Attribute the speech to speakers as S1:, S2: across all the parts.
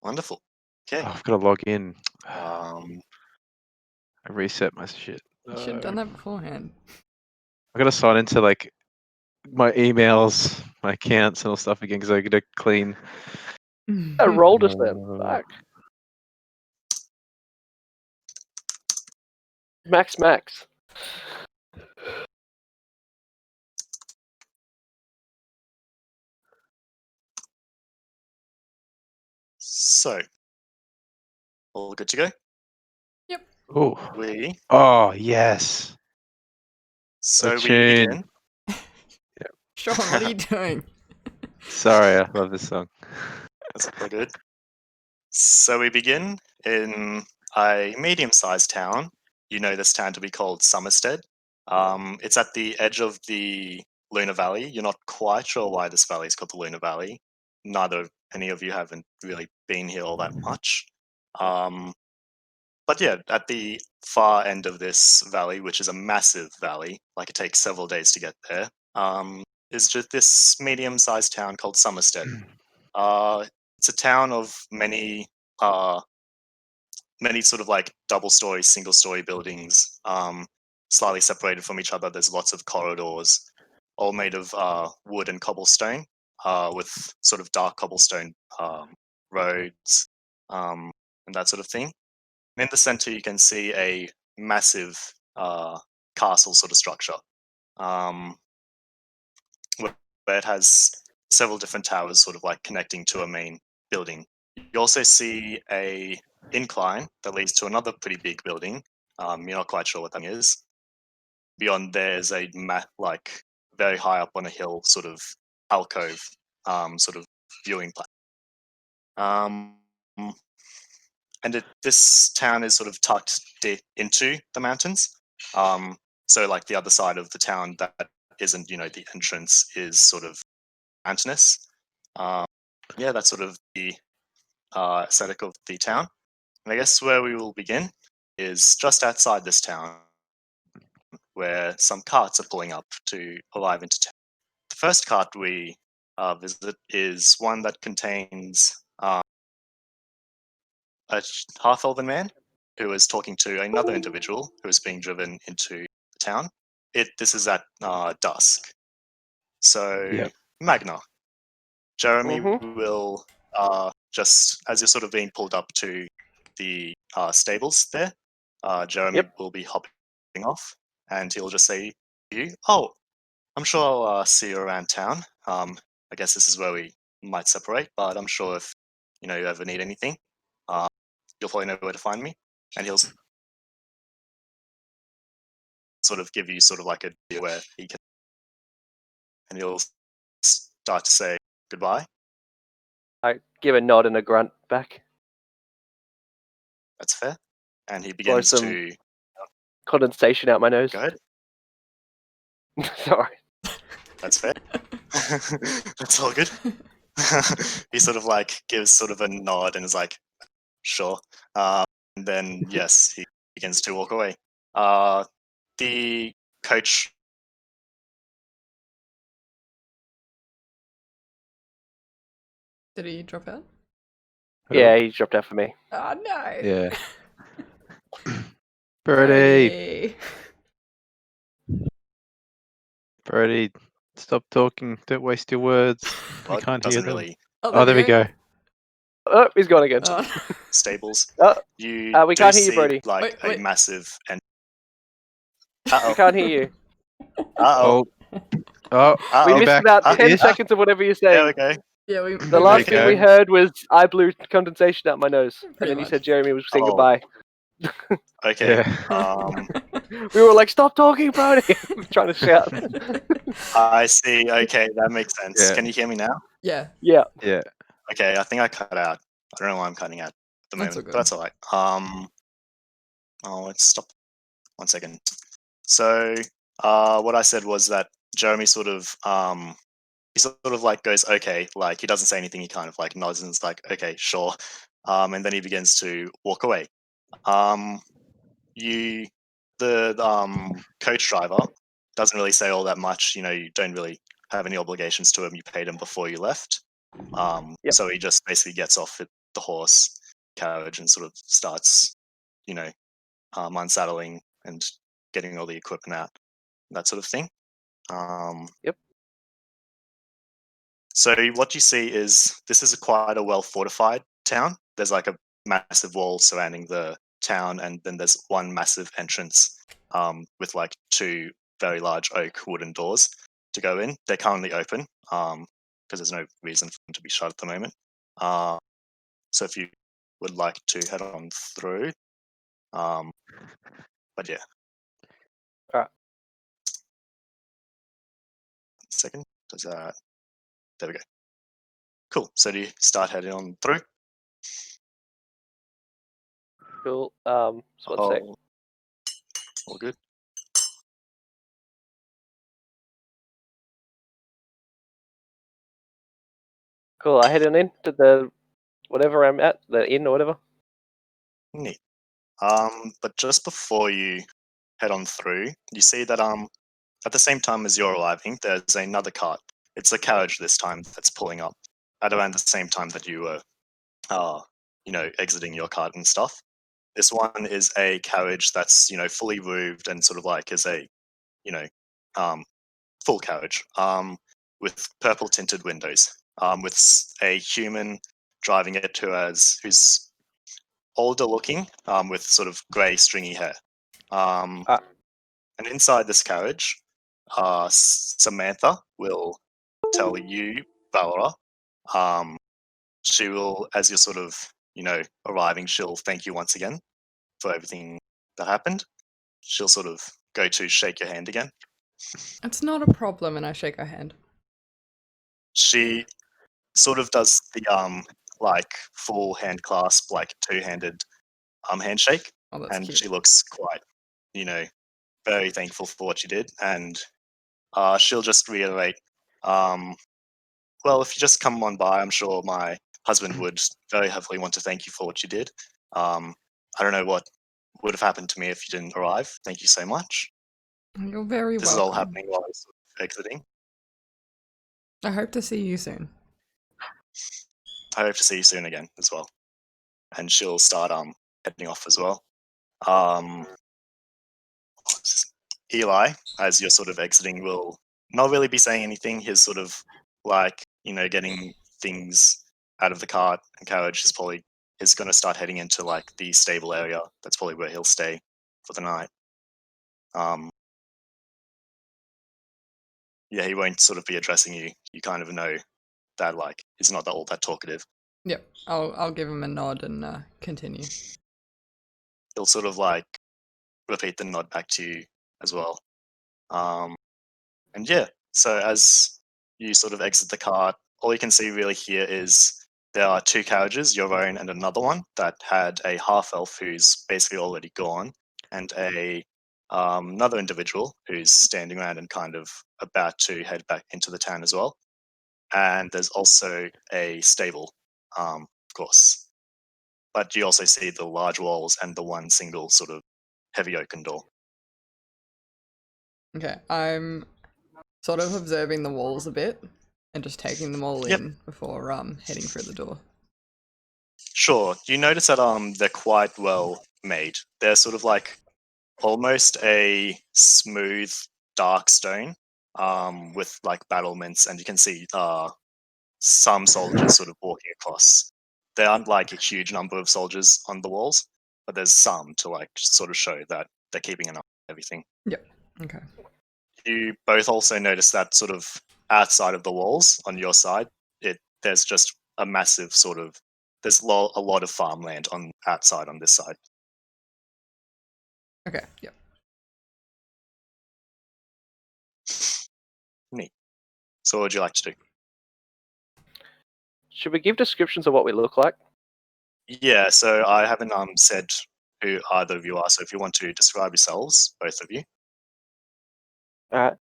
S1: Wonderful. Okay.
S2: Oh, I've got to log in.
S1: I
S2: reset my shit.
S3: You should have done that beforehand.
S2: I got to sign into like my emails, my accounts, and all stuff again because I got to clean.
S4: I rolled us then. Fuck. Max.
S1: So, all good to go?
S3: Yep.
S1: We.
S2: Oh, yes.
S1: So we
S2: tune.
S1: begin.
S3: Sean, what are you doing?
S2: Sorry, I love this song.
S1: That's all good. So we begin in a medium-sized town. You know this town to be called Summerstead. It's at the edge of the Lunar Valley. You're not quite sure why this valley is called the Lunar Valley. Neither any of you haven't really been here all that much. But yeah, at the far end of this valley, which is a massive valley, like it takes several days to get there, is just this medium-sized town called Summerstead. It's a town of many sort of like double-story, single-story buildings, slightly separated from each other. There's lots of corridors, all made of wood and cobblestone, with sort of dark cobblestone roads and that sort of thing. And in the center, you can see a massive castle sort of structure, where it has several different towers sort of like connecting to a main building. You also see a incline that leads to another pretty big building. You're not quite sure what that is. Beyond there is a like very high up on a hill sort of alcove, sort of viewing platform. And this town is sort of tucked into the mountains. So like the other side of the town that isn't, the entrance is sort of mountainous. Yeah, that's sort of the aesthetic of the town. And I guess where we will begin is just outside this town, where some carts are pulling up to arrive into town. The first cart we visit is one that contains a half-elven man who is talking to another individual who is being driven into the town. This is at dusk. So, Magna, Jeremy will just, as you're sort of being pulled up to the stables there, Jeremy will be hopping off, and he'll just say to you, "Oh, I'm sure I'll see you around town. I guess this is where we might separate, but I'm sure if you ever need anything, you'll probably know where to find me." And he'll sort of give you sort of like a deal where he can, and he'll start to say goodbye.
S4: I give a nod and a grunt back.
S1: That's fair. And he begins to
S4: condensation out my nose.
S1: Go ahead.
S4: Sorry.
S1: That's fair. That's all good. He sort of like gives sort of a nod and is like, sure. And then yes, he begins to walk away. The coach.
S3: Did he drop out?
S4: Yeah, he dropped out for me.
S3: Oh no.
S2: Yeah. Birdie. Birdie, stop talking. Don't waste your words. I can't hear them.
S1: Really...
S2: Oh, there we go.
S4: Oh, he's gone again.
S1: Stables.
S4: We can't hear you, Birdie.
S1: Like a massive and.
S4: We can't hear you.
S1: Uh-oh.
S4: We missed about 10 seconds of whatever you're saying.
S1: There we go.
S3: Yeah,
S4: the last thing we heard was I blew condensation out my nose, and then you said Jeremy was saying goodbye.
S1: Okay.
S4: We were like, "Stop talking, Brody!" Trying to shout.
S1: I see. Okay, that makes sense.
S2: Yeah.
S1: Can you hear me now?
S3: Yeah.
S4: Yeah.
S2: Yeah.
S1: Okay, I think I cut out. I don't know why I'm cutting out at the moment, but that's all right. Let's stop. 1 second. So, what I said was that Jeremy sort of he sort of like goes, okay, like he doesn't say anything, he kind of like nods and is like, okay, sure. And then he begins to walk away. The coach driver doesn't really say all that much, you don't really have any obligations to him, you paid him before you left. So he just basically gets off at the horse carriage and sort of starts, unsaddling and getting all the equipment out, that sort of thing.
S4: Yep.
S1: So what you see is this is quite a well fortified town. There's like a massive wall surrounding the town, and then there's one massive entrance with like 2 very large oak wooden doors to go in. They're currently open because there's no reason for them to be shut at the moment. So if you would like to head on through, but yeah.
S4: Alright.
S1: Second, does that? There we go. Cool. So do you start heading on through?
S4: Cool. So one sec.
S1: All good.
S4: Cool. I head on in to the whatever I'm at, the inn or whatever.
S1: Neat. But just before you head on through, you see that at the same time as you're arriving, there's another cart. It's a carriage this time that's pulling up at around the same time that you were, exiting your cart and stuff. This one is a carriage that's fully roofed and sort of like is a, full carriage, with purple tinted windows, with a human driving it who's older looking, with sort of grey stringy hair. And inside this carriage, Samantha will tell you, Valrah. She will, as you're sort of, arriving, she'll thank you once again for everything that happened. She'll sort of go to shake your hand again.
S3: It's not a problem, and I shake her hand.
S1: She sort of does the like full hand clasp, like 2-handed handshake,
S3: Oh, that's
S1: and
S3: cute.
S1: she looks quite, very thankful for what you did, and she'll just reiterate, well, if you just come on by, I'm sure my husband would very heavily want to thank you for what you did. I don't know what would have happened to me if you didn't arrive. Thank you so much.
S3: You're very
S1: This
S3: welcome.
S1: is all happening while I was exiting.
S3: I hope to see you soon.
S1: I hope to see you soon again as well. And she'll start heading off as well. Eli, as you're sort of exiting, will not really be saying anything. He's sort of like, getting things out of the cart and carriage. He's going to start heading into like the stable area. That's probably where he'll stay for the night. Yeah, he won't sort of be addressing you. You kind of know that like he's not all that talkative.
S3: Yep, I'll give him a nod and continue.
S1: He'll sort of like repeat the nod back to you as well. And yeah, so as you sort of exit the cart, all you can see really here is there are 2 carriages, your own and another one that had a half-elf who's basically already gone, and another individual who's standing around and kind of about to head back into the town as well. And there's also a stable, of course. But you also see the large walls and the one single sort of heavy oaken door.
S3: Okay, I'm sort of observing the walls a bit and just taking them all
S1: Yep.
S3: in before heading through the door.
S1: Sure. You notice that they're quite well made. They're sort of like almost a smooth dark stone, with like battlements, and you can see some soldiers sort of walking across. There aren't like a huge number of soldiers on the walls, but there's some to like sort of show that they're keeping an eye on everything.
S3: Yep. Okay.
S1: You both also notice that sort of outside of the walls on your side, there's just a massive sort of there's a lot of farmland on outside on this side.
S3: Okay. Yep.
S1: Neat. So what would you like to do?
S4: Should we give descriptions of what we look like?
S1: Yeah, so I haven't said who either of you are, so if you want to describe yourselves, both of you.
S4: Alright.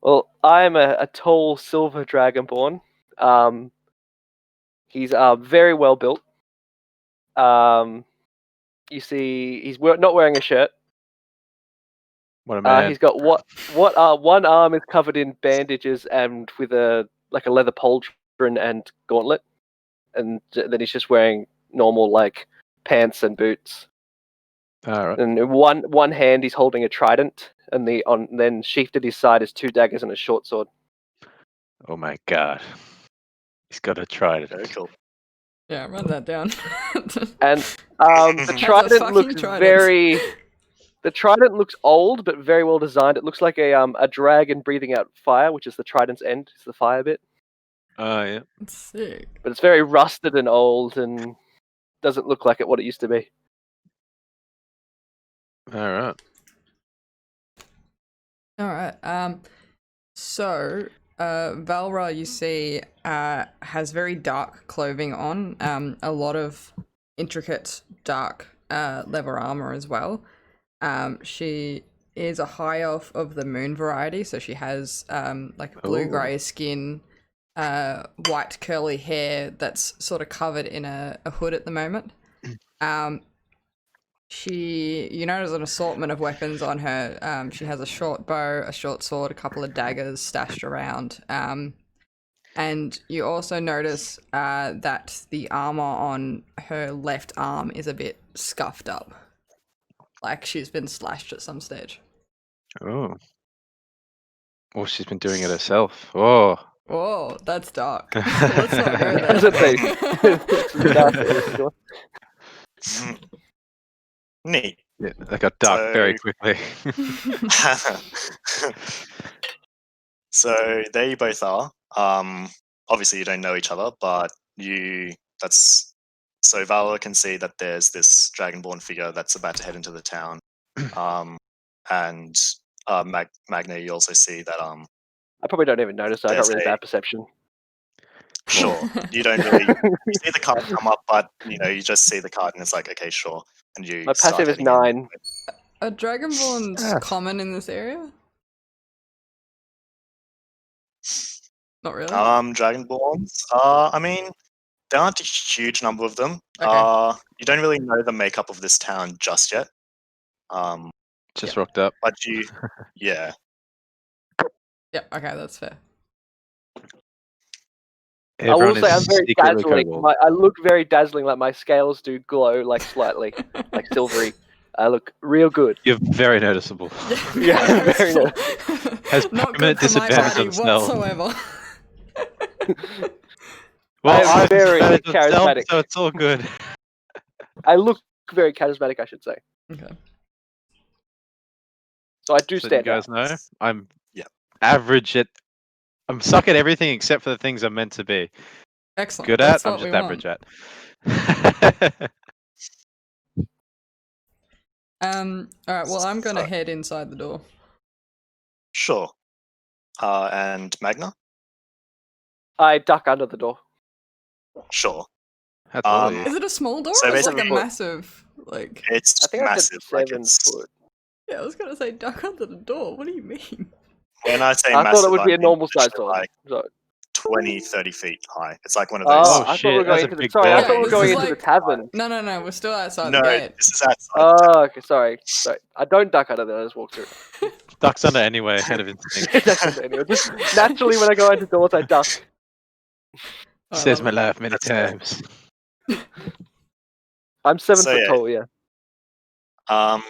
S4: Well, I'm a tall silver dragonborn. He's very well built. You see, he's not wearing a shirt.
S2: What a man.
S4: He's got one arm is covered in bandages and with a leather pauldron and gauntlet, and then he's just wearing normal like pants and boots.
S2: All right.
S4: And in one hand he's holding a trident, and then sheathed at his side is 2 daggers and a short sword.
S2: Oh my god. He's got to try it.
S1: Very cool.
S3: Yeah, run that down.
S4: And the
S3: That's a
S4: trident
S3: fucking
S4: looks
S3: trident.
S4: The trident looks old but very well designed. It looks like a dragon breathing out fire, which is the trident's end. It's the fire bit.
S2: Yeah.
S3: That's sick.
S4: But it's very rusted and old and doesn't look like what it used to be.
S2: All right.
S3: All right. So Valrah, you see, has very dark clothing on. A lot of intricate dark leather armor as well. She is a high elf of the moon variety, so she has like blue grey skin, white curly hair that's sort of covered in a hood at the moment. You notice an assortment of weapons on her. She has a short bow, a short sword, a couple of daggers stashed around. And you also notice that the armor on her left arm is a bit scuffed up. Like she's been slashed at some stage.
S2: Oh. Well, she's been doing it herself. Oh.
S3: Whoa, that's dark. Let's not go
S4: As I say,
S3: there.
S1: Neat.
S2: Yeah, that got dark very quickly.
S1: So there you both are. Obviously you don't know each other, but so Valor can see that there's this Dragonborn figure that's about to head into the town. And Magna, you also see that
S4: I probably don't even notice. I got really
S1: a-
S4: bad perception.
S1: sure, you don't really you see the card come up, but you just see the card and it's like, okay, sure. And you
S4: My
S1: start
S4: passive is
S1: heading in.
S4: 9.
S3: Are Dragonborns
S2: Ah.
S3: common in this area? Not really.
S1: Dragonborns. I mean, there aren't a huge number of them.
S3: Okay.
S1: You don't really know the makeup of this town just yet.
S2: Just rocked up.
S1: But yeah.
S3: Yeah, okay, that's fair.
S4: I will
S2: Everyone
S4: say
S2: is
S4: I'm very
S2: secretly
S4: dazzling.
S2: kobold.
S4: I look very dazzling, like my scales do glow, like slightly, like silvery. I look real good.
S2: You're very noticeable.
S4: Yeah, very
S2: Has
S3: Not
S2: permanent
S3: good for my
S2: disadvantage
S3: body
S2: on stealth.
S3: whatsoever.
S2: Well,
S4: I'm
S2: I have
S4: very
S2: disadvantage on stealth,
S4: charismatic.
S2: so it's all good.
S4: I look very charismatic, I should say.
S3: Okay.
S4: So I do
S2: So you
S4: stand
S2: guys
S4: out.
S2: know, I'm
S1: Yeah.
S2: average at. I'm suck at everything except for the things I'm meant to be
S3: Excellent.
S2: good
S3: That's
S2: at. I'm
S3: what
S2: just
S3: we
S2: average
S3: want.
S2: at.
S3: Alright, well I'm gonna head inside the door.
S1: Sure. And Magna?
S4: I duck under the door.
S1: Sure.
S2: How tall are you?
S3: Is it a small door
S1: So
S3: or is it like a
S1: basically-
S3: massive
S1: It's
S4: I think
S1: massive.
S4: I
S1: Like
S4: said 7
S1: it's
S4: foot.
S3: Yeah, I was gonna say duck under the door. What do you mean?
S1: when I say
S4: I
S1: massive,
S4: thought it would be
S1: I
S4: a
S1: mean
S4: normal size
S1: literally
S4: door.
S1: like
S4: So,
S1: 20, 30 feet high. It's like one of those.
S4: oh, I thought we
S2: shit,
S4: were
S2: that's
S4: going
S2: a
S4: into the.
S2: big
S4: Sorry, I
S2: door.
S4: thought we were
S3: this
S4: going
S3: is
S4: into the
S3: like-
S4: tavern.
S3: No, we're still outside
S1: No,
S3: the gate.
S1: this is outside.
S4: Oh, okay, sorry. I don't duck under there. I just walk through.
S2: Ducks under anyway, head of instinct.
S4: Anyway, just naturally when I go into doors, I duck.
S3: I
S2: Says
S3: love
S2: my
S3: it.
S2: life many
S1: That's fair.
S2: times.
S4: I'm 7
S1: So,
S4: foot
S1: yeah.
S4: tall. Yeah.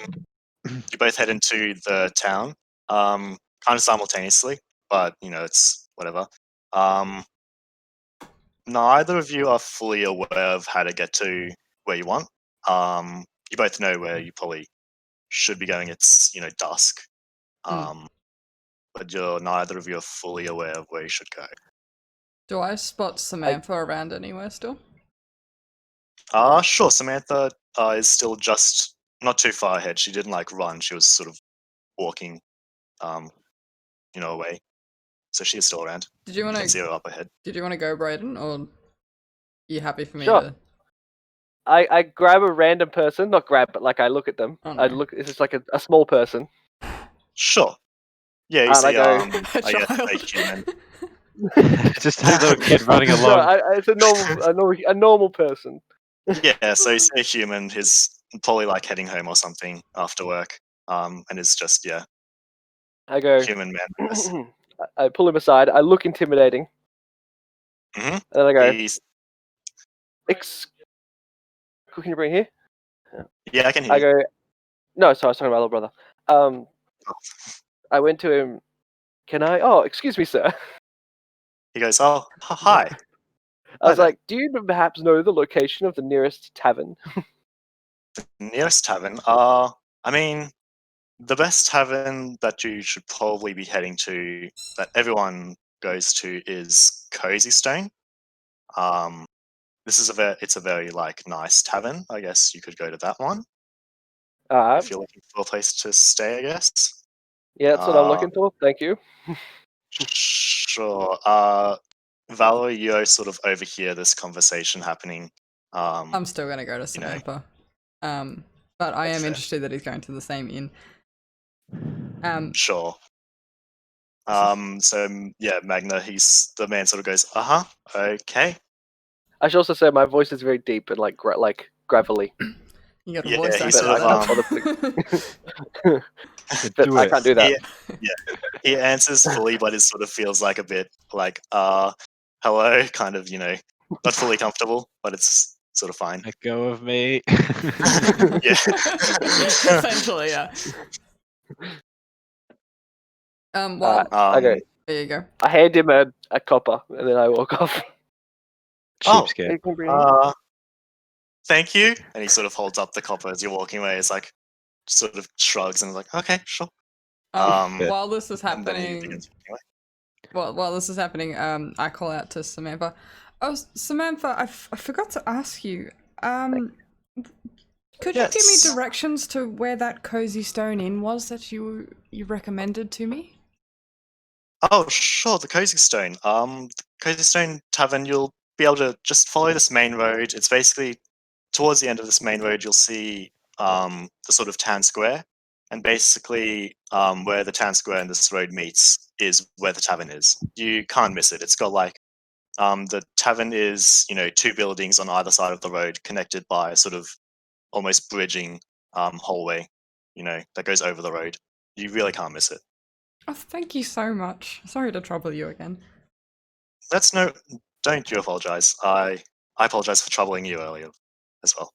S1: You both head into the town, kind of simultaneously, but it's whatever. Neither of you are fully aware of how to get to where you want. You both know where you probably should be going. It's dusk, but neither of you are fully aware of where you should go.
S3: Do I spot Samantha around anywhere still?
S1: Sure. Samantha is still just not too far ahead. She didn't run. She was sort of walking, away. So she is still around.
S3: Did you
S1: You can
S3: want
S1: see
S3: to?
S1: her up ahead.
S3: Did you want to go, Brayden, or you happy for me
S4: Sure.
S3: to?
S4: I grab a random person, not grab, but like I look at them.
S3: Oh,
S4: I
S3: no.
S4: look. It's just like a small person.
S1: Sure. Yeah, you
S4: And
S1: see,
S4: I go,
S1: I guess a human.
S2: Just a little kid running
S4: No,
S2: along.
S4: it's a normal person.
S1: Yeah, so you see a human. He's probably heading home or something after work. And is just
S4: I go.
S1: human man. I guess.
S4: I pull him aside. I look intimidating,
S1: Mhm.
S4: and then I go.
S1: He's
S4: Can you bring here?
S1: Yeah, I can hear
S4: I
S1: you.
S4: go, no, sorry, I was talking about my little brother. I went to him, can I? Oh, excuse me, sir.
S1: He goes, "Oh, hi."
S4: I was
S1: there.
S4: like, do you perhaps know the location of the nearest tavern?
S1: Nearest tavern. I mean, the best tavern that you should probably be heading to, that everyone goes to, is Cozy Stone. This is it's a very like nice tavern. I guess you could go to that one if you're looking for a place to stay. I guess.
S4: Yeah, that's what I'm looking for. Thank you.
S1: Sure. Valor, you sort of overhear this conversation happening.
S3: I'm still gonna go to
S1: you know.
S3: Samantha. But I
S1: That's
S3: am
S1: fair.
S3: interested that he's going to the same inn.
S1: Sure. So yeah, Magna, the man sort of goes, okay.
S4: I should also say my voice is very deep and like gravelly.
S3: You got a
S1: Yeah,
S3: voice
S1: he
S3: actor
S1: sort of
S3: there.
S4: But
S2: Do
S4: I
S2: it.
S4: can't do that.
S1: He answers fully, but it sort of feels like a bit like hello, kind of, not fully comfortable, but it's sort of fine.
S2: Let go of me.
S1: Yeah.
S3: Essentially, yeah. Well,
S4: I go.
S3: there you go.
S4: I hand him a copper and then I walk off.
S2: Cheapskate.
S1: Thank you. And he sort of holds up the copper as you're walking away. It's like, sort of shrugs and is like, okay, sure.
S3: While this is
S1: And then he
S3: happening,
S1: begins walking away.
S3: while this is happening, I call out to Samantha. Oh, Samantha, I forgot to ask you. Could you give me
S1: Yes.
S3: directions to where that Cozy Stone Inn was that you recommended to me?
S1: Oh, sure, the Cozy Stone. The Cozy Stone Tavern, you'll be able to just follow this main road. It's basically towards the end of this main road, you'll see the sort of town square. And basically, where the town square and this road meets is where the tavern is. You can't miss it. It's got like, the tavern is, two buildings on either side of the road connected by a sort of almost bridging hallway, that goes over the road. You really can't miss it.
S3: Oh, thank you so much. Sorry to trouble you again.
S1: Don't you apologize. I apologize for troubling you earlier as well.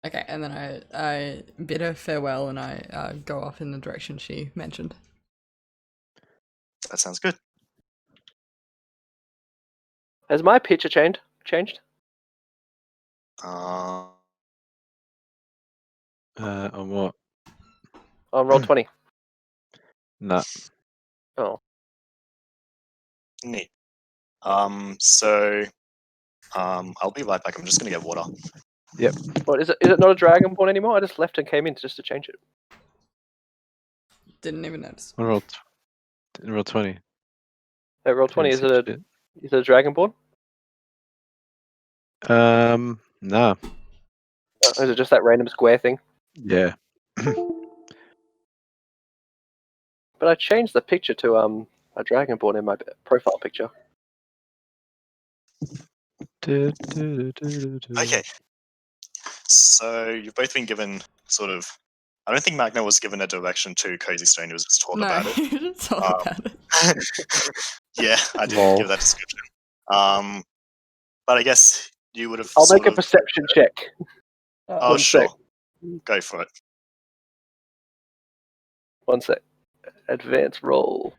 S3: Okay, and then I bid her farewell and I go off in the direction she mentioned.
S1: That sounds good.
S4: Has my picture changed?
S2: On what?
S4: On roll 20.
S2: Nah.
S4: Oh.
S1: Neat. I'll be right back. I'm just gonna get water.
S2: Yep.
S4: What is it? Is it not a Dragonborn anymore? I just left and came in just to change it.
S3: Didn't even notice.
S2: Roll 20.
S4: Hey, roll 20. Is it a Dragonborn?
S2: No.
S4: Or is it just that random square thing?
S2: Yeah.
S4: But I changed the picture to a Dragonborn in my profile picture.
S1: Okay. So you've both been given sort of. I don't think Magna was given a direction to Cozy Stone. He was just told about it.
S3: You didn't talk about it.
S1: Yeah, I didn't
S2: Lol.
S1: give that description. But I guess you would have.
S4: I'll make a perception check.
S1: Oh,
S4: One
S1: sure.
S4: sec.
S1: Go for it.
S4: One sec. Advance roll.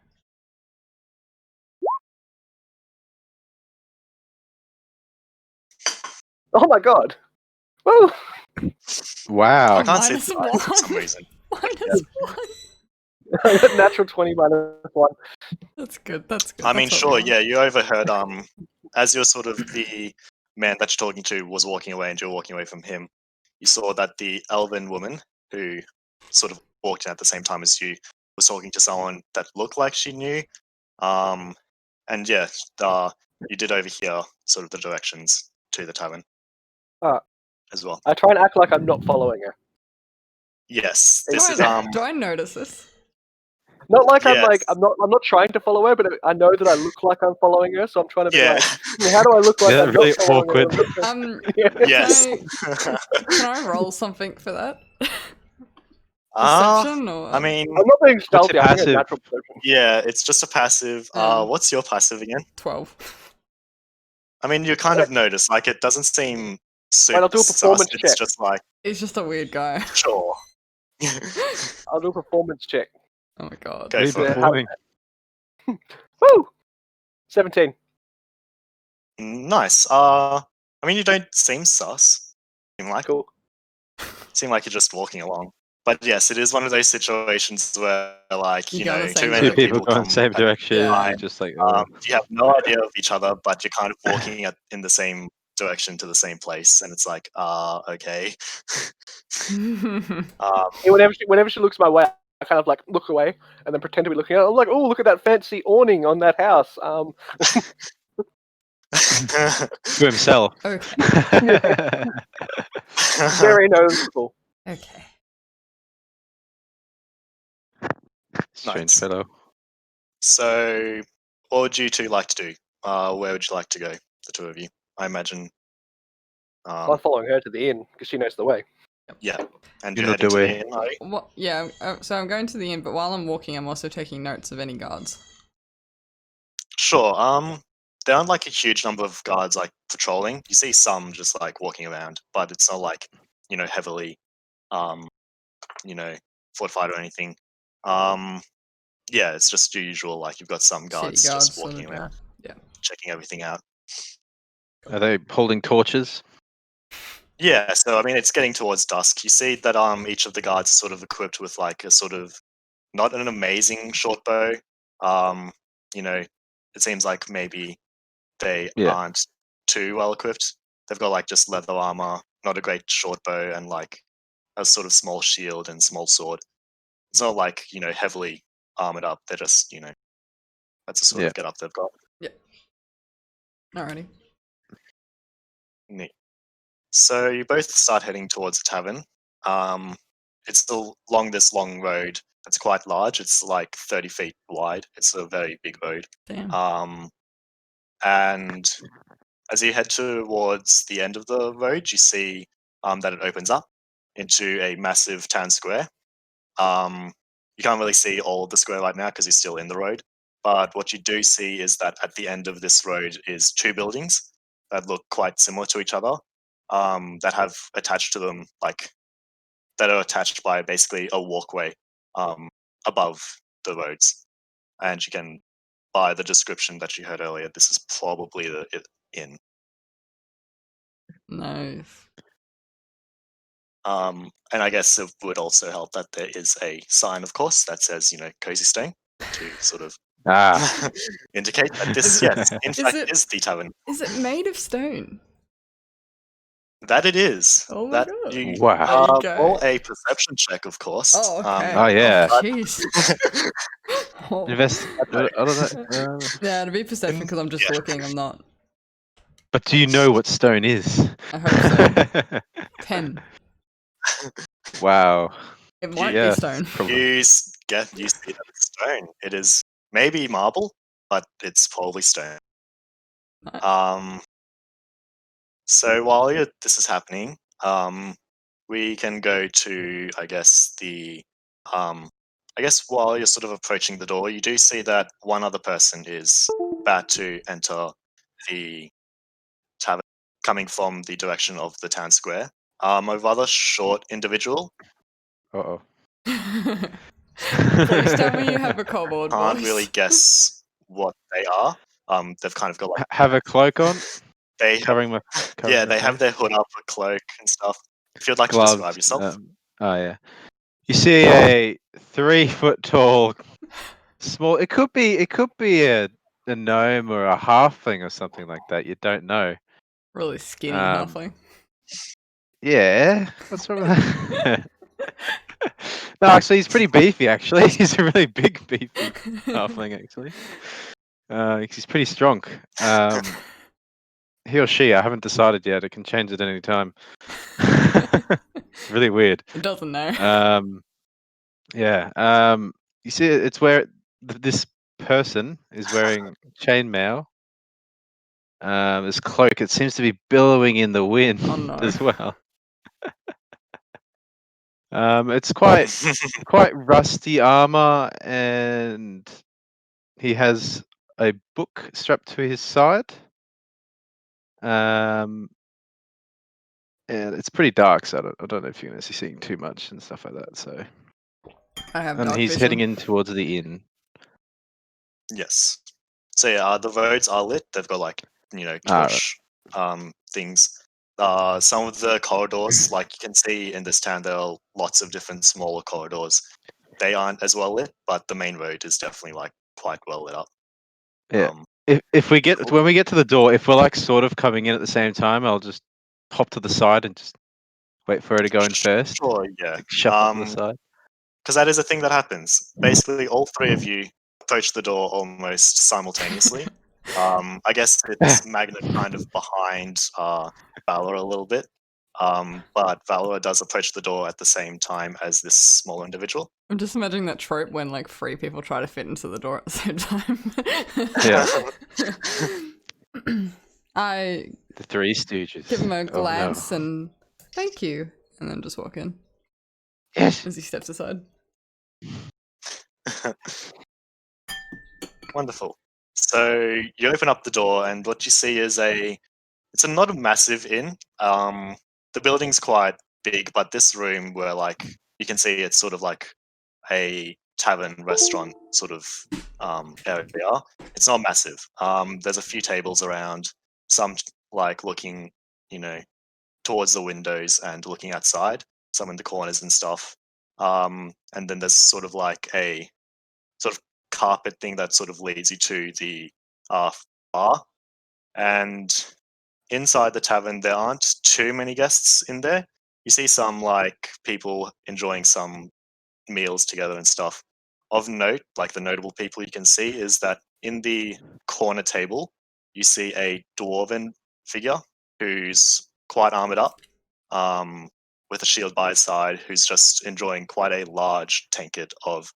S4: Oh my god! Woo!
S2: Wow.
S1: I can't see
S3: minus
S1: the
S3: one.
S1: dice for some reason.
S3: Minus one.
S4: I got natural 20 minus 1.
S3: That's good. That's good.
S1: I mean,
S3: That's what we
S1: sure,
S3: want.
S1: yeah, you overheard, as you're sort of the man that you're talking to was walking away and you're walking away from him, you saw that the elven woman who sort of walked in at the same time as you was talking to someone that looked like she knew. And yeah, you did overhear sort of the directions to the tavern as well.
S4: I try and act like I'm not following her.
S1: Yes,
S3: Do
S1: this is
S3: I notice this?
S4: Not like
S1: Yes.
S4: I'm not trying to follow her, but I know that I look like I'm following her, so I'm trying to be
S1: Yeah.
S4: like, how do I look like
S2: Yeah,
S4: I'm
S2: really
S4: not following
S2: awkward.
S4: her? Yeah.
S1: Yes.
S3: Can I roll something for that?
S1: Ah,
S3: Perception or?
S1: I mean,
S4: I'm not being stealthy.
S2: your
S4: I'm having a
S2: passive?
S4: natural perception.
S1: yeah, it's just a passive. What's your passive again?
S3: 12.
S1: I mean, you kind of notice, like, it doesn't seem super
S4: I'll do a
S1: sus.
S4: performance
S1: It's
S4: check.
S1: just like,
S3: He's just a weird guy.
S1: sure.
S4: I'll do a performance check.
S3: Oh my god.
S1: Go
S2: What are you
S1: for it.
S2: performing?
S4: Woo! 17.
S1: Nice. I mean, you don't seem sus.
S4: Cool.
S1: Seem like you're just walking along. But yes, it is one of those situations where, like,
S3: You
S1: you
S3: go in
S1: know,
S3: the same
S1: too many
S2: Two people
S1: people
S2: go in
S1: come
S2: the same
S1: at
S2: direction.
S3: Yeah.
S2: You're just like,
S1: you have no idea of each other, but you're kind of walking in the same direction to the same place, and it's like, okay.
S4: And whenever she looks my way, I kind of like look away and then pretend to be looking at it. I'm like, oh, look at that fancy awning on that house.
S2: to himself.
S3: Okay.
S4: Very noticeable.
S3: Okay.
S2: Strange
S1: Nice.
S2: fellow.
S1: So, what would you two like to do? Where would you like to go, the two of you? I imagine.
S4: I'm following her to the inn because she knows the way.
S1: Yeah, and
S2: You
S1: you're
S2: know
S1: heading
S2: the
S1: to
S2: way.
S1: the inn, are you?
S3: What? Yeah. So I'm going to the inn, but while I'm walking, I'm also taking notes of any guards.
S1: Sure. There aren't like a huge number of guards like patrolling. You see some just like walking around, but it's not like, you know, heavily, you know, fortified or anything. Yeah, it's just your usual. Like, you've got some guards
S3: City guards
S1: just
S3: sort
S1: walking
S3: of,
S1: around,
S3: yeah.
S1: checking everything out.
S2: Are they holding torches?
S1: Yeah, so I mean, it's getting towards dusk. You see that each of the guards is sort of equipped with like a sort of not an amazing short bow. You know, it seems like maybe they
S2: Yeah.
S1: aren't too well equipped. They've got like just leather armor, not a great short bow, and like a sort of small shield and small sword. It's not like, you know, heavily armored up. They're just, you know, that's the sort
S2: Yeah.
S1: of get up they've got.
S3: Alrighty.
S1: Neat. So you both start heading towards the tavern. It's still along this long road. It's quite large. It's like 30 feet wide. It's a very big road.
S3: Damn.
S1: And as you head towards the end of the road, you see that it opens up into a massive town square. You can't really see all of the square right now because you're still in the road. But what you do see is that at the end of this road is two buildings that look quite similar to each other, that have attached to them, like, that are attached by basically a walkway above the roads. And you can, by the description that you heard earlier, this is probably the inn.
S3: Nice.
S1: And I guess it would also help that there is a sign, of course, that says, you know, Cozy Stone, to sort of indicate that this, yes, in fact, is the tavern.
S3: Is it made of stone?
S1: That it is.
S3: Oh my
S1: that
S3: god.
S1: You,
S2: Wow.
S3: There you go.
S1: roll a perception check, of course.
S3: Oh, okay.
S2: Oh, yeah.
S3: Oh, jeez. Oh.
S2: Invest.
S3: Yeah, to be perception because I'm just
S1: Yeah.
S3: looking. I'm not.
S2: But do you know what stone is?
S3: I hope so. 10.
S2: Wow.
S3: It might
S2: Yeah,
S3: be stone.
S2: probably.
S1: You see that it's stone. It is maybe marble, but it's probably stone.
S3: Nice.
S1: So while this is happening, we can go to, I guess, I guess while you're sort of approaching the door, you do see that one other person is about to enter the tavern, coming from the direction of the town square. A rather short individual.
S2: Uh-oh.
S3: Please tell me you have a kobold
S1: Can't
S3: voice.
S1: really guess what they are. They've kind of got like
S2: Have a cloak on?
S1: they have,
S2: Covering my
S1: yeah,
S2: my
S1: they have
S2: face?
S1: their hood up, a cloak and stuff. If you'd like
S2: Gloves.
S1: to describe yourself.
S2: Oh, yeah. You see a 3 foot tall, small. It could be a gnome or a halfling or something like that. You don't know.
S3: Really skinny
S2: Um,
S3: halfling.
S2: Yeah. What's wrong with that? No, actually, he's pretty beefy. Actually, he's a really big beefy halfling. Actually, he's pretty strong. He or she, I haven't decided yet. It can change at any time. Really weird.
S3: It doesn't know.
S2: Yeah. You see, it's where this person is wearing chainmail. This cloak, it seems to be billowing in the wind
S3: Oh, no.
S2: as well. It's quite rusty armor, and he has a book strapped to his side. Yeah, it's pretty dark, so I don't know if you're going to see seeing too much and stuff like that. So,
S3: I have
S2: and
S3: dark
S2: he's
S3: vision.
S2: heading in towards the inn.
S1: Yes. So yeah, the roads are lit. They've got like torch things. Some of the corridors, like you can see in this town, there are lots of different smaller corridors. They aren't as well lit, but the main road is definitely like quite well lit up.
S2: Yeah. If we get
S1: cool.
S2: when we get to the door, if we're like sort of coming in at the same time, I'll just hop to the side and just wait for her to go in first.
S1: Sure, yeah.
S2: Like, shuffle to the side.
S1: Because that is a thing that happens. Basically, all three of you approach the door almost simultaneously. I guess it's Magna kind of behind Valor a little bit, but Valor does approach the door at the same time as this small individual.
S3: I'm just imagining that trope when like 3 people try to fit into the door at the same time.
S2: Yeah.
S3: I
S2: The Three Stooges.
S3: give him a
S2: Oh,
S3: glance
S2: no.
S3: and thank you, and then just walk in
S2: Yes.
S3: as he steps aside.
S1: Wonderful. So you open up the door, and what you see is it's not a massive inn. The building's quite big, but this room where like you can see it's sort of like a tavern restaurant sort of area. It's not massive. There's a few tables around, some like looking, towards the windows and looking outside, some in the corners and stuff. And then there's sort of like a sort of carpet thing that sort of leads you to the bar. And inside the tavern, there aren't too many guests in there. You see some like people enjoying some meals together and stuff. Of note, like the notable people you can see is that in the corner table, you see a dwarven figure who's quite armored up, with a shield by his side, who's just enjoying quite a large tankard of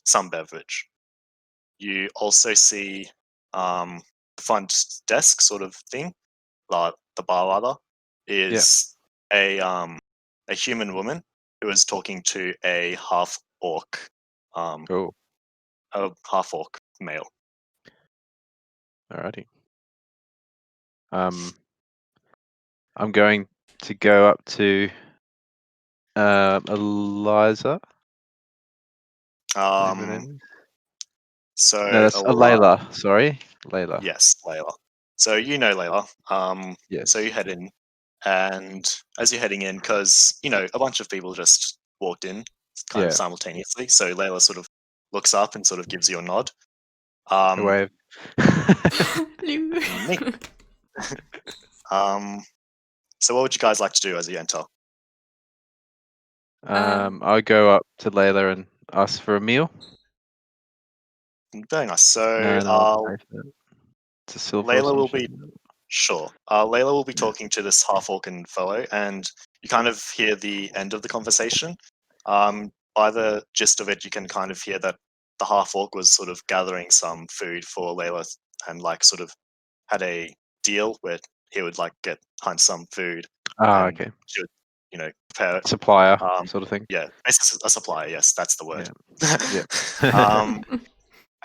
S1: some beverage. You also see front desk sort of thing, the bar rather, is a human woman who is talking to a half orc,
S2: Cool.
S1: a half orc male.
S2: Alrighty. I'm going to go up to Eliza.
S1: So
S2: No, that's Layla. Sorry, Layla.
S1: Yes, Layla. So Layla.
S2: Yes.
S1: So you head in, and as you're heading in, because a bunch of people just walked in kind of simultaneously. So Layla sort of looks up and sort of gives you a nod.
S2: A wave.
S1: Neat. So what would you guys like to do as you enter?
S2: I'll go up to Layla and ask for a meal.
S1: Very nice. So
S2: And I'll pay for it. It's a silver.
S1: Layla will be sure. Layla will be talking to this half-orcan fellow, and you kind of hear the end of the conversation. By the gist of it, you can kind of hear that the half-orc was sort of gathering some food for Layla, and like sort of had a deal where he would like hunt some food.
S2: Okay.
S1: She would, prepare it.
S2: Supplier sort of thing.
S1: Yeah, it's a supplier. Yes, that's the word.
S2: Yeah.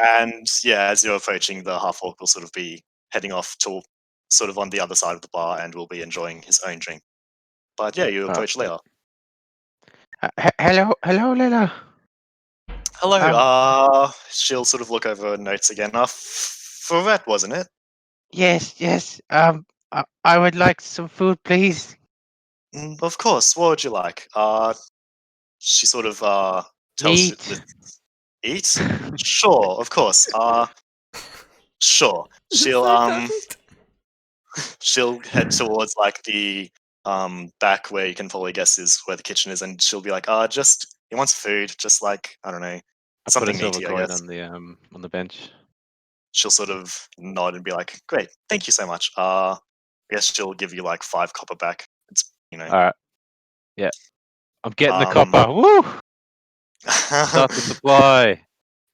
S1: And yeah, as you're approaching, the half orc will sort of be heading off to sort of on the other side of the bar and will be enjoying his own drink. But yeah, you approach Layla.
S2: Hello, Layla.
S1: Hello. She'll sort of look over notes again. Ferret, wasn't it?
S2: Yes. I would like some food, please.
S1: Of course. What would you like? She sort of tells you
S2: Meat.
S1: Eat? Sure, of course. Sure. She'll head towards like the back where you can probably guess is where the kitchen is, and she'll be like, he wants food, just like, I don't know, something meaty, I guess.
S2: On the bench.
S1: She'll sort of nod and be like, great, thank you so much. I guess she'll give you like 5 copper back. It's
S2: Alright. Yeah. I'm getting the copper. Woo! Start the supply.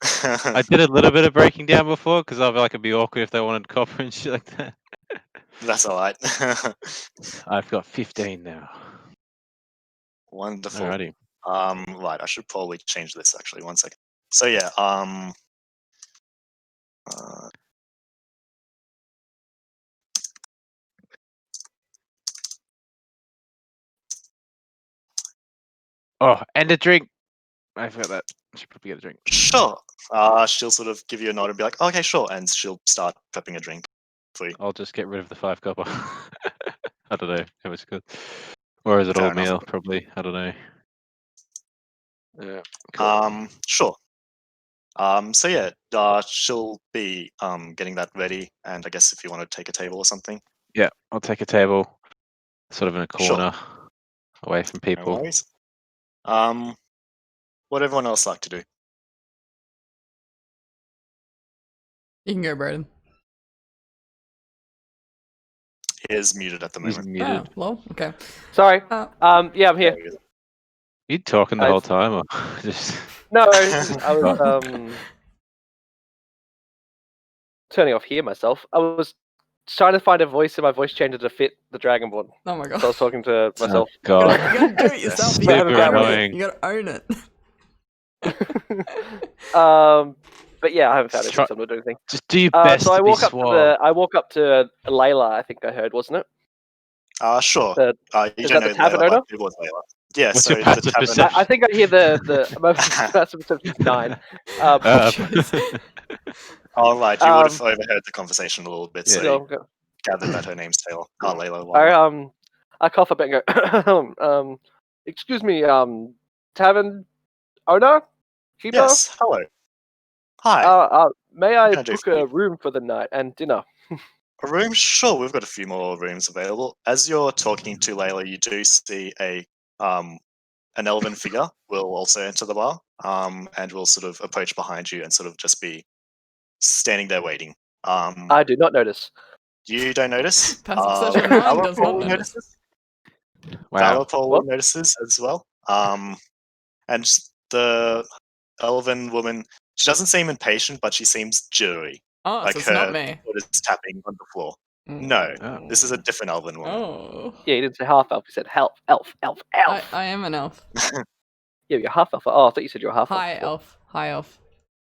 S2: I did a little bit of breaking down before because I feel like it'd be awkward if they wanted copper and shit like that.
S1: That's alright.
S2: I've got 15 now.
S1: Wonderful.
S2: Alrighty.
S1: Right, I should probably change this actually. 1 second. So yeah,
S2: Oh, and a drink. I forgot that. I should probably get a drink.
S1: Sure. She'll sort of give you a nod and be like, okay, sure. And she'll start prepping a drink for you.
S2: I'll just get rid of the 5 copper. I don't know how much it costs. Or is it
S1: Fair
S2: all
S1: enough.
S2: meal? Probably. I don't know. Yeah. Cool.
S1: Sure. So yeah, she'll be getting that ready, and I guess if you want to take a table or something.
S2: Yeah, I'll take a table, sort of in a
S1: Sure.
S2: corner, away from
S1: No
S2: people.
S1: worries. What everyone else like to do?
S3: You can go, Braden.
S1: He is muted at the
S2: He's
S1: moment.
S2: muted.
S3: Oh, well, okay.
S4: Sorry.
S3: Uh,
S4: Yeah, I'm here.
S1: There he is.
S2: You talking the
S4: I-
S2: whole time, or just?
S4: No, I was turning off here myself. I was trying to find a voice in my voice changer to fit the Dragonborn.
S3: oh my god.
S4: So I was talking to myself.
S3: You
S2: God.
S3: gotta do it yourself. You
S2: Super
S3: gotta own it.
S2: annoying.
S3: You gotta own it.
S4: But yeah, I haven't found
S2: Try-
S4: anything, so I'm not doing anything.
S2: Just do your best
S4: So I
S2: to be
S4: walk up
S2: suave.
S4: I walk up to Layla. I think I heard, wasn't it?
S1: Sure.
S4: The-
S1: You
S4: is
S1: don't
S4: that
S1: know
S4: the tavern
S1: Layla,
S4: owner?
S1: but it was Layla. Yeah.
S2: What's
S1: so
S2: your
S1: the
S2: passive
S1: tavern.
S2: perception?
S4: I think I hear the my passive perception is 9.
S1: Oh, right. You would have
S4: Um,
S1: overheard the conversation a little bit, so
S2: Yeah.
S1: you gathered that her name's Taylor. Layla.
S4: I cough a bit and go. Excuse me, tavern owner, keeper.
S1: Yes. Hello. Hi.
S4: May
S1: What
S4: I
S1: can I do
S4: book
S1: for you?
S4: a room for the night and dinner?
S1: A room? Sure. We've got a few more rooms available. As you're talking to Layla, you do see an elven figure will also enter the bar, and will sort of approach behind you and sort of just be standing there waiting.
S4: I do not notice.
S1: You don't notice.
S3: Passive perception 9 does not
S1: Valrah
S3: notice.
S1: notices.
S2: Wow.
S1: Valrah
S4: What?
S1: notices as well. And the elven woman, she doesn't seem impatient, but she seems jittery.
S3: Oh,
S1: Like
S3: so it's not
S1: her
S3: me.
S1: foot is tapping on the floor. No,
S2: Oh.
S1: this is a different elven woman.
S3: Oh.
S4: Yeah, you didn't say half elf. You said elf.
S3: I am an elf.
S4: Yeah, you're half elf. Oh, I thought you said you were half elf.
S3: High elf. High elf.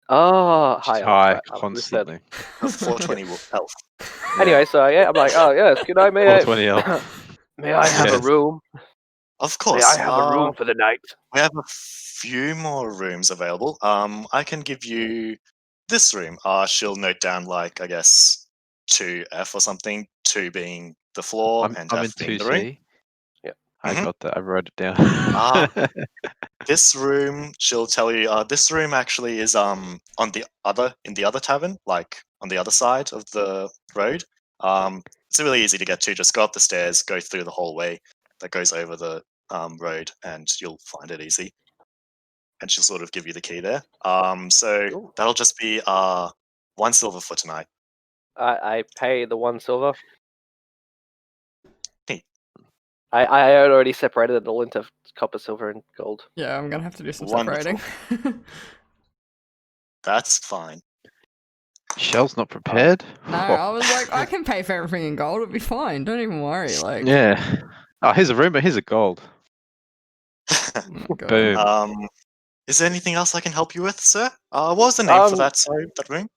S4: Oh,
S2: She's
S4: hi. elf,
S2: high
S4: right, I understood.
S2: constantly.
S1: A 420 elf.
S4: Anyway, so yeah, I'm like, oh yes, can I may
S2: 420 elf.
S4: I may I have a
S2: Yes.
S4: room?
S1: Of
S4: May
S1: course.
S4: I have a room for the night?
S1: We have a few more rooms available. I can give you this room. She'll note down, like, I guess 2F or something. 2 being the floor
S2: I'm
S1: and
S2: in
S1: F being the room.
S2: 2C.
S4: Yeah.
S2: I
S1: Mhm.
S2: got that. I wrote it down.
S1: This room, she'll tell you. This room actually is in the other tavern, like on the other side of the road. It's really easy to get to. Just go up the stairs, go through the hallway that goes over the road, and you'll find it easy. And she'll sort of give you the key there. So
S4: Cool.
S1: that'll just be 1 silver for tonight.
S4: I pay the 1 silver.
S1: Neat.
S4: I had already separated it all into copper, silver, and gold.
S3: Yeah, I'm gonna have to do some
S1: Wonderful.
S3: separating.
S1: That's fine.
S2: Shell's not prepared.
S3: No, I was like, I can pay for everything in gold. It'll be fine. Don't even worry. Like,
S2: Yeah. Oh, here's a room, but here's a gold.
S3: oh my God.
S2: Boom.
S1: Is there anything else I can help you with, sir? What was the name for that room?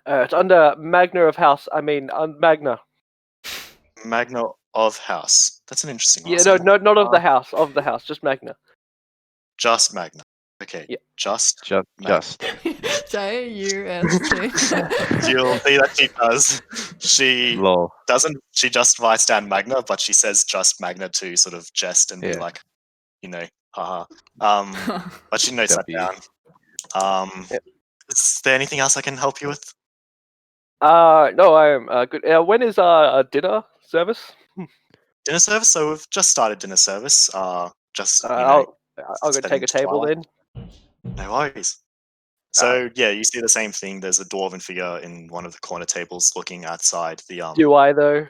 S4: It's under Magna of House. I mean, Magna.
S1: Magna of House. That's an interesting
S4: Yeah,
S1: last
S4: no,
S1: name.
S4: not of the house. Of the house, just Magna.
S1: Just Magna. Okay.
S4: Yeah.
S1: Just.
S2: Just.
S3: J-U-S-T.
S1: You'll see that she does. She
S2: Lol.
S1: doesn't. She just writes down Magna, but she says just Magna to sort of jest and be
S2: Yeah.
S1: like, haha. But she notes that
S2: W.
S1: down.
S4: Yep.
S1: Is there anything else I can help you with?
S4: No, I am good. When is dinner service?
S1: Dinner service. So we've just started dinner service. Just
S4: I'll go
S1: it's
S4: take
S1: heading
S4: a
S1: to
S4: table
S1: twilight.
S4: then.
S1: No worries. So yeah, you see the same thing. There's a dwarven figure in one of the corner tables looking outside the
S4: Do I though?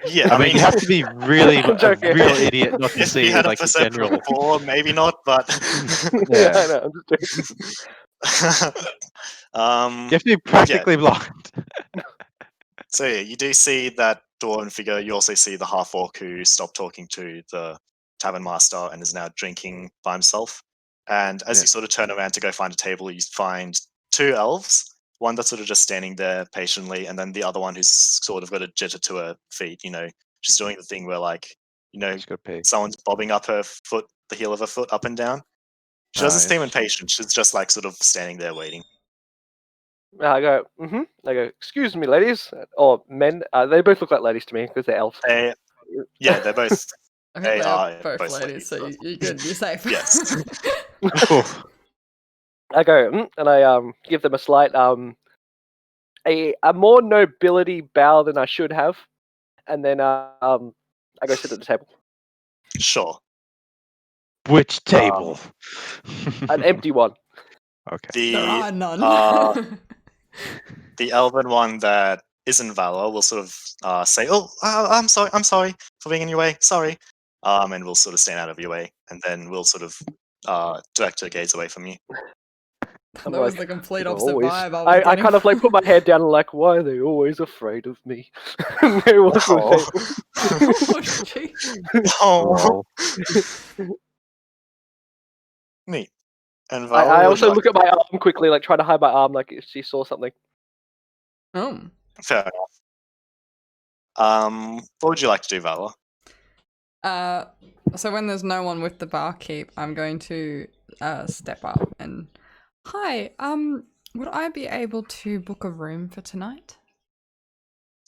S1: Yeah,
S2: I mean, you have to be really
S4: I'm
S2: a
S4: joking.
S2: real idiot not to
S1: if
S2: see
S1: you had a
S2: like the
S1: perception
S2: general.
S1: of 4, maybe not, but
S4: Yeah,
S2: Yeah.
S4: I know. I'm just joking.
S2: You have to be practically blind.
S1: So yeah, you do see that dwarven figure. You also see the half orc who stopped talking to the tavern master and is now drinking by himself. And as
S2: Yeah.
S1: you sort of turn around to go find a table, you find 2 elves. One that's sort of just standing there patiently, and then the other one who's sort of got a jitter to her feet. She's doing the thing where, like,
S2: Just gotta pee.
S1: someone's bobbing up her foot, the heel of her foot, up and down. She doesn't seem
S2: Nice.
S1: impatient. She's just like sort of standing there waiting.
S4: I go, I go, excuse me, ladies. Or men. They both look like ladies to me because they're elves.
S1: Yeah, they're both.
S3: I think
S1: They
S3: they
S1: are
S3: are both
S1: both
S3: ladies, so
S1: ladies.
S3: you're good. You're safe.
S1: Yes.
S4: I go, and I give them a slight a more nobility bow than I should have, and then I go sit at the table,
S1: Sure.
S2: Which table?
S4: an empty one.
S2: Okay.
S3: There
S1: The
S3: are none.
S1: the elven one that isn't Valor will sort of say, "Oh, I'm sorry for being in your way. Sorry," and we'll sort of stand out of your way, and then we'll sort of direct her gaze away from you.
S3: That
S4: I'm
S3: was
S4: like,
S3: the complete
S4: "They're
S3: opposite
S4: always-"
S3: vibe I was
S4: I
S3: getting.
S4: kind of like put my head down and like, why are they always afraid of me? They walk to the table.
S3: Oh, gee.
S1: Oh,
S2: Lol.
S1: neat. And
S4: I
S1: Valor, would you
S4: also
S1: like
S4: look at my arm quickly, like trying to hide my arm, like if she saw something.
S3: Oh.
S1: Fair enough. What would you like to do, Valor?
S3: So when there's no one with the barkeep, I'm going to step up and hi, would I be able to book a room for tonight?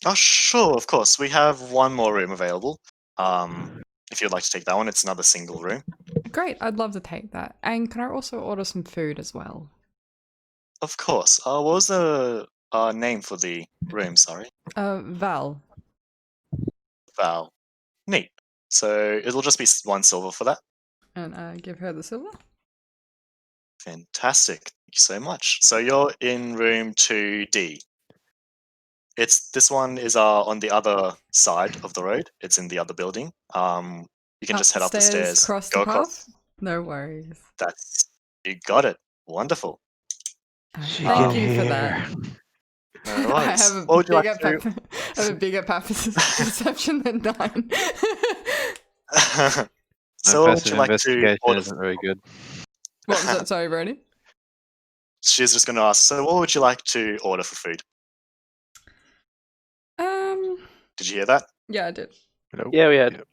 S1: Oh, sure, of course. We have one more room available. If you'd like to take that one, it's another single room.
S3: Great, I'd love to take that. And can I also order some food as well?
S1: Of course. What was the name for the room? Sorry,
S3: Val.
S1: Val. Neat. So it'll just be one silver for that.
S3: And give her the silver.
S1: Fantastic. Thank you so much. So you're in room 2D. This one is on the other side of the road. It's in the other building. You can just head up the stairs.
S3: Cross
S1: Go
S3: the
S1: across.
S3: path? No worries.
S1: You got it. Wonderful.
S2: She
S3: Thank
S2: can
S3: you for
S2: hear.
S3: that.
S1: No
S3: I
S1: worries.
S3: have a
S1: What would you
S3: bigger
S1: like to
S3: I have a bigger perception than 9.
S1: do?
S2: My
S1: So what would
S2: passive
S1: you like to
S2: investigation
S1: order?
S2: isn't very good.
S3: What was that? Sorry, Brody.
S1: She's just going to ask, so what would you like to order for food? Did you hear that?
S3: Yeah, I did.
S2: Nope.
S4: Yeah, we had.
S2: Yep.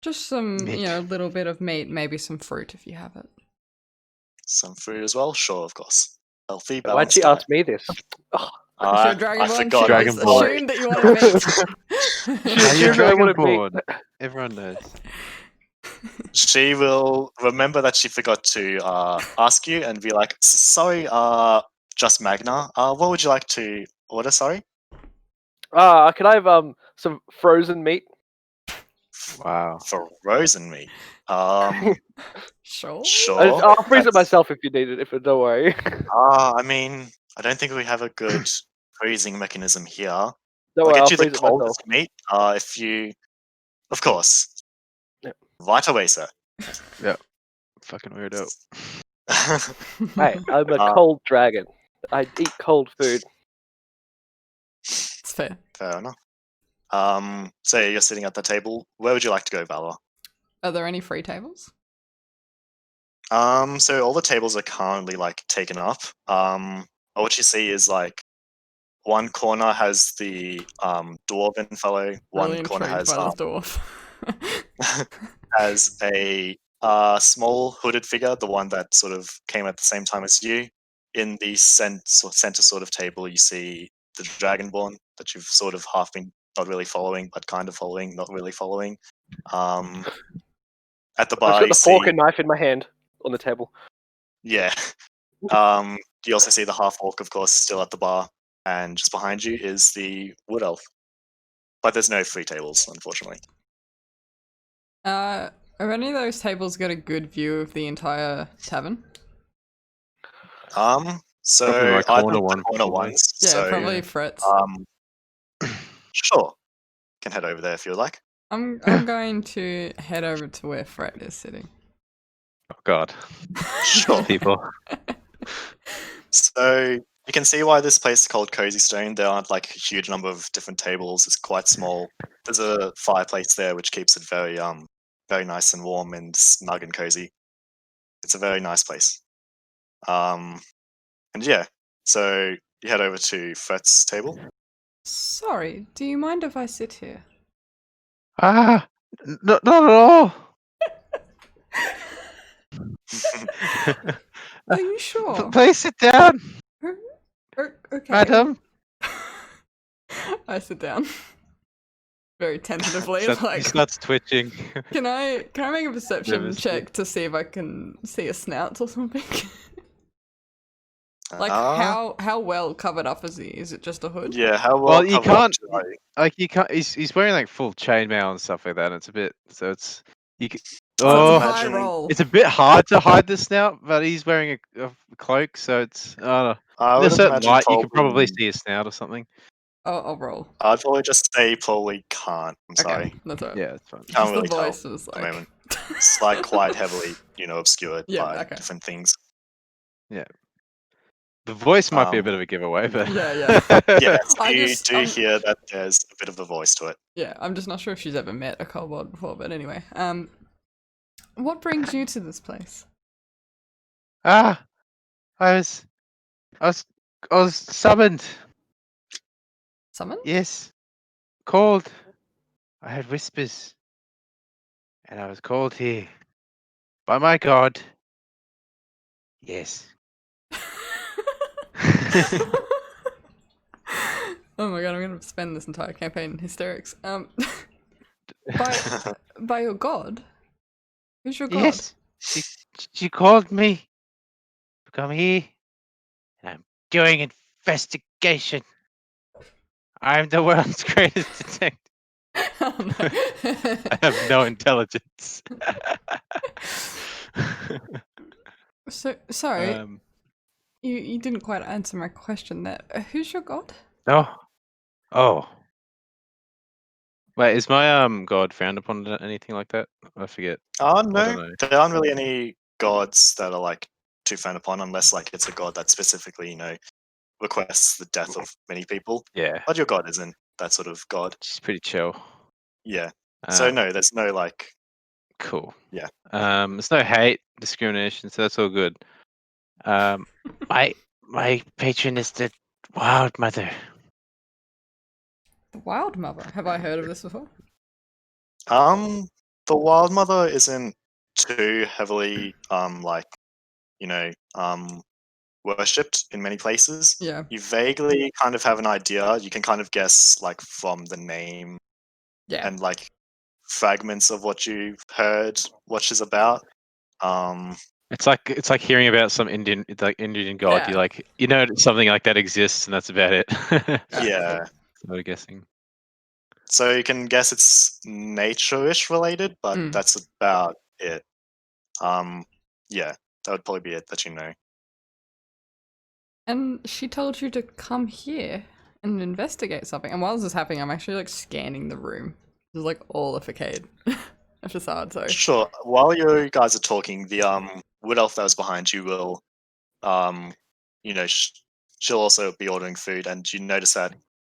S3: Just some,
S2: Meat.
S3: a little bit of meat, maybe some fruit if you have it.
S1: Some food as well? Sure, of course. Healthy,
S4: Why'd
S1: balanced
S4: she
S1: diet.
S4: ask me this? Oh,
S3: Sure,
S1: I
S3: Dragonborn.
S1: forgot.
S3: Should I just
S2: Dragonborn.
S3: assume that you wanted meat?
S4: She
S2: Are you
S4: assumed I wanted meat.
S2: Dragonborn? Everyone knows.
S1: She will remember that she forgot to ask you and be like, sorry, just Magna. What would you like to order, sorry?
S4: Can I have some frozen meat?
S2: Wow.
S1: Frozen meat.
S3: Sure.
S1: Sure.
S4: I'll freeze it
S1: that's-
S4: myself if you need it. If don't worry.
S1: I mean, I don't think we have a good freezing mechanism here.
S4: Don't
S1: I'll
S4: worry,
S1: get
S4: I'll
S1: you the
S4: freeze it myself.
S1: coldest meat. If you, of course.
S4: Yep.
S1: Right away, sir.
S2: Fucking weirdo.
S4: Hey, I'm a
S1: Uh,
S4: cold dragon. I eat cold food.
S3: It's fair.
S1: Fair enough. So you're sitting at the table. Where would you like to go, Valor?
S3: Are there any free tables?
S1: So all the tables are currently like taken up. What you see is like one corner has the dwarven fellow, one
S3: Really
S1: corner
S3: intrigued
S1: has
S3: by this dwarf.
S1: has a small hooded figure, the one that sort of came at the same time as you. In the center sort of table, you see the Dragonborn that you've sort of half been not really following, but kind of following, not really following. At the
S4: I've
S1: bar,
S4: got
S1: you
S4: the
S1: see,
S4: fork and knife in my hand on the table.
S1: yeah. You also see the half orc, of course, still at the bar, and just behind you is the wood elf. But there's no free tables, unfortunately.
S3: Have any of those tables got a good view of the entire tavern?
S1: So
S2: Probably my
S1: I'd
S2: corner
S1: want the
S2: one,
S1: corner
S2: probably.
S1: ones.
S3: Yeah,
S1: So
S3: probably Fritz.
S1: sure, can head over there if you like.
S3: I'm going to head over to where Fred is sitting.
S2: Oh God.
S1: Sure.
S2: People.
S1: So you can see why this place is called Cozy Stone. There aren't like a huge number of different tables. It's quite small. There's a fireplace there which keeps it very very nice and warm and snug and cozy. It's a very nice place. And yeah, so you head over to Fret's table.
S3: Sorry, do you mind if I sit here?
S2: Ah. Not at all.
S3: Are you sure?
S2: Please sit down,
S3: Okay.
S2: madam.
S3: I sit down. Very tentatively,
S2: He
S3: like.
S2: starts twitching.
S3: Can I make a perception
S2: Nervous.
S3: check to see if I can see a snout or something? Like how well covered up is he? Is it just a hood?
S1: Yeah, how well,
S2: Well, you
S1: covered up
S2: can't.
S1: are you?
S2: Like you can't. He's wearing like full chainmail and stuff like that. And it's a bit. So it's. You.
S3: So
S2: Oh,
S3: it's a high
S1: imagine-
S3: roll.
S2: it's a bit hard to hide the snout, but he's wearing a cloak, so it's. I don't know.
S1: I
S2: There's
S1: would
S2: a certain
S1: imagine
S2: light you could probably
S1: probably-
S2: see his snout or something.
S3: I'll roll.
S1: I'd probably just say probably can't. I'm sorry.
S3: Okay, that's alright.
S2: Yeah, it's fine.
S1: Can't
S3: Just
S1: really
S3: the
S1: tell
S3: voice was
S1: at the
S3: like.
S1: moment. It's like quite heavily, obscured
S3: Yeah,
S1: by
S3: okay.
S1: different things.
S2: The voice might be a
S1: Um,
S2: bit of a giveaway, but
S3: Yeah.
S1: Yes,
S3: I
S1: you
S3: just-
S1: do hear that there's a bit of a voice to it.
S3: Yeah, I'm just not sure if she's ever met a kobold before, but anyway. What brings you to this place?
S2: I was summoned.
S3: Summon?
S2: Yes, called. I heard whispers, and I was called here by my god. Yes.
S3: Oh my god, I'm gonna spend this entire campaign in hysterics. By your god? Who's your god?
S2: Yes. She called me to come here, and I'm doing investigation. I'm the world's greatest detective.
S3: Oh, no.
S2: I have no intelligence.
S3: So sorry,
S2: um,
S3: you didn't quite answer my question there. Who's your god?
S2: no. Oh. Wait, is my god frowned upon anything like that? I forget.
S1: Oh
S2: don't
S1: no,
S2: know.
S1: there aren't really any gods that are like too frowned upon, unless like it's a god that specifically, requests the death of many people.
S2: Yeah,
S1: But your god isn't that sort of god.
S2: she's pretty chill.
S1: Yeah. So no, there's no like.
S2: Cool.
S1: Yeah.
S2: There's no hate, discrimination, so that's all good. My patron is the Wild Mother.
S3: The Wild Mother. Have I heard of this before?
S1: The Wild Mother isn't too heavily worshipped in many places.
S3: Yeah.
S1: You vaguely kind of have an idea. You can kind of guess like from the name
S3: Yeah.
S1: and like fragments of what you've heard what she's about.
S2: It's like hearing about some Indian god.
S3: Yeah.
S2: You know something like that exists, and that's about it.
S1: Yeah.
S2: So guessing.
S1: So you can guess it's nature-ish related, but
S3: Mm.
S1: that's about it. Yeah, that would probably be it that you know.
S3: And she told you to come here and investigate something. And while this is happening, I'm actually like scanning the room. There's like all the facade. A facade, sorry.
S1: Sure. While you guys are talking, the wood elf that was behind you will, she'll also be ordering food, and you notice that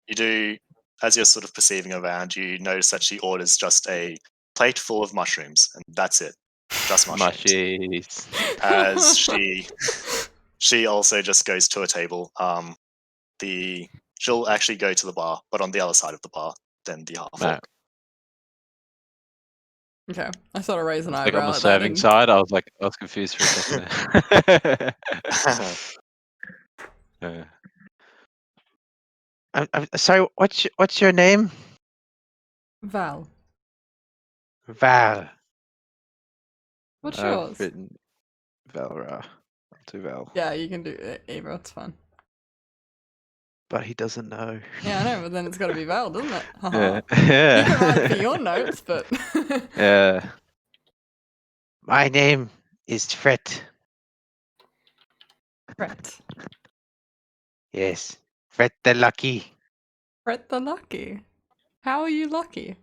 S1: you do, as you're sort of perceiving around, you notice that she orders just a plate full of mushrooms, and that's it, just mushrooms.
S2: Mushies.
S1: As she also just goes to a table. She'll actually go to the bar, but on the other side of the bar than the half orc.
S3: Okay, I sort of raise an
S2: Like
S3: eyebrow
S2: on the
S3: at that.
S2: serving
S3: And...
S2: side, I was confused for a second. there. I'm sorry. What's your name?
S3: Val,
S2: Val.
S3: what's
S2: I've
S3: yours?
S2: written Valrah. I'll do Val.
S3: Yeah, you can do it either, it's fine.
S2: But he doesn't know.
S3: Yeah, I know, but then it's got to be Val, doesn't it?
S2: Yeah.
S3: You can write it for your notes, but...
S2: Yeah. My name is Fret.
S3: Fret.
S2: Yes. Fret the Lucky.
S3: Fret the Lucky. How are you lucky?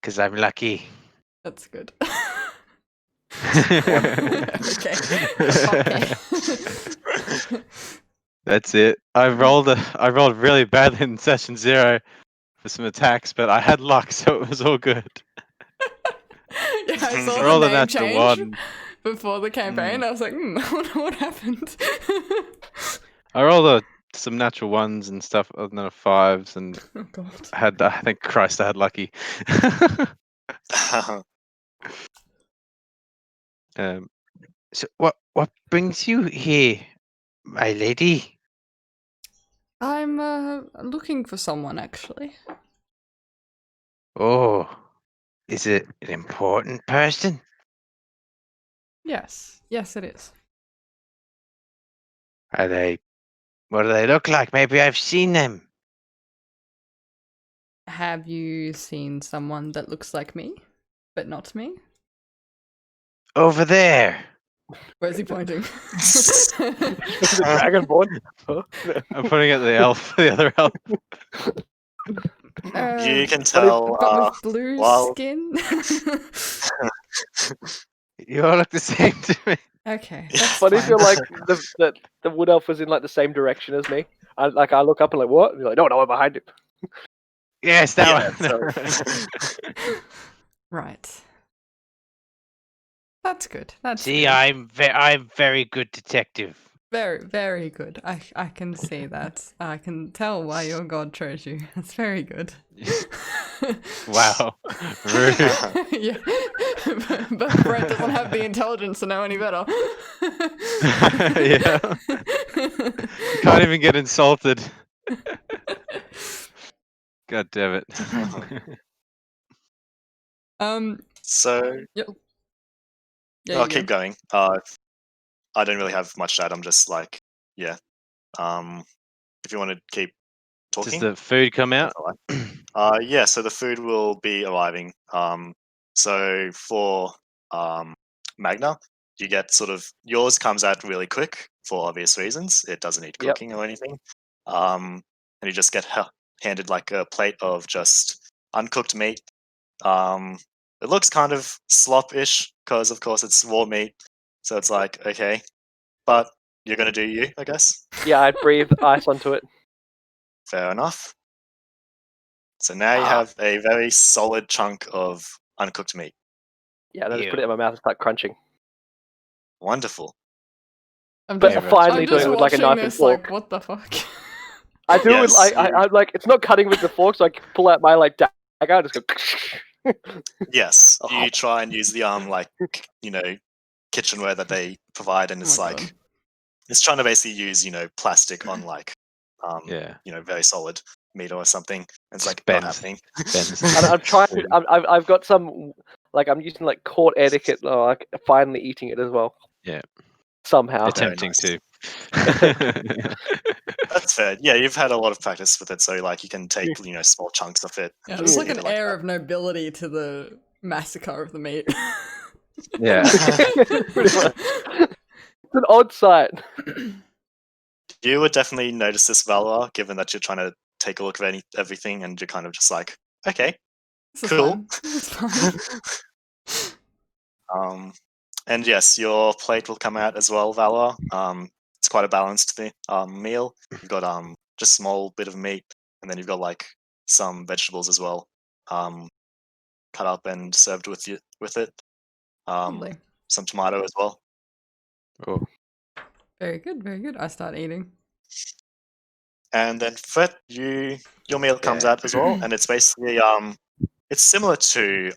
S2: 'Cause I'm lucky.
S3: That's good.
S2: Okay.
S3: Okay.
S2: That's it. I rolled really badly in session 0 for some attacks, but I had luck, so it was all good.
S3: Yeah, I saw
S2: I rolled
S3: the
S2: a
S3: name
S2: natural
S3: change
S2: 1.
S3: before the campaign. I was like, I wonder what happened.
S2: I rolled a some natural ones and stuff, other than a 5s, and
S3: Oh god.
S2: I think Christ, I had lucky. So what brings you here, my lady?
S3: I'm looking for someone actually.
S2: Oh, is it an important person?
S3: Yes. Yes, it is.
S2: Are they? What do they look like? Maybe I've seen them.
S3: Have you seen someone that looks like me, but not me?
S2: Over there.
S3: Where's he pointing?
S4: The Dragonborn. Huh?
S2: I'm putting at the elf, the other elf.
S1: You can
S3: But
S1: tell
S3: with blue
S1: while
S3: skin.
S2: You all look the same to me.
S3: Okay, that's
S4: But if
S3: fine.
S4: you're like the wood elf was in like the same direction as me, I look up and like what? And you're like, no, I'm behind him.
S2: Yes,
S1: Yeah,
S2: that one.
S3: Right. That's good. That's
S2: See,
S3: good.
S2: I'm very good detective.
S3: Very, very good. I can see that. I can tell why your god chose you. That's very good.
S2: Wow, rude.
S3: Yeah, but Brett doesn't have the intelligence to know any better.
S2: Yeah, can't even get insulted. God damn it.
S1: so
S3: Yep. Yeah,
S1: I'll
S3: you
S1: keep
S3: go.
S1: going. I don't really have much to add. I'm just like, yeah. If you want to keep
S2: Does
S1: talking,
S2: the food come out?
S1: that's yeah. So the food will be arriving. So for Magna, you get sort of yours comes out really quick for obvious reasons. It doesn't need
S4: Yep.
S1: cooking or anything. And you just get handed like a plate of just uncooked meat. It looks kind of slop-ish because, of course, it's raw meat. So it's like, okay, but you're gonna do you, I guess.
S4: Yeah, I breathe ice onto it.
S1: Fair enough. So now you have a very solid chunk of uncooked meat.
S4: Yeah, and I just put it
S2: Ew.
S4: in my mouth and start crunching.
S1: Wonderful.
S3: I'm
S4: But
S3: just,
S4: finally
S3: I'm
S4: doing
S3: just
S4: it with like a
S3: watching
S4: knife and
S3: this like,
S4: fork.
S3: what the fuck?
S4: I do it with
S1: Yes,
S4: I'm like it's not cutting with the fork, so I can pull out my like dagger and just go.
S1: Yes,
S4: Oh.
S1: you try and use the like kitchenware that they provide, and
S3: Oh
S1: it's
S3: my
S1: like
S3: God.
S1: it's trying to basically use plastic on like
S2: Yeah.
S1: very solid meat or something. It's like
S2: Bends.
S1: not happening.
S2: Bends.
S4: And I'm trying to. I've got some like I'm using like court etiquette, like finally eating it as well.
S2: Yeah.
S4: Somehow.
S2: Attempting
S1: nice.
S2: to.
S1: That's fair. Yeah, you've had a lot of practice with it, so like you can take small chunks of it.
S3: Yeah,
S1: and
S3: there's
S1: just
S3: like
S1: eat
S3: an
S1: it like
S3: air
S1: that.
S3: of nobility to the massacre of the meat.
S2: Yeah.
S4: Pretty much. It's an odd sight.
S1: You would definitely notice this, Valrah, given that you're trying to take a look at everything, and you're kind of just like, okay,
S3: This is
S1: cool.
S3: fun. This is fun.
S1: And yes, your plate will come out as well, Valor. It's quite a balanced meal. You've got just a small bit of meat, and then you've got like some vegetables as well, cut up and served with it.
S3: Lovely.
S1: Some tomato as well.
S2: Oh.
S3: Very good, very good. I start eating.
S1: And then Fret, your meal comes
S2: Yeah.
S1: out as well, and it's basically it's similar to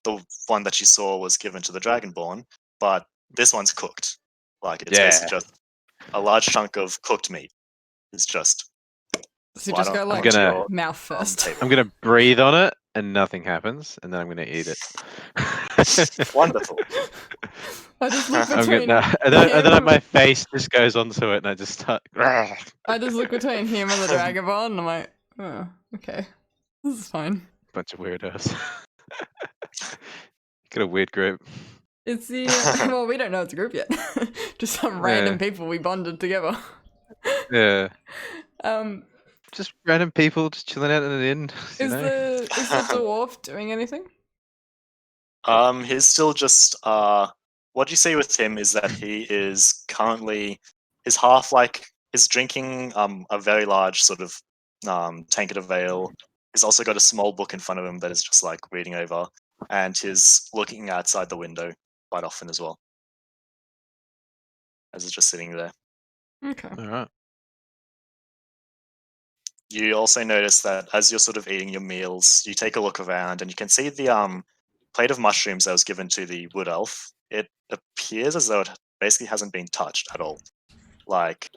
S1: the one that you saw was given to the Dragonborn, but this one's cooked. Like it's basically just a large chunk of cooked meat. It's just
S3: So you
S1: right
S3: just
S1: on-
S3: go like
S2: gonna-
S1: onto your
S3: mouth first.
S1: table.
S2: I'm gonna breathe on it and nothing happens, and then I'm gonna eat it.
S1: Wonderful.
S3: I just look
S2: I'm
S3: between
S2: gonna, and then
S3: him.
S2: my face just goes onto it, and I just start.
S3: I just look between him and the Dragonborn, and I'm like, oh, okay, this is fine.
S2: Bunch of weirdos. Got a weird group.
S3: It's the well, we don't know it's a group yet. Just some random people we bonded together.
S2: Yeah.
S3: Um,
S2: Just random people just chilling out in an inn. You
S3: is
S2: know?
S3: the dwarf doing anything?
S1: He's still just what you see with him is that he is currently is half like is drinking a very large sort of tankard of ale. He's also got a small book in front of him that is just like reading over, and he's looking outside the window quite often as well. As he's just sitting there.
S3: Okay.
S2: All right.
S1: you also notice that as you're sort of eating your meals, you take a look around and you can see the plate of mushrooms that was given to the wood elf. It appears as though it basically hasn't been touched at all. Like,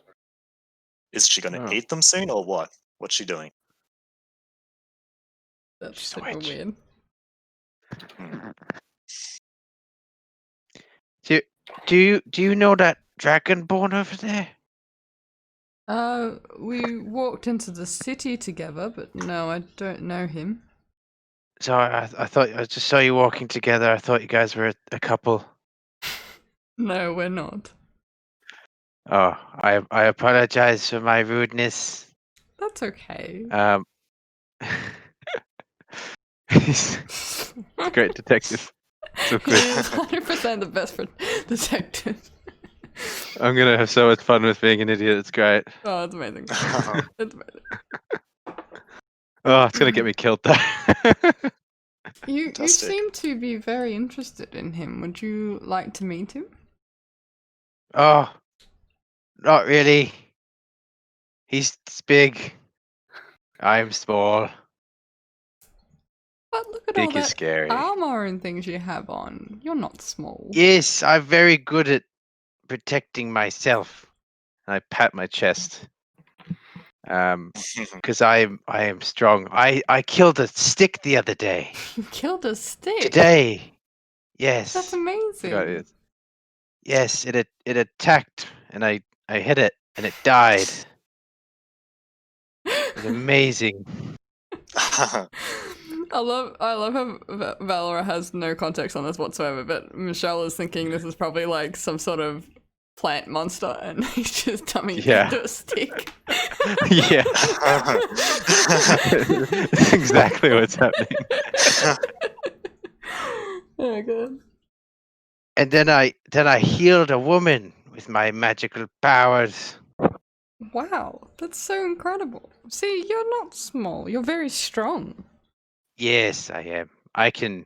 S1: is she going to
S2: Oh.
S1: eat them soon or what? What's she doing?
S3: That's
S2: She's a
S3: super
S2: witch.
S3: weird.
S2: Do you know that Dragonborn over there?
S3: We walked into the city together, but no, I don't know him.
S2: So I thought I just saw you walking together. I thought you guys were a couple.
S3: No, we're not.
S2: Oh, I apologize for my rudeness.
S3: That's okay.
S2: He's a great detective. So
S3: He
S2: good.
S3: is 100% the best for detective.
S2: I'm gonna have so much fun with being an idiot. It's great.
S3: Oh, it's amazing. It's amazing.
S2: Oh, it's gonna get me killed though.
S3: You
S1: Fantastic.
S3: seem to be very interested in him. Would you like to meet him?
S2: Oh, not really. He's big. I'm small.
S3: But look at all
S2: Big is
S3: that
S2: scary.
S3: armor and things you have on. You're not small.
S2: Yes, I'm very good at protecting myself. I pat my chest. Because I am strong. I killed a stick the other day.
S3: You killed a stick.
S2: Today. Yes.
S3: That's amazing.
S2: Forgot it. Yes, it attacked and I hit it and it died. It was amazing.
S3: I love how Valrah has no context on this whatsoever, but Michelle is thinking this is probably like some sort of plant monster and he's just dumbing it
S2: Yeah.
S3: into a stick.
S2: Yeah. That's exactly what's happening.
S3: Oh god.
S2: And then I healed a woman with my magical powers.
S3: Wow, that's so incredible. See, you're not small, you're very strong.
S2: Yes, I am. I can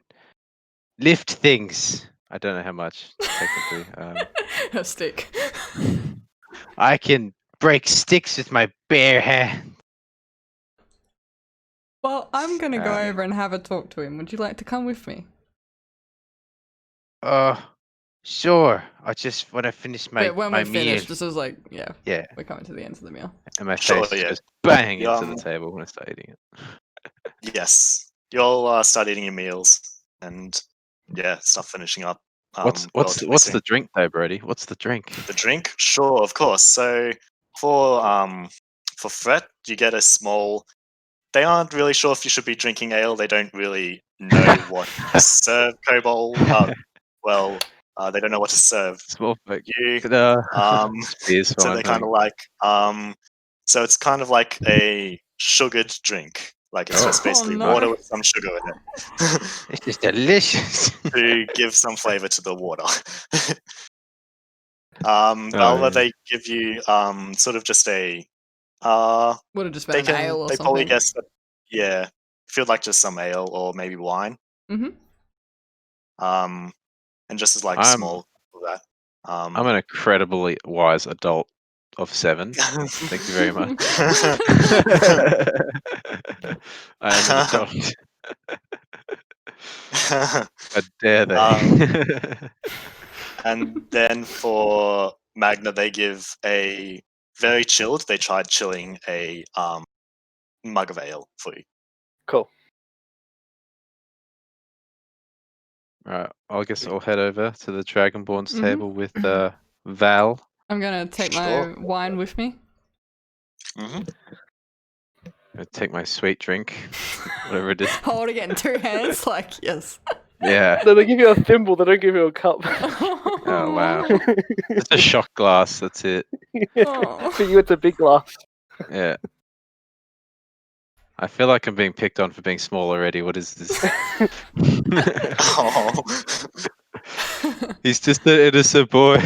S2: lift things. I don't know how much technically.
S3: A stick.
S2: I can break sticks with my bare hand.
S3: Well, I'm gonna go
S2: Um,
S3: over and have a talk to him. Would you like to come with me?
S2: Sure. I just want to finish my
S3: When
S2: my
S3: we
S2: meal.
S3: finish, this is like, yeah,
S2: Yeah,
S3: we're coming to the end of the meal.
S2: and my
S1: Sure,
S2: face
S1: yeah.
S2: goes bang
S1: Yeah,
S2: into the table when I start eating it.
S1: Yes. You all start eating your meals and yeah, start finishing up.
S2: What's
S1: relatively soon.
S2: the drink though, Brody? What's the drink?
S1: The drink? Sure, of course. So for Fret, you get a small. They aren't really sure if you should be drinking ale. They don't really know what to serve Kobold. They don't know what to serve
S2: Small folk.
S1: you.
S2: Spear's
S1: So
S2: fine,
S1: they're kind of like so it's kind of like a sugared drink. Like it's just
S3: Oh,
S1: basically
S3: no.
S1: water with some sugar in it.
S2: It's just delicious.
S1: To give some flavor to the water.
S2: yeah.
S1: They give you sort of just a
S3: Would have just
S1: they
S3: been an ale or
S1: they probably
S3: something.
S1: guess that, yeah, feel like just some ale or maybe wine.
S3: Mhm.
S1: And just as like
S2: I'm-
S1: small of that.
S2: I'm an incredibly wise adult of 7. Thank you very much. I am an adult. How dare they?
S1: And then for Magna, they give a very chilled. They tried chilling a mug of ale for you.
S4: Cool.
S2: Right, I guess I'll head over to the Dragonborn's
S3: Mhm.
S2: table with Val.
S3: I'm gonna take
S1: Sure.
S3: my wine with me.
S1: Mm-hmm.
S2: I take my sweet drink, whatever it is.
S3: Holding it in 2 hands, like, yes.
S2: Yeah.
S4: No, they give you a thimble, they don't give you a cup.
S2: Oh wow. It's a shot glass. That's it.
S3: Oh.
S4: For you, it's a big glass.
S2: Yeah. I feel like I'm being picked on for being small already. What is this?
S1: Oh.
S2: He's just an innocent boy.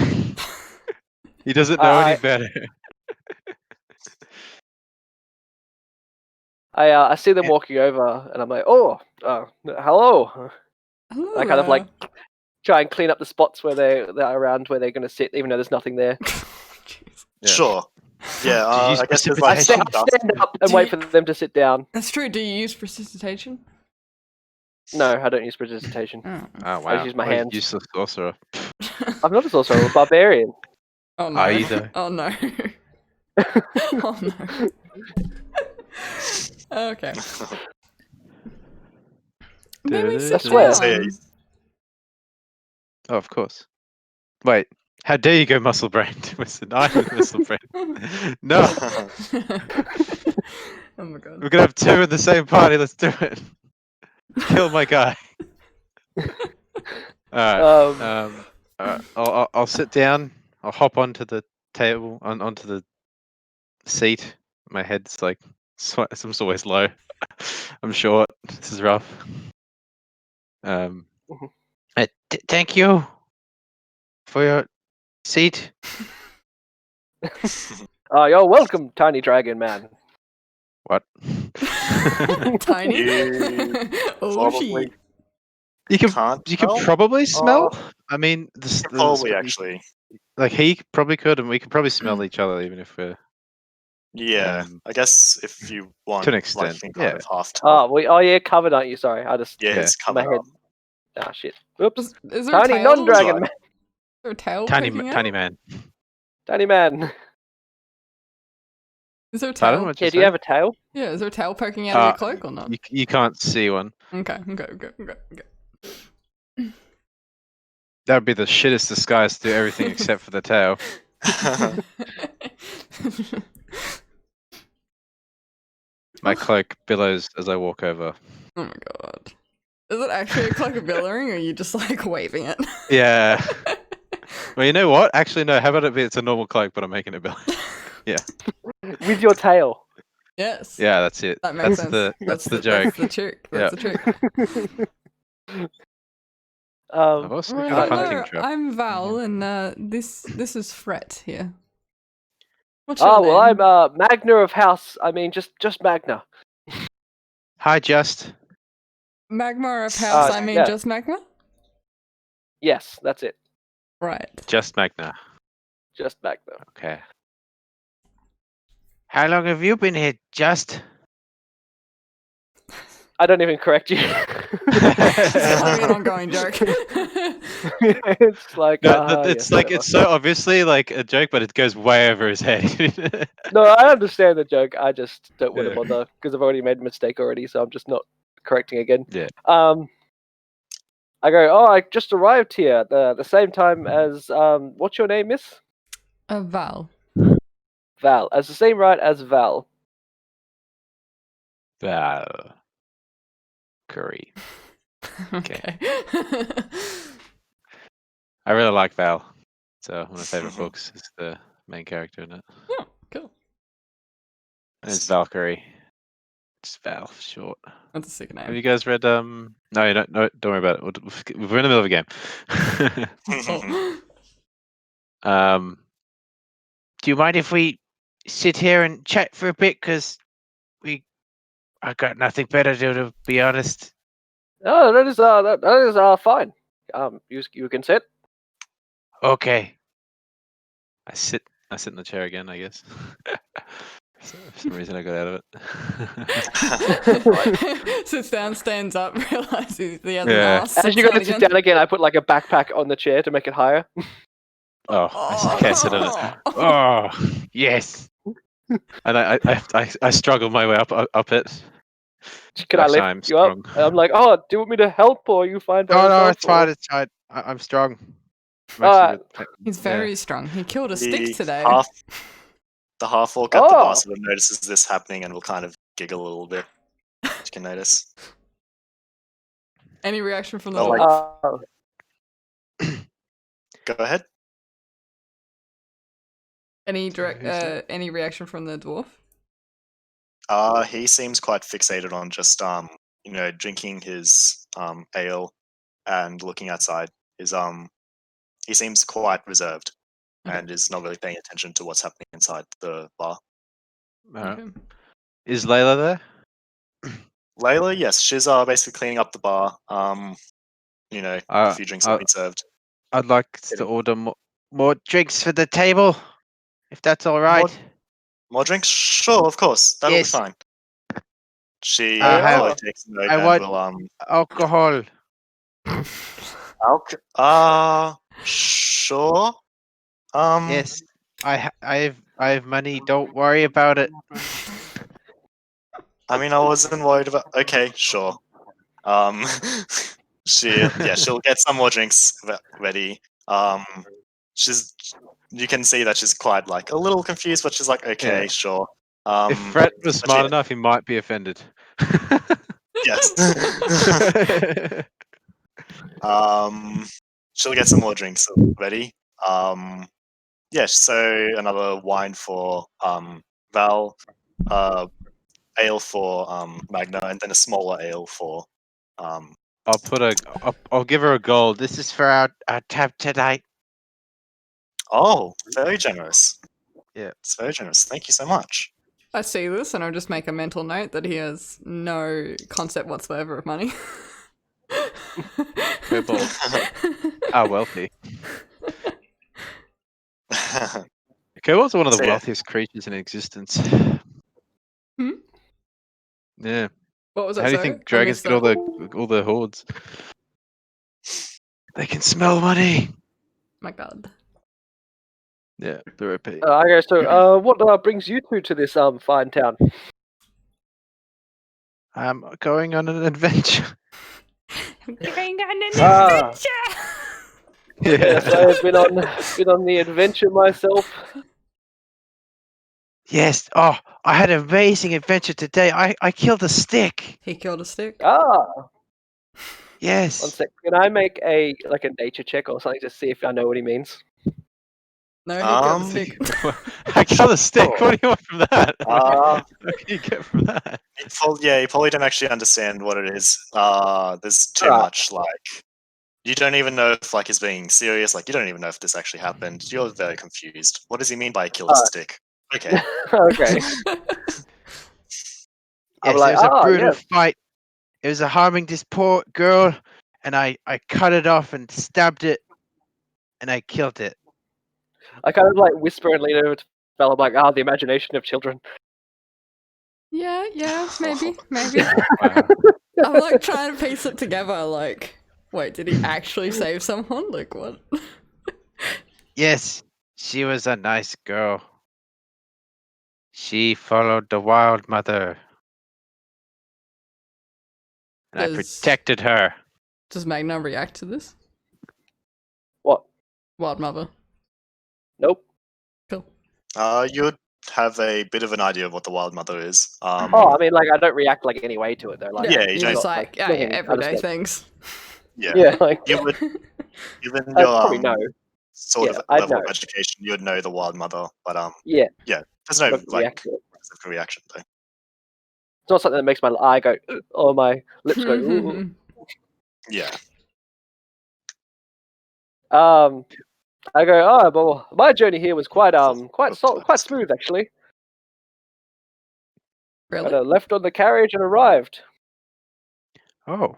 S2: He doesn't know any
S4: I-
S2: better.
S4: I see them walking over, and I'm like, oh, hello.
S3: Hello
S4: I kind of like
S3: there.
S4: try and clean up the spots where they're around where they're going to sit, even though there's nothing there.
S3: Jeez.
S2: Yeah.
S1: Sure. Yeah,
S2: Did you use
S1: I guess there's
S4: I
S1: like
S2: precipitation?
S1: some
S4: stand
S1: dust.
S4: up and
S3: Do
S4: wait
S3: you-
S4: for them to sit down.
S3: That's true. Do you use precipitation?
S4: No, I don't use precipitation.
S3: Oh,
S2: Oh wow!
S4: use my
S2: What a
S4: hands.
S2: useless sorcerer.
S4: I'm not a sorcerer, I'm a barbarian.
S3: oh no.
S2: Are you though?
S3: Oh no. Oh no. Okay. Maybe sit
S4: I swear.
S1: So, yeah,
S3: down.
S2: Oh, of course. Wait, how dare you go muscle brained? Listen, I'm muscle brained. No,
S3: Oh my god.
S2: we're gonna have two in the same party. Let's do it. Kill my guy. All right. I'll sit down. I'll hop onto the table, onto the seat. My head's like, I'm always low. I'm short. This is rough.
S4: Mhm.
S2: Thank you for your seat.
S4: You're welcome, tiny dragon man.
S2: What?
S3: Tiny.
S1: You
S3: Oh
S1: probably
S3: shit.
S2: You can
S1: can't
S2: you can
S1: tell?
S2: probably smell. I mean,
S1: Probably actually.
S2: like he probably could, and we could probably smell each other even if we're
S1: Yeah, I guess if you want,
S2: to an
S1: like,
S2: extent.
S1: you can kind
S2: Yeah.
S1: of half tell.
S4: Oh yeah, covered, aren't you? Sorry, I just
S1: Yeah,
S2: Yeah.
S1: it's
S4: in my
S1: covered
S4: head.
S1: up.
S4: Ah shit. Oops.
S3: Is there a
S4: Tiny
S3: tail?
S4: non-dragon
S1: Right.
S4: man.
S3: Is there a tail
S2: Tiny
S3: poking
S2: tiny
S3: out?
S2: man.
S4: Tiny man.
S3: Is there a
S2: Pardon?
S3: tail?
S2: What'd
S4: Yeah,
S2: you
S4: do you
S2: say?
S4: have a tail?
S3: Yeah, is there a tail poking out of your cloak or not?
S2: You can't see one.
S3: Okay.
S2: That would be the shittest disguise to do everything except for the tail. My cloak billows as I walk over.
S3: Oh my god. Is it actually a cloak of billowing, or are you just like waving it?
S2: Yeah. Well, you know what? Actually, no. How about it be it's a normal cloak, but I'm making it billow.
S4: With your tail.
S3: Yes.
S2: Yeah, that's it.
S3: That makes
S2: That's
S3: sense.
S2: that's the joke.
S3: That's the trick. That's the trick.
S2: I've also
S3: Well,
S2: got a
S3: hello,
S2: hunting trap.
S3: I'm Val, and this is Fret here. What's your
S4: Oh well,
S3: name?
S4: I'm Magna of House. I mean, just Magna.
S2: Hi, Just.
S3: Magma of House. I mean,
S4: yeah.
S3: just Magma.
S4: Yes, that's it.
S3: Right.
S2: Just Magna.
S4: Just Magna.
S2: Okay. How long have you been here, Just?
S4: I don't even correct you.
S3: It's becoming an ongoing joke.
S4: It's like
S2: It's
S4: yes,
S2: like
S4: whatever.
S2: it's so obviously like a joke, but it goes way over his head.
S4: No, I understand the joke. I just don't want to
S2: Yeah.
S4: bother because I've already made a mistake already, so I'm just not correcting again.
S2: Yeah.
S4: I go. Oh, I just arrived here at the same time as What's your name, Miss?
S3: Val.
S4: Val. As the same right as Val.
S2: Val. Curry.
S3: Okay.
S2: I really like Val. So one of my favorite books is the main character in it.
S3: Oh, cool.
S2: And it's Valkyrie. It's Val for short.
S3: That's a sick
S2: Have
S3: name.
S2: you guys read No, you don't. No, don't worry about it. We're in the middle of a game.
S3: Oh.
S2: Do you mind if we sit here and chat for a bit? Because I got nothing better to do, to be honest.
S4: Oh, that is fine. You can sit.
S2: Okay. I sit in the chair again, I guess. So, for some reason I got out of it.
S3: Sits down, stands up, realizes he has
S2: Yeah.
S3: an ass.
S4: As
S3: sits
S4: you go
S3: down
S4: to sit
S3: again.
S4: down again, I put like a backpack on the chair to make it higher.
S2: Oh, I can't sit on it. Oh, yes. And I struggle my way up it.
S4: Can I
S2: Actually,
S4: lift
S2: I'm
S4: you up?
S2: strong.
S4: And I'm like, oh, do you want me to help or you find by
S2: Oh no,
S4: yourself?
S2: it's fine. It's fine. I'm strong. I'm
S4: Alright.
S3: He's very strong. He killed a
S1: The
S3: stick today.
S1: The half orc at the bar
S4: Oh.
S1: sort of notices this happening and will kind of giggle a little bit. You can notice.
S3: Any reaction from the
S1: Oh,
S3: dwarf?
S1: Go ahead.
S3: Any
S2: Sorry, who's that?
S3: any reaction from the dwarf?
S1: He seems quite fixated on just drinking his ale and looking outside. He seems quite reserved
S3: Okay.
S1: and is not really paying attention to what's happening inside the bar.
S2: Alright.
S3: Okay.
S2: Is Layla there?
S1: Layla, yes, she's basically cleaning up the bar. A few drinks have been served.
S2: I'd like to order more drinks for the table, if that's all right.
S1: More drinks? Sure, of course. That'll
S2: Yes.
S1: be fine. She
S2: I have-
S1: probably takes a note
S2: I
S1: and
S2: want-
S1: will
S2: Alcohol.
S1: Sure.
S2: Yes. I have money. Don't worry about it.
S1: I mean, I wasn't worried about. Okay, sure. She'll get some more drinks ready. You can see that she's quite like a little confused, but she's like, okay,
S2: Yeah.
S1: sure.
S2: If Fred was
S1: but
S2: smart
S1: yeah.
S2: enough, he might be offended.
S1: Yes. She'll get some more drinks ready. So another wine for Val, ale for Magna, and then a smaller ale for
S2: I'll give her a gold. This is for our tab tonight.
S1: Oh, very generous.
S2: Yeah.
S1: It's very generous. Thank you so much.
S3: I see this and I'll just make a mental note that he has no concept whatsoever of money.
S2: Kobolds are wealthy. Kobolds are one of the
S1: So, yeah.
S2: wealthiest creatures in existence.
S3: Hmm?
S2: Yeah.
S3: What was that?
S2: How do you
S3: sorry?
S2: think
S3: I
S2: dragons
S3: missed
S2: get
S3: that.
S2: all the hordes? They can smell money.
S3: My God.
S2: Yeah, the repeat.
S4: Okay, so what brings you two to this fine town?
S2: I'm going on an adventure.
S3: Going on an
S4: Ah.
S3: adventure!
S4: Yes, I've been on the adventure myself.
S2: Yes. Oh, I had an amazing adventure today. I killed a stick.
S3: He killed a stick.
S4: Ah, one
S2: Yes.
S4: sec. Can I make a nature check or something to see if I know what he means?
S3: No, he killed a stick.
S2: I killed a stick. What do you want from that?
S4: Ah.
S2: What can you get from that?
S1: You probably don't actually understand what it is. There's too
S4: Alright.
S1: much. Like, you don't even know if like he's being serious. Like, you don't even know if this actually happened. You're very confused. What does he mean by kill a stick? Okay.
S4: Okay. I'm
S2: Yes,
S4: like,
S2: it was a brutal
S4: yes.
S2: fight. It was a harming this poor girl, and I cut it off and stabbed it, and I killed it.
S4: I kind of like whisper and lean over to Val. I'm like, the imagination of children.
S3: Yeah, maybe.
S2: Wow.
S3: I'm like trying to piece it together, like, wait, did he actually save someone? Like, what?
S2: Yes, she was a nice girl. She followed the wild mother. And I protected her.
S3: Does Magna react to this?
S4: What?
S3: Wild mother.
S4: Nope.
S3: Cool.
S1: You'd have a bit of an idea of what the wild mother is.
S4: I mean, like, I don't react like any way to it though. Like,
S1: Yeah,
S3: you're
S1: don't-
S3: just like, yeah, everyday things.
S1: Yeah.
S4: like
S1: You would, given
S4: I
S1: your
S4: probably know.
S1: sort
S4: Yeah,
S1: of
S4: I'd
S1: level of
S4: know.
S1: education, you'd know the wild mother. But
S4: Yeah.
S1: there's no
S4: Don't
S1: like
S4: react to it.
S1: specific reaction though.
S4: It's not something that makes my eye go or my lips go. Ooh.
S1: Yeah.
S4: I go, well, my journey here was quite smooth actually.
S3: Really?
S4: I left on the carriage and arrived.
S2: Oh.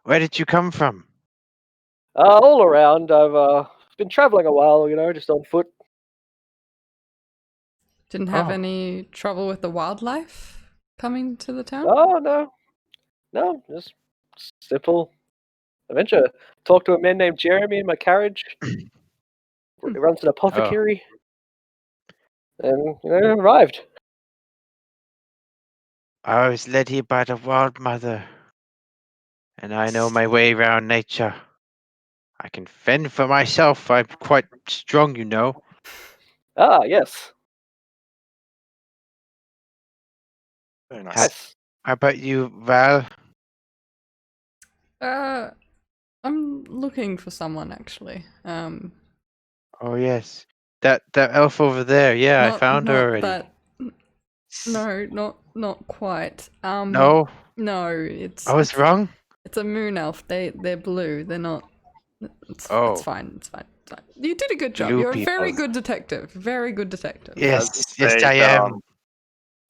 S2: Where did you come from?
S4: All around. I've been traveling a while, just on foot.
S3: Didn't have any trouble with the wildlife coming to the town?
S4: Oh no, just simple adventure. Talked to a man named Jeremy in my carriage. He runs an apothecary, and arrived.
S2: I was led here by the wild mother, and I know my way around nature. I can fend for myself. I'm quite strong, you know.
S4: Ah, yes.
S1: Very nice.
S4: Nice.
S2: How about you, Val?
S3: I'm looking for someone actually.
S2: Oh yes, that elf over there. Yeah, I found her already.
S3: No, not quite.
S2: No,
S3: No, it's.
S2: I was wrong.
S3: It's a moon elf. They're blue. They're not. It's fine. It's fine. You did a good job.
S2: Blue
S3: You're a very
S2: people.
S3: good detective. Very good detective.
S2: Yes,
S1: As you
S2: yes,
S1: say,
S2: I am.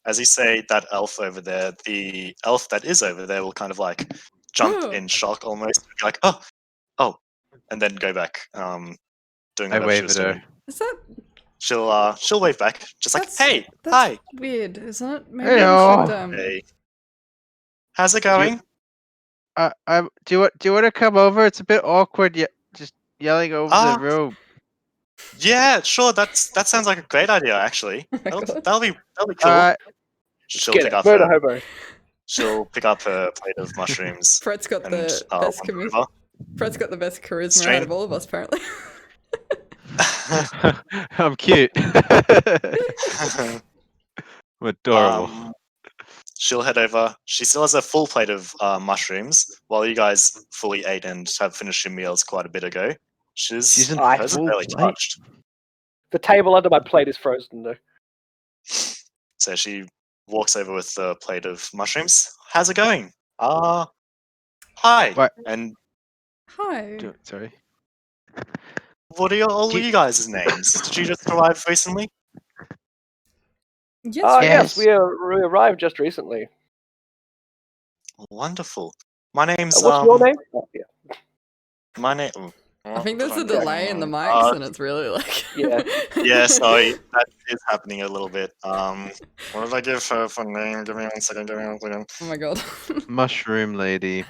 S1: As you say, that elf over there, the elf that is over there will kind of like jump in shock almost, be like, oh, and then go back doing
S2: I
S1: whatever she
S2: wave
S1: was
S2: at her.
S1: doing.
S3: Is that
S1: she'll wave back, just like, "Hey,
S3: that's
S1: hi,
S3: weird, isn't it? Maybe we
S2: Heyo.
S3: should
S1: hey, how's it going?"
S2: Do you want to come over? It's a bit awkward. Just yelling over
S1: Ah.
S2: the room.
S1: Yeah, sure. That sounds like a great idea, actually.
S3: Oh my God.
S1: That'll be cool. She'll
S4: Get
S1: pick
S4: it,
S1: up
S4: murder
S1: her
S4: hobo.
S1: she'll pick up her plate of mushrooms
S3: Fred's got
S1: and
S3: the best
S1: wander over.
S3: Fred's got the best charisma
S1: Strange.
S3: out of all of us, apparently.
S2: I'm cute. I'm adorable.
S1: She'll head over. She still has a full plate of mushrooms, while you guys fully ate and have finished your meals quite a bit ago.
S2: She's in
S1: hers are
S2: full
S1: barely
S2: plate.
S1: touched.
S4: The table under my plate is frozen though.
S1: So she walks over with the plate of mushrooms. How's it going? Hi.
S2: What?
S1: And
S3: Hi.
S2: Sorry.
S1: what are all
S2: Do you-
S1: you guys' names? Did you just arrive recently?
S3: Yes.
S4: Yes,
S2: Yes.
S4: we arrived just recently.
S1: Wonderful. My name's
S4: What's your name? Oh, yeah.
S1: My name.
S3: I think there's a delay in the mics,
S1: Uh,
S3: and it's really like.
S4: Yeah.
S1: yeah, sorry, that is happening a little bit. What did I give her for name? Give me 1 second.
S3: Oh my God.
S2: Mushroom lady.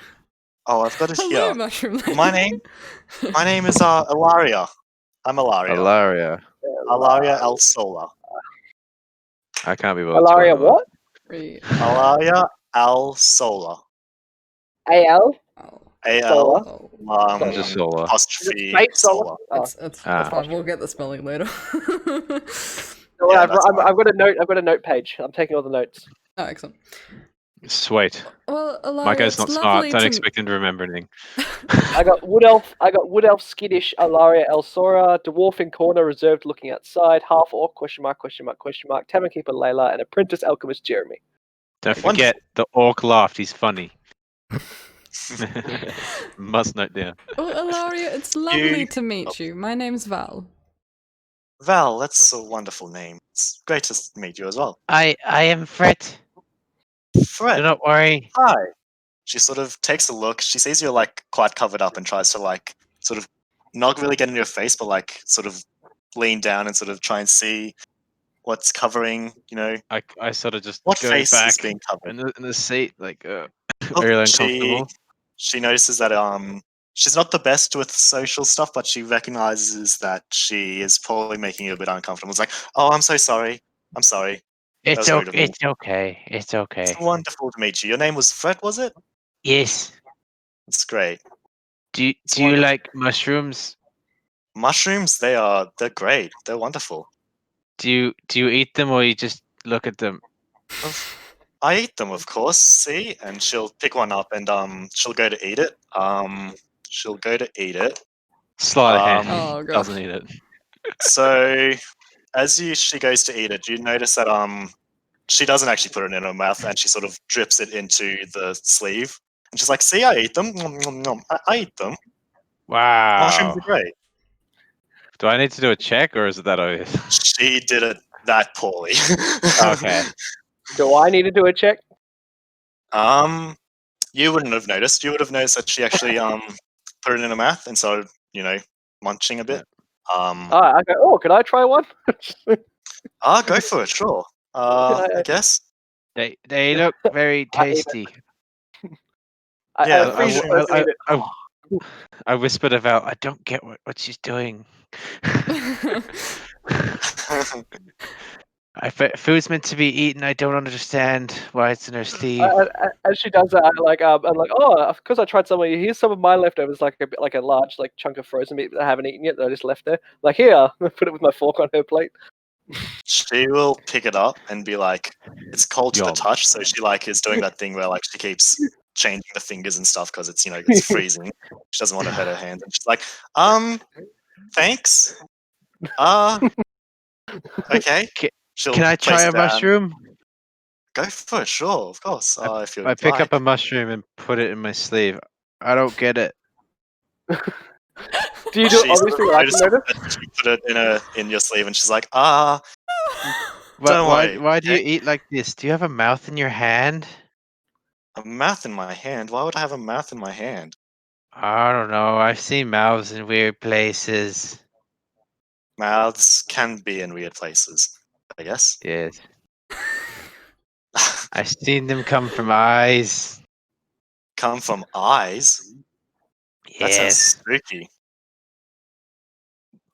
S1: Oh, I've got it
S3: Hello,
S1: here.
S3: mushroom lady.
S1: My name is Ilaria. I'm Ilaria.
S2: Alaria.
S1: Ilaria Al Sola.
S2: I can't be bothered.
S4: Alaria, what?
S1: Ilaria Al Sola.
S4: AL?
S1: A-L.
S4: Sola?
S2: Just Sola.
S1: Apostrophe
S4: Space
S1: Sola.
S4: Oh.
S3: It's
S2: Ah.
S3: fine. We'll get the spelling later.
S4: No,
S1: Yeah,
S4: I've got a note. I've got a note page. I'm taking all the notes.
S3: Oh, excellent.
S2: Sweet.
S3: Well, Ilaria,
S2: My guy's
S3: it's
S2: not smart.
S3: lovely
S2: Don't
S3: to-
S2: expect him to remember anything.
S4: I got wood elf skittish Alaria Elsora, dwarf in corner reserved looking outside, half orc ? Tavern keeper Layla, and apprentice alchemist Jeremy.
S2: Don't forget the orc laughed. He's funny. Must note down.
S3: Well, Ilaria, it's lovely to meet you. My name's Val.
S1: Val, that's a wonderful name. It's great to meet you as well.
S2: I am Fred.
S1: Fred.
S2: Do not worry.
S1: Hi. She sort of takes a look. She sees you're like quite covered up and tries to like sort of not really get in your face, but like sort of lean down and sort of try and see what's covering.
S2: I sort of just
S1: What
S2: go
S1: face
S2: back
S1: is being covered.
S2: in the seat, like
S1: Look,
S2: really uncomfortable.
S1: She notices that she's not the best with social stuff, but she recognizes that she is probably making you a bit uncomfortable. It's like, oh, I'm so sorry. I'm sorry.
S2: It's
S1: rude of me.
S2: It's okay. It's okay.
S1: It's wonderful to meet you. Your name was Fred, was it?
S2: Yes.
S1: It's great.
S2: Do you
S1: wonderful.
S2: like mushrooms?
S1: Mushrooms, they're great. They're wonderful.
S2: Do you eat them or you just look at them?
S1: I eat them, of course. See, and she'll pick one up and she'll go to eat it.
S2: Sleight of hand.
S3: Oh, God.
S2: Doesn't eat it.
S1: So as she goes to eat it, you notice that she doesn't actually put it in her mouth, and she sort of drips it into the sleeve. And she's like, "See, I eat them. Nom, nom, nom. I eat them. Mushrooms
S2: Wow.
S1: are great."
S2: Do I need to do a check or is it that obvious?
S1: She did it that poorly.
S2: Okay.
S4: Do I need to do a check?
S1: You wouldn't have noticed. You would have noticed that she actually put it in her mouth and started, munching a bit.
S4: I go, oh, can I try one?
S1: Go for it, sure. I guess.
S2: They look very tasty.
S1: Yeah,
S2: I whispered about. I don't get what she's doing. Food's meant to be eaten. I don't understand why it's in her sleeve.
S4: As she does that, I'm like, oh, because I tried some of you. Here's some of my leftovers, like a large chunk of frozen meat that I haven't eaten yet that I just left there. Like here, put it with my fork on her plate.
S1: She will pick it up and be like, "It's cold to the
S2: Yum.
S1: touch." So she is doing that thing where she keeps changing the fingers and stuff because it's it's freezing. She doesn't want to hurt her hands, and she's like, thanks. Okay.
S2: Can I try a mushroom?
S1: Go for it, sure, of course. If you
S2: I pick up a mushroom and put it in my sleeve. I don't get it.
S4: Do you do obviously what I can notice?
S1: You put it in your sleeve, and she's like, don't worry.
S2: Why do you eat like this? Do you have a mouth in your hand?
S1: A mouth in my hand? Why would I have a mouth in my hand?
S2: I don't know. I've seen mouths in weird places.
S1: Mouths can be in weird places, I guess.
S2: Yes. I've seen them come from eyes.
S1: Come from eyes? That sounds
S2: Yes,
S1: spooky.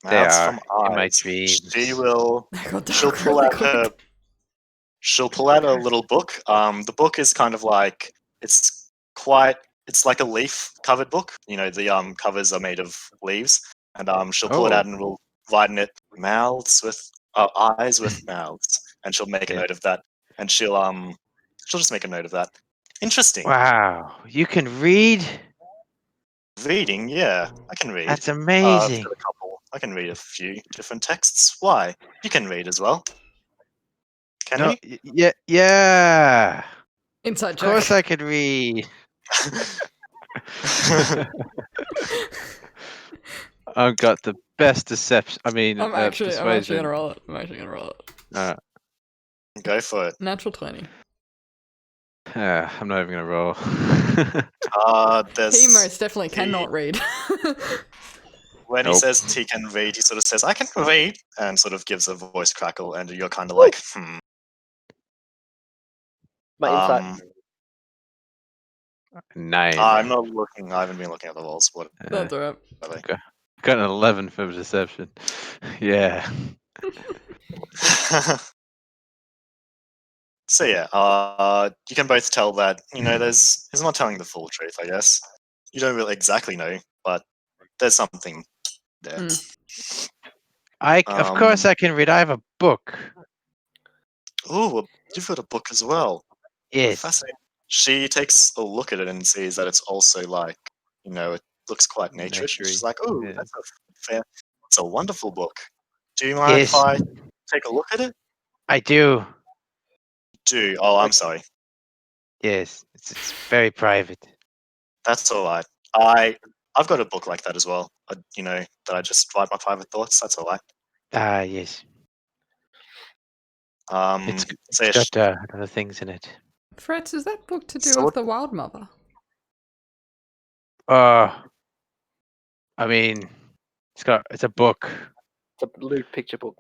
S2: they
S1: Mouths
S2: are
S1: from
S2: in my
S1: eyes.
S2: dreams.
S3: They got
S1: She'll
S3: dark
S1: pull
S3: really
S1: out her.
S3: quick.
S1: She'll pull out a little book. The book is kind of like it's like a leaf covered book. You know, the covers are made of leaves, and she'll pull it
S2: Oh.
S1: out and we'll write in it mouths with eyes with mouths, and she'll make a
S2: Yeah.
S1: note of that, and she'll just make a note of that. Interesting.
S2: Wow, you can read?
S1: Reading, yeah, I can read.
S2: That's
S1: I've
S2: amazing.
S1: got a couple. I can read a few different texts. Why? You can read as well. Can
S2: No,
S1: you?
S2: yeah.
S3: Inside
S2: Of
S3: joke.
S2: course I can read. I've got the best deception. I mean,
S3: I'm actually
S2: persuasion.
S3: gonna roll it. I'm actually gonna roll it.
S1: Go for it.
S3: Natural 20.
S2: I'm not even gonna roll.
S1: There's
S3: He most definitely cannot read.
S1: when he
S2: Nope.
S1: says he can read, he sort of says, "I can read," and sort of gives a voice crackle, and you're kind of like,
S4: My insight.
S2: 9.
S1: I'm not looking. I haven't been looking at the rolls. What
S3: That's alright.
S1: are they?
S2: Okay. Got an 11 for deception. Yeah.
S1: So yeah, you can both tell that he's not telling the full truth. I guess you don't really exactly know, but there's something there.
S2: Of course I can read. I have a book.
S1: Ooh, you've got a book as well.
S2: Yes.
S1: Fascinating. She takes a look at it and sees that it's also like, it looks quite naturish. And she's
S2: Naturey.
S1: like, "Oh,
S2: Yeah.
S1: that's it's a wonderful book. Do you mind if
S2: Yes,
S1: I take a look at it?"
S2: I do.
S1: Do. Oh, I'm sorry.
S2: Yes, it's very private.
S1: That's all right. I've got a book like that as well. That I just write my private thoughts. That's all right.
S2: Ah, yes. It's
S1: So yeah,
S2: got other things in it.
S3: Fretz, is that book to do
S1: So
S3: with
S1: what-
S3: the Wild Mother?
S2: I mean, it's a book.
S4: It's a lewd picture book.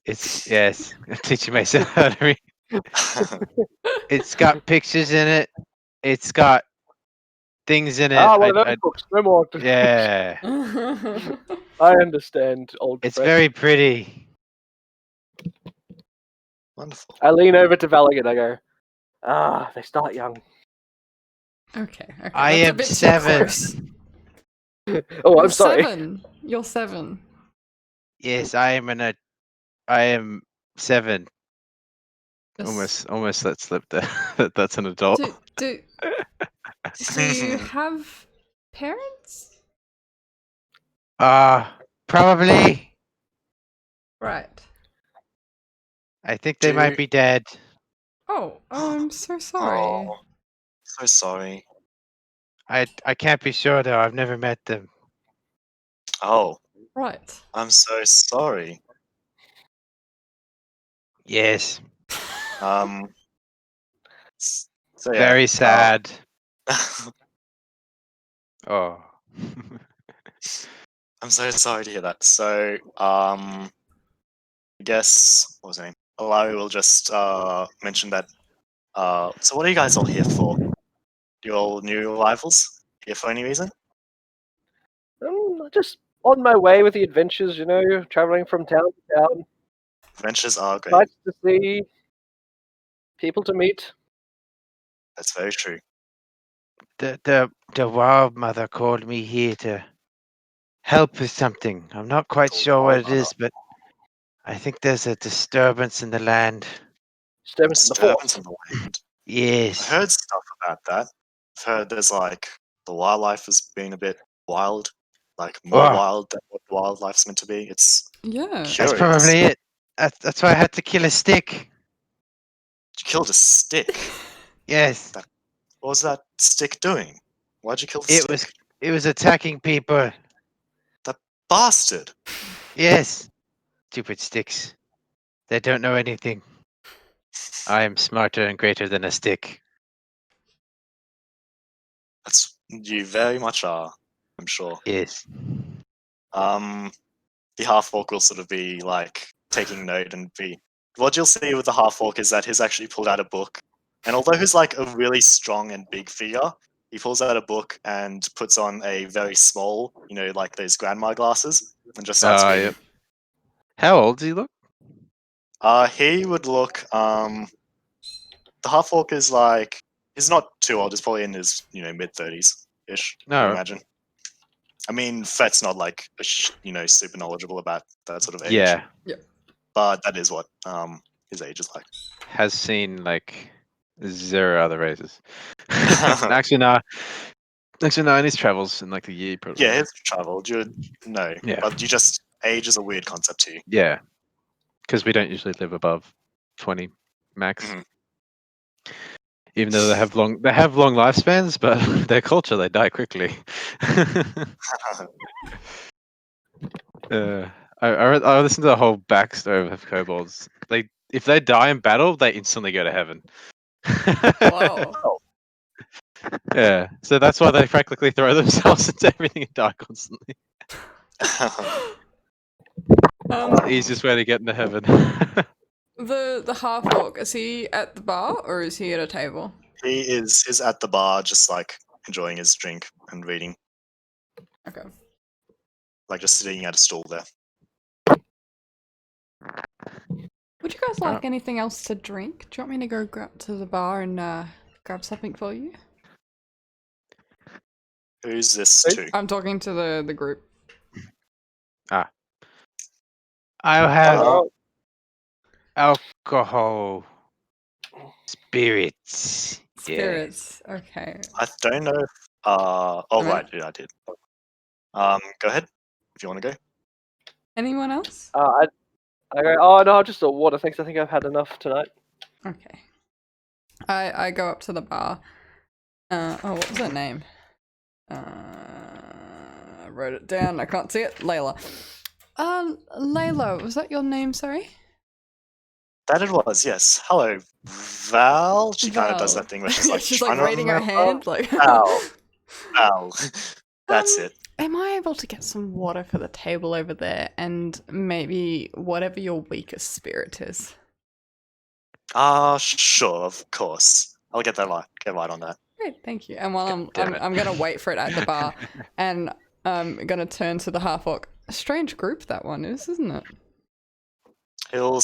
S2: Yes, I'm teaching myself how to read. It's got pictures in it. It's got things in it.
S4: One of those books. No more.
S2: Yeah,
S4: I understand, old
S2: it's
S4: Fred.
S2: very pretty.
S1: Wonderful.
S4: I lean over to Valak and I go, they start young.
S3: Okay.
S2: I
S3: That's a
S2: am
S3: bit too
S2: 7.
S3: close.
S4: Oh,
S3: You're
S4: I'm sorry.
S3: 7. You're 7.
S2: Yes, I am 7.
S3: Yes.
S2: Almost that slipped there. That's an adult.
S3: Do you have parents?
S2: Probably.
S3: Right.
S2: I think they might be dead.
S3: Oh, I'm so sorry.
S1: Oh, so sorry.
S2: I can't be sure though. I've never met them.
S1: Oh,
S3: Right.
S1: I'm so sorry.
S2: Yes.
S1: Um. So yeah.
S2: Very sad. Oh.
S1: I'm so sorry to hear that. So, I guess what was her name? Larry will just mention that. So, what are you guys all here for? You all new arrivals? Here for any reason?
S4: Just on my way with the adventures, traveling from town to town.
S1: Adventures are great.
S4: Nice to see. People to meet.
S1: That's very true.
S2: The Wild Mother called me here to help with something. I'm not quite
S1: The
S2: sure what
S1: Wild
S2: it
S1: Mother.
S2: is, but I think there's a disturbance in the land.
S4: Disturbance in the
S1: Disturbance
S4: force.
S1: in the land. I
S2: Yes.
S1: heard stuff about that. I've heard there's like the wildlife has been a bit wild, like more
S2: Oh,
S1: wild than what wildlife's meant to be. It's
S3: Yeah.
S2: that's
S1: curious.
S2: probably it. That's why I had to kill a stick.
S1: You killed a stick.
S2: Yes.
S1: What was that stick doing? Why'd you kill the stick?
S2: It was attacking people.
S1: That bastard.
S2: Yes. Stupid sticks. They don't know anything. I am smarter and greater than a stick.
S1: You very much are, I'm sure.
S2: Yes.
S1: Um, the half-orc will sort of be like taking note and be. What you'll see with the half-orc is that he's actually pulled out a book, and although he's like a really strong and big figure, he pulls out a book and puts on a very small, like those grandma glasses, and just starts reading.
S2: Yep. How old does he look?
S1: He would look. The half-orc is like he's not too old. He's probably in his mid-30s ish. I
S2: No.
S1: imagine. I mean, Fet's not like super knowledgeable about that sort of age.
S2: Yeah.
S1: But that is what his age is like.
S2: Has seen like 0 other races. Actually, no. Actually, no. In his travels in like the year, probably.
S1: Yeah, he's travelled. No,
S2: Yeah.
S1: but age is a weird concept to you.
S2: Yeah. Because we don't usually live above 20 max.
S1: Mhm.
S2: Even though they have long lifespans, but their culture they die quickly. I listened to the whole backstory of kobolds. If they die in battle, they instantly go to heaven.
S3: Wow.
S2: Yeah, so that's why they practically throw themselves into everything and die constantly. The easiest way to get into heaven.
S3: The half orc, is he at the bar or is he at a table?
S1: He's at the bar, just like enjoying his drink and reading,
S3: Okay.
S1: like just sitting at a stool there.
S3: Would you guys like anything else to drink? Do you want me to go grab to the bar and grab something for you?
S1: Who's this to?
S3: I'm talking to the group.
S2: I'll have
S4: Oh,
S2: alcohol, spirits.
S3: Spirits. Okay.
S1: I don't know. Right, yeah, I did. Go ahead if you want to go.
S3: Anyone else?
S4: I go, oh no, just a water, thanks. I think I've had enough tonight.
S3: Okay. I go up to the bar. What was her name? I wrote it down. I can't see it. Layla. Layla, was that your name? Sorry.
S1: That it was, yes. Hello, Val. She kind of does
S3: Val.
S1: that thing where she's like,
S3: she's
S1: trying
S3: like
S1: to
S3: raising her
S1: remember.
S3: hand, like.
S1: Val. That's it.
S3: Am I able to get some water for the table over there, and maybe whatever your weakest spirit is?
S1: Sure, of course. I'll get right on that.
S3: Great, thank you. And while
S2: damn it.
S3: I'm gonna wait for it at the bar, and I'm gonna turn to the half orc. A strange group that one is, isn't it?
S1: He'll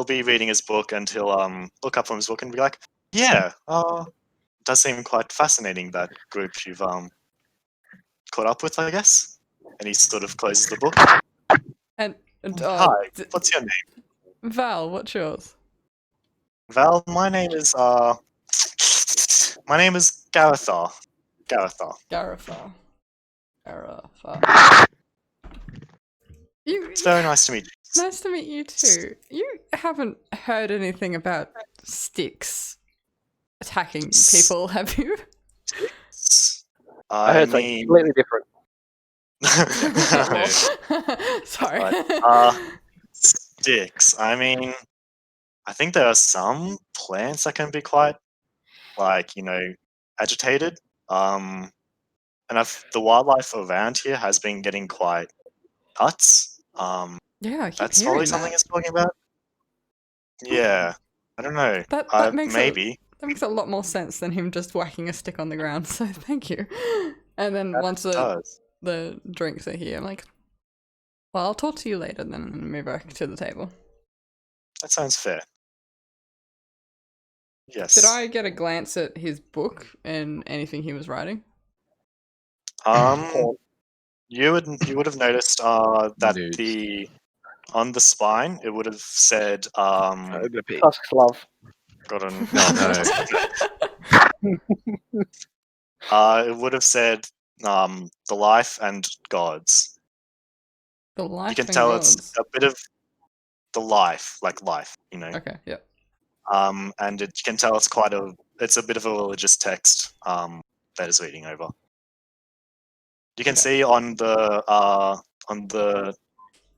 S1: be reading his book and he'll look up from his book and be like, yeah, it does seem quite fascinating, that group you've caught up with, I guess. And he sort of closes the book.
S3: And
S1: Hi, what's your name?
S3: Val, what's yours?
S1: Val, my name is Garathar.
S3: Garathar.
S1: It's very nice to meet you.
S3: Nice to meet you too. You haven't heard anything about sticks attacking people, have you?
S4: I heard something completely different.
S3: Sorry.
S1: But, sticks. I mean, I think there are some plants that can be quite, agitated. And the wildlife around here has been getting quite nuts.
S3: Yeah, I keep
S1: That's
S3: hearing
S1: probably something
S3: that.
S1: he's talking about. Yeah, I don't know.
S3: That makes
S1: maybe.
S3: That makes a lot more sense than him just whacking a stick on the ground. So thank you. And then once the drinks are here, I'm like, well, I'll talk to you later then, and move back to the table.
S1: That sounds fair. Yes.
S3: Did I get a glance at his book and anything he was writing?
S1: You would have noticed that on the spine it would have said
S4: Tusk's love.
S1: It would have said the life and gods.
S3: The life.
S1: You can
S3: and
S1: tell
S3: gods.
S1: it's a bit of the life, like life,
S3: Okay, yeah.
S1: And you can tell it's a bit of a religious text that is reading over. You can see on the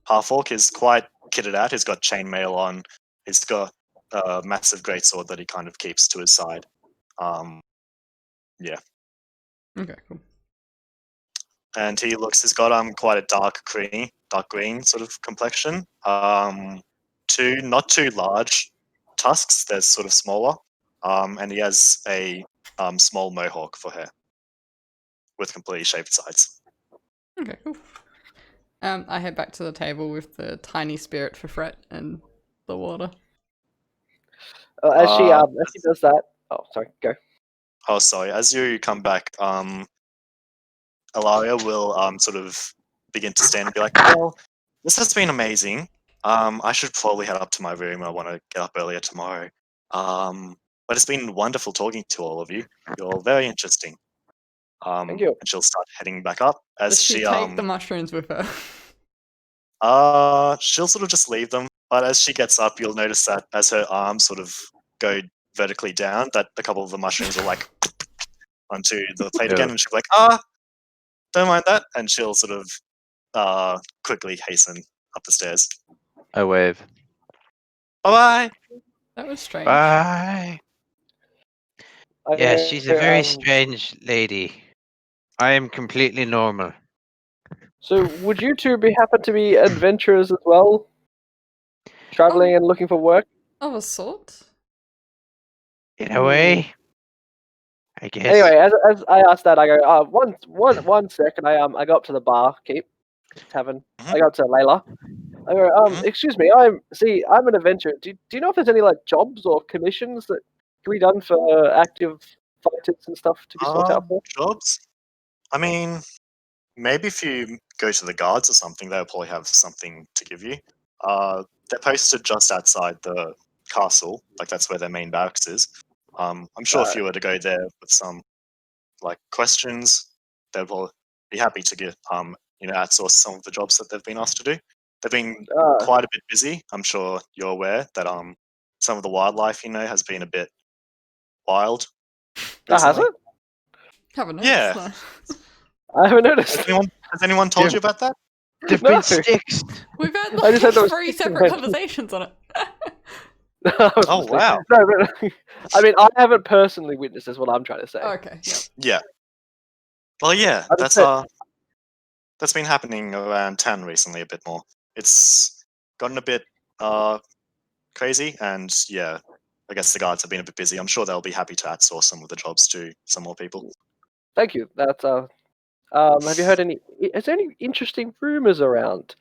S1: half orc is quite kitted out. He's got chainmail on. He's got a massive greatsword that he kind of keeps to his side. Yeah.
S3: Okay, cool.
S1: And he's got quite a dark cream dark green sort of complexion. Two not too large tusks. They're sort of smaller. And he has a small mohawk for hair with completely shaved sides.
S3: Okay, cool. I head back to the table with the tiny spirit for Fret and the water.
S4: As she does that. Oh, sorry. Go.
S1: Oh, sorry. As you come back, Alaria will sort of begin to stand and be like, well, this has been amazing. I should probably head up to my room. I want to get up earlier tomorrow. But it's been wonderful talking to all of you. You're very interesting.
S4: Thank you.
S1: And she'll start heading back up as
S3: Does she take the mushrooms with her?
S1: She'll sort of just leave them. But as she gets up, you'll notice that as her arms sort of go vertically down, that a couple of the mushrooms will like onto the plate again, and she'll be like, don't mind that, and she'll sort of quickly hasten up the stairs.
S2: I wave.
S1: Bye-bye!
S3: That was strange.
S2: Bye. Yes, she's a very strange lady. I am completely normal.
S4: So, would you two happen to be adventurers as well? Traveling and looking for work?
S3: Of a sort?
S2: In a way, I guess.
S4: Anyway, as I asked that, I go, one second. I go up to the bar, tavern. I go up to Layla. I go, excuse me, I'm an adventurer. Do you know if there's any like jobs or commissions that can be done for active fighters and stuff to be sought out for?
S1: Jobs? I mean, maybe if you go to the guards or something, they'll probably have something to give you. They're posted just outside the castle, like that's where their main barracks is. I'm sure if you were to go there with some like questions, they'll probably be happy to get outsource some of the jobs that they've been asked to do. They've been quite a bit busy. I'm sure you're aware that some of the wildlife has been a bit wild.
S4: Has it?
S3: Haven't noticed.
S1: Yeah.
S4: I haven't noticed.
S1: Has anyone told you about that?
S2: There've been sticks.
S3: We've had
S4: I just had those
S3: 3
S4: sticks
S3: separate
S4: in
S3: conversations on it.
S1: Oh wow!
S4: No, but I mean, I haven't personally witnessed this. What I'm trying to say.
S3: Okay. Yep.
S1: Yeah. Well, yeah. That's been happening around town recently a bit more. It's gotten a bit crazy, and yeah, I guess the guards have been a bit busy. I'm sure they'll be happy to outsource some of the jobs to some more people.
S4: Thank you. That's have you heard any? Is there any interesting rumors around?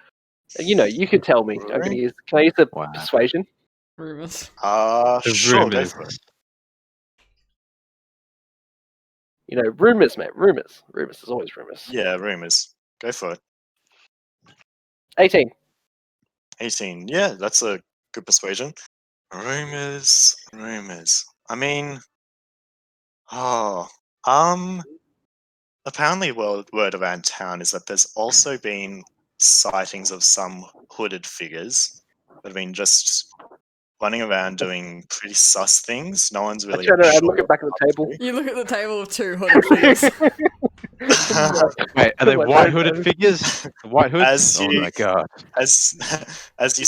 S4: You could tell me. Can I use the persuasion?
S3: Rumors.
S1: Sure, go for it.
S4: Rumors, mate. Rumors. Rumors. There's always rumors.
S1: Yeah, rumors. Go for it.
S4: 18.
S1: 18. Yeah, that's a good persuasion. Rumors. I mean, apparently word around town is that there's also been sightings of some hooded figures that have been just running around doing pretty sus things. No one's really
S4: I
S1: sure.
S4: look back at the table.
S3: You look at the table of 2 hooded figures.
S2: Wait, are they white hooded figures? White hoods? Oh my god!
S1: As you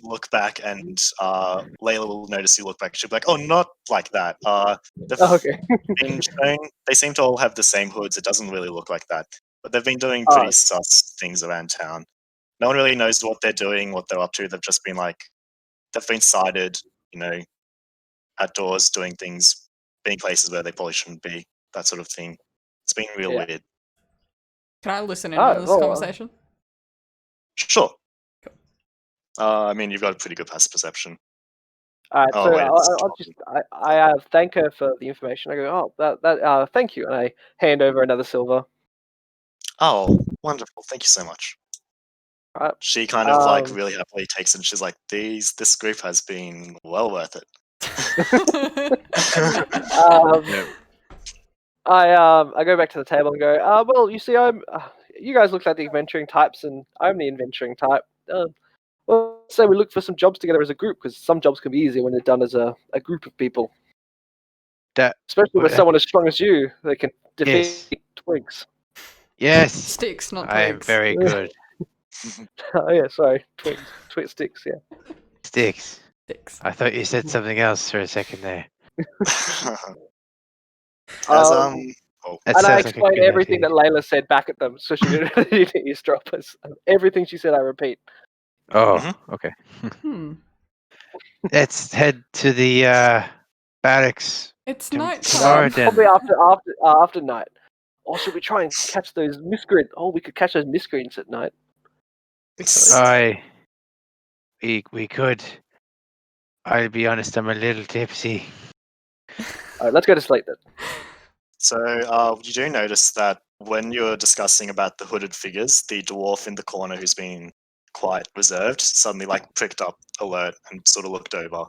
S1: look back and Layla will notice you look back, she'll be like, "Oh, not like that."
S4: Okay.
S1: They seem to all have the same hoods. It doesn't really look like that, but they've been doing pretty sus things around town. No one really knows what they're doing, what they're up to. They've just been they've been sighted, outdoors doing things, being places where they probably shouldn't be, that sort of thing. It's been real weird.
S3: Can I listen in on this conversation?
S1: Sure. Cool. I mean, you've got a pretty good passive perception.
S4: Alright, I thank her for the information. I go, that thank you, and I hand over another silver.
S1: Oh, wonderful! Thank you so much.
S4: Right.
S1: She kind of really happily takes it, and she's like, "This group has been well worth it."
S4: I go back to the table and go, well, you see, you guys look like the adventuring types, and I'm the adventuring type. Well, say we look for some jobs together as a group, because some jobs can be easier when they're done as a group of people. Especially with someone as strong as you, they can defeat twigs.
S2: Yes.
S3: Sticks, not twigs.
S2: I am very good.
S4: Oh yeah, sorry, twigs, sticks, yeah.
S2: Sticks. I thought you said something else for a second there.
S1: Oh,
S2: That
S4: And I
S2: sounds like a
S4: explained
S2: good
S4: everything
S2: idea.
S4: that Layla said back at them, so she didn't need to eavesdrop us. Everything she said, I repeat.
S2: Oh, okay.
S3: Hmm.
S2: Let's head to the barracks
S3: It's
S2: tomorrow
S3: nighttime.
S2: then.
S4: Probably after night. Or should we try and catch those miscreants? Oh, we could catch those miscreants at night.
S2: We could. I'll be honest, I'm a little tipsy.
S4: All right, let's go to sleep then.
S1: So you do notice that when you're discussing about the hooded figures, the dwarf in the corner who's been quite reserved suddenly like pricked up alert and sort of looked over.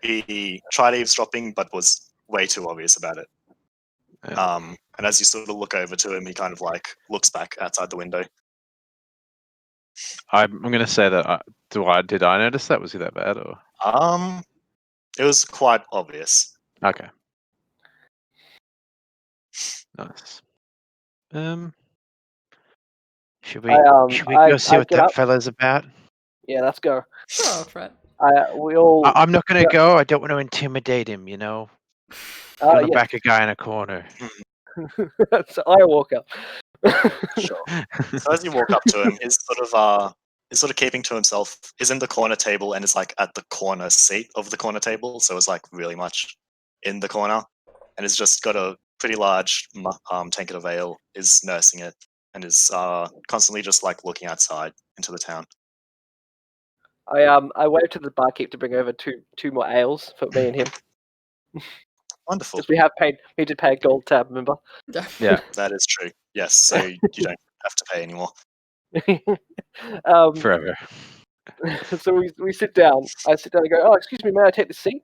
S1: He tried eavesdropping but was way too obvious about it. And as you sort of look over to him, he kind of like looks back outside the window.
S2: I'm going to say that. Did I notice that? Was he that bad or?
S1: It was quite obvious.
S2: Okay. Nice. Should we go see what
S4: get
S2: that
S4: up.
S2: fella's about?
S4: Yeah, let's go.
S3: Sure, Fred.
S4: We all.
S2: I'm not going to
S4: yeah.
S2: go. I don't want to intimidate him. You know, don't want to
S4: Yes.
S2: back a guy in a corner.
S4: So I walk up.
S1: Sure. So as you walk up to him, he's sort of keeping to himself. He's in the corner table and is like at the corner seat of the corner table, so it's like really much in the corner, and he's just got a pretty large tankard of ale. Is nursing it and is constantly just like looking outside into the town.
S4: I wave to the barkeep to bring over two more ales for me and him.
S1: Wonderful.
S4: Because we did pay a gold tab, remember?
S2: Yeah.
S1: That is true. Yes, so you don't have to pay anymore.
S2: Forever.
S4: So we sit down. I sit down and go, "Oh, excuse me, may I take the seat?"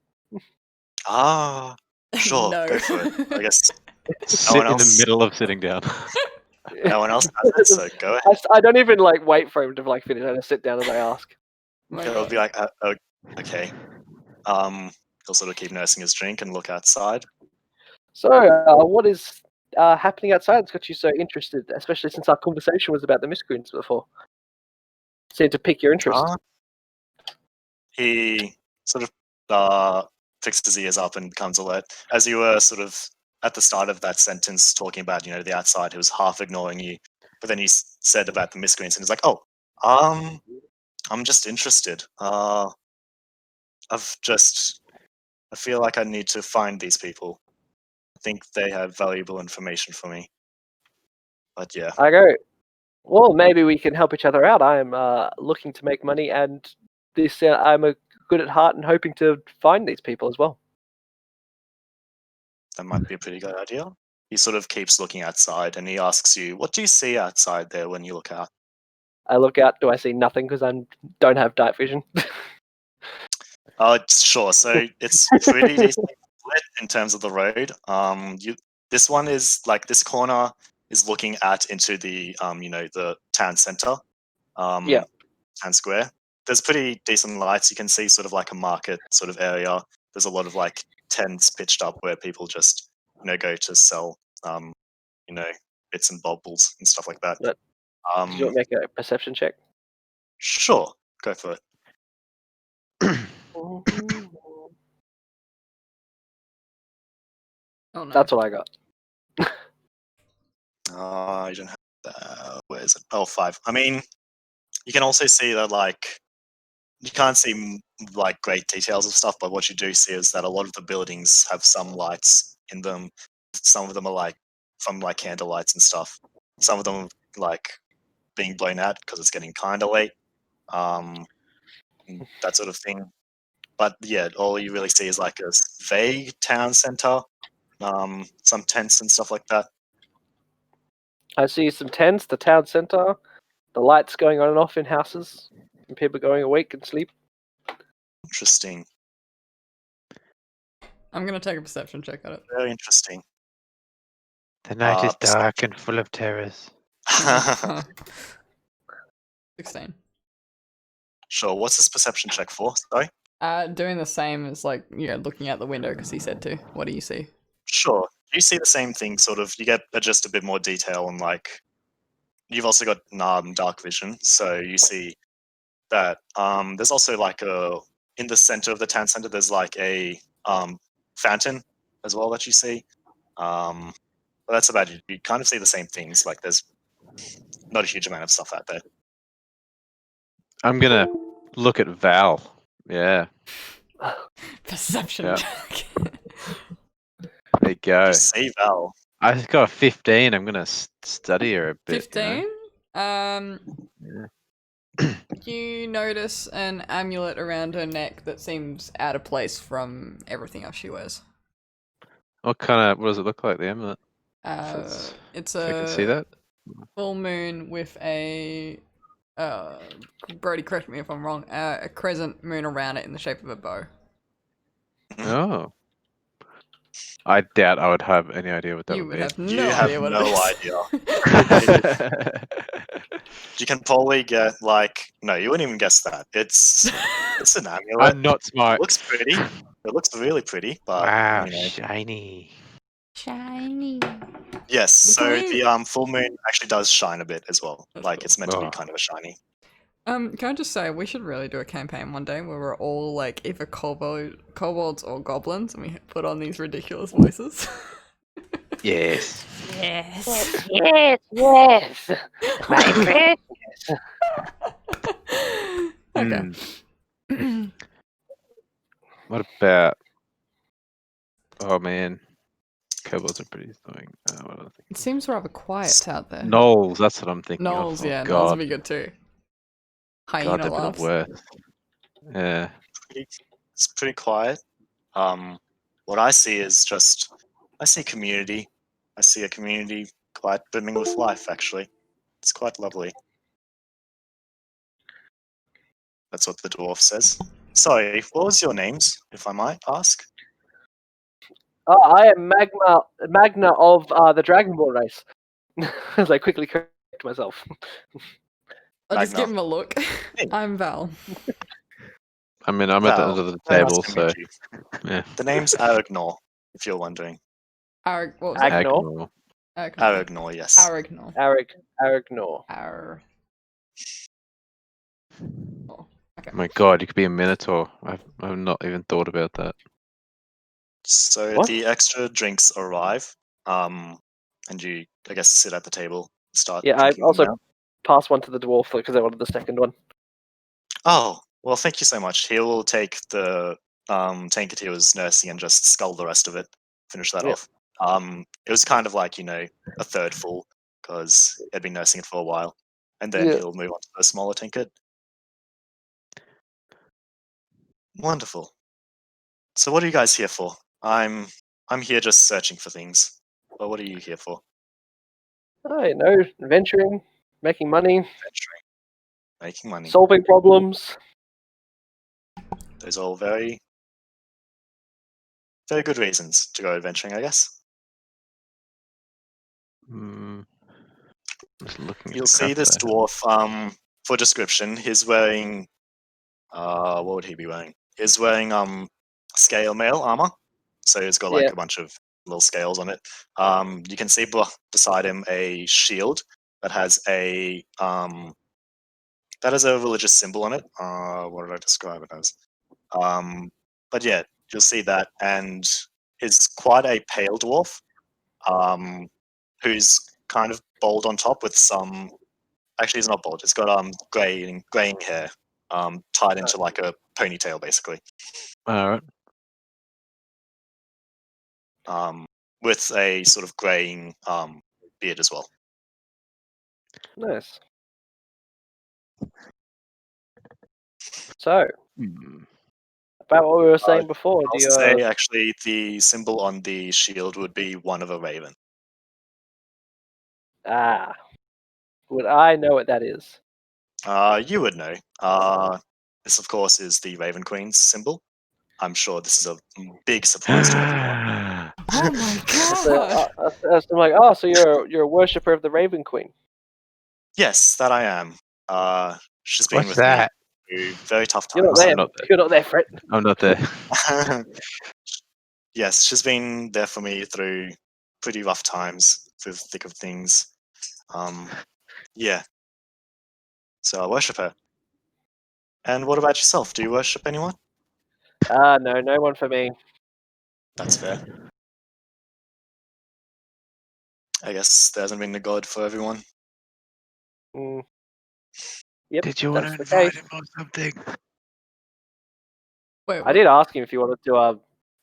S1: Sure,
S3: No.
S1: go for it. I guess
S2: Sit in the
S1: else?
S2: middle of sitting down.
S1: no one else has it, so go ahead.
S4: I don't even like wait for him to like finish. I just sit down and I ask.
S3: My
S1: He'll
S3: God.
S1: be like, okay. He'll sort of keep nursing his drink and look outside.
S4: So, what is happening outside that's got you so interested, especially since our conversation was about the miscreants before? Seemed to pique your interest.
S1: He sort of fixed his ears up and becomes alert. As you were sort of at the start of that sentence talking about, the outside, he was half ignoring you. But then he said about the miscreants and he's like, oh, I'm just interested. I feel like I need to find these people. I think they have valuable information for me. But yeah.
S4: I go, well, maybe we can help each other out. I'm looking to make money, and I'm good at heart and hoping to find these people as well.
S1: That might be a pretty good idea. He sort of keeps looking outside and he asks you, what do you see outside there when you look out?
S4: I look out. Do I see nothing because I don't have night vision?
S1: Sure. So it's pretty decently split in terms of the road. This one is like this corner is looking out into the the town center.
S4: Yeah.
S1: Town square. There's pretty decent lights. You can see sort of like a market sort of area. There's a lot of like tents pitched up where people just go to sell bits and bobbles and stuff like that.
S4: But Did you want to make a perception check?
S1: Sure, go for it.
S3: Oh no.
S4: That's what I got.
S1: You don't have that. Where is it? Oh, 5. I mean, you can also see that like you can't see like great details of stuff, but what you do see is that a lot of the buildings have some lights in them. Some of them are like from like candle lights and stuff. Some of them like being blown out because it's getting kind of late. That sort of thing. But yeah, all you really see is like a vague town center, some tents and stuff like that.
S4: I see some tents, the town center, the lights going on and off in houses, and people going awake and sleep.
S1: Interesting.
S3: I'm gonna take a perception check at it.
S1: Very interesting.
S2: The night is dark and full of terrors.
S3: 16.
S1: Sure. What's this perception check for? Sorry.
S3: Doing the same as like looking out the window because he said to. What do you see?
S1: Sure. You see the same thing, sort of. You get just a bit more detail on like. You've also got dark vision, so you see that there's also like in the center of the town center. There's like a fountain as well that you see. Well, that's about it. You kind of see the same things. Like there's not a huge amount of stuff out there.
S2: I'm gonna look at Val. Yeah,
S3: Perception
S2: Yeah.
S3: check.
S2: there you go.
S1: You see Val.
S2: I got a 15. I'm gonna study her a bit.
S3: 15.
S2: Yeah.
S3: You notice an amulet around her neck that seems out of place from everything else she wears.
S2: What does it look like, the amulet?
S3: It's
S2: I can see
S3: a
S2: that.
S3: full moon with a Brody, correct me if I'm wrong, a crescent moon around it in the shape of a bow.
S2: Oh. I doubt I would have any idea what that
S3: You
S2: would
S3: would
S2: be.
S3: have
S1: You
S3: no
S1: have
S3: idea what
S1: no
S3: it is.
S1: You can probably get no, you wouldn't even guess that. It's an amulet.
S2: I'm not smart.
S1: It looks pretty. It looks really pretty, but
S2: Wow,
S1: you know.
S2: shiny.
S3: Shiny.
S1: Yes, so
S3: Can we-
S1: the full moon actually does shine a bit as well.
S3: That's
S1: Like
S3: cool.
S1: it's meant to be
S2: Oh.
S1: kind of a shiny.
S3: Can I just say we should really do a campaign one day where we're all like either kobolds or goblins, and we put on these ridiculous voices.
S2: Yes.
S3: Yes.
S4: Yes, yes, my friend.
S3: Okay.
S2: What about? Oh man, kobolds are pretty annoying. What other thing?
S3: It seems rather quiet out there.
S2: Gnolls, that's what I'm thinking
S3: Knolls,
S2: of. Oh,
S3: yeah, Knolls
S2: God.
S3: would be good too. Hyena
S2: God, they'd be the
S3: laughs.
S2: worst. Yeah.
S1: It's pretty quiet. What I see is I see community. I see a community quite brimming with life. Actually, it's quite lovely. That's what the dwarf says. Sorry, what was your names, if I might ask?
S4: Oh, I am Magna of the Dragonborn race. As I quickly correct myself.
S3: I'll just
S1: Magna.
S3: give him a look.
S1: Hey.
S3: I'm Val.
S2: I mean, I'm at the
S1: Val,
S2: end of the
S1: very nice
S2: table,
S1: to
S2: so
S1: meet you.
S2: yeah.
S1: The name's Aragnor, if you're wondering.
S3: What was that?
S4: Agnor.
S1: Aragnor, yes.
S3: Aragnor.
S4: Aragnor.
S3: Oh, okay.
S2: My God, you could be a minotaur. I've not even thought about that.
S1: So
S4: What?
S1: the extra drinks arrive, and you, I guess, sit at the table, start
S4: Yeah, I
S1: drinking them
S4: also
S1: now.
S4: passed one to the dwarf because I wanted the second one.
S1: Oh, well, thank you so much. He will take the tankard he was nursing and just scull the rest of it, finish that
S4: Yep.
S1: off. It was kind of like, a third full, because he had been nursing it for a while. And then
S4: Yeah.
S1: he'll move on to the smaller tankard. Wonderful. So what are you guys here for? I'm here just searching for things. But what are you here for?
S4: I know, adventuring, making money,
S1: Adventuring. Making money.
S4: solving problems.
S1: Those are all very, very good reasons to go adventuring, I guess.
S2: Just looking at
S1: You'll
S2: the
S1: see
S2: crap
S1: this
S2: that I
S1: dwarf, for description, he's wearing, what would he be wearing? He's wearing, scale mail armor. So he's got like
S4: Yeah.
S1: a bunch of little scales on it. You can see beside him a shield that has a religious symbol on it. What did I describe it as? But yeah, you'll see that, and he's quite a pale dwarf, who's kind of bald on top with some. Actually, he's not bald. He's got graying hair, tied into like a ponytail, basically.
S2: All right.
S1: With a sort of graying beard as well.
S4: Nice. So, about what we were saying before,
S1: I'll say actually the symbol on the shield would be one of a raven.
S4: would I know what that is?
S1: You would know. This, of course, is the Raven Queen's symbol. I'm sure this is a big surprise to everyone.
S3: Oh my
S4: So,
S3: god!
S4: I'm like, so you're a worshipper of the Raven Queen.
S1: Yes, that I am. She's been
S2: What's
S1: with
S2: that?
S1: me through very tough
S4: You're not
S1: times.
S4: there.
S2: not there.
S4: You're not there, Fred.
S2: I'm not there.
S1: Yes, she's been there for me through pretty rough times, through the thick of things. Yeah. So I worship her. And what about yourself? Do you worship anyone?
S4: No, no one for me.
S1: That's fair. I guess there hasn't been a god for everyone.
S4: Mm. Yep,
S2: Did you want
S4: that's
S2: to
S4: the
S2: invite
S4: case.
S2: him or something?
S3: Wait,
S4: I
S3: what?
S4: did ask him if he wanted to, if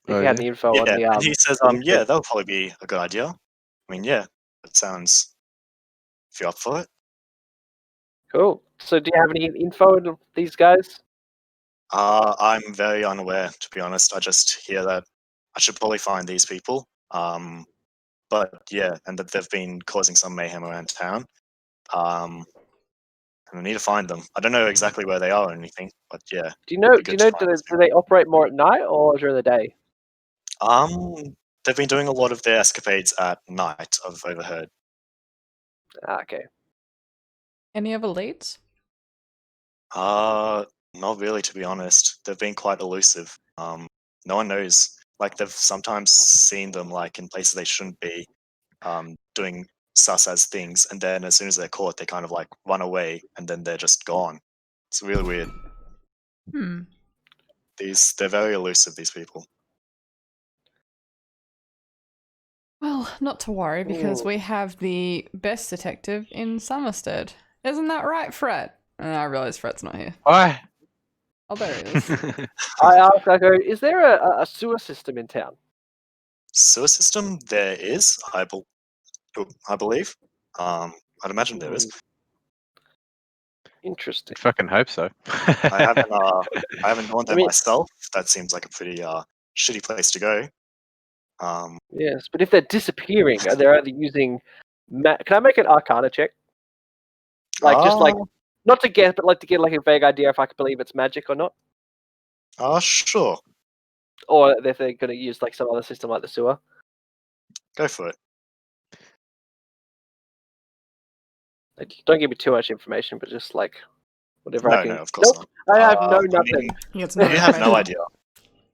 S2: Oh,
S4: he had
S2: yeah?
S4: any info
S1: Yeah,
S4: on the
S1: and he says,
S4: elixir.
S1: yeah, that'll probably be a good idea. I mean, yeah, that sounds. If you're up for it.
S4: Cool. So, do you have any info on these guys?
S1: I'm very unaware, to be honest. I just hear that I should probably find these people. But yeah, and that they've been causing some mayhem around town. And I need to find them. I don't know exactly where they are or anything, but yeah.
S4: Do you
S1: it'd
S4: know?
S1: be
S4: Do you
S1: good to
S4: know?
S1: find these
S4: Do they operate more at night or during the day?
S1: They've been doing a lot of their escapades at night, I've overheard.
S4: Okay.
S3: Any other leads?
S1: Not really, to be honest. They've been quite elusive. No one knows. Like, they've sometimes seen them, like, in places they shouldn't be, doing sus as things, and then as soon as they're caught, they kind of, like, run away, and then they're just gone. It's really weird.
S3: Hmm.
S1: They're very elusive, these people.
S3: Well, not to worry, because
S4: Ooh.
S3: we have the best detective in Summerstead. Isn't that right, Fred? And I realise Fred's not here.
S2: Why?
S3: Oh, there he is.
S4: I asked. I go. Is there a sewer system in town?
S1: Sewer system, there is, I believe. I'd imagine there is.
S4: Interesting.
S2: Fucking hope so.
S1: I haven't gone there
S4: mean-
S1: myself. That seems like a pretty shitty place to go.
S4: Yes, but if they're disappearing, are they either using? Can I make an Arcana check? Just not to guess, but like to get like a vague idea if I can believe it's magic or not,
S1: Sure.
S4: or if they're going to use like some other system like the sewer.
S1: Go for it.
S4: Like, don't give me too much information, but just like whatever
S1: No,
S4: I can.
S1: no, of course
S4: Nope,
S1: not.
S4: I have no
S1: I
S4: nothing.
S1: mean,
S3: He gets no
S1: you have no
S3: information.
S1: idea.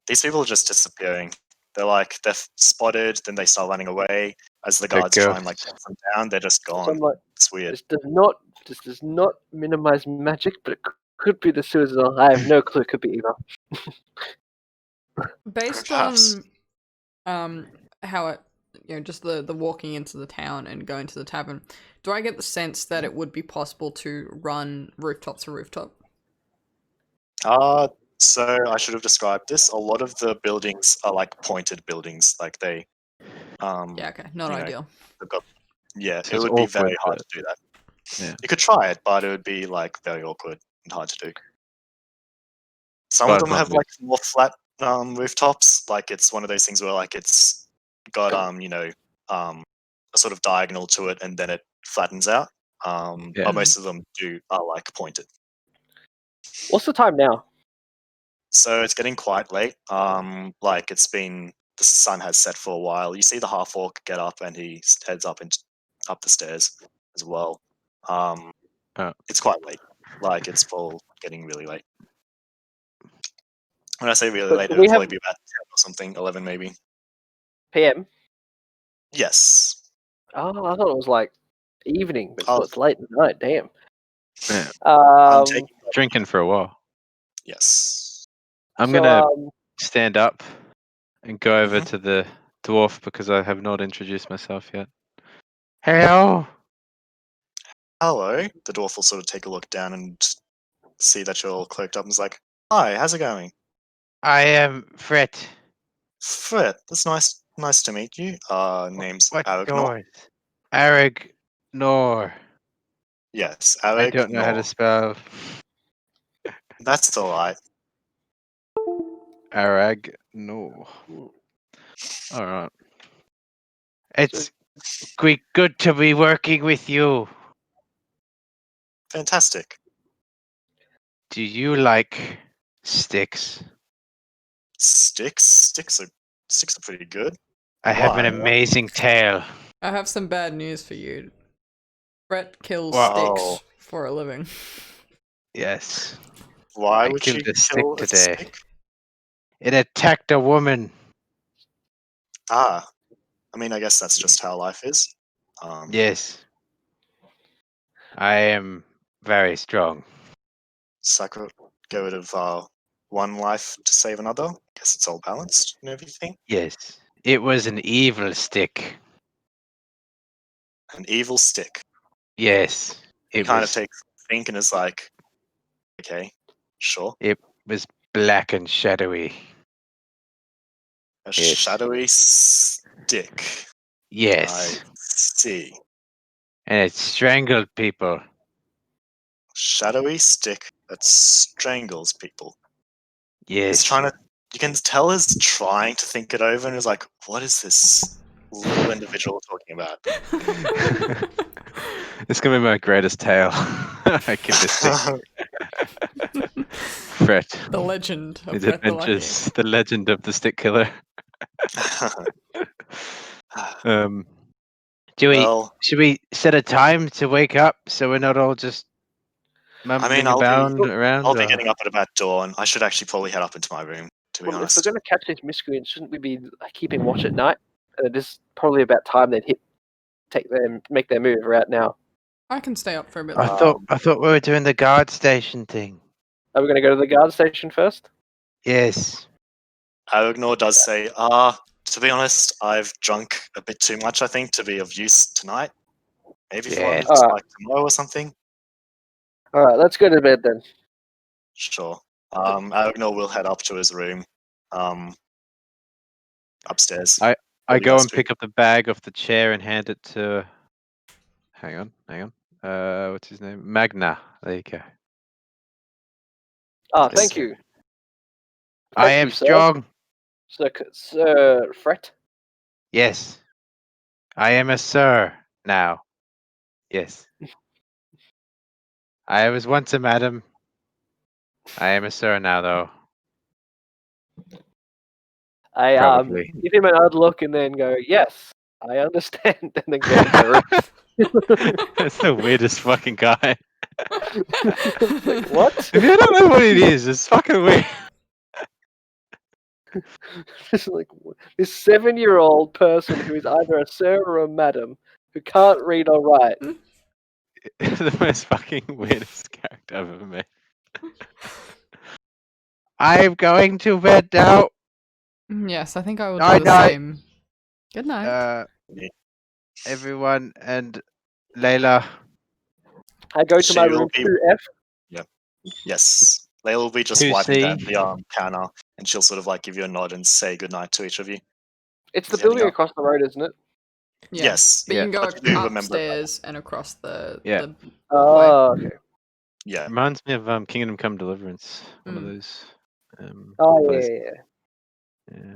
S1: These people are just disappearing. They're spotted, then they start running away. As the
S2: They're
S1: guards try and like
S2: ghosts.
S1: get them down, they're just
S4: So
S1: gone.
S4: I'm like,
S1: It's weird.
S4: this does not minimize magic, but it could be the sewers as well. I have no clue. It could be either.
S3: Based
S1: Perhaps.
S3: on how it, just the walking into the town and going to the tavern, do I get the sense that it would be possible to run rooftop to rooftop?
S1: So I should have described this. A lot of the buildings are like pointed buildings, like they.
S3: Yeah, okay, not
S1: you know,
S3: ideal.
S1: they've got. Yeah,
S2: So
S1: it
S2: it's
S1: would be very
S2: awkward,
S1: hard
S2: but-
S1: to do that.
S2: Yeah.
S1: You could try it, but it would be like very awkward and hard to do. Some
S2: Well,
S1: of them
S2: not
S1: have
S2: me.
S1: like more flat rooftops. Like it's one of those things where like it's got a sort of diagonal to it, and then it flattens out.
S2: Yeah.
S1: But most of them are like pointed.
S4: What's the time now?
S1: So it's getting quite late. Like the sun has set for a while. You see the half orc get up, and he heads up up the stairs as well.
S2: Oh.
S1: It's quite late. Like it's getting really late. When I say really
S4: But
S1: late,
S4: we
S1: it'll
S4: have-
S1: probably be about 10 or something, 11 maybe.
S4: PM.
S1: Yes.
S4: Oh, I thought it was like evening, but
S1: Oh.
S4: it's late at night. Damn.
S2: Yeah.
S1: I'm taking
S2: Drinking for a while.
S1: Yes.
S2: I'm
S4: so,
S2: gonna stand up and go over
S1: Mhm.
S2: to the dwarf because I have not introduced myself yet. Hello.
S1: Hello. The dwarf will sort of take a look down and see that you're all cloaked up and is like, hi, how's it going?
S2: I am Fret.
S1: Fred, that's nice to meet you. Name's
S2: What's
S1: Aragnor.
S2: yours? Aragnor.
S1: Yes,
S2: I don't know how to
S1: Aragnor.
S2: spell
S1: That's alright.
S2: Aragnor.
S4: Hmm.
S2: Alright. It's good to be working with you.
S1: Fantastic.
S2: Do you like sticks?
S1: Sticks are pretty good.
S2: I have an
S1: Why?
S2: amazing tale.
S3: I have some bad news for you. Brett kills
S2: Wow.
S3: sticks for a living.
S2: Yes.
S1: Why
S2: I
S1: would
S2: killed
S1: you
S2: a stick
S1: kill a
S2: today.
S1: stick?
S2: It attacked a woman.
S1: I mean, I guess that's just how life is.
S2: Yes. I am very strong.
S1: Get rid of one life to save another. Guess it's all balanced and everything.
S2: Yes. It was an evil stick.
S1: an evil stick.
S2: Yes.
S1: He
S2: It
S1: kind of
S2: was
S1: takes a think and is like, okay, sure.
S2: was black and shadowy.
S1: A
S2: Yes.
S1: shadowy stick. I
S2: Yes.
S1: see.
S2: And it strangled people.
S1: Shadowy stick that strangles people. He's
S2: Yes.
S1: trying to. You can tell he's trying to think it over, and is like, "What is this little individual talking about?"
S2: It's gonna be my greatest tale. I give this thing. Fret.
S3: The legend of
S2: His
S3: Fret the Lucky.
S2: adventures. The legend of the stick killer.
S1: Well,
S2: Should we set a time to wake up so we're not all just mumbling
S1: I'll
S2: around?
S1: be getting up at about dawn. I should actually probably head up into my room, to be
S4: Well, if
S1: honest.
S4: we're going to catch these miscreants, shouldn't we be keeping watch at night? It is probably about time they'd make their move right now.
S3: I can stay up for a bit.
S2: I
S3: longer.
S2: thought we were doing the guard station thing.
S4: Are we going to go to the guard station first?
S2: Yes.
S1: Aognor does say, to be honest, I've drunk a bit too much, I think, to be of use tonight. Maybe if you wanted to
S4: Yes.
S1: like tomorrow or something.
S4: All right, let's go to bed then.
S1: Sure. Aognor will head up to his room, upstairs.
S2: I
S1: What he
S2: go
S1: does
S2: and
S1: do.
S2: pick up the bag off the chair and hand it to. Hang on. What's his name? Magna. There you go.
S4: Ah,
S1: Yes.
S4: thank you.
S2: I
S4: Thank
S2: am
S4: you, sir.
S2: strong.
S4: Sir Fret.
S2: Yes. I am a sir now. Yes. I was once a madam. I am a sir now, though.
S4: I
S2: Probably.
S4: give him an odd look and then go, yes, I understand, and then go to my room.
S2: That's the weirdest fucking guy.
S4: Like, what?
S2: If you don't know what it is, it's fucking weird.
S4: Just like this 7-year-old person who is either a sir or a madam who can't read or write.
S2: The most fucking weirdest character I've ever met. I'm going to bed now.
S3: Yes, I think I will do
S2: Night,
S3: the
S2: night.
S3: same. Good night.
S2: Everyone and Layla.
S4: I go to my
S1: She will
S4: room
S1: be-
S4: 2F.
S1: Yes. Layla will be just
S2: 2C.
S1: wiping down the counter, and she'll sort of like give you a nod and say goodnight to each of you.
S4: It's the
S1: Heading
S4: building
S1: up.
S4: across the road, isn't it?
S3: Yeah.
S1: Yes.
S3: But you can go
S1: But you do remember
S3: upstairs and across the.
S2: Yeah.
S3: the
S4: Oh, okay.
S1: Yeah.
S2: Reminds me of Kingdom Come Deliverance. One of
S3: Mm.
S2: those.
S4: Oh,
S2: plays.
S4: yeah.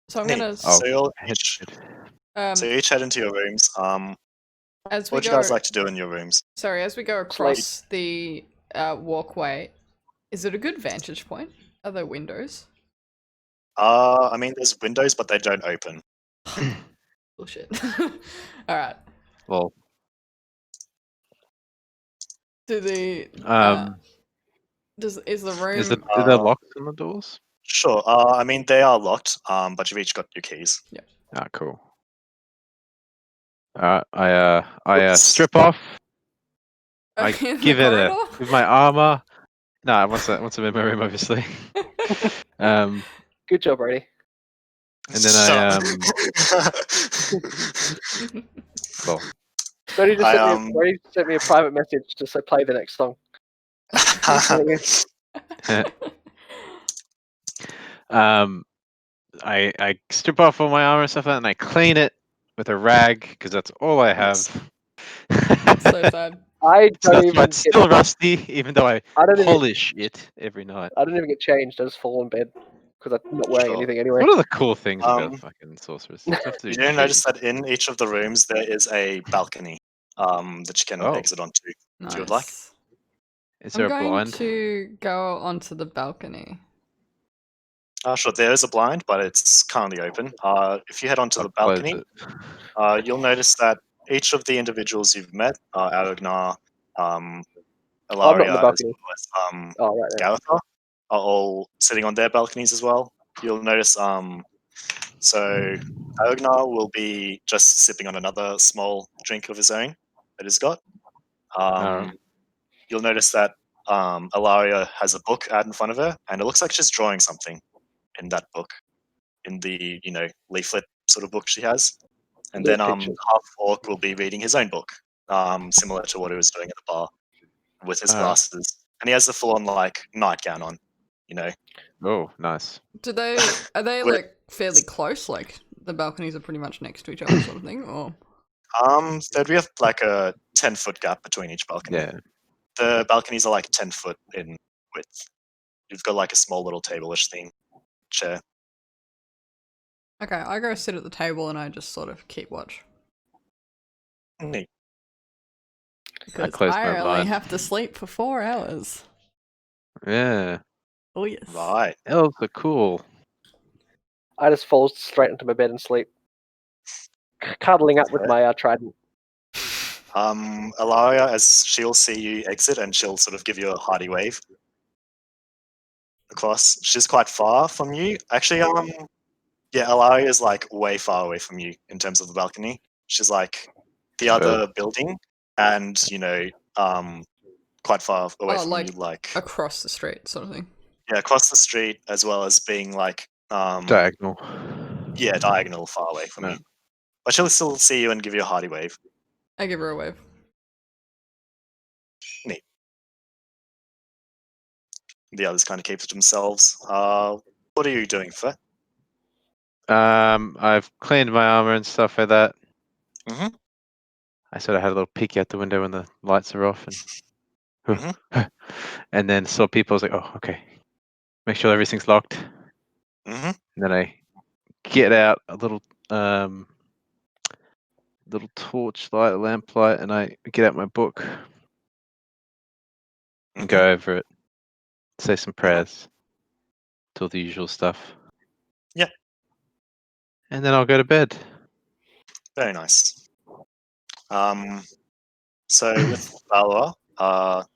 S3: So I'm
S1: Neat.
S3: gonna.
S1: So you'll
S2: head-
S1: so you each head into your rooms.
S3: As we
S1: What would you
S3: go.
S1: guys like to do in your rooms?
S3: Sorry, as we go across the walkway, is it a good vantage point? Are there windows?
S1: I mean, there's windows, but they don't open.
S3: Bullshit. All right.
S2: Well,
S3: Do the is the room?
S2: is there locks on the doors?
S1: Sure. I mean, they are locked. But you've each got your keys.
S2: Ah, cool. Alright, I
S1: Oops.
S2: strip off. I
S3: in the
S2: give it a
S3: corridor?
S2: with my armor. No, once I'm in my room, obviously.
S4: Good job, Brady.
S2: And then I well,
S4: Brady just sent me a private message to say play the next song.
S2: I strip off all my armor and stuff, and I clean it with a rag because that's all I have.
S3: So sad.
S4: I
S2: So
S4: don't
S2: that's why
S4: even
S2: it's still rusty, even though I
S4: don't even
S2: polish it every night.
S4: I don't even get changed. I just fall in bed because I'm not wearing
S1: Sure.
S4: anything anyway.
S2: What are the cool things about
S1: Um,
S2: fucking sorcerers? Stuff to
S1: You
S2: do
S1: do notice that in each of the rooms there is a balcony that you can
S2: Oh.
S1: exit onto.
S3: Nice.
S1: you would like?
S2: Is there
S3: I'm
S2: a
S3: going
S2: blind?
S3: to go onto the balcony.
S1: Sure, there is a blind, but it's currently open. If you head onto the
S2: I'll close
S1: balcony,
S2: it.
S1: you'll notice that each of the individuals you've met, Aragnar,
S4: I'm not on the
S1: Ilaria, as
S4: balcony.
S1: well as
S4: Oh, right.
S1: Garathar, are all sitting on their balconies as well. You'll notice, so Aragnar will be just sipping on another small drink of his own that he's got.
S2: Alright.
S1: You'll notice that Ilaria has a book out in front of her, and it looks like she's drawing something in that book, in the leaflet sort of book she has. And
S4: Neat
S1: then
S4: pictures.
S1: half orc will be reading his own book, similar to what he was doing at the bar with his glasses. And he has the full-on like nightgown on, you know.
S2: Oh, nice.
S3: Are they
S1: We're-
S3: like fairly close? Like the balconies are pretty much next to each other, sort of thing, or?
S1: There'd be like a 10-foot gap between each balcony.
S2: Yeah.
S1: The balconies are like 10 foot in width. You've got like a small little table-ish thing, chair.
S3: Okay, I go sit at the table and I just sort of keep watch.
S1: Neat.
S3: Because
S2: closed
S3: I
S2: my
S3: only
S2: blind.
S3: have to sleep for 4 hours.
S2: Yeah.
S3: Oh yes.
S1: Right.
S2: Elves are cool.
S4: I just fall straight into my bed and sleep, cuddling up with my trident.
S1: Alaria, as she'll see you exit, and she'll sort of give you a hearty wave across. She's quite far from you. Actually, yeah, Alaria is like way far away from you in terms of the balcony. She's like the other building, and quite far away from
S3: like
S1: you, like
S3: across the street, sort of thing.
S1: yeah, across the street, as well as being like
S2: Diagonal.
S1: yeah, diagonal far away from
S2: No.
S1: you. But she'll still see you and give you a hearty wave.
S3: I give her a wave.
S1: Neat. The others kind of keep it to themselves. What are you doing, Fett?
S2: I've cleaned my armor and stuff like that.
S1: Mhm.
S2: I sort of had a little peek out the window when the lights are off, and
S1: Mhm.
S2: and then saw people. I was like, oh, okay. Make sure everything's locked.
S1: Mhm.
S2: And then I get out a little torchlight, a lamplight, and I get out my book and go over it, say some prayers, do all the usual stuff.
S1: Yep.
S2: And then I'll go to bed.
S1: Very nice. So with Valrah,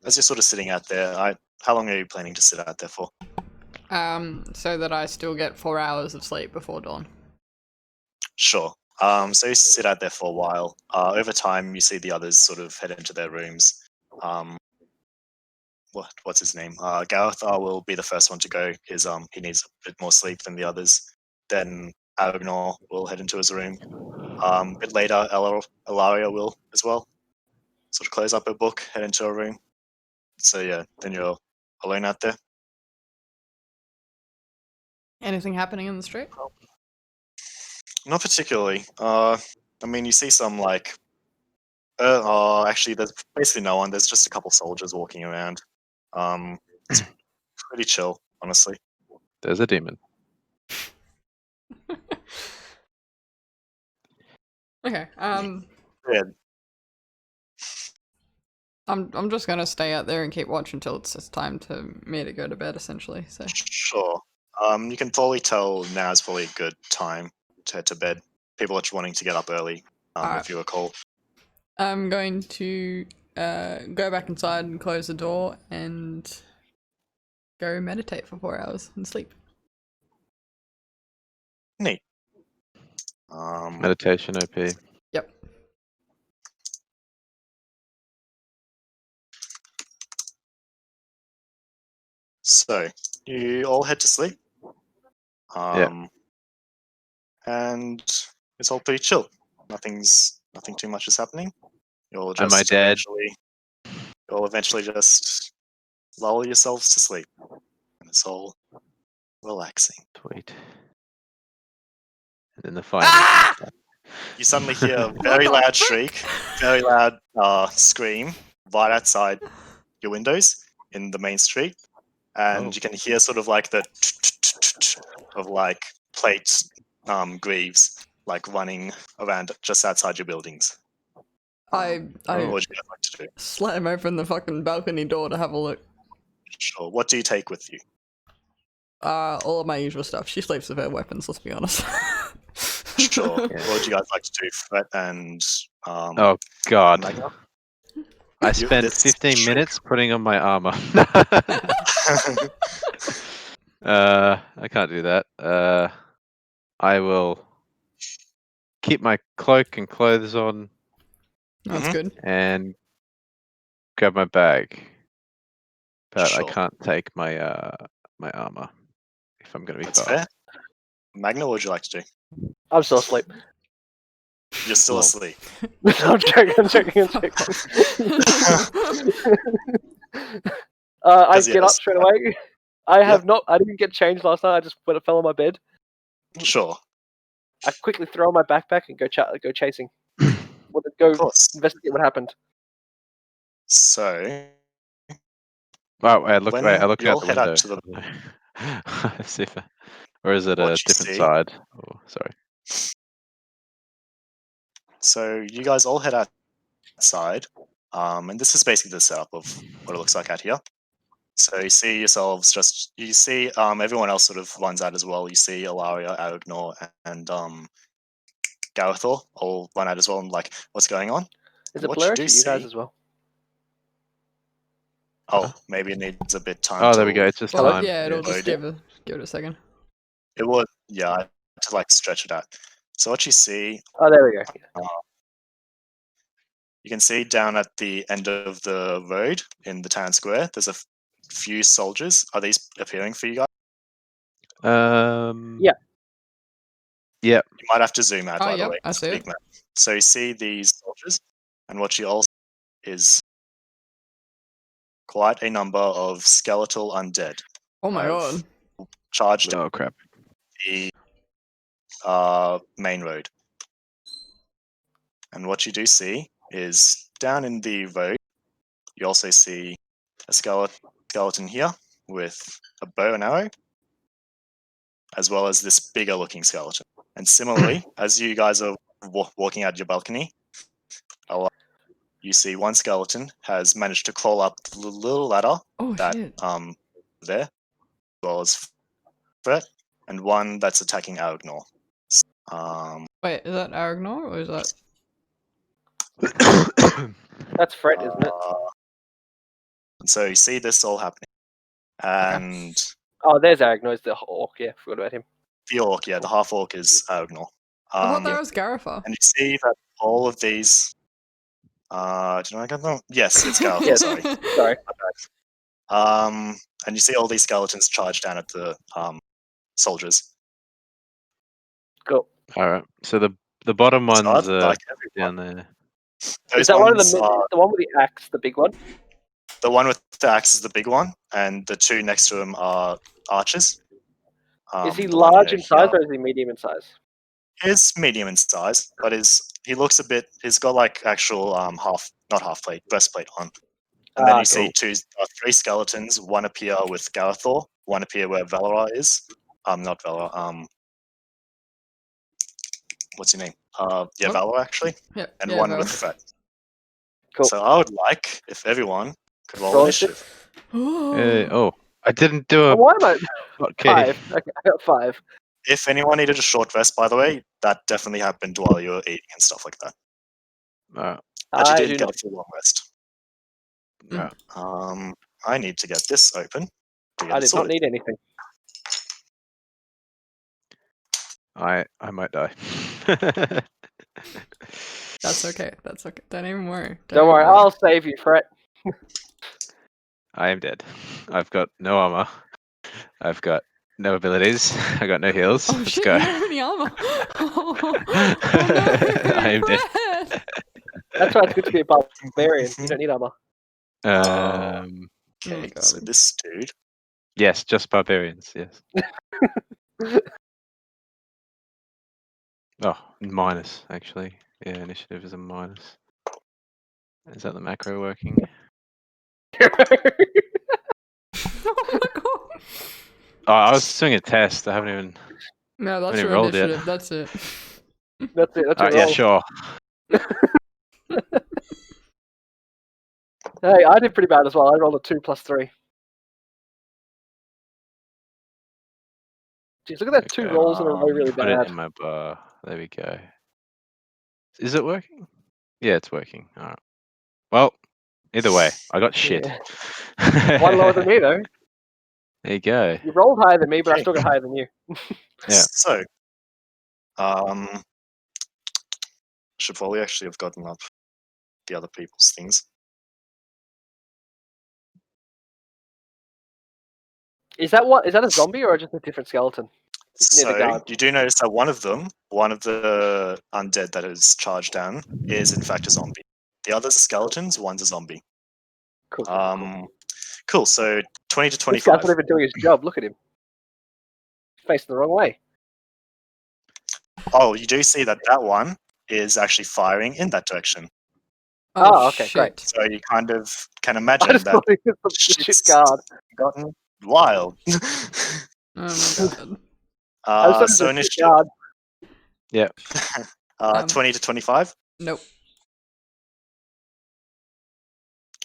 S1: as you're sort of sitting out there, how long are you planning to sit out there for?
S3: So that I still get 4 hours of sleep before dawn.
S1: Sure. So you sit out there for a while. Over time, you see the others sort of head into their rooms. What's his name? Garathar will be the first one to go. He needs a bit more sleep than the others. Then Aragorn will head into his room. A bit later, Alaria will as well. Sort of close up her book, head into her room. So yeah, then you're alone out there.
S3: Anything happening in the street?
S1: Not particularly. I mean, you see some like. Actually, there's basically no one. There's just a couple soldiers walking around. It's pretty chill, honestly.
S2: There's a demon.
S3: Okay.
S1: Yeah,
S3: I'm just gonna stay out there and keep watch until it's just time to me to go to bed, essentially. So
S1: sure. You can probably tell now is probably a good time to head to bed. People are wanting to get up early, if you recall.
S3: I'm going to go back inside and close the door and go meditate for 4 hours and sleep.
S1: Neat.
S2: Meditation OP.
S3: Yep.
S1: So you all head to sleep. And it's all pretty chill. Nothing too much is happening. You'll
S2: Am I
S1: just
S2: dead?
S1: eventually just lull yourselves to sleep. And it's all relaxing.
S2: Sweet. And then the fire.
S1: You suddenly hear a very loud shriek, very loud scream right outside your windows in the main street. And you can hear sort of like the of like plates, greaves, like running around just outside your buildings.
S3: I
S1: What would you guys like to do?
S3: slam open the fucking balcony door to have a look.
S1: Sure. What do you take with you?
S3: All of my usual stuff. She sleeps with her weapons, let's be honest.
S1: Sure. What would you guys like to do, Fret and
S2: Oh God!
S1: Magna?
S2: I spent
S1: this
S2: 15
S1: shriek.
S2: minutes putting on my armor. I can't do that. I will keep my cloak and clothes on
S3: That's good.
S2: and grab my bag, but I
S1: Sure.
S2: can't take my my armor if I'm going to be
S1: That's
S2: far.
S1: fair. Magna, what would you like to do?
S4: I'm still asleep.
S1: You're still
S2: Well,
S1: asleep.
S4: I'm joking. I
S1: 'Cause,
S4: get up
S1: yes,
S4: straight away. I didn't get changed last night. I just fell on my bed.
S1: Sure,
S4: I quickly throw on my backpack and go chasing.
S1: of
S4: Go
S1: course.
S4: investigate what happened.
S1: So
S2: Oh, I looked.
S1: when
S2: Wait, I looked
S1: you
S2: out
S1: all
S2: the
S1: head
S2: window.
S1: out to the
S2: See if or is it
S1: What
S2: a
S1: you
S2: different
S1: see-
S2: side? Oh, sorry.
S1: So you guys all head outside, and this is basically the setup of what it looks like out here. So you see yourselves you see everyone else sort of runs out as well. You see Ilaria, Aragnor, and Garathar all run out as well and like, what's going on?
S4: Is
S1: And
S4: it
S1: what you
S4: blurry
S1: do
S4: to you guys
S1: see,
S4: as well?
S1: oh, maybe it needs a bit time
S2: Oh,
S1: to
S2: there we go. It's just
S3: Well,
S2: time.
S3: yeah, it'll
S2: Yes.
S3: just give it a second.
S1: It would, yeah, I had to like stretch it out. So what you see,
S4: Oh, there we go.
S1: you can see down at the end of the road in the town square, there's a few soldiers. Are these appearing for you guys?
S2: Yeah.
S1: You might have to zoom out,
S3: Oh,
S1: by the
S3: yep,
S1: way.
S3: I
S1: It's a
S3: see
S1: big
S3: it.
S1: map. So you see these soldiers, and what you also is quite a number of skeletal undead
S3: Oh my
S1: have
S3: god.
S1: charged
S2: Oh crap.
S1: the main road. And what you do see is down in the road, you also see a skeleton here with a bow and arrow, as well as this bigger looking skeleton. And similarly, as you guys are walking out your balcony, you see one skeleton has managed to crawl up the little ladder
S3: Oh
S1: that
S3: shit.
S1: there, as well as Fret, and one that's attacking Aragnor.
S3: Wait, is that Aragnor or is that?
S4: That's Fred, isn't it?
S1: And so you see this all happening. And
S4: Oh, there's Aragno's the orc. Yeah, forgot about him.
S1: the orc, yeah, the half orc is Aragnor.
S3: I thought that was Garathar.
S1: And you see that all of these. Did I get them? Yes, it's Garathar.
S4: Yeah.
S1: Sorry.
S4: Sorry.
S1: And you see all these skeletons charge down at the soldiers.
S4: Cool.
S2: All right. So the bottom
S1: So
S2: one's
S1: I'd like
S2: down
S1: everyone.
S2: there.
S1: Those
S4: Is that one of
S1: ones
S4: the
S1: are-
S4: the one with the axe, the big one?
S1: The one with the axe is the big one, and the two next to him are archers.
S4: Is he
S1: The one
S4: large in size
S1: here
S4: or is he medium in size?
S1: is medium in size, but he looks a bit. He's got like actual not half plate, breastplate on. And then you see three skeletons. One appear with Garathar. One appear where Valrah is. Not Valrah. What's your name? Yeah,
S3: Oh.
S1: Valrah actually,
S3: Yeah,
S1: and
S3: yeah,
S1: one
S3: Val.
S1: with Fret.
S4: Cool.
S1: So I would like if everyone could roll
S4: Roll
S1: initiative.
S2: Oh, I didn't do a.
S4: Why am I
S2: Okay.
S4: 5? Okay, I got 5.
S1: If anyone needed a short rest, by the way, that definitely happened while you were eating and stuff like that.
S2: Alright.
S1: But you
S4: I
S1: didn't
S4: do
S1: get
S4: not.
S1: a full long rest.
S2: Alright.
S1: I need to get this open to get
S4: I
S1: it
S4: did not
S1: sorted.
S4: need anything.
S2: I might die.
S3: That's okay. That's okay. Don't even worry.
S4: Don't worry, I'll save you, Fret.
S2: I am dead. I've got no armor. I've got no abilities. I got no heals.
S3: Oh
S2: Let's
S3: shit!
S2: go.
S3: You don't have any armor. Oh, no!
S2: I am dead.
S3: Fred!
S4: That's why it's good to be a barbarian. You don't need armor.
S3: Oh my
S1: Okay,
S3: God.
S1: so this dude.
S2: Yes, just barbarians. Yes. Oh, minus actually. Yeah, initiative is a minus. Is that the macro working?
S3: Oh my god.
S2: Oh, I was doing a test. I haven't even.
S3: No, that's
S2: Haven't
S3: your
S2: rolled yet.
S3: initiative. That's it.
S4: That's it. That's your
S2: Yeah,
S4: roll.
S2: sure.
S4: Hey, I did pretty bad as well. I rolled a 2 plus 3. Jeez, look at that 2
S2: Okay,
S4: rolls in a row really
S2: put it
S4: bad.
S2: in my bar. There we go. Is it working? Yeah, it's working. All right. Well, either way, I got shit.
S4: Yeah. One lower than me, though.
S2: There you go.
S4: You rolled higher than me, but I
S1: Okay.
S4: still got higher than you.
S2: Yeah.
S1: So, should probably actually have gotten up the other people's things.
S4: Is that a zombie or just a different skeleton?
S1: So
S4: guard.
S1: you do notice that one of the undead that is charged down, is in fact a zombie. The others are skeletons. One's a zombie.
S4: Cool.
S1: Cool. So 20 to
S4: This
S1: 25.
S4: guy's not even doing his job. Look at him. Facing the wrong way.
S1: Oh, you do see that one is actually firing in that direction.
S4: Oh, okay,
S3: shit.
S4: great.
S1: So you kind of can
S4: I
S1: imagine
S4: just
S1: that
S4: thought he was the shit
S1: shit's
S4: guard.
S1: gotten wild.
S3: Oh my god.
S4: I just thought he was
S1: So
S4: a shit
S1: initiative,
S4: guard.
S2: Yeah.
S1: 20 to 25.
S3: Nope.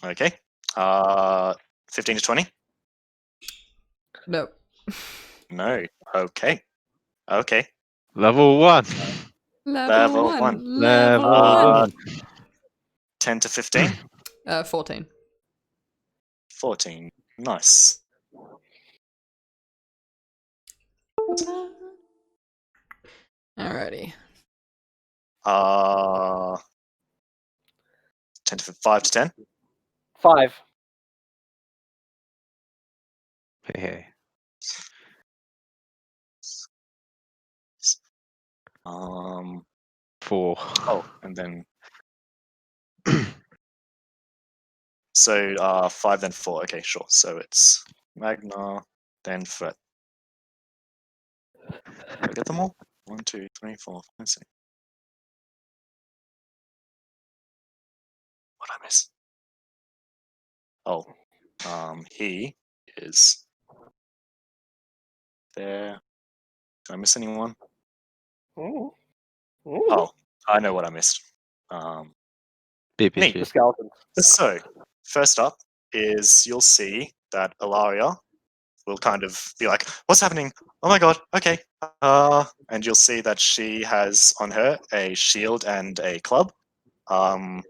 S1: Okay. 15 to 20.
S3: Nope.
S1: No. Okay. Okay.
S2: Level 1.
S1: Level
S3: one.
S1: one.
S3: Level
S2: Level
S3: one.
S1: 10 to 15.
S3: 14.
S1: 14. Nice.
S3: Alrighty.
S1: 10 to 5 to 10.
S4: 5.
S2: Hey. 4.
S1: Oh, and then so 5 then 4. Okay, sure. So it's Magna, then Fret. Did I get them all? 1, 2, 3, 4, 5, 6. What did I miss? Oh, he is there. Did I miss anyone?
S4: Ooh.
S1: Oh, I know what I missed.
S2: BPG.
S4: The skeletons.
S1: So, first up is you'll see that Ilaria will kind of be like, "What's happening? Oh my god! Okay." And you'll see that she has on her a shield and a club. And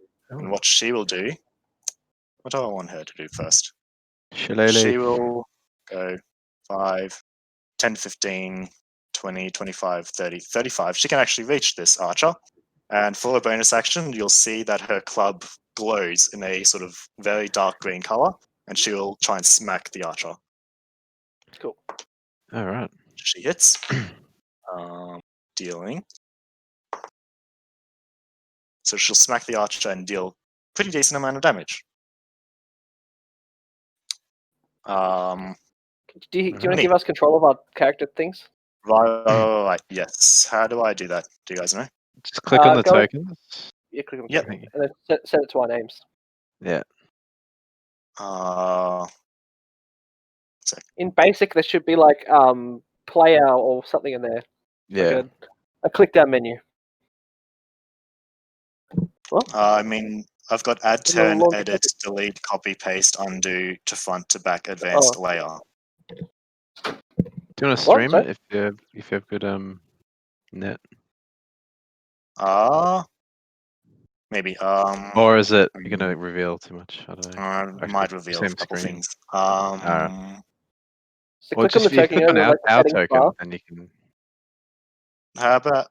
S1: what she will do? What do I want her to do first?
S2: Shillelagh.
S1: She will go 5, 10, 15, 20, 25, 30, 35. She can actually reach this archer. And for a bonus action, you'll see that her club glows in a sort of very dark green color, and she will try and smack the archer.
S4: Cool.
S2: All right.
S1: She hits, dealing. So she'll smack the archer and deal pretty decent amount of damage.
S4: Do you want to
S1: Neat.
S4: give us control of our character things?
S1: Right, yes. How do I do that? Do you guys know?
S2: Just click on the
S4: go-
S2: tokens.
S4: Yeah, click on the
S1: Yep.
S4: token, and then set it to our names.
S2: Yeah.
S4: In basic, there should be like player or something in there.
S2: Yeah.
S4: Like a click down menu.
S1: I mean, I've got add
S4: In the
S1: turn,
S4: launcher
S1: edit, delete, copy, paste, undo, to front to back, advanced layer.
S2: Do you want to
S4: What?
S2: stream
S4: Sorry?
S2: it if you have good net,
S1: Maybe.
S2: or is it you're gonna reveal too much? I don't know.
S1: I might reveal a
S2: same
S1: couple
S2: screen.
S1: things.
S4: So
S2: Or
S4: click on
S2: just
S4: the
S2: if you
S4: token,
S2: click on
S4: like the
S2: our
S4: settings
S2: token,
S4: bar.
S2: then you can.
S1: How about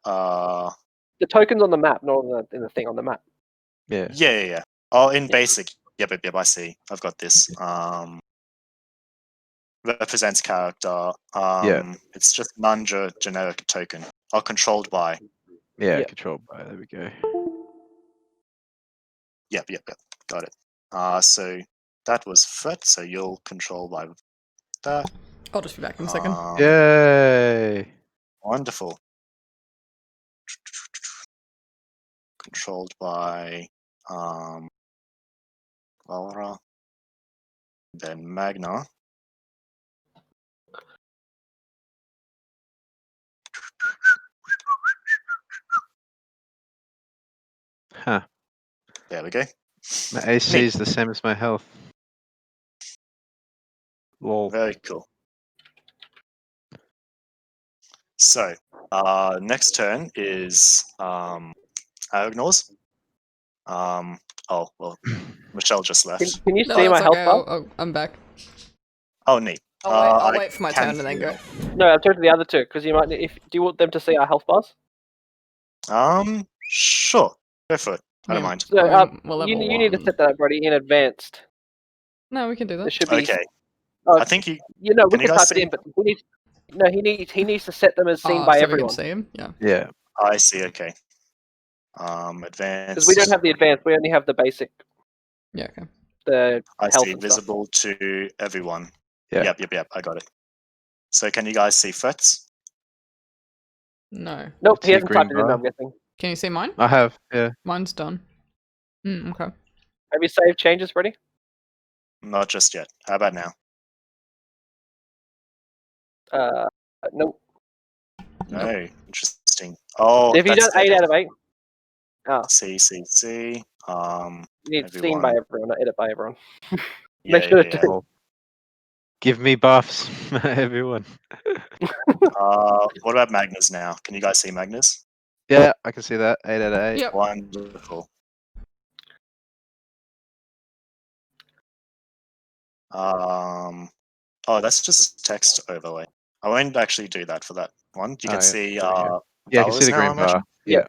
S4: The token's on the map, not in the thing on the map.
S2: Yeah.
S1: yeah. Oh, in basic. Yep, I see. I've got this. Represents character.
S2: Yeah.
S1: It's just generic token. Or controlled by.
S2: Yeah.
S4: Yeah.
S2: Controlled by. There we go.
S1: Yep. Got it. So that was Fret, so you'll control by that.
S3: I'll just be back in a second.
S2: Yay!
S1: Wonderful. Controlled by Valrah, then Magna.
S2: Huh.
S1: There we go.
S2: My AC is the same as my health. Lol.
S1: Very cool. So, next turn is Aragnors. Oh, well, Michelle just left.
S4: Can you
S3: No,
S4: see my
S3: that's
S4: health
S3: okay.
S4: bar?
S3: I'm back.
S1: Oh, neat.
S3: I'll
S1: I
S3: wait for my
S1: can
S3: turn and then
S1: heal.
S3: go.
S4: No, I'm talking to the other two because you might. Do you want them to see our health bars?
S1: Sure. Go for it. I don't mind.
S4: So
S3: We're level
S4: you need to
S3: 1.
S4: set that up, Brody, in advanced.
S3: No, we can do
S4: There
S3: that.
S4: should be.
S1: Okay.
S4: Oh,
S1: I think you.
S4: we
S1: can you
S4: can
S1: guys
S4: type it
S1: see?
S4: in, but we need. No, he needs to set them as seen
S3: Oh,
S4: by
S3: so we
S4: everyone.
S3: can see him? Yeah.
S2: Yeah.
S1: I see. Okay.
S4: Because
S1: Advanced.
S4: we don't have the advanced. We only have the basic.
S3: Yeah, okay.
S4: The
S1: I
S4: health
S1: see.
S4: and stuff.
S1: Visible to everyone.
S2: Yeah.
S1: Yep. I got it. So can you guys see threats?
S3: No.
S4: Nope,
S2: It's
S4: he
S2: a
S4: hasn't
S2: green
S4: typed it in.
S2: bar.
S4: I'm guessing.
S3: Can you see mine?
S2: I have. Yeah.
S3: Mine's done. Okay.
S4: Have you saved changes, Freddie?
S1: Not just yet. How about now?
S4: Nope.
S1: No. Interesting. Oh,
S4: If you've
S1: that's
S4: done 8
S1: edit.
S4: out of 8,
S1: C.
S4: you need seen
S1: Everyone.
S4: by everyone, not edit by everyone.
S1: Yeah,
S4: Make sure
S1: yeah,
S4: to
S1: yeah.
S2: Oh. Give me buffs, everyone.
S1: What about Magnas now? Can you guys see Magnas?
S2: Yeah, I can see that. 8 out of 8.
S3: Yep.
S1: Wonderful. Oh, that's just text overlay. I won't actually do that for that one. You can
S2: Oh, yeah.
S1: see
S2: There we go. Yeah, I can see
S1: Valrah's
S2: the
S1: now, I
S2: green
S1: imagine.
S2: bar. Yeah.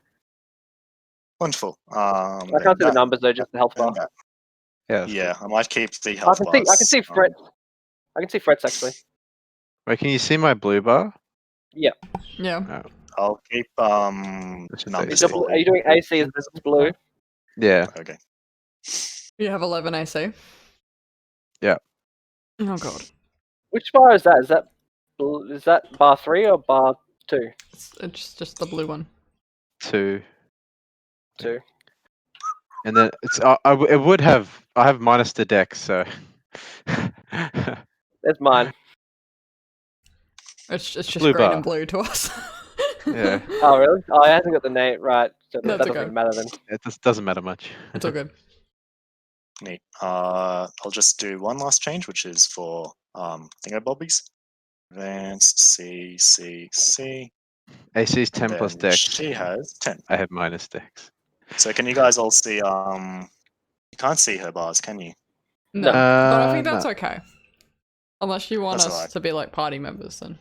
S1: Wonderful.
S4: I can't see the numbers though, just the health bar.
S2: Yeah. That's
S1: Yeah,
S2: cool.
S1: I might keep the
S4: I
S1: health
S4: can see. I
S1: bars.
S4: can see frets. I can see frets actually.
S2: Wait, can you see my blue bar?
S3: Yeah.
S1: I'll keep
S2: That's just
S1: numbers
S2: AC.
S1: for
S4: Are you doing AC as blue?
S2: Yeah.
S1: Okay.
S3: You have 11 AC.
S2: Yeah.
S3: Oh god.
S4: Which bar is that? Is that bar 3 or bar 2?
S3: It's just the blue one.
S2: 2.
S4: 2.
S2: And then it's it would have I have minus the dex, so
S4: That's mine.
S3: It's just
S2: Blue
S3: green
S2: bar.
S3: and blue to us.
S2: yeah,
S4: Oh really? Oh, I hasn't got the name right. So that
S3: That's
S4: doesn't
S3: okay.
S4: really matter then.
S2: it just doesn't matter much.
S3: It's all good.
S1: Neat. I'll just do one last change, which is for thingobobbies. Advanced C.
S2: AC's 10
S1: And
S2: plus
S1: then
S2: dex.
S1: she has 10.
S2: I have minus dex.
S1: So can you guys all see you can't see her bars, can you?
S3: No. But I think
S2: no.
S3: that's okay. Unless you want
S1: That's
S3: us
S1: alright.
S3: to be like party members then.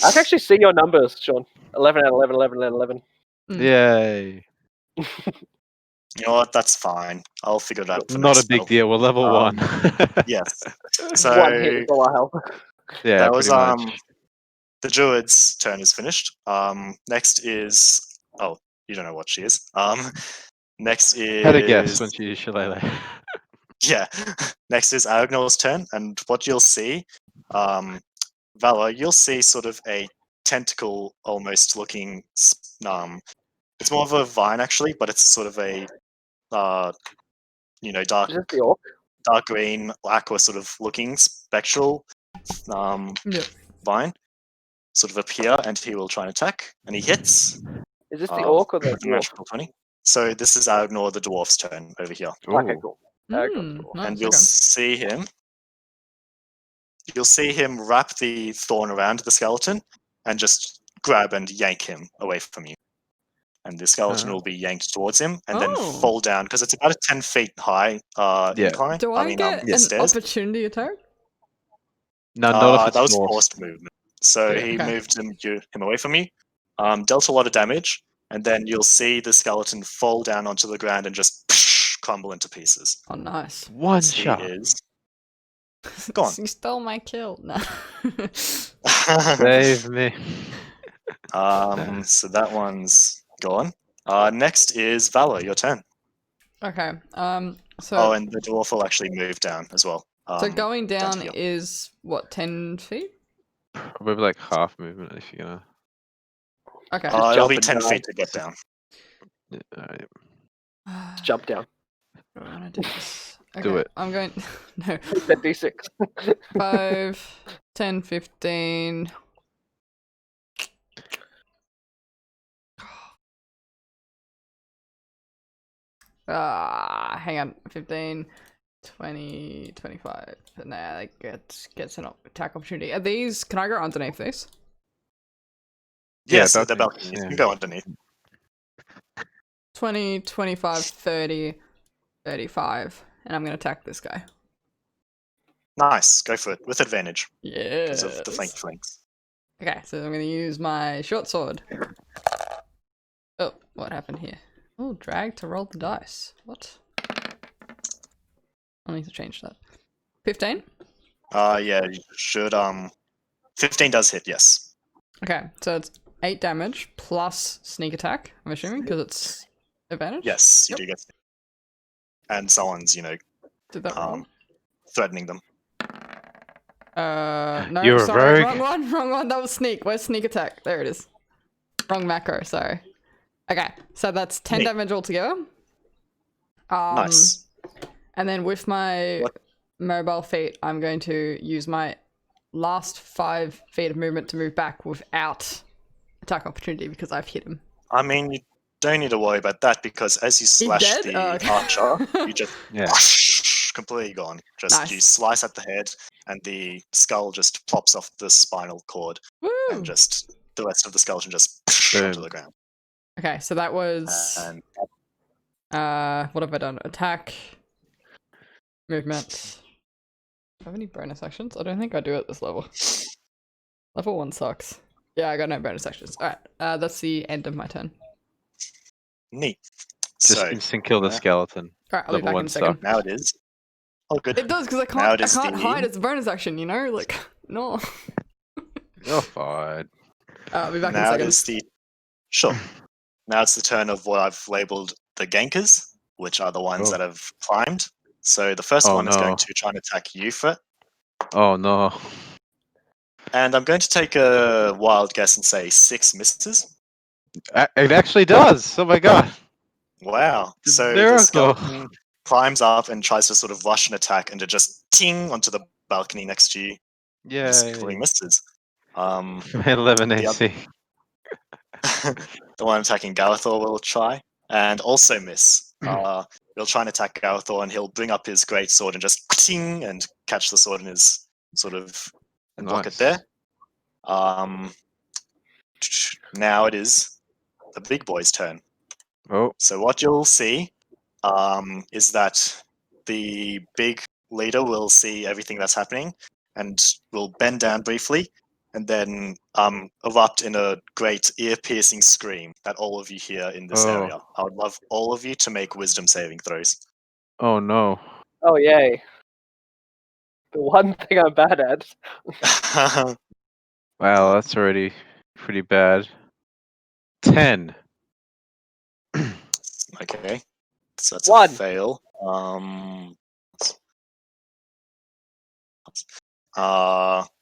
S4: I can actually see your numbers, Sean. 11 out of 11, 11 out of 11.
S2: Yay.
S1: You know what? That's fine. I'll figure it out for
S2: Not a
S1: next
S2: big
S1: battle.
S2: deal. We're level 1.
S1: Yes.
S4: One
S1: So
S4: hit is all our health.
S2: yeah,
S1: that was
S2: pretty much.
S1: the druid's turn is finished. Next is you don't know what she is. Next is
S2: Had a guess when she used Shillelagh.
S1: yeah. Next is Aragnor's turn, and what you'll see, Valor, you'll see sort of a tentacle almost looking. It's more of a vine actually, but it's sort of a dark
S4: Is this the orc?
S1: dark green, aqua sort of looking spectral
S3: Yep.
S1: vine sort of appear, and he will try and attack, and he hits.
S4: Is this the orc or the dwarf?
S1: Natural 20. So this is Aragnor the dwarf's turn over here,
S4: Okay,
S2: Ooh.
S4: cool.
S3: Nice,
S1: and you'll
S3: okay.
S1: see him. You'll see him wrap the thorn around the skeleton and just grab and yank him away from you. And the skeleton
S2: Uh-huh.
S1: will be yanked towards him and then
S3: Oh.
S1: fall down because it's about a 10 feet high
S2: Yeah.
S1: incline.
S3: Do I get
S2: yeah,
S3: an
S1: stairs.
S3: opportunity attack?
S2: No, not if it's
S1: That was
S2: forced.
S1: forced movement. So
S2: Yeah.
S1: he
S3: Okay.
S1: moved him away from you, dealt a lot of damage, and then you'll see the skeleton fall down onto the ground and just crumble into pieces.
S3: Oh, nice.
S2: One
S1: He
S2: shot.
S1: is gone.
S3: You stole my kill. No.
S2: Save me.
S1: So that one's gone. Next is Valor, your turn.
S3: Okay. So
S1: Oh, and the dwarf will actually move down as well.
S3: so going down
S1: here.
S3: is what, 10 feet?
S2: Probably like half movement if you're gonna.
S3: Okay.
S4: Just
S1: it'll be
S4: jump
S1: 10
S4: and
S1: feet to get down.
S2: Yeah, alright.
S4: Jump down.
S3: I want to do this. Okay,
S2: Do it.
S3: I'm going. No.
S4: That D6.
S3: 5, 10, 15. Hang on. 15, 20, 25. Nah, that gets an attack opportunity. Are these? Can I go underneath these?
S2: Yeah,
S1: Yes, the
S2: balconies,
S1: balcony. You
S2: yeah.
S1: can go underneath.
S3: 20, 25, 30, 35. And I'm going to attack this guy.
S1: Nice, go for it with advantage
S3: Yeah.
S1: because of the flanks.
S3: Okay, so I'm going to use my short sword. Oh, what happened here? Oh, drag to roll the dice. What? I need to change that. 15?
S1: Yeah, you should 15 does hit, yes.
S3: Okay, so it's 8 damage plus sneak attack, I'm assuming, because it's advantage?
S1: Yes, you
S3: Yep.
S1: do get. And someone's,
S3: Did that wrong?
S1: threatening them.
S3: No,
S2: You're a
S3: sorry,
S2: rogue.
S3: wrong one. That was sneak. Where's sneak attack? There it is. Wrong macro, sorry. Okay, so that's 10
S1: Neat.
S3: damage altogether.
S1: Nice.
S3: And then with my
S1: What-
S3: mobile feat, I'm going to use my last 5 feet of movement to move back without attack opportunity because I've hit him.
S1: I mean, you don't need to worry about that because as you slash
S3: dead?
S1: the
S3: Oh, okay.
S1: archer, you just
S2: Yeah.
S1: completely gone. Just you
S3: Nice.
S1: slice at the head, and the skull just plops off the spinal cord,
S3: Woo!
S1: and just the rest of the skeleton just onto the ground.
S3: Okay, so that was
S1: And
S3: what have I done? Attack, movement. Do I have any bonus actions? I don't think I do at this level. Level 1 sucks. Yeah, I got no bonus actions. Alright, that's the end of my turn.
S1: neat.
S2: Just
S1: So
S2: instant kill the
S1: yeah.
S2: skeleton.
S3: Alright, I'll be
S2: Level
S3: back
S2: 1
S3: in a second.
S2: suck.
S1: now it is. Oh, good.
S3: It does, because I
S1: Now
S3: can't,
S1: it is
S3: hide
S1: the-
S3: as a bonus action, Like, no.
S2: You're fine.
S3: I'll be back in a
S1: Now it
S3: second.
S1: is the sure. Now it's the turn of what I've labeled the gankers, which are the ones
S2: Oh.
S1: that have climbed. So the first
S2: Oh,
S1: one is going
S2: no.
S1: to try and attack you, Fret.
S2: Oh no.
S1: And I'm going to take a wild guess and say 6 misses.
S2: It actually does. Oh my god.
S1: Wow.
S2: It's a
S1: So the
S2: miracle.
S1: skeleton climbs up and tries to sort of rush an attack and it just ting onto the balcony next to you.
S2: Yeah.
S1: Just completely misses.
S2: 11
S1: the
S2: AC.
S1: the one attacking Garathar will try and also miss. He'll try and attack Garathar and he'll bring up his great sword and just ting and catch the sword in his sort of and block it
S2: Nice.
S1: there. Now it is the big boy's turn.
S2: Oh.
S1: So what you'll see is that the big leader will see everything that's happening and will bend down briefly and then erupt in a great ear-piercing scream that all of you hear in this
S2: Oh.
S1: area. I would love all of you to make wisdom saving throws.
S2: Oh no.
S4: Oh yay! The one thing I'm bad at.
S2: Wow, that's already pretty bad. 10.
S1: Okay, so that's
S4: One.
S1: a fail.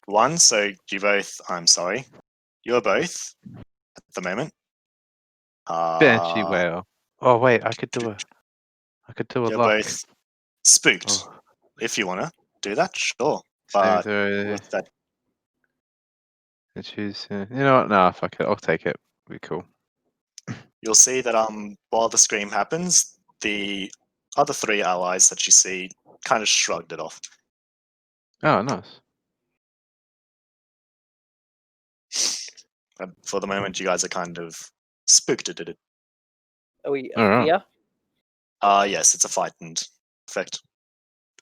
S1: One. So you both. I'm sorry. You're both at the moment.
S2: Banshee whale. Oh wait, I could do a
S1: You're
S2: luck.
S1: both spooked.
S2: Oh.
S1: If you wanna do that, sure.
S2: Save
S1: But
S2: the
S1: with that,
S2: choose. You know what? No, fuck it. I'll take it. Be cool.
S1: you'll see that while the scream happens, the other 3 allies that you see kind of shrugged it off.
S2: Oh, nice.
S1: But for the moment, you guys are kind of spooked at it.
S4: Are we
S2: Alright.
S4: fear?
S1: Yes, it's a frightened effect.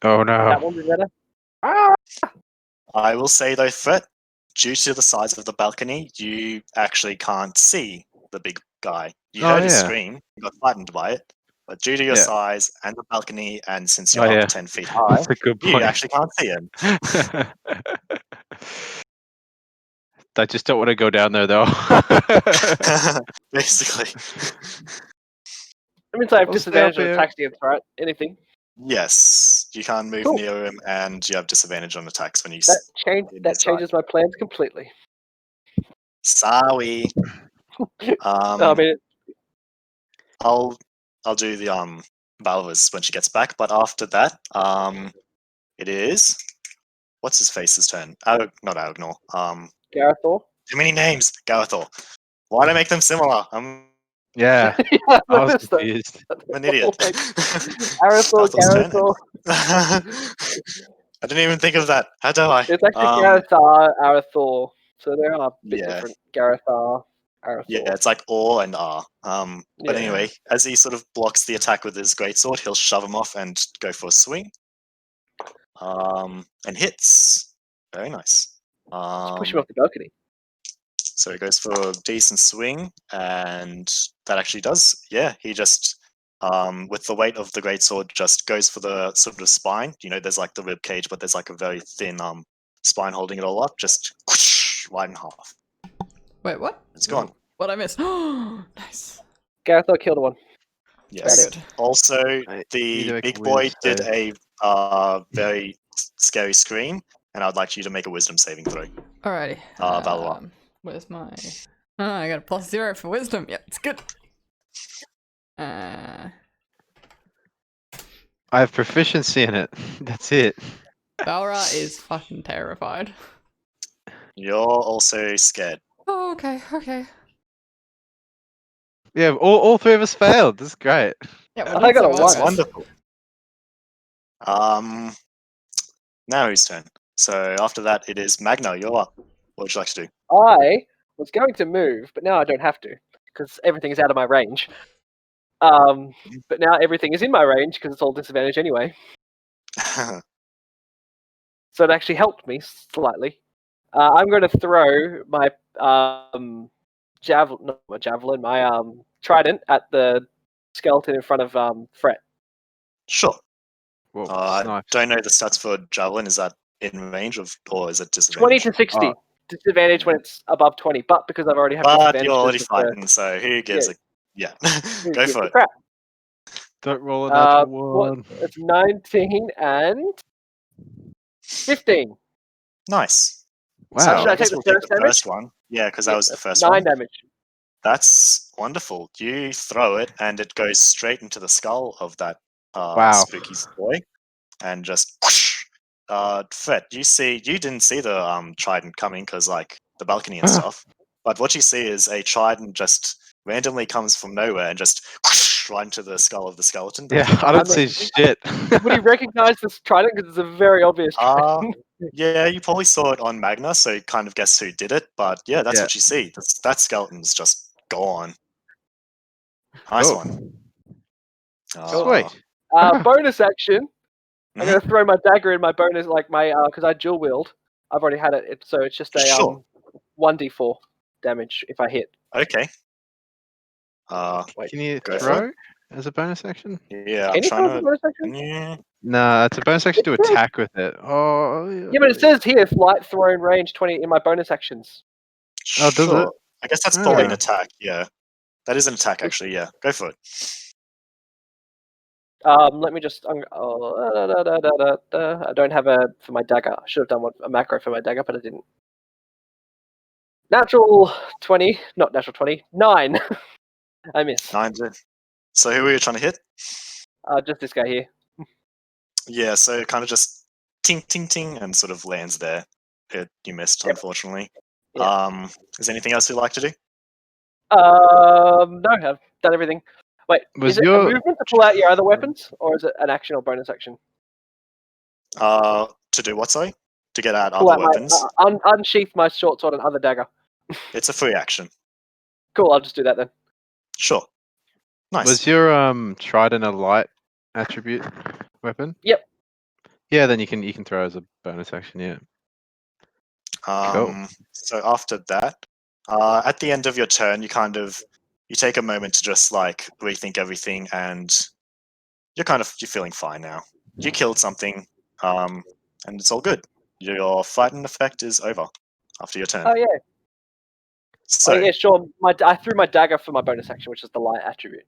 S2: Oh no.
S4: That one be better. Ah!
S1: I will say though, Fret, due to the size of the balcony, you actually can't see the big guy. You
S2: Oh,
S1: heard his
S2: yeah.
S1: scream, you got frightened by it, but due to your
S2: Yeah.
S1: size and the balcony, and since
S2: Oh,
S1: you're
S2: yeah.
S1: up 10 feet high,
S2: That's a good
S1: you
S2: point.
S1: actually can't see him.
S2: I just don't want to go down there though.
S1: Basically.
S4: That means I have
S2: I'll stay
S4: disadvantage
S2: up
S4: on
S2: here.
S4: attacks against, right? Anything.
S1: Yes, you can't move
S4: Cool.
S1: near him, and you have disadvantage on attacks when you.
S4: That changes my plans completely.
S1: Sorry.
S4: I mean,
S1: I'll do the Valrah's when she gets back, but after that, it is what's his face's turn? Not Aragnor.
S4: Garathar.
S1: Too many names. Garathor. Why did I make them similar? I'm
S2: Yeah.
S4: Yeah,
S2: I was
S4: noticed that.
S2: confused.
S1: an idiot.
S4: Like, Arathor,
S1: Garathor's turn.
S4: Garathor.
S1: I didn't even think of that. How do I?
S4: It's actually Garathar, Arathor. So they are a bit
S1: Yeah.
S4: different. Garathar, Arathor.
S1: Yeah, it's like or and R. But
S4: Yeah.
S1: anyway, as he sort of blocks the attack with his greatsword, he'll shove him off and go for a swing. And hits. Very nice.
S4: Just push him off the balcony.
S1: So he goes for a decent swing, and that actually does. Yeah, he just with the weight of the greatsword, just goes for the sort of spine. You know, there's like the rib cage, but there's like a very thin spine holding it all up. Just right in half.
S3: Wait, what?
S1: It's gone.
S3: What I missed? Nice.
S4: Garathar killed one.
S1: Yes.
S3: Very good.
S1: Also,
S2: You need
S1: the
S2: to make a
S1: big boy
S2: wisdom
S1: did
S2: save.
S1: a very scary scream, and I'd like you to make a wisdom saving throw.
S3: Alrighty.
S1: Valrah.
S3: Where's my? Oh, I got a +0 for wisdom. Yep, it's good.
S2: I have proficiency in it. That's it.
S3: Valrah is fucking terrified.
S1: You're also scared.
S3: Oh, okay, okay.
S2: Yeah, all three of us failed. This is great.
S3: Yeah, we're
S4: I
S3: doing
S4: got
S3: so
S4: a
S3: well,
S1: That's
S4: one.
S3: guys.
S1: wonderful. Now whose turn? So after that, it is Magna. You're up. What would you like to do?
S4: I was going to move, but now I don't have to because everything is out of my range. But now everything is in my range because it's all disadvantage anyway. So it actually helped me slightly. I'm going to throw my javelin, not my javelin, my trident at the skeleton in front of Fret.
S1: Sure.
S2: Whoa,
S1: I
S2: snipe.
S1: don't know the stats for javelin. Is that in range of, or is it
S4: 20
S1: disadvantage?
S4: to 60.
S2: Oh.
S4: Disadvantage when it's above 20, but because I've already have
S1: But
S4: disadvantage,
S1: you're already
S4: because of the-
S1: fighting, so who gives a yeah?
S4: who
S1: Go
S4: gives
S1: for
S4: a
S1: it.
S4: crap.
S2: Don't roll a natural
S4: What?
S2: one.
S4: It's 19 and 15.
S1: Nice.
S2: Wow.
S1: So
S4: Should
S1: I
S4: I
S1: guess
S4: take the
S1: we'll keep
S4: first
S1: the
S4: damage?
S1: first one. Yeah, because that
S4: Yeah,
S1: was the
S4: that's
S1: first
S4: 9
S1: one.
S4: damage.
S1: That's wonderful. You throw it, and it goes straight into the skull of that
S2: Wow.
S1: spooky boy, and just whoosh. Fred, you didn't see the trident coming because like the balcony and stuff. But what you see is a trident just randomly comes from nowhere and just whoosh, right into the skull of the skeleton.
S2: Yeah, I don't see shit.
S4: Would he recognize this trident? Because it's a very obvious trident.
S1: Yeah, you probably saw it on Magna, so you kind of guess who did it. But yeah, that's
S2: Yeah.
S1: what you see. That skeleton's just gone. Nice
S2: Cool.
S1: one.
S2: Sweet.
S4: Bonus action. I'm
S1: Mhm.
S4: going to throw my dagger in my bonus, like my because I dual wield. I've already had it, so it's just a
S1: Sure.
S4: 1d4 damage if I hit.
S1: Okay.
S4: Wait,
S2: Can you
S1: go for
S2: throw as a bonus action?
S1: Yeah,
S4: can
S1: I'm
S4: you throw
S1: trying
S4: as a
S1: to.
S4: bonus action?
S1: Can you?
S2: Nah, it's a bonus action to
S4: It says-
S2: attack with it. Oh.
S4: Yeah, but it says here light thrown range 20 in my bonus actions.
S2: Oh, does
S1: Sure.
S2: it?
S1: I guess that's probably an
S2: Ah.
S1: attack. Yeah, that is an attack actually. Yeah, go for it.
S4: Let me just. I don't have a for my dagger. I should have done a macro for my dagger, but I didn't. Natural 20, not natural 20. 9. I miss.
S1: 9 to. So who were you trying to hit?
S4: Just this guy here.
S1: Yeah, so it kind of just ting ting ting and sort of lands there. You missed,
S4: Yep.
S1: unfortunately.
S4: Yeah.
S1: Is there anything else you'd like to do?
S4: No, I've done everything. Wait,
S2: Was
S4: is it a
S2: your-
S4: movement to pull out your other weapons, or is it an action or bonus action?
S1: To do what? Sorry, to get out
S4: Pull
S1: other
S4: out
S1: weapons.
S4: my unsheath my short sword and other dagger.
S1: It's a free action.
S4: Cool, I'll just do that then.
S1: Sure. Nice.
S2: Was your trident a light attribute weapon?
S4: Yep.
S2: Yeah, then you can throw as a bonus action. Yeah. Cool.
S1: So after that, at the end of your turn, you take a moment to just like rethink everything, and you're feeling fine now. You killed something, and it's all good. Your frightened effect is over after your turn.
S4: Oh yeah.
S1: So
S4: Oh yeah, sure. I threw my dagger for my bonus action, which is the light attribute.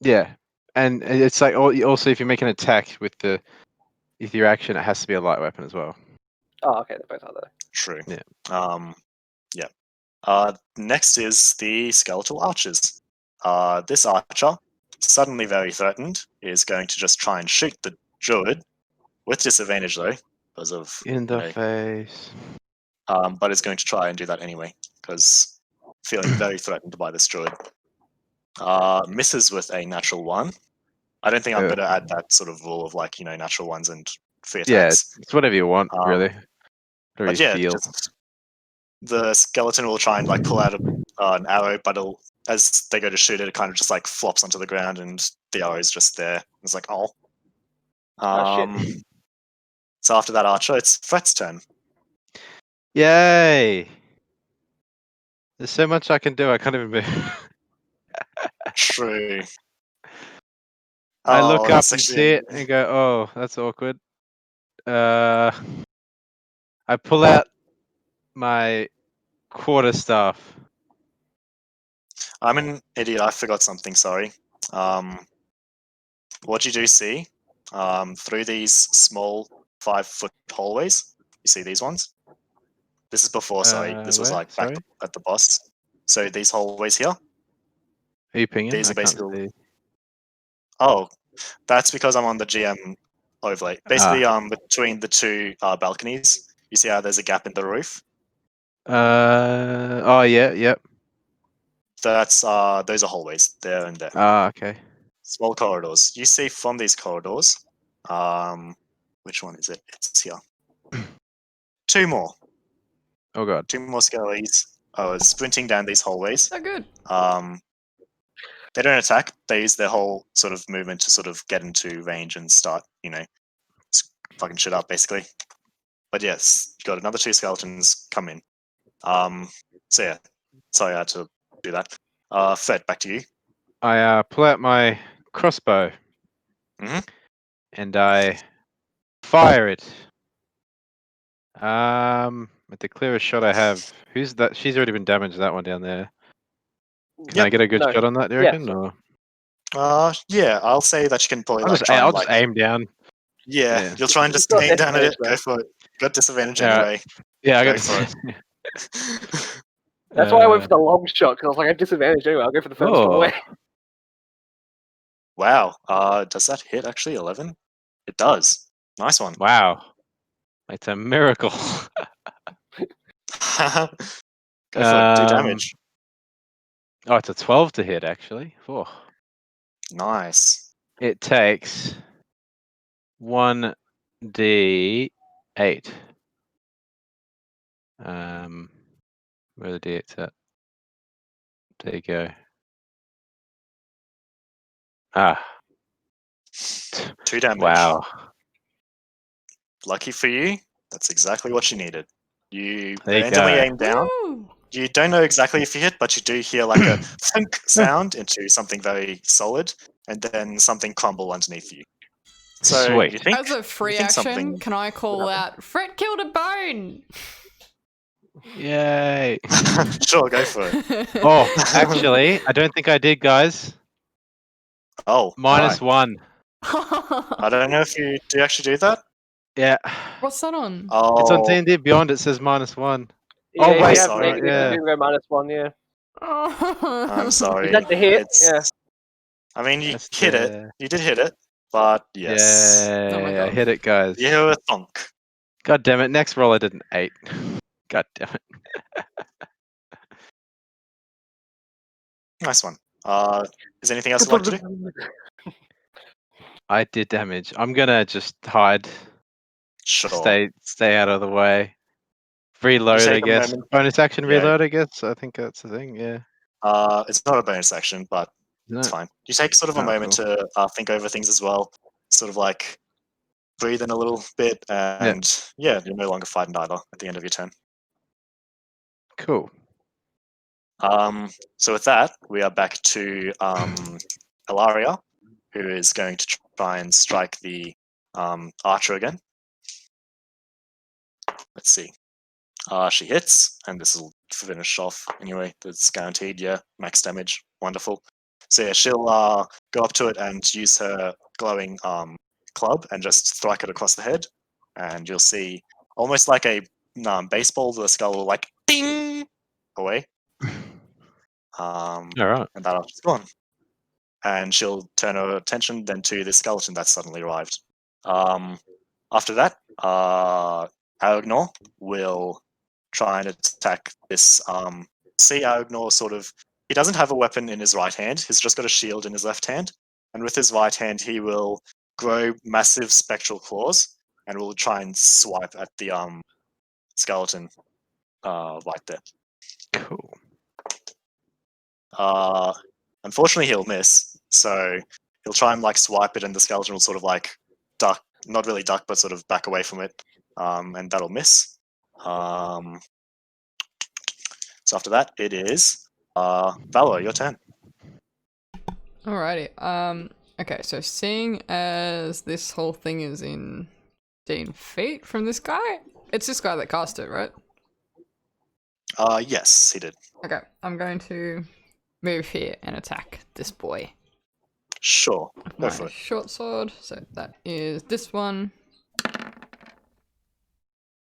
S2: Yeah, and it's like also if you make an attack with your action, it has to be a light weapon as well.
S4: Oh, okay, they both are though.
S1: true.
S2: Yeah.
S1: Yeah. Next is the skeletal archers. This archer, suddenly very threatened, is going to just try and shoot the druid with disadvantage though, because of
S2: In the face.
S1: but is going to try and do that anyway, because feeling very threatened by this druid. Misses with a natural 1. I don't think I'm going to add that sort of rule of like, natural ones and free
S2: Yeah,
S1: attacks.
S2: it's whatever you want, really. Whatever
S1: But
S2: you
S1: yeah,
S2: feel.
S1: just the skeleton will try and like pull out an arrow, but as they go to shoot it, it kind of just like flops onto the ground, and the arrow's just there. It's like, oh.
S4: Shit.
S1: So after that archer, it's Fret's turn.
S2: Yay! There's so much I can do. I can't even move.
S1: True.
S2: I look up
S1: that's
S2: and
S1: actually-
S2: see it and go, "Oh, that's awkward." I pull out my quarterstaff.
S1: I'm an idiot. I forgot something. Sorry. What you do see through these small 5-foot hallways, you see these ones? This is before, sorry. This was
S2: Where?
S1: like back
S2: Sorry?
S1: at the boss. So these hallways here,
S2: Are you pinging?
S1: these
S2: I
S1: are
S2: can't
S1: basically.
S2: see.
S1: Oh, that's because I'm on the GM overlay. Basically, between the two balconies, you see how there's a gap in the roof?
S2: Oh yeah, yep.
S1: That's those are hallways there and there.
S2: Okay.
S1: Small corridors. You see from these corridors, which one is it? It's here. Two more.
S2: Oh god.
S1: Two more skellies. Sprinting down these hallways.
S3: So good.
S1: They don't attack. They use their whole sort of movement to sort of get into range and start, fucking shit up, basically. But yes, you got another two skeletons come in. So yeah, sorry I had to do that. Fred, back to you.
S2: I pull out my crossbow.
S1: Mhm.
S2: And I fire it. With the clearest shot I have. Who's that? She's already been damaged, that one down there. Can I get a good
S4: no.
S2: shot on that, do you
S4: Yeah.
S2: reckon? Or
S1: Yeah, I'll say that you can probably
S2: I'll just aim down.
S1: Yeah,
S2: Yeah.
S1: you'll try and just
S4: got
S1: aim down at it.
S4: disadvantage,
S1: Go for it. Got disadvantage
S2: Yeah.
S1: anyway.
S2: Yeah, I
S1: Go
S2: got
S1: for
S2: it.
S4: That's why I went for the long shot, because I was like, I have disadvantage anyway. I'll go for the first hallway.
S1: Wow. Does that hit actually 11? It does. Nice one.
S2: Wow. It's a miracle.
S1: Go for it. Do damage.
S2: Oh, it's a 12 to hit, actually. Oh.
S1: Nice.
S2: It takes 1d8. Where the d8's at? There you go. Ah.
S1: 2 damage.
S2: Wow.
S1: Lucky for you, that's exactly what you needed. You
S2: There you
S1: randomly
S2: go.
S1: aim down.
S3: Woo!
S1: You don't know exactly if you hit, but you do hear like a thunk sound into something very solid, and then something crumble underneath you. So
S2: Sweet.
S1: you think
S3: As a free
S1: you think
S3: action,
S1: something
S3: can I call out Fred killed a bone?
S2: Yay.
S1: Sure, go for it.
S2: Oh, actually, I don't think I did, guys.
S1: Oh,
S2: Minus
S1: why?
S2: 1.
S1: I don't know if you do actually do that.
S2: Yeah.
S3: What's that on?
S1: Oh,
S2: It's on D&D Beyond, it says -1.
S4: Yeah,
S2: Oh,
S4: if
S2: wait,
S4: you have
S1: sorry,
S4: negative,
S2: yeah.
S4: you can go -1, yeah.
S1: I'm sorry.
S4: Is that the hit?
S1: It's,
S4: Yeah.
S1: I mean, you
S2: That's
S1: hit it.
S2: the-
S1: You did hit it, but yes,
S3: Oh my
S2: Yeah, I
S3: God.
S2: hit it, guys.
S1: you hear a thunk.
S2: God damn it. Next roll, I did an 8. God damn it.
S1: Nice one. Is there anything else you'd like to do?
S2: I did damage. I'm gonna just hide.
S1: Sure.
S2: Stay out of the way. Reload,
S1: take
S2: I
S1: a
S2: guess.
S1: moment.
S2: Bonus action
S1: Yeah.
S2: reload, I guess. I think that's the thing, yeah.
S1: It's not a bonus action, but
S2: No.
S1: it's fine. You take sort of a
S2: Oh,
S1: moment
S2: cool.
S1: to think over things as well. Sort of like breathe in a little bit, and yeah, you're no longer fighting either at the end of your turn.
S2: Cool.
S1: So with that, we are back to Ilaria, who is going to try and strike the archer again. Let's see. She hits, and this will finish off anyway. That's guaranteed. Yeah, max damage. Wonderful. So yeah, she'll go up to it and use her glowing club and just strike it across the head, and you'll see almost like a baseball. The skull will like ding away.
S2: All right.
S1: And that archer's gone. And she'll turn her attention then to the skeleton that's suddenly arrived. After that, Aragnor will try and attack this. See Aragnor sort of. He doesn't have a weapon in his right hand. He's just got a shield in his left hand. And with his right hand, he will grow massive spectral claws and will try and swipe at the skeleton right there.
S2: Cool.
S1: Unfortunately, he'll miss. So he'll try and like swipe it, and the skeleton will sort of like duck, not really duck, but sort of back away from it, and that'll miss. So after that, it is Valor, your turn.
S3: Alrighty. Okay, so seeing as this whole thing is in 15 feet from this guy, it's this guy that cast it, right?
S1: Yes, he did.
S3: Okay, I'm going to move here and attack this boy
S1: Sure,
S3: with
S1: go
S3: my
S1: for it.
S3: short sword. So that is this one.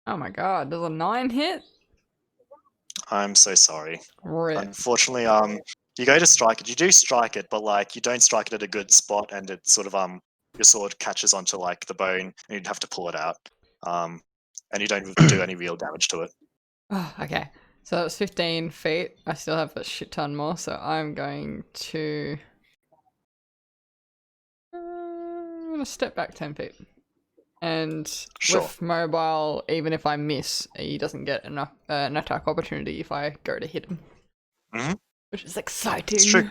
S3: Oh my god, does a 9 hit?
S1: I'm so sorry.
S3: Rip.
S1: Unfortunately, you go to strike it. You do strike it, but like you don't strike it at a good spot, and it sort of your sword catches onto like the bone, and you'd have to pull it out. And you don't do any real damage to it.
S3: Oh, okay. So it's 15 feet. I still have a shit ton more, so I'm going to. I'm gonna step back 10 feet. And
S1: Sure.
S3: with mobile, even if I miss, he doesn't get an attack opportunity if I go to hit him.
S1: Mhm.
S3: Which is exciting.
S1: It's true.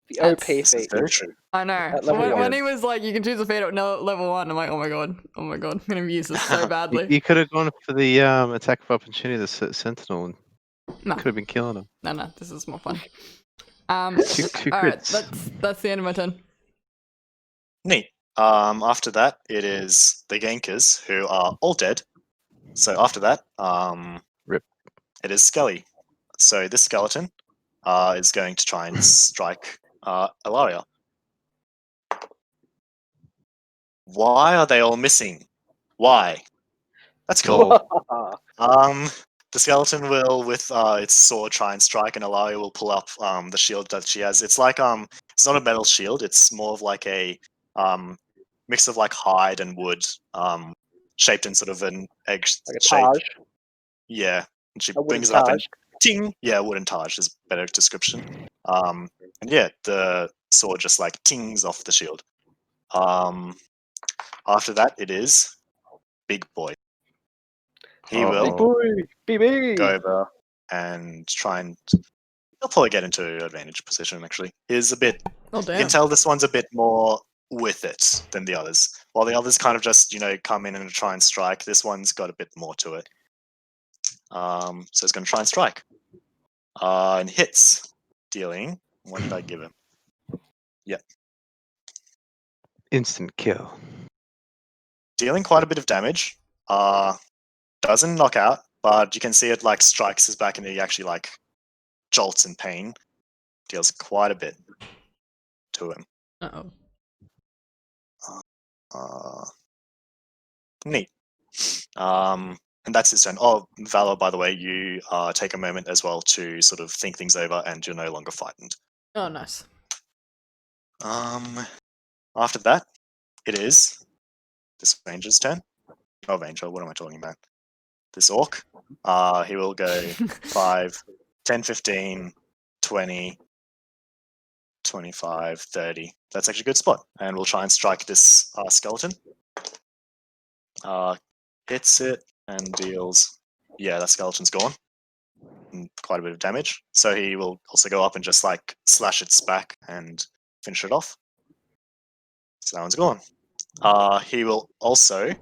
S4: The OP
S3: That's-
S1: This is
S4: feat.
S1: very true.
S3: I know.
S4: At level
S3: When
S4: one.
S3: he was like, you can choose a feat at level 1, I'm like, oh my god, I'm gonna use this so
S2: You,
S3: badly.
S2: you could have gone for the attack of opportunity, the sentinel, and
S3: No,
S2: could have been killing him.
S3: no, this is more fun.
S2: Two
S3: Alright,
S2: crits.
S3: that's the end of my turn.
S1: Neat. After that, it is the Gankers, who are all dead. So after that,
S2: Rip.
S1: it is Skelly. So this skeleton is going to try and strike Ilaria. Why are they all missing? Why? That's cool.
S2: Lol.
S1: The skeleton will, with its sword, try and strike, and Ilaria will pull up the shield that she has. It's like it's not a metal shield. It's more of like a mix of like hide and wood, shaped in sort of an egg
S4: Like a
S1: shape.
S4: Taj.
S1: Yeah, and she
S4: A wooden
S1: brings it up and
S4: Taj.
S1: ting. Yeah, wooden Taj is a better description. And yeah, the sword just like tings off the shield. After that, it is Big Boy. He
S2: Uh-oh.
S1: will
S4: Big boy! BB!
S1: go over and try and he'll probably get into advantage position. Actually, is a bit.
S3: Oh
S1: You can
S3: damn.
S1: tell this one's a bit more with it than the others. While the others kind of just come in and try and strike, this one's got a bit more to it. So it's going to try and strike. And hits, dealing. What did I give him?
S2: Instant kill.
S1: Dealing quite a bit of damage. Doesn't knock out, but you can see it like strikes his back and he actually like jolts in pain. Deals quite a bit to him.
S3: Uh-oh.
S1: Neat. And that's his turn. Oh, Valor, by the way, you take a moment as well to sort of think things over, and you're no longer frightened.
S3: Oh, nice.
S1: After that, it is this ranger's turn. Oh, ranger, what am I talking about? This orc. He will go 5, 10, 15, 20, 25, 30. That's actually a good spot. And we'll try and strike this skeleton. Hits it and deals. Yeah, that skeleton's gone. And quite a bit of damage. So he will also go up and just like slash its back and finish it off. So that one's gone. He will also,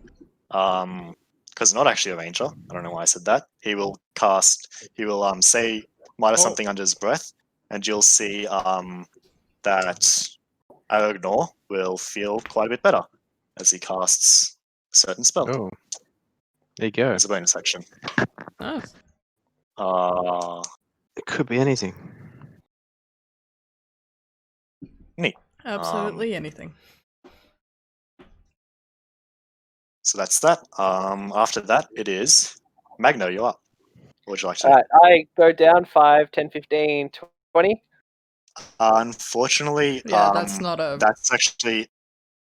S1: because not actually a ranger, I don't know why I said that. He will say mutter something under his breath, and you'll see that Aragnor will feel quite a bit better as he casts a certain spell.
S2: Oh. There you go.
S1: As a bonus action.
S3: Nice.
S2: It could be anything.
S1: Neat.
S3: Absolutely anything.
S1: So that's that. After that, it is Magna. You're up. What would you like to do?
S4: Alright, I go down 5, 10, 15, 20.
S1: Unfortunately,
S3: Yeah, that's not a.
S1: that's actually.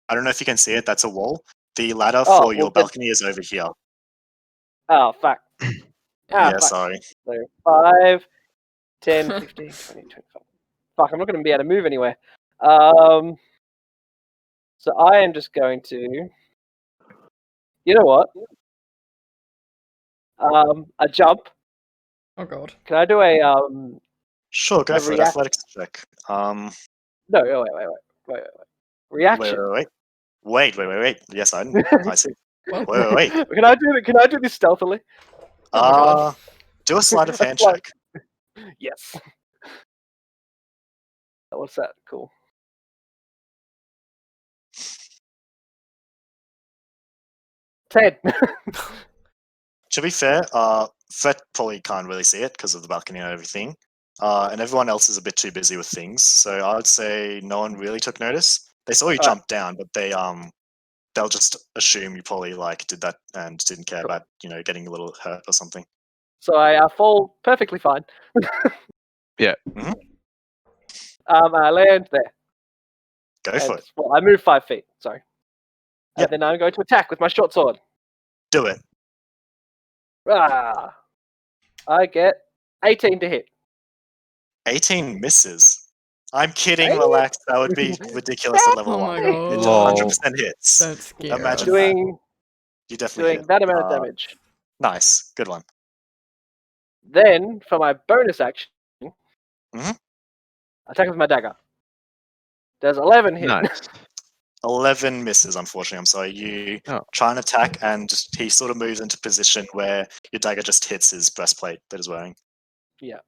S1: I don't know if you can see it. That's a wall. The ladder
S4: Oh,
S1: for
S4: well,
S1: your
S4: then-
S1: balcony is over here.
S4: Oh, fuck.
S1: Yeah,
S4: fuck.
S1: sorry.
S4: So 5, 10, 15, 20, 25. Fuck, I'm not going to be able to move anywhere. So I am just going to. You know what? A jump.
S3: Oh god.
S4: Can I do a
S1: Sure, go
S4: A
S1: for it.
S4: react-
S1: Athletics check.
S4: No, wait. Reaction.
S1: Wait. Yes, I see.
S3: Well,
S1: Wait.
S4: Can I do this stealthily?
S3: Oh my God.
S1: Do a sleight of hand
S4: Like-
S1: check.
S4: Yes. What's that? Cool. Ted.
S1: To be fair, Fett probably can't really see it because of the balcony and everything. And everyone else is a bit too busy with things. So I would say no one really took notice. They saw you jump down, but they'll just assume you probably like did that and didn't care about getting a little hurt or something.
S4: So I fall perfectly fine.
S2: Yeah.
S1: Mhm.
S4: I land there.
S1: Go for it.
S4: Well, I move 5 feet. Sorry.
S1: Yep.
S4: And then I'm going to attack with my short sword.
S1: Do it.
S4: Ah, I get 18 to hit.
S1: 18 misses. I'm kidding,
S4: Hey.
S1: relax. That would be ridiculous at level
S3: Oh
S1: 1.
S3: my
S1: It
S3: god.
S1: 100% hits.
S3: Don't scare
S1: Imagine
S3: us.
S1: that.
S4: Doing
S1: You definitely
S4: doing
S1: hit.
S4: that amount of damage.
S1: Nice. Good one.
S4: Then for my bonus action,
S1: Mhm.
S4: attack with my dagger. Does 11 hit?
S2: Nice.
S1: 11 misses, unfortunately. I'm sorry. You
S2: Oh.
S1: try and attack, and he sort of moves into position where your dagger just hits his breastplate that he's wearing.
S4: Yeah.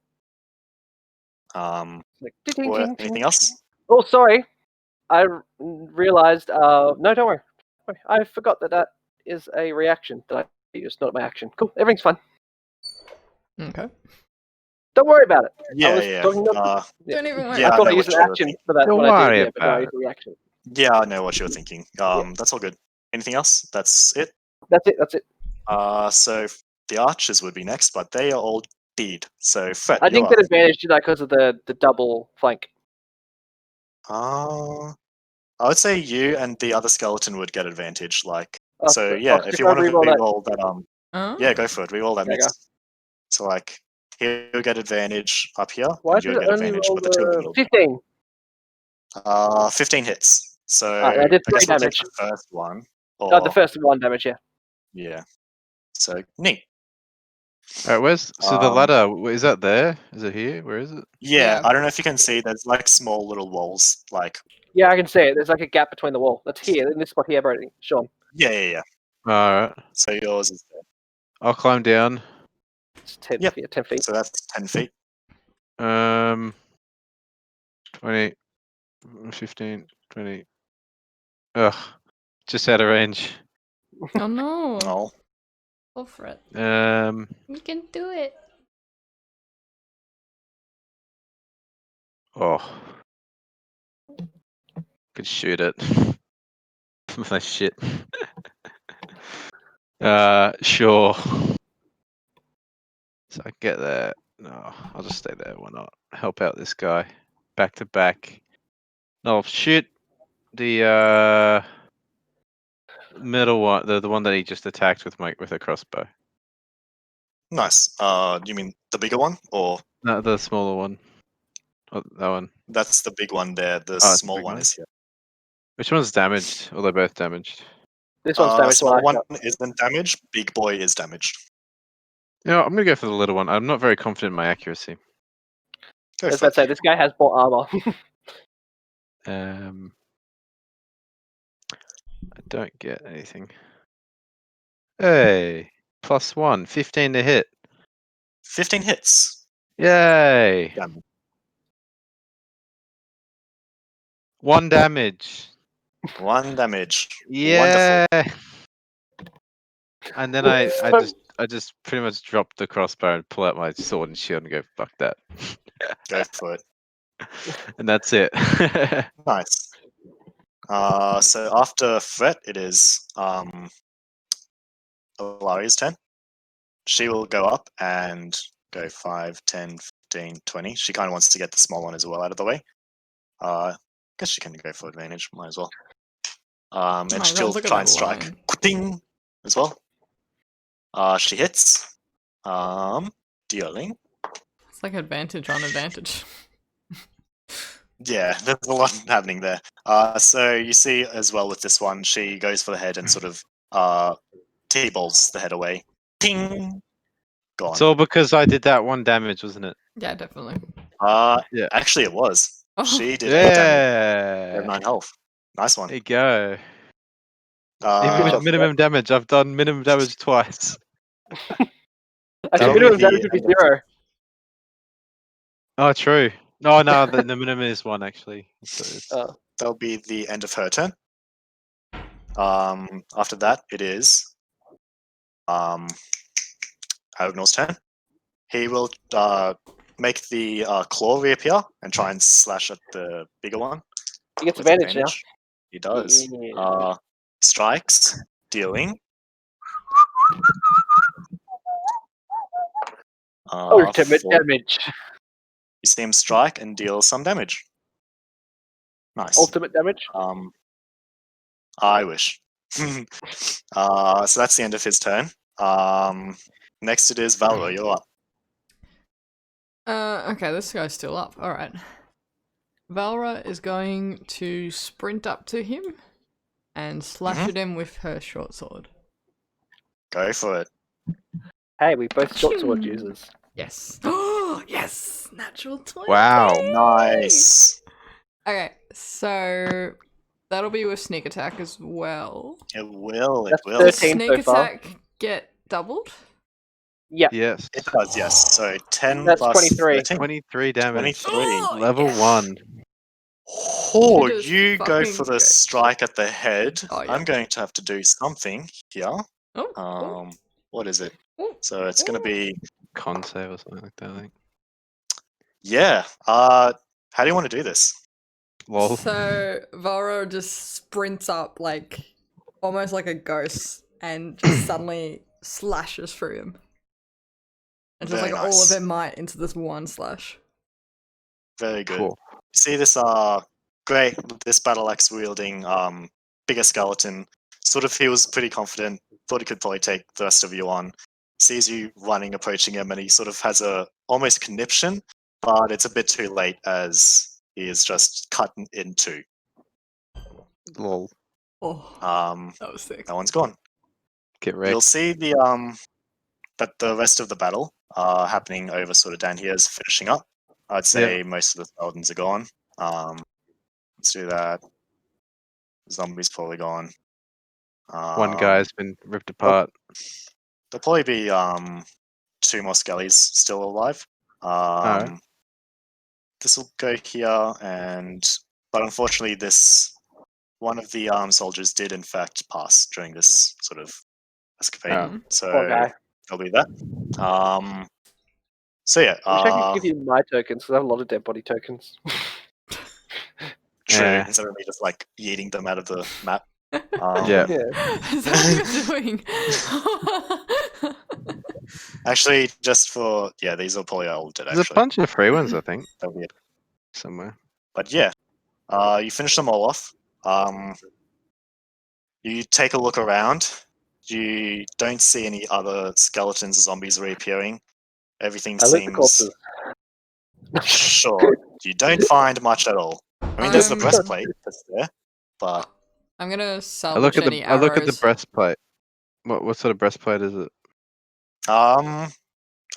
S1: Or
S4: Ding, ding,
S1: anything
S4: ding.
S1: else?
S4: Oh, sorry. I realized. No, don't worry. I forgot that is a reaction that I used, not my action. Cool. Everything's fine.
S3: Okay.
S4: Don't worry about it. I
S1: Yeah,
S4: was
S1: yeah.
S4: talking about.
S3: Don't even worry.
S1: Yeah,
S4: I thought I
S1: know
S4: used
S1: what
S4: an
S1: you were
S4: action
S1: thinking.
S4: for that
S2: Don't
S4: when I
S2: worry
S4: did it, but no, I
S2: about
S4: used a reaction.
S1: Yeah, I know what you were thinking. That's all good. Anything else? That's it.
S4: That's it.
S1: So the archers would be next, but they are all dead. So Fred,
S4: I
S1: you're
S4: didn't
S1: up.
S4: get advantage, did I, because of the double flank?
S1: I would say you and the other skeleton would get advantage.
S4: Oh,
S1: So
S4: so-
S1: yeah,
S4: oh,
S1: if
S4: so
S1: you
S4: can I
S1: want to
S4: reroll that?
S1: reroll that, yeah, go for it. Reroll that
S4: Okay,
S1: miss.
S4: go.
S1: So he'll get advantage up here,
S4: Why
S1: and
S4: did
S1: you'll
S4: it
S1: get
S4: only
S1: advantage
S4: roll
S1: with the two of
S4: the
S1: them.
S4: 15?
S1: 15 hits. So
S4: I did
S1: I guess
S4: 3
S1: we'll take
S4: damage.
S1: the first one.
S4: Oh, the first 1 damage, yeah.
S1: Yeah. So neat.
S2: Alright, where's the
S1: Um,
S2: ladder? Is that there? Is it here? Where is it?
S1: Yeah,
S3: Yeah.
S1: I don't know if you can see. There's small little walls.
S4: Yeah, I can see it. There's a gap between the wall. That's here, in this spot here, Brody. Sean.
S1: Yeah.
S2: Alright.
S1: So yours is there.
S2: I'll climb down.
S4: It's 10
S1: Yep.
S4: feet. 10 feet.
S1: So that's 10 feet.
S2: 20, 15, 20. Ugh. Just out of range.
S3: Oh no.
S1: Oh,
S3: Go for it.
S2: You
S3: can do it.
S2: Oh. Could shoot it. My shit. Sure. So I get there. No, I'll just stay there. Why not? Help out this guy. Back to back. No, shoot the middle one, the one that he just attacked with a crossbow.
S1: nice. You mean the bigger one, or
S2: No, the smaller one. Oh, that one.
S1: that's the big one there? The
S2: it's the
S1: small
S2: big
S1: one
S2: one.
S1: is here.
S2: Which one's damaged? Or they're both damaged.
S4: This one's damaged.
S1: Small one isn't damaged. Big boy is damaged.
S2: You know, I'm gonna go for the little one. I'm not very confident in my accuracy.
S1: Go
S4: I was
S1: for
S4: about to say,
S1: it.
S4: this guy has more armor.
S2: I don't get anything. Hey, +1, 15 to hit.
S1: 15 hits.
S2: Yay!
S1: Damn.
S2: 1 damage.
S1: 1 damage.
S2: Yeah.
S1: Wonderful.
S2: And then I just pretty much drop the crossbow and pull out my sword and shield and go, fuck that.
S1: Go for it.
S2: And that's it.
S1: Nice. So after Fret, it is Alaria's turn. She will go up and go 5, 10, 15, 20. She kind of wants to get the small one as well out of the way. Guess she can go for advantage. Might as well. And
S3: my
S1: she'll
S3: God, look at
S1: try and
S3: that
S1: strike.
S3: line.
S1: Ding! As well. She hits. Dealing.
S3: It's like advantage on advantage.
S1: Yeah, there's a lot happening there. So you see as well with this one, she goes for the head and sort of T-balls the head away. Ting! Gone.
S2: It's all because I did that 1 damage, wasn't it?
S3: Yeah, definitely.
S2: Yeah.
S1: Actually it was.
S3: Oh.
S1: She did 8 damage.
S2: Yeah.
S1: 9 health. Nice one.
S2: There you go. Even with
S4: job,
S2: minimum damage, I've done minimum damage twice.
S4: Actually,
S1: That'll
S4: minimum
S1: be the
S4: damage would be
S1: end of
S4: 0.
S2: Oh, true. No, the minimum is 1 actually. So it's...
S1: That'll be the end of her turn. After that, it is Aragnor's turn. He will make the claw reappear and try and slash at the bigger one.
S4: He gets
S1: with
S4: advantage now.
S1: He does.
S4: Yeah.
S1: Strikes, dealing.
S4: Ultimate
S1: four.
S4: damage.
S1: You see him strike and deal some damage. Nice.
S4: Ultimate damage.
S1: I wish. So that's the end of his turn. Next it is Valrah, you're up.
S3: Okay, this guy's still up. Alright. Valrah is going to sprint up to him and slash at him with her short sword.
S1: Go for it.
S4: Hey, we both short sword users.
S3: Yes. Oh, yes! Natural 20!
S2: Wow.
S1: Nice.
S3: Okay, so that'll be with sneak attack as well.
S1: It will.
S4: That's
S1: It will.
S4: 13
S3: Sneak
S4: so far.
S3: attack get doubled?
S4: Yep.
S2: Yes.
S1: It does, yes. So 10
S4: That's
S1: plus
S4: 23.
S1: 13.
S2: 23 damage.
S1: 23.
S3: Oh,
S2: Level
S3: yes.
S2: 1.
S1: Oh,
S3: You just
S1: you go
S3: fucking
S1: for the
S3: go.
S1: strike at the head.
S3: Oh, yeah.
S1: I'm going to have to do something here.
S3: Oh,
S1: What is it?
S3: oh,
S1: So it's going to be,
S2: Con save or something like that, I think.
S1: yeah. How do you want to do this?
S2: Lol.
S3: So Valrah just sprints up like almost like a ghost and just suddenly slashes through him. And just
S1: Very
S3: like all
S1: nice.
S3: of her might into this one slash.
S1: Very good.
S2: Cool.
S1: See this great, this battle axe wielding bigger skeleton. Sort of feels pretty confident. Thought he could probably take the rest of you on. Sees you running, approaching him, and he sort of has a almost conniption, but it's a bit too late as he is just cut in two.
S2: Lol.
S3: Oh, that was sick.
S1: That one's gone.
S2: Get
S1: You'll
S2: wrecked.
S1: see the that the rest of the battle happening over sort of down here is finishing up. I'd say most of the skeletons are gone. Let's do that. Zombies probably gone.
S2: One guy's been ripped apart.
S1: There'll probably be 2 more skellies still alive.
S2: Alright.
S1: This will go here, but unfortunately, this one of the soldiers did in fact pass during this sort of escapade.
S3: Oh.
S1: So
S4: Poor guy.
S1: there'll be that. So yeah,
S4: I wish I could give you my tokens because I have a lot of dead body tokens.
S1: true.
S2: Yeah.
S1: Instead of me just like yeeting them out of the map.
S2: Yeah.
S3: Is that what you're doing?
S1: Actually, just for these are probably all dead.
S2: There's a
S1: Actually,
S2: bunch of free ones, I think,
S1: that'll be it.
S2: somewhere.
S1: But yeah, you finish them all off. You take a look around. You don't see any other skeletons or zombies reappearing. Everything
S4: I loot the
S1: seems
S4: corpses.
S1: sure. You don't find much at all. I mean, there's the breastplate that's there, but
S3: I'm gonna
S2: I
S3: salvage
S2: look at
S3: any
S2: the I look at the
S3: arrows.
S2: breastplate. What sort of breastplate is it?
S1: I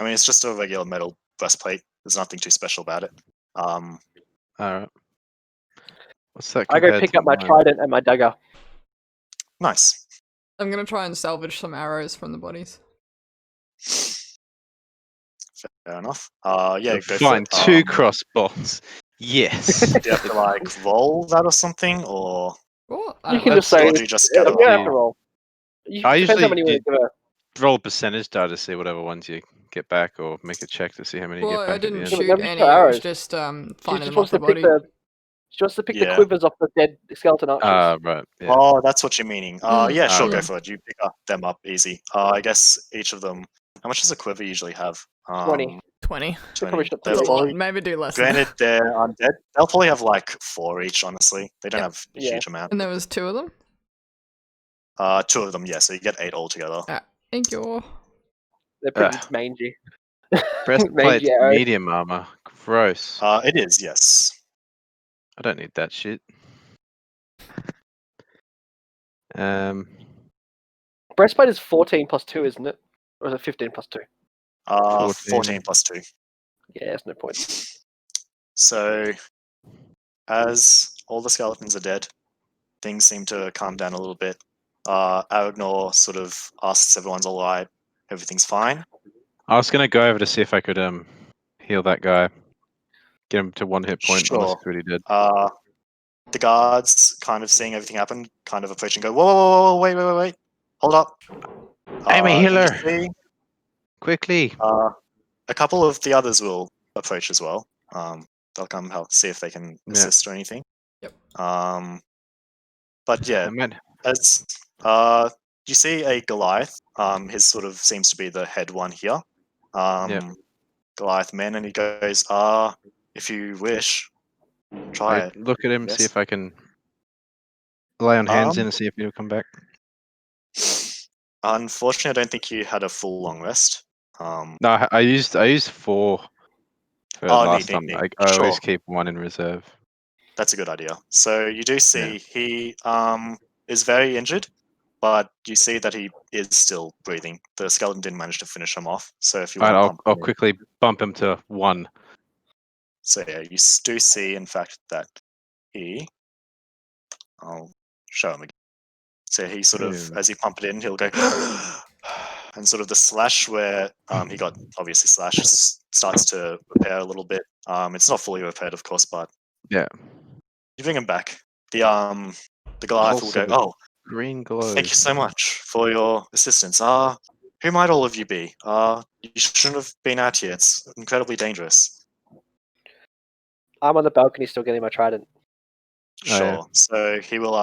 S1: mean, it's just a regular metal breastplate. There's nothing too special about it.
S2: Alright. What's that
S4: I go
S2: compared
S4: pick
S2: to
S4: up my
S2: mine?
S4: trident and my dagger.
S1: Nice.
S3: I'm gonna try and salvage some arrows from the bodies.
S1: Fair enough. Yeah, go
S2: Find
S1: for it.
S2: 2 crossbows. Yes.
S1: Do you have to like roll that or something, or
S3: Oh,
S4: You can just
S2: let's
S4: say,
S1: or do you just
S4: you
S1: gather
S4: don't have
S1: up?
S4: to roll. You,
S2: I
S4: depends how
S2: usually
S4: many you want to
S2: roll a percentage die to see whatever ones you get back, or make a check to see how many you
S3: well,
S2: get
S3: I
S2: back at the
S3: didn't
S2: end.
S4: Yeah, but
S3: shoot
S4: nobody's
S3: any.
S4: got
S3: It was
S4: arrows.
S3: just
S4: She
S3: finding
S4: just
S3: them off
S4: wants
S3: the
S4: to pick
S3: body.
S4: she wants to pick
S1: Yeah.
S4: the quivers off the dead skeleton archers.
S2: Ah, right. Yeah.
S1: Oh, that's what you're meaning. Yeah, sure, go
S3: yeah.
S1: for it. You pick them up easy. I guess each of them. How much does a quiver usually have?
S4: 20.
S3: 20.
S1: 20.
S4: Probably should
S1: They'll
S3: That's a lot.
S1: probably,
S3: Maybe do less. Than
S1: granted,
S3: that.
S1: they're undead. They'll probably have like 4 each. Honestly, they don't
S3: Yep.
S1: have a
S4: Yeah.
S1: huge amount.
S3: And there was 2 of them.
S1: 2 of them, yeah. So you get 8 altogether.
S3: Thank you.
S4: They're pretty mangy.
S2: Breastplate's
S4: Mangy arrows.
S2: medium armor. Gross.
S1: It is, yes.
S2: I don't need that shit.
S4: Breastplate is 14 plus 2, isn't it? Or is it 15 plus 2?
S1: 14 plus 2.
S4: Yeah, there's no point.
S1: So, as all the skeletons are dead, things seem to calm down a little bit. Aragnor sort of asks everyone's all right, everything's fine.
S2: I was gonna go over to see if I could heal that guy. Get him to 1 hit point unless
S1: Sure.
S2: he's already dead.
S1: The guards, kind of seeing everything happen, kind of approach and go, whoa, wait, hold up.
S2: I'm a
S1: and you
S2: healer.
S1: see
S2: quickly.
S1: A couple of the others will approach as well. They'll come help, see if they can
S2: Yeah.
S1: assist or anything.
S3: Yep.
S1: But yeah,
S2: I meant,
S1: as you see a Goliath. His sort of seems to be the head one here. Goliath man, and he goes, if you wish, try
S2: I
S1: it.
S2: look at him, see
S1: Yes.
S2: if I can lay on hands in
S1: Um,
S2: and see if he'll come back.
S1: Unfortunately, I don't think you had a full long rest.
S2: No, I used 4 for
S1: Oh,
S2: last
S1: neat.
S2: time. I
S1: Sure.
S2: always keep 1 in reserve.
S1: That's a good idea. So you do see he is very injured, but you see that he is still breathing. The skeleton didn't manage to finish him off. So if you want to bump
S2: I'll
S1: him in.
S2: quickly bump him to 1.
S1: So yeah, you do see, in fact, that I'll show him again. So he sort of,
S2: Yeah.
S1: as he pump it in, he'll go, and sort of the slash where he got obviously slashed starts to repair a little bit. It's not fully repaired, of course, but
S2: Yeah.
S1: you bring him back. The Goliath
S2: Pulse
S1: will
S2: of
S1: go,
S2: a
S1: oh,
S2: green glow.
S1: thank you so much for your assistance. Who might all of you be? You shouldn't have been out here. It's incredibly dangerous.
S4: I'm on the balcony still getting my trident.
S2: Oh, yeah.
S1: Sure. So he will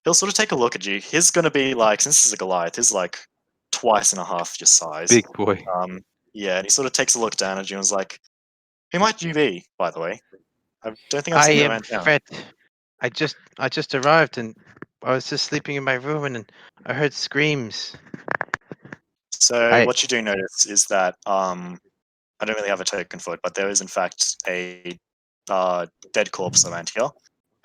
S1: he'll sort of take a look at you. He's gonna be like, since this is a Goliath, he's like twice and a half your size.
S2: Big boy.
S1: Yeah, and he sort of takes a look down at you and is like, who might you be, by the way? I don't think I've
S2: I
S1: seen you
S2: am
S1: around town.
S2: Fred. I just arrived and I was just sleeping in my room and I heard screams.
S1: So what you do notice is that I don't really have a token for it, but there is in fact a dead corpse around here.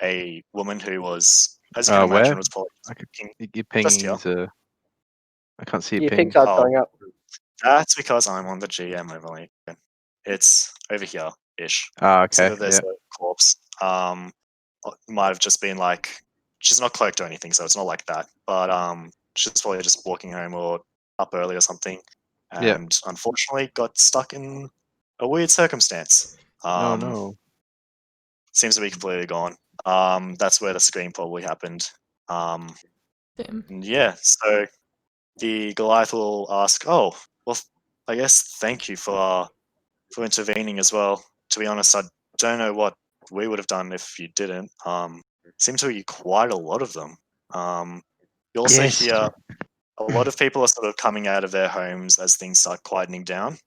S1: A woman who was, as you can imagine,
S2: Where?
S1: was probably
S2: Your
S1: just here.
S2: ping's I can't see your
S4: Your
S2: pings.
S4: pings aren't showing up.
S1: That's because I'm on the GM overlay. It's over here-ish.
S2: Okay.
S1: So there's
S2: Yeah.
S1: a corpse. Might have just been like, she's not cloaked or anything, so it's not like that. But she's probably just walking home or up early or something,
S2: Yeah.
S1: and unfortunately got stuck in a weird circumstance.
S2: Oh no.
S1: Seems to be completely gone. That's where the scream probably happened.
S3: Damn.
S1: And yeah, so the Goliath will ask, "Oh, well, I guess thank you for intervening as well. To be honest, I don't know what we would have done if you didn't. Seem to be quite a lot of them. You also
S2: Yes.
S1: hear a lot of people are sort of coming out of their homes as things start quietening down.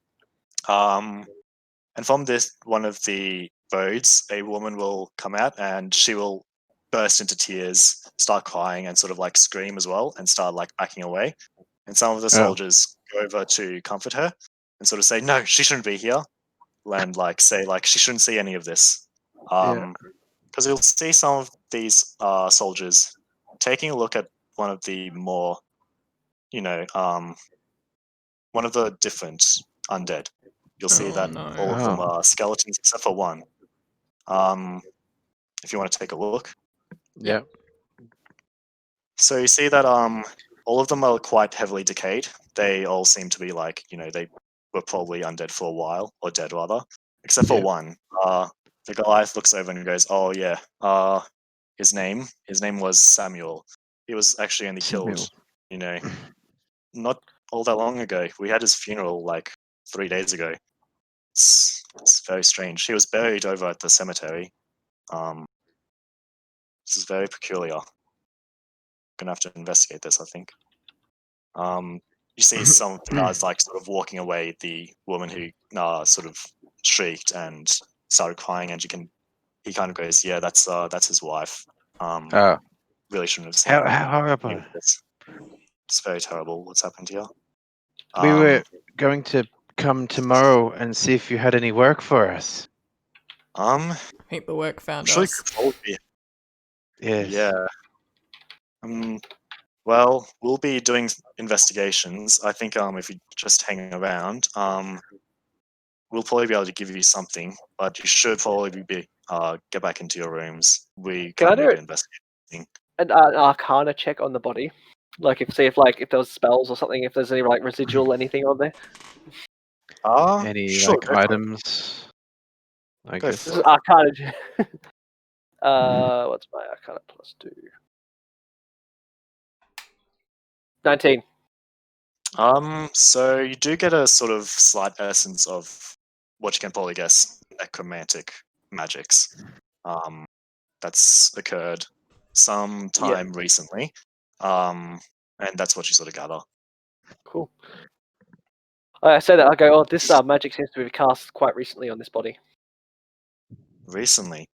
S1: And from this, one of the roads, a woman will come out and she will burst into tears, start crying, and sort of like scream as well, and start like backing away. And some of the soldiers go over to comfort her and sort of say, "No, she shouldn't be here," and like say like she shouldn't see any of this. Because you'll see some of these soldiers taking a look at one of the more, one of the different undead. You'll see that
S3: no.
S1: all of them are skeletons except for one. If you want to take a look.
S2: Yeah.
S1: So you see that all of them are quite heavily decayed. They all seem to be like, they were probably undead for a while, or dead rather, except for one. The Goliath looks over and goes, "Oh yeah, his name was Samuel. He was actually only killed, not all that long ago. We had his funeral like 3 days ago. It's very strange. He was buried over at the cemetery. This is very peculiar. Gonna have to investigate this, I think." You see some of the guards like sort of walking away. The woman who sort of shrieked and started crying, and he kind of goes, "Yeah, that's his wife." Really shouldn't have seen
S2: How horrible.
S1: any of this. It's very terrible what's happened here.
S2: We were going to come tomorrow and see if you had any work for us.
S3: I think the work found
S1: sure
S3: us.
S2: Yes.
S1: Yeah. Well, we'll be doing investigations. I think if you just hang around, we'll probably be able to give you something, but you should probably be get back into your rooms. We
S4: Can I
S1: can't
S4: do
S1: really
S4: it?
S1: investigate.
S4: An Arcana check on the body, like if there was spells or something, if there's any like residual anything on there.
S2: Any
S1: sure,
S2: like items? I
S1: Go
S2: guess.
S4: This is Arcana. What's my Arcana +2? 19.
S1: So you do get a sort of slight essence of what you can probably guess necromantic magics. That's occurred some time recently. And that's what you sort of gather.
S4: Cool. I say that, I go, oh, this magic seems to be cast quite recently on this body.
S1: Recently. I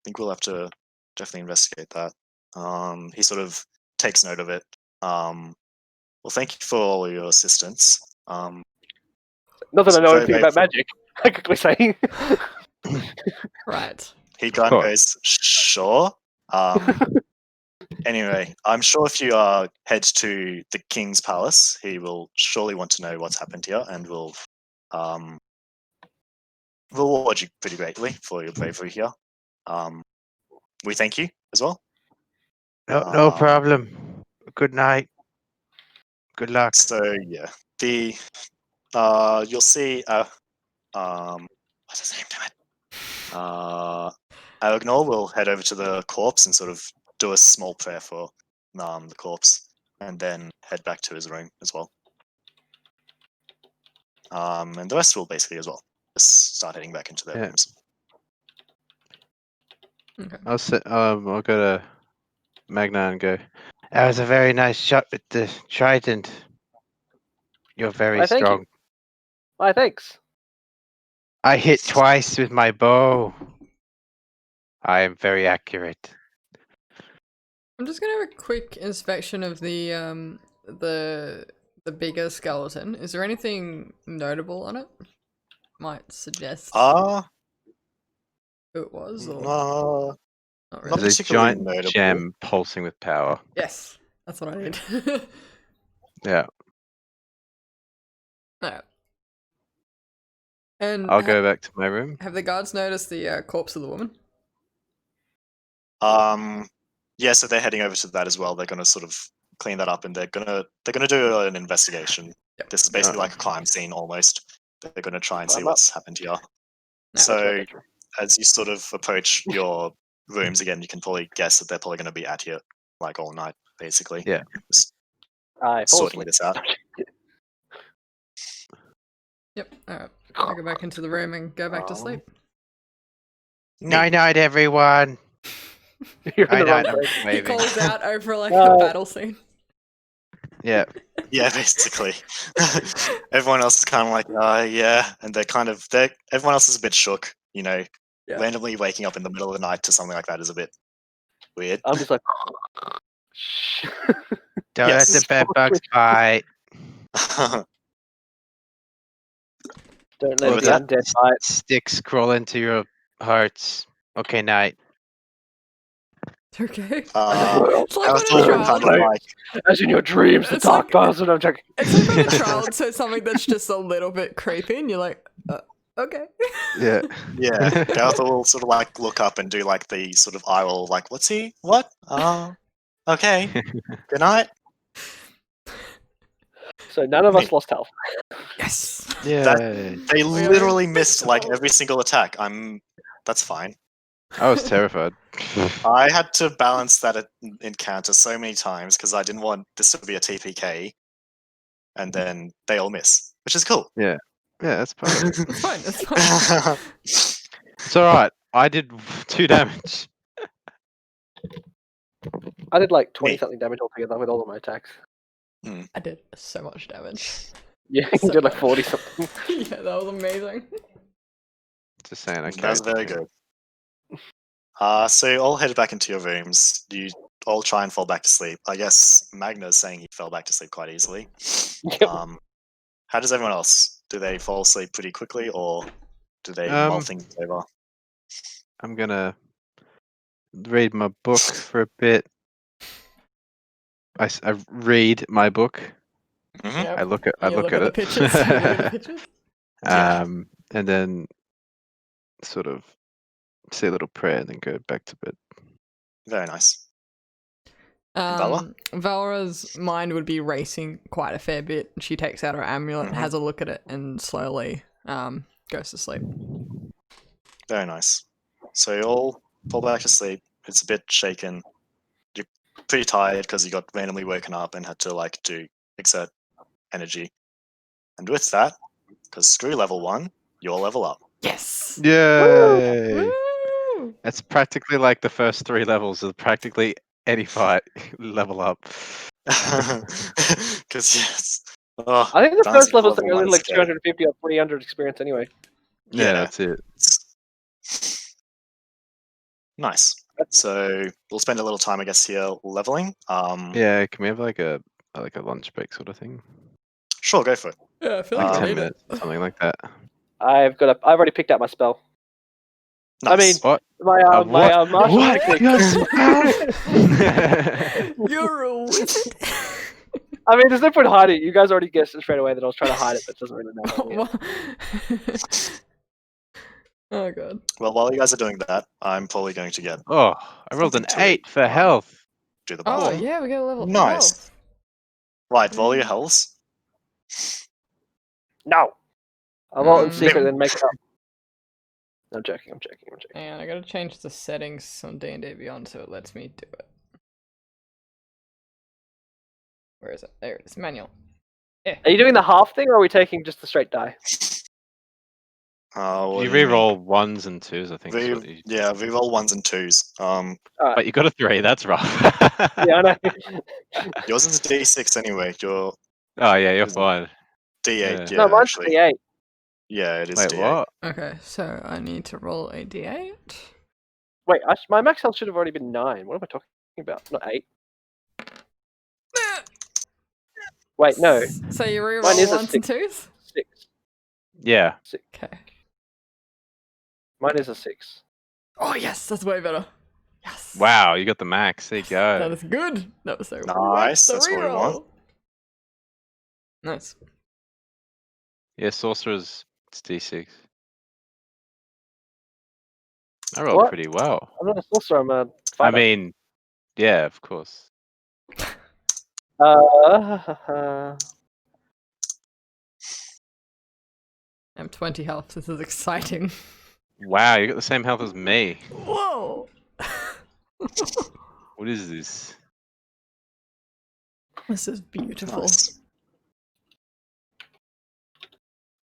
S1: think we'll have to definitely investigate that. He sort of takes note of it. Well, thank you for all your assistance.
S4: Not that
S1: It's
S4: I know
S1: very
S4: anything about
S1: grateful.
S4: magic, I quickly say.
S3: Right.
S1: He kind of goes, sure. Anyway, I'm sure if you head to the king's palace, he will surely want to know what's happened here, and will reward you pretty greatly for your bravery here. We thank you as well.
S2: No problem. Good night. Good luck.
S1: So yeah, the you'll see what's his name? Damn it. Aragnor will head over to the corpse and sort of do a small prayer for the corpse, and then head back to his room as well. And the rest will basically as well just start heading back into their rooms.
S3: Okay.
S2: I'll go to Magna and go. That was a very nice shot with the trident. You're very
S4: Why, thank
S2: strong.
S4: you. Why, thanks.
S2: I hit twice with my bow. I am very accurate.
S3: I'm just gonna have a quick inspection of the bigger skeleton. Is there anything notable on it? Might suggest who it was, or
S1: not
S3: not
S1: not
S3: really?
S2: There's a
S1: particularly
S2: giant
S1: notable.
S2: gem pulsing with power.
S3: Yes, that's what I need.
S2: Yeah.
S3: Alright. And
S2: I'll go back to my room.
S3: have the guards noticed the corpse of the woman?
S1: Yeah, so they're heading over to that as well. They're gonna sort of clean that up, and they're gonna do an investigation.
S3: Yep.
S1: This is basically like a crime scene almost. They're gonna try and see
S4: Climb up.
S1: what's happened here.
S3: No.
S1: So as you sort of approach your rooms again, you can probably guess that they're probably gonna be at here like all night, basically.
S2: Yeah.
S1: Just
S4: I fall
S1: sorting
S4: asleep.
S1: this out.
S3: Yep. Alright. I'll go back into the room and go back to sleep.
S2: Night night, everyone.
S4: You're in the wrong
S2: Night night. I'm
S4: place.
S3: He
S2: waving.
S3: calls out over like a battle scene.
S2: Yeah.
S1: Yeah, basically. Everyone else is kind of like, yeah, and everyone else is a bit shook, you know.
S3: Yeah.
S1: Randomly waking up in the middle of the night to something like that is a bit weird.
S4: I'm just like,
S2: Don't
S1: Yes.
S2: let the bed bugs bite.
S4: don't
S1: Or
S4: let
S1: with
S4: the
S1: that,
S4: undead bite.
S2: Sticks crawl into your hearts. Okay, night.
S3: Okay. It's
S1: Garathar
S3: like
S1: will
S3: when a
S1: kind
S3: child.
S1: of like,
S4: As in your dreams, the
S3: It's
S4: dark
S3: like-
S4: bastard. I'm joking.
S3: It's like when a child says something that's just a little bit creepy, and you're like, okay.
S2: Yeah.
S1: yeah, Garathar will sort of like look up and do like the sort of eye roll, like, what's he? What? Okay. Good night.
S4: So none of us lost health.
S3: Yes.
S2: Yeah.
S1: They
S3: are
S1: literally missed like
S3: invincible.
S1: every single attack. That's fine.
S2: I was terrified.
S1: I had to balance that encounter so many times because I didn't want this to be a TPK, and then they all miss, which is cool.
S2: Yeah, that's part of it.
S3: It's fine. It's fine.
S2: It's all right. I did 2 damage.
S4: I did like 20
S1: Me.
S4: something damage altogether with all of my attacks.
S3: I did so much damage.
S4: Yeah, you
S3: So
S4: did like
S3: much.
S4: 40 something.
S3: Yeah, that was amazing.
S2: Just saying. Okay.
S1: That's very good. So you all headed back into your rooms. You all try and fall back to sleep. I guess Magna's saying he fell back to sleep quite easily.
S4: Yep.
S1: How does everyone else? Do they fall asleep pretty quickly, or do they mull things over?
S2: I'm gonna read my book for a bit. I read my book.
S1: Mhm.
S3: Yep.
S2: I look at
S3: You
S2: it.
S3: look at the pictures. You look at the pictures.
S1: Yeah.
S2: And then sort of say a little prayer and then go back to bed.
S1: Very nice. Valrah?
S3: Valrah's mind would be racing quite a fair bit. She takes out her amulet, has a look at it, and slowly goes to sleep.
S1: Very nice. So you all fall back to sleep. It's a bit shaken. You're pretty tired because you got randomly woken up and had to like exert energy. And with that, because screw level 1, you'll level up.
S3: Yes.
S2: Yay!
S3: Woo!
S2: That's practically like the first 3 levels of practically any fight level up.
S1: Because yes. Oh,
S4: I think the
S1: balancing
S4: first level's
S1: level
S4: only
S1: 1 is
S4: like
S1: scary.
S4: 250 or 300 experience anyway.
S2: Yeah, that's it.
S1: Nice. So we'll spend a little time, I guess, here leveling.
S2: Yeah, can we have like a lunch break sort of thing?
S1: Sure, go for it.
S3: Yeah, I feel like we
S2: 10
S3: need
S2: minutes,
S3: it.
S2: something like that.
S4: I've already picked out my spell.
S1: Nice.
S4: I mean,
S2: What?
S4: my martial
S2: What?
S4: technique.
S2: Your spell?
S3: You're a wizard.
S4: I mean, there's no point hiding it. You guys already guessed it straight away that I was trying to hide it, but it doesn't really matter. Yeah.
S3: Oh god.
S1: Well, while you guys are doing that, I'm probably going to get
S2: Oh, I rolled an
S1: Something to
S2: 8
S1: eat.
S2: for health.
S1: do the
S3: Oh
S1: bathroom.
S3: yeah, we got a level.
S1: Nice.
S3: Health.
S1: Right, roll your healths.
S4: No! I'll roll it in
S3: Mm.
S4: secret and then make it up. I'm joking.
S3: And I gotta change the settings on D&D Beyond so it lets me do it. Where is it? There it is. Manual. Yeah.
S4: Are you doing the half thing, or are we taking just the straight die?
S1: What
S2: You
S1: do you mean?
S2: re-roll 1s and 2s, I think. Is what you...
S1: Yeah, reroll 1s and 2s.
S4: Alright.
S2: But you got a 3, that's rough.
S4: Yeah, I know.
S1: Yours is a D6 anyway. Your
S2: Oh yeah, you're
S1: Is it-
S2: fine.
S1: D8.
S2: Yeah.
S1: Yeah,
S4: No, mine's
S1: actually.
S4: D8.
S1: Yeah, it is
S2: Wait,
S1: D8.
S2: what?
S3: Okay, so I need to roll a D8.
S4: Wait, my max health should have already been 9. What am I talking about? Not 8. Wait, no.
S3: So you
S4: Mine
S3: reroll
S4: is a
S3: ones and twos?
S4: 6.
S2: Yeah.
S3: Okay.
S4: Mine is a 6.
S3: Oh yes, that's way better. Yes.
S2: Wow, you got the max. There you
S3: That
S2: go.
S3: is good. That was so
S1: Nice,
S3: the
S1: that's what we want.
S3: reroll. Nice.
S2: Yeah, sorcerer's it's D6. I rolled
S4: What?
S2: pretty well.
S4: I'm not a sorcerer, I'm a
S2: I
S4: fighter.
S2: mean, yeah, of course.
S3: I'm 20 health. This is exciting.
S2: Wow, you got the same health as me.
S3: Whoa.
S2: What is this?
S3: This is beautiful.
S1: Nice.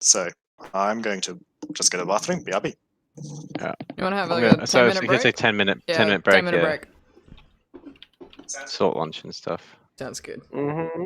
S1: So, I'm going to just go to the bathroom. BRB.
S3: You want to have
S2: I'm
S3: like a
S2: gonna,
S3: 10-minute
S2: so you
S3: break?
S2: can say 10-minute
S3: Yeah,
S2: 10-minute break,
S3: 10-minute
S2: yeah.
S3: break.
S2: Salt lunch and stuff.
S3: Sounds good.
S4: Mm-hmm.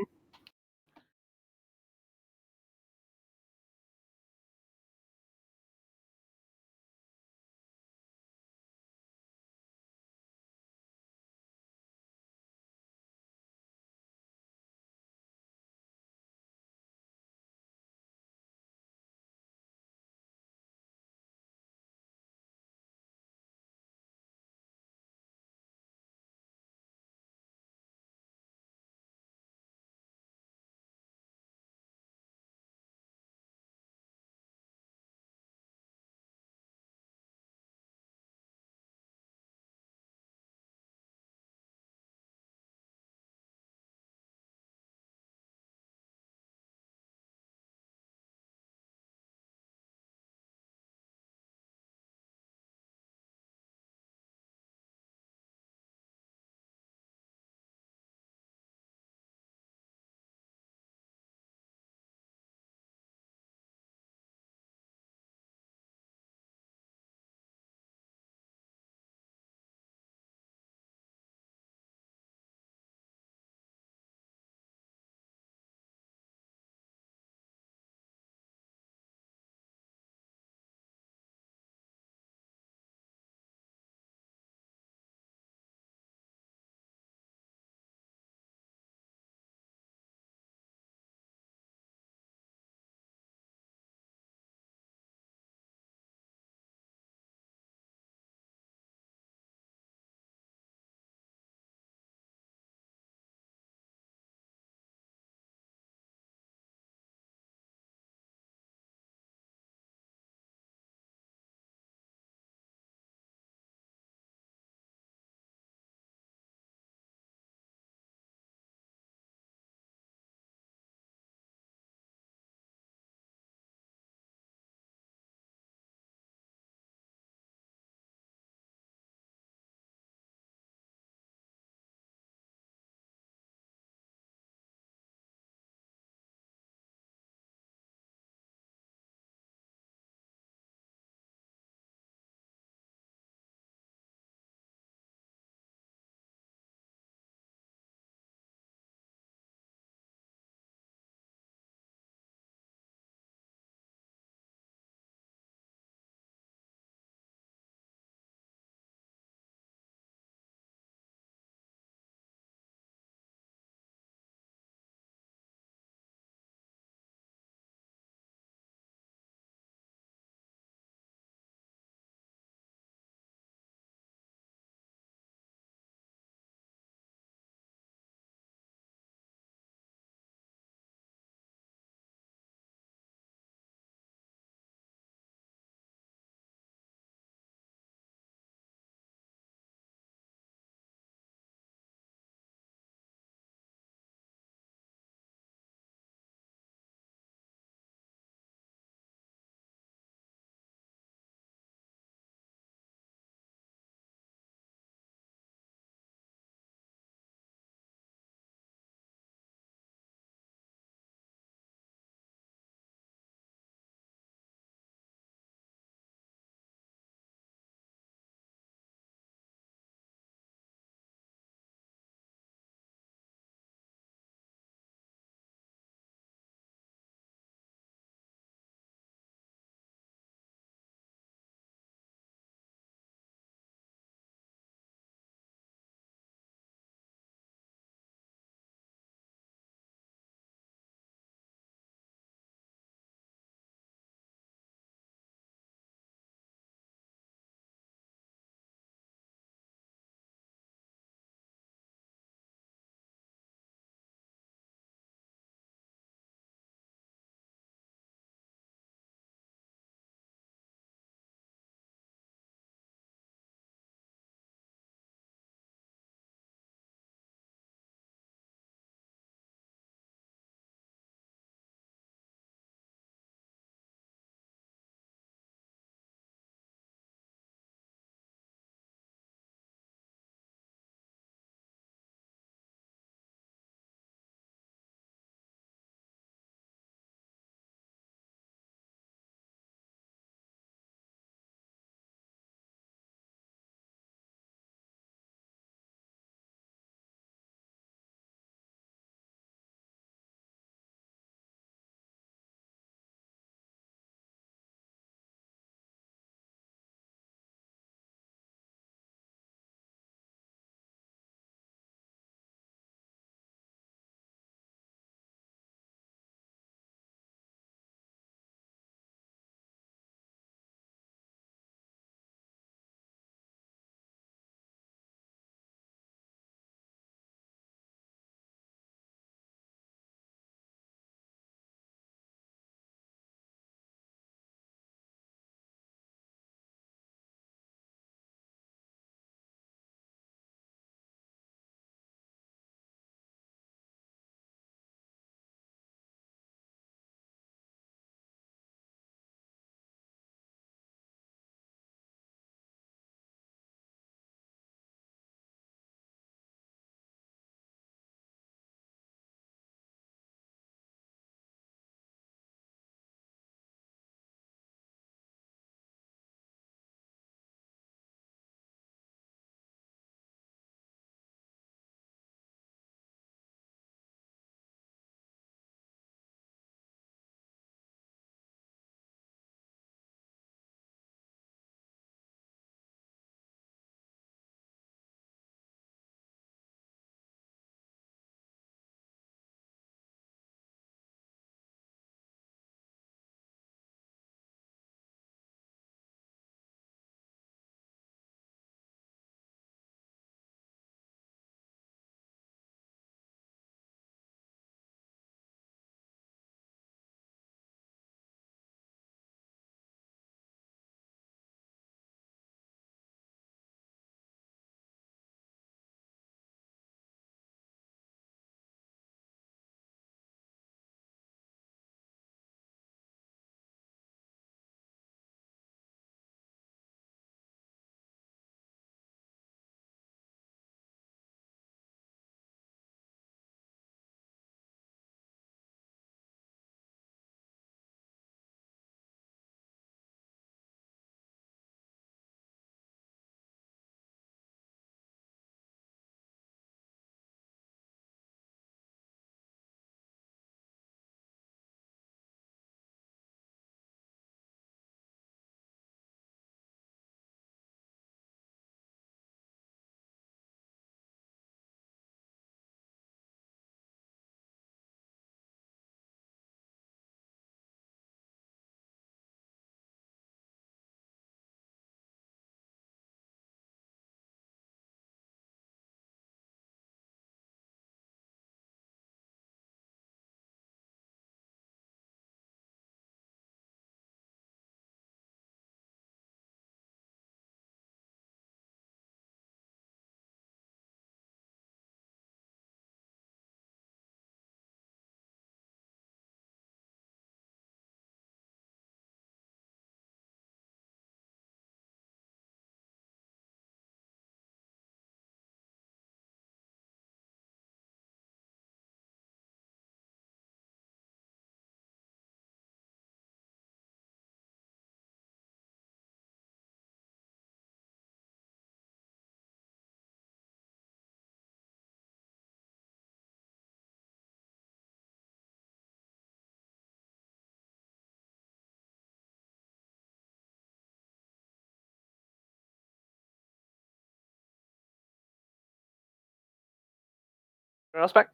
S4: Anyone else back?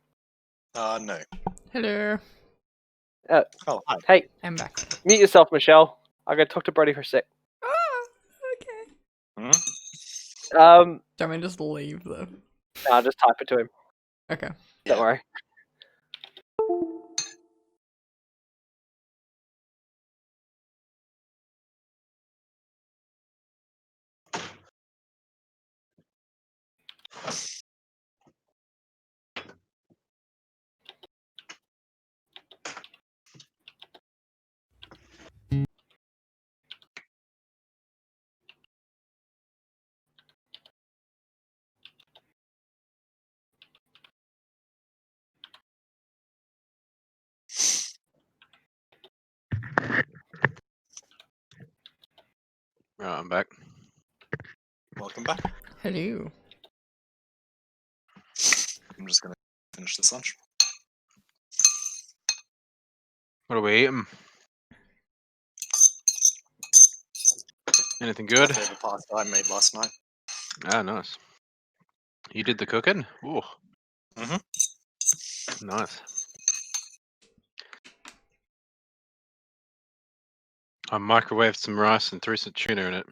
S1: No.
S3: Hello.
S1: Oh, hi.
S4: Hey,
S3: I'm back.
S4: mute yourself, Michelle. I gotta talk to Brody for a sec.
S3: Oh, okay.
S4: Don't
S3: we just leave though?
S4: I'll just type it to him.
S3: Okay.
S1: Yeah.
S4: Don't worry.
S2: Right, I'm back.
S1: Welcome back.
S3: Hello.
S1: I'm just gonna finish this lunch.
S2: What are we eating? Anything good?
S1: Leftover pasta I made last night.
S2: Ah, nice. You did the cooking? Ooh.
S1: Mhm.
S2: Nice. I microwaved some rice and threw some tuna in it.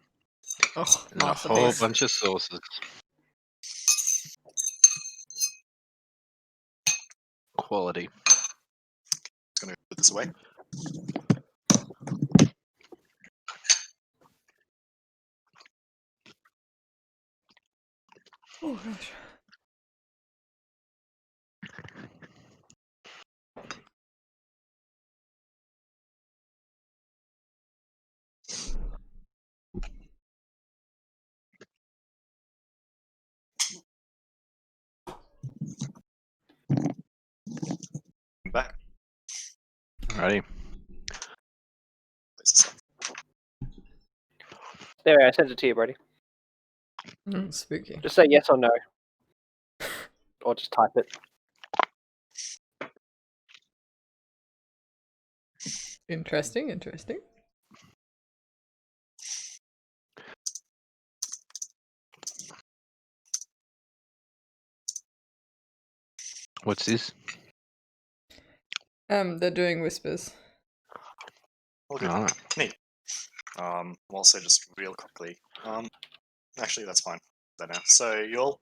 S3: Oh,
S2: And a whole
S3: masterpiece.
S2: bunch of sauces. Quality.
S1: Just gonna put this away.
S3: Oh gosh.
S1: I'm back.
S2: Alrighty.
S1: Place this up.
S4: There, I sent it to you, Brody.
S3: Spooky.
S4: Just say yes or no. Or just type it.
S3: Interesting. Interesting.
S2: What's this?
S3: They're doing whispers.
S1: All good.
S2: Alright.
S1: Neat. Also just real quickly. Actually that's fine. That now. So you all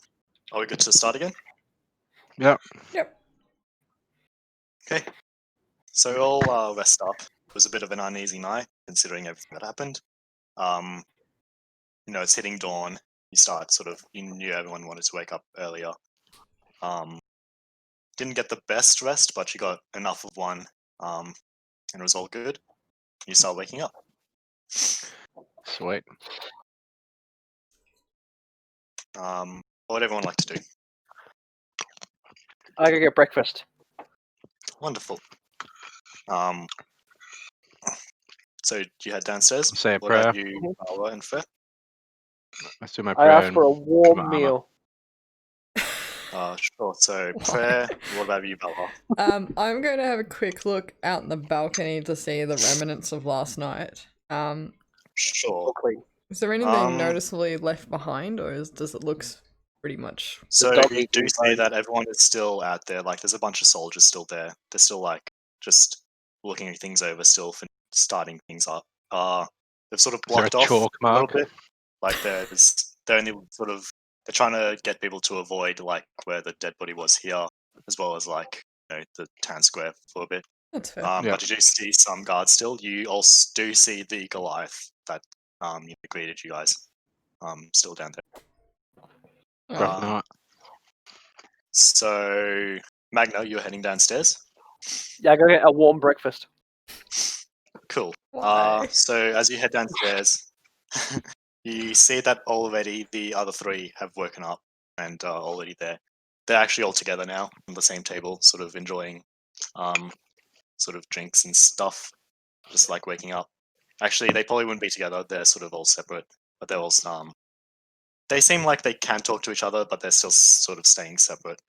S1: are we good to start again?
S2: Yep.
S3: Yep.
S1: Okay. So you all rest up. It was a bit of an uneasy night considering everything that happened. It's hitting dawn. You knew everyone wanted to wake up earlier. Didn't get the best rest, but you got enough of one. And it was all good. You start waking up.
S2: Sweet.
S1: What would everyone like to do?
S4: I gotta get breakfast.
S1: Wonderful. So you head downstairs.
S2: Say a
S1: What
S2: prayer.
S1: about you, Valrah and Fer?
S2: Let's do my
S4: I
S2: prayer.
S4: asked
S2: and
S4: for a
S2: put my
S4: warm
S2: armor.
S4: meal.
S1: Sure. So prayer. What about you, Valrah?
S3: I'm going to have a quick look out the balcony to see the remnants of last night.
S1: Sure.
S4: Clean.
S3: Is there anything
S1: Um,
S3: noticeably left behind, or does it look pretty much?
S1: So
S4: dog
S1: you
S4: eating
S1: do see
S4: bones.
S1: that everyone is still out there. Like, there's a bunch of soldiers still there. They're still like just looking things over, still starting things up. They've sort of
S2: Is there a
S1: blocked off
S2: chalk
S1: a little
S2: mark?
S1: bit. Like, they're only they're trying to get people to avoid like where the dead body was here, as well as like the town square for a bit.
S3: That's fair.
S2: Yeah.
S1: But you do see some guards still. You also do see the Goliath that greeted you guys. Still down there.
S2: Rough
S1: Uh,
S2: night.
S1: So, Magna, you're heading downstairs.
S4: Yeah, I gotta get a warm breakfast.
S1: Cool.
S3: Why?
S1: So as you head downstairs, you see that already the other three have woken up and are already there. They're actually all together now on the same table, sort of enjoying sort of drinks and stuff, just like waking up. Actually, they probably wouldn't be together. They're sort of all separate, but they're all they seem like they can talk to each other, but they're still sort of staying separate.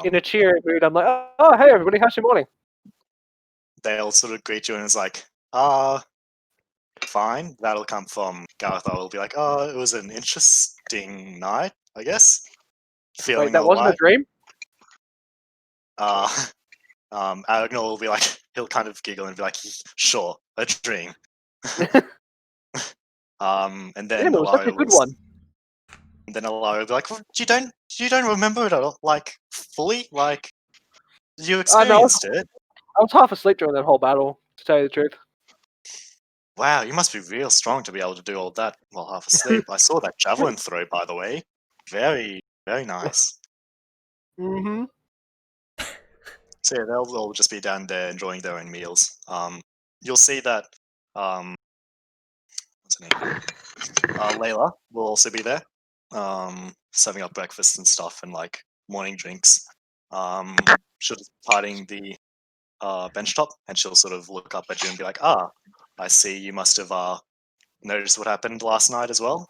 S4: In a cheery mood, I'm like, oh, hey everybody, how's your morning?
S1: They'll sort of greet you and it's like, fine. That'll come from Garathar. Will be like, oh, it was an interesting night, I guess. Feeling
S4: Wait, that wasn't a
S1: alright.
S4: dream?
S1: Aragnor will be like, he'll kind of giggle and be like, sure, a dream. And then
S4: Damn, it was such a
S1: Alario
S4: good
S1: will,
S4: one.
S1: and then Alario will be like, well, you don't remember it at all, like fully, like you
S4: I know.
S1: experienced it.
S4: I was half asleep during that whole battle, to tell you the truth.
S1: Wow, you must be real strong to be able to do all that while half asleep. I saw that javelin throw, by the way. Very, very nice.
S4: Mm-hmm.
S1: So yeah, they'll all just be down there enjoying their own meals. You'll see that what's her name? Layla will also be there, serving up breakfast and stuff and like morning drinks. She'll just be partying the bench top, and she'll sort of look up at you and be like, "Ah, I see you must have noticed what happened last night as well."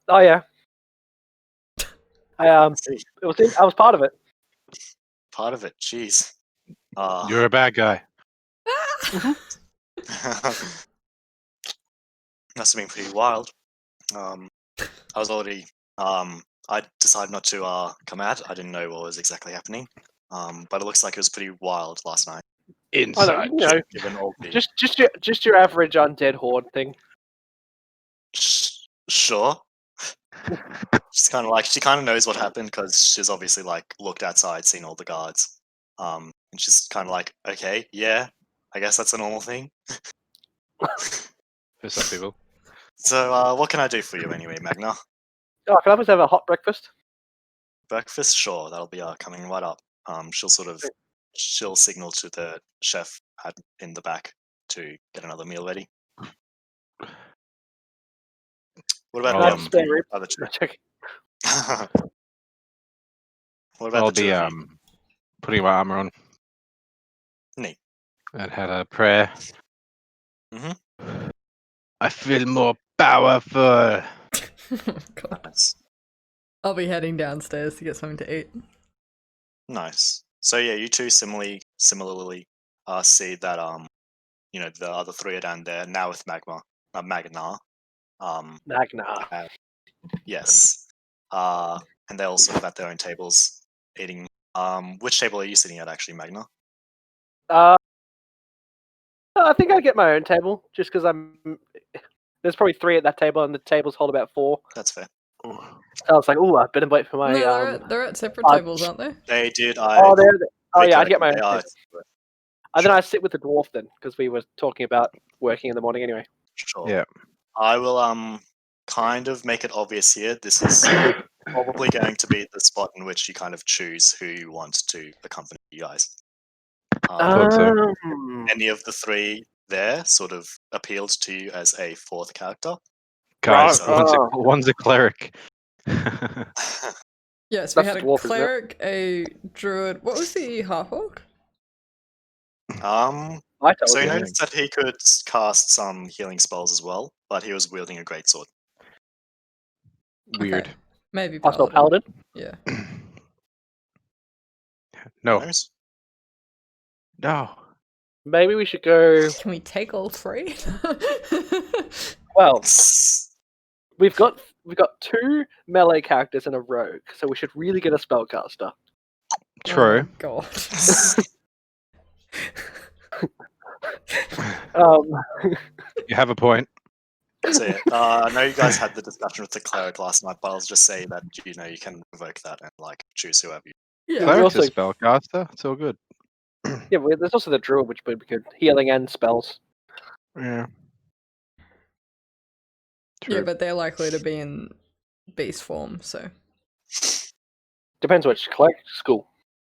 S4: Oh yeah. I
S1: See,
S4: I was part of it.
S1: part of it. Jeez.
S2: You're a bad guy.
S1: Must have been pretty wild. I was already. I decided not to come out. I didn't know what was exactly happening. But it looks like it was pretty wild last night.
S4: I know,
S2: Inside.
S4: you know,
S1: Given all the
S4: just your average undead horde thing.
S1: sure. She's kind of like she kind of knows what happened because she's obviously like looked outside, seen all the guards. And she's kind of like, okay, yeah, I guess that's a normal thing.
S2: For some people.
S1: So, what can I do for you anyway, Magna?
S4: Oh, can I please have a hot breakfast?
S1: Breakfast, sure, that'll be coming right up. She'll signal to the chef in the back to get another meal ready. What about
S2: I'll,
S1: the other two?
S4: Check.
S1: What about
S2: I'll
S1: the two
S2: be
S1: of you?
S2: putting my armor on
S1: Neat.
S2: and had a prayer.
S1: Mhm.
S2: I feel more powerful.
S3: Oh, God.
S1: Nice.
S3: I'll be heading downstairs to get something to eat.
S1: Nice. So yeah, you two similarly see that the other three are down there now with Magna.
S4: Magna.
S1: Yes. And they're all sort of at their own tables eating. Which table are you sitting at actually, Magna?
S4: I think I get my own table just because there's probably 3 at that table, and the tables hold about 4.
S1: That's fair.
S4: I was like, oh, I better wait for my.
S3: No, they're at separate
S4: uh,
S3: tables, aren't they?
S1: They did.
S4: Oh, yeah, I'd get my own
S1: They
S4: table.
S1: are.
S4: And then I sit with the dwarf then, because we were talking about working in the morning anyway.
S1: Sure.
S2: Yeah.
S1: I will kind of make it obvious here. This is probably going to be the spot in which you kind of choose who you want to accompany you guys.
S2: Thought so.
S1: Any of the 3 there sort of appealed to you as a 4th character?
S2: Guys,
S1: Right,
S2: one's a cleric.
S3: Yes,
S4: That's
S3: we had
S4: the
S3: a
S4: dwarf, isn't it?
S3: cleric, a druid. What was the half-orc?
S4: I told
S1: So you
S4: you.
S1: noticed that he could cast some healing spells as well, but he was wielding a greatsword.
S2: Weird.
S3: Okay. Maybe
S4: Also
S3: paladin.
S4: paladin.
S3: Yeah.
S2: No.
S1: Who knows?
S2: No.
S4: Maybe we should go.
S3: Can we take all 3?
S4: Well, we've got 2 melee characters and a rogue, so we should really get a spellcaster.
S2: True.
S3: Oh, God.
S2: You have a point.
S1: So yeah, I know you guys had the discussion with the cleric last night, but I'll just say that you can revoke that and like choose whoever you.
S3: Yeah.
S2: Cleric's
S4: also-
S2: a spellcaster. It's all good.
S4: Yeah, but there's also the druid, which would be good. Healing and spells.
S2: Yeah. True.
S3: Yeah, but they're likely to be in beast form, so.
S4: Depends which cleric school.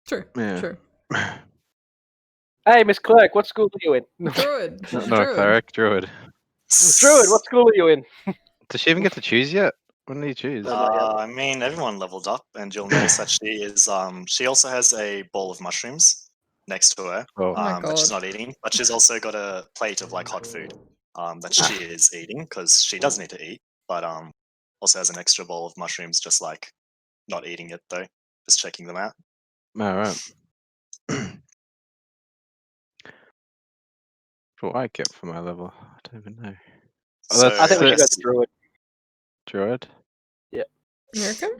S3: True.
S2: Yeah.
S3: True.
S4: Hey, Miss Cleric, what school are you in?
S3: Druid. She's a
S2: Not a
S3: druid.
S2: cleric, druid.
S4: Druid, what school are you in?
S2: Does she even get to choose yet? When do you choose?
S1: I mean, everyone leveled up, and you'll notice that she is. She also has a bowl of mushrooms next to her
S2: Oh.
S3: my
S1: that she's
S3: God.
S1: not eating, but she's also got a plate of like hot food that she is eating because she does need to eat, but also has an extra bowl of mushrooms, just like not eating it though, just checking them out.
S2: All right. What do I get for my level? I don't even know. Oh,
S1: So
S2: that's
S4: I think we should go
S1: guess
S4: to druid.
S2: druid.
S3: You reckon?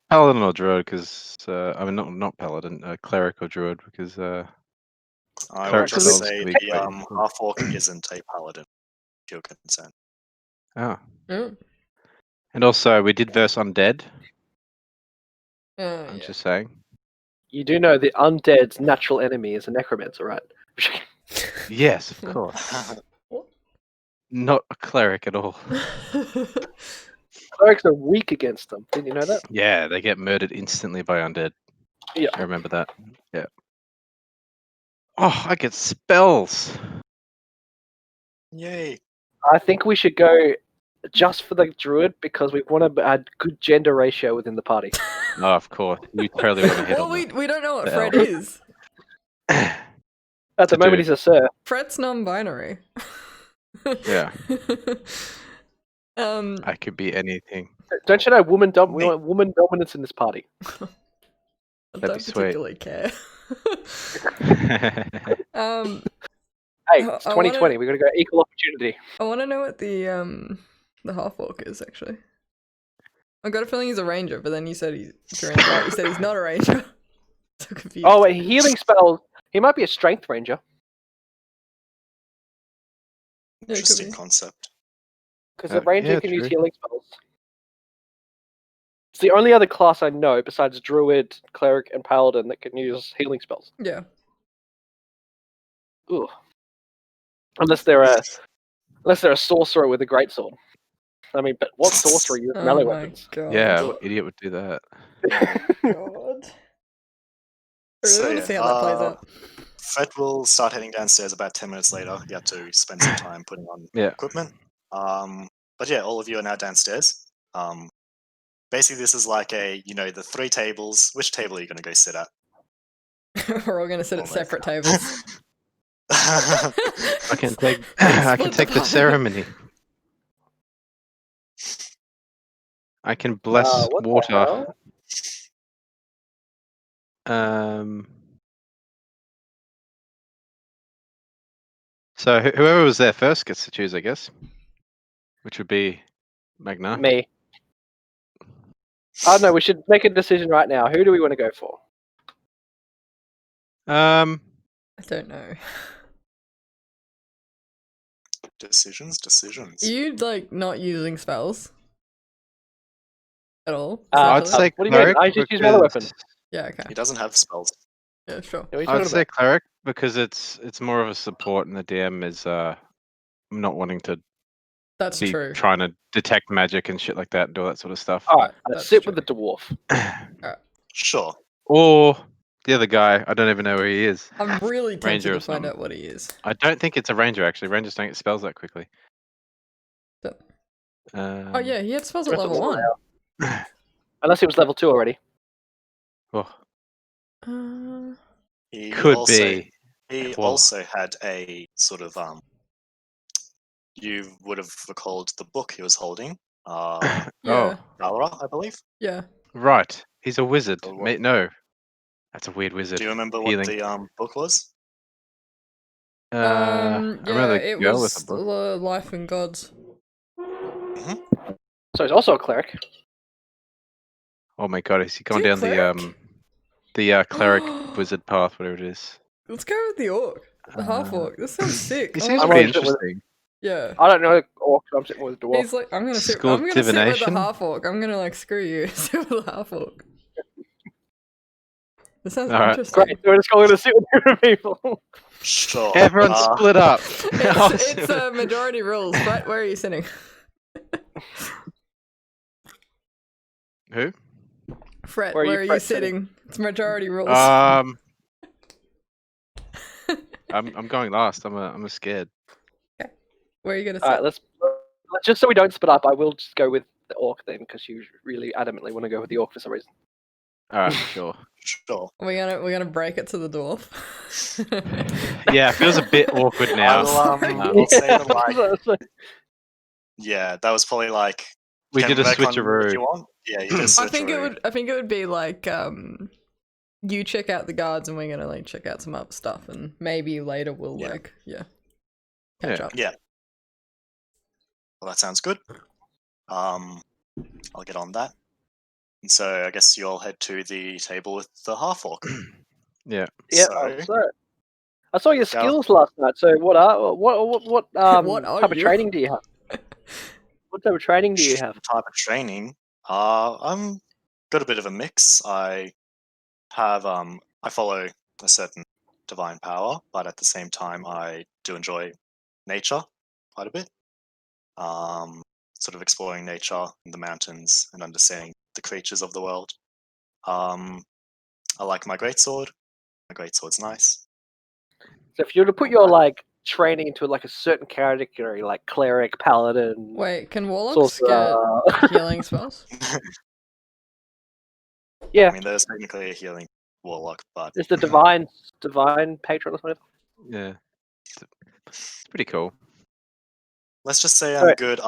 S2: Paladin or druid, because I mean not paladin, cleric or druid, because
S1: I will
S2: cleric
S1: just
S2: spells
S1: say
S2: can be
S1: the
S2: quite
S1: half orc isn't a paladin. If you're concerned.
S2: Oh,
S3: Mm.
S2: and also we did verse undead. I'm
S3: Yeah.
S2: just saying.
S4: You do know the undead's natural enemy is a necromancer, right?
S2: Yes, of course. Not a cleric at all.
S4: Clerics are weak against them. Didn't you know that?
S2: Yeah, they get murdered instantly by undead.
S4: Yeah.
S2: I remember that. Yeah. Oh, I get spells.
S1: Yay!
S4: I think we should go just for the druid because we want to add good gender ratio within the party.
S2: Oh, of course. You totally want to hit
S3: Well,
S2: on
S3: we don't know what
S2: the
S3: Fred
S2: elf.
S3: is.
S2: that.
S4: At the
S2: To
S4: moment,
S2: do.
S4: he's a sir.
S3: Fred's non-binary.
S2: Yeah.
S3: I
S2: could be anything.
S4: Don't you know we
S1: Me.
S4: want woman dominance in this party?
S2: That'd
S3: don't
S2: be sweet.
S3: particularly care.
S4: Hey,
S3: I
S4: it's 2020. We're gonna go equal opportunity.
S3: I want to know what the half orc is actually. I got a feeling he's a ranger, but then you said during the fight you said he's not a ranger. So confused.
S4: Oh, wait, healing spells. He might be a strength ranger
S3: Yeah, it could
S1: Interesting
S3: be.
S1: concept.
S4: because the ranger
S2: yeah,
S4: can use
S2: true.
S4: healing spells. It's the only other class I know besides druid, cleric, and paladin that can use healing spells.
S3: Yeah.
S4: Ooh. Unless they're a sorcerer with a greatsword. I mean, but what sorcerer uses melee
S3: Oh my
S4: weapons?
S3: god.
S2: Yeah, what idiot would do that?
S3: God. I really
S1: So,
S3: want to see how that plays out.
S1: Fred will start heading downstairs about 10 minutes later. You have to spend some time putting on
S2: Yeah.
S1: equipment. But yeah, all of you are now downstairs. Basically, this is like the 3 tables. Which table are you going to go sit at?
S3: We're all gonna sit at
S1: Almost.
S3: separate tables.
S2: I can take
S3: I can
S2: the ceremony. I can bless
S4: what the
S2: water.
S4: hell?
S2: So whoever was there first gets to choose, I guess. Which would be Magna.
S4: Me. Oh no, we should make a decision right now. Who do we want to go for?
S2: Um,
S3: I don't know.
S1: Decisions.
S3: Are you like not using spells at all?
S2: I'd
S3: essentially?
S2: say
S4: what do you mean?
S2: cleric.
S4: I just use melee weapon.
S3: Yeah. Okay.
S1: He doesn't have spells.
S3: Yeah. Sure.
S4: What are you
S2: I'd
S4: talking
S2: say
S4: about?
S2: cleric because it's more of a support, and the DM is not wanting to
S3: That's
S2: be
S3: true.
S2: trying to detect magic and shit like that and do all that sort of stuff.
S4: Alright,
S3: That's
S4: let's sit
S3: true.
S4: with the dwarf.
S1: Sure.
S2: Or the other guy, I don't even know where he is.
S3: I'm really tempted
S2: Ranger
S3: to
S2: or
S3: find
S2: something.
S3: out what he is.
S2: I don't think it's a ranger actually. Rangers don't get spells that quickly.
S3: So- Oh yeah, he had spells at
S4: Dress
S3: level
S4: all
S3: 1.
S4: Unless he was level 2 already.
S2: Oh,
S1: He
S2: could
S1: also,
S2: be.
S1: He
S2: Whoa.
S1: also had a sort of you would have recalled the book he was holding.
S3: Yeah.
S2: Oh,
S1: Valrah, I believe.
S3: Yeah.
S2: right. He's a wizard.
S1: So what-
S2: No, that's a weird wizard.
S1: Do you remember what
S2: Healing.
S1: the book was?
S2: I remember the
S3: it
S2: girl
S3: was
S2: with the book.
S3: Life and Gods.
S4: So he's also a cleric.
S2: Oh my god, is he going
S3: he a
S2: down
S3: cleric?
S2: the cleric wizard path, whatever it is?
S3: Let's go with the orc. The half orc. This sounds sick.
S2: He
S3: I
S2: seems
S3: wanna-
S2: pretty
S4: I'm gonna sit with-
S2: interesting.
S3: Yeah.
S4: I don't know orc, so I'm sitting with the dwarf.
S3: He's like, I'm gonna sit
S2: School of
S3: with the
S2: divination?
S3: half orc. I'm gonna like screw you. Sit with the half orc. This sounds
S2: Alright.
S3: interesting.
S4: Great, so we're just going to sit with different people.
S1: Sure.
S2: Everyone split up.
S3: It's majority rules. Brett, where are you sitting?
S2: Who?
S3: Fred,
S4: Where
S3: where
S4: are
S3: are
S4: you
S3: you
S4: Fred sitting?
S3: sitting? It's majority rules.
S2: I'm going last. I'm scared.
S3: Where are you gonna sit?
S4: Alright, let's just so we don't split up, I will just go with the orc then, because you really adamantly want to go with the orc for some reason.
S2: Alright, sure.
S1: Sure.
S3: We're gonna break it to the dwarf.
S2: Yeah, it feels a bit awkward now.
S1: I'll say that, like, yeah, that was probably like.
S2: We
S1: can
S2: did a
S1: Recon
S2: switcheroo.
S1: if you want. Yeah, you did a switcheroo.
S3: I think it would be like you check out the guards and we're gonna like check out some other stuff and maybe later we'll catch
S2: Yeah.
S3: up.
S1: Yeah. Well, that sounds good. I'll get on that. And so I guess you all head to the table with the half-orc.
S2: Yeah.
S4: Yeah.
S1: So,
S4: I saw your skills last night. So what
S3: What are
S4: type of
S3: you?
S4: training do you have? What type of training do you have?
S1: type of training, I'm got a bit of a mix. I follow a certain divine power, but at the same time, I do enjoy nature quite a bit. Sort of exploring nature in the mountains and understanding the creatures of the world. I like my greatsword. My greatsword's nice.
S4: So if you were to put your like training into like a certain category, like cleric, paladin,
S3: Wait, can warlocks
S4: sorcerer,
S3: get healing spells?
S4: yeah,
S1: I mean, there's technically a healing warlock, but
S4: it's the divine patron or something.
S2: Yeah. It's pretty cool.
S1: let's just say I'm
S4: Alright.
S1: good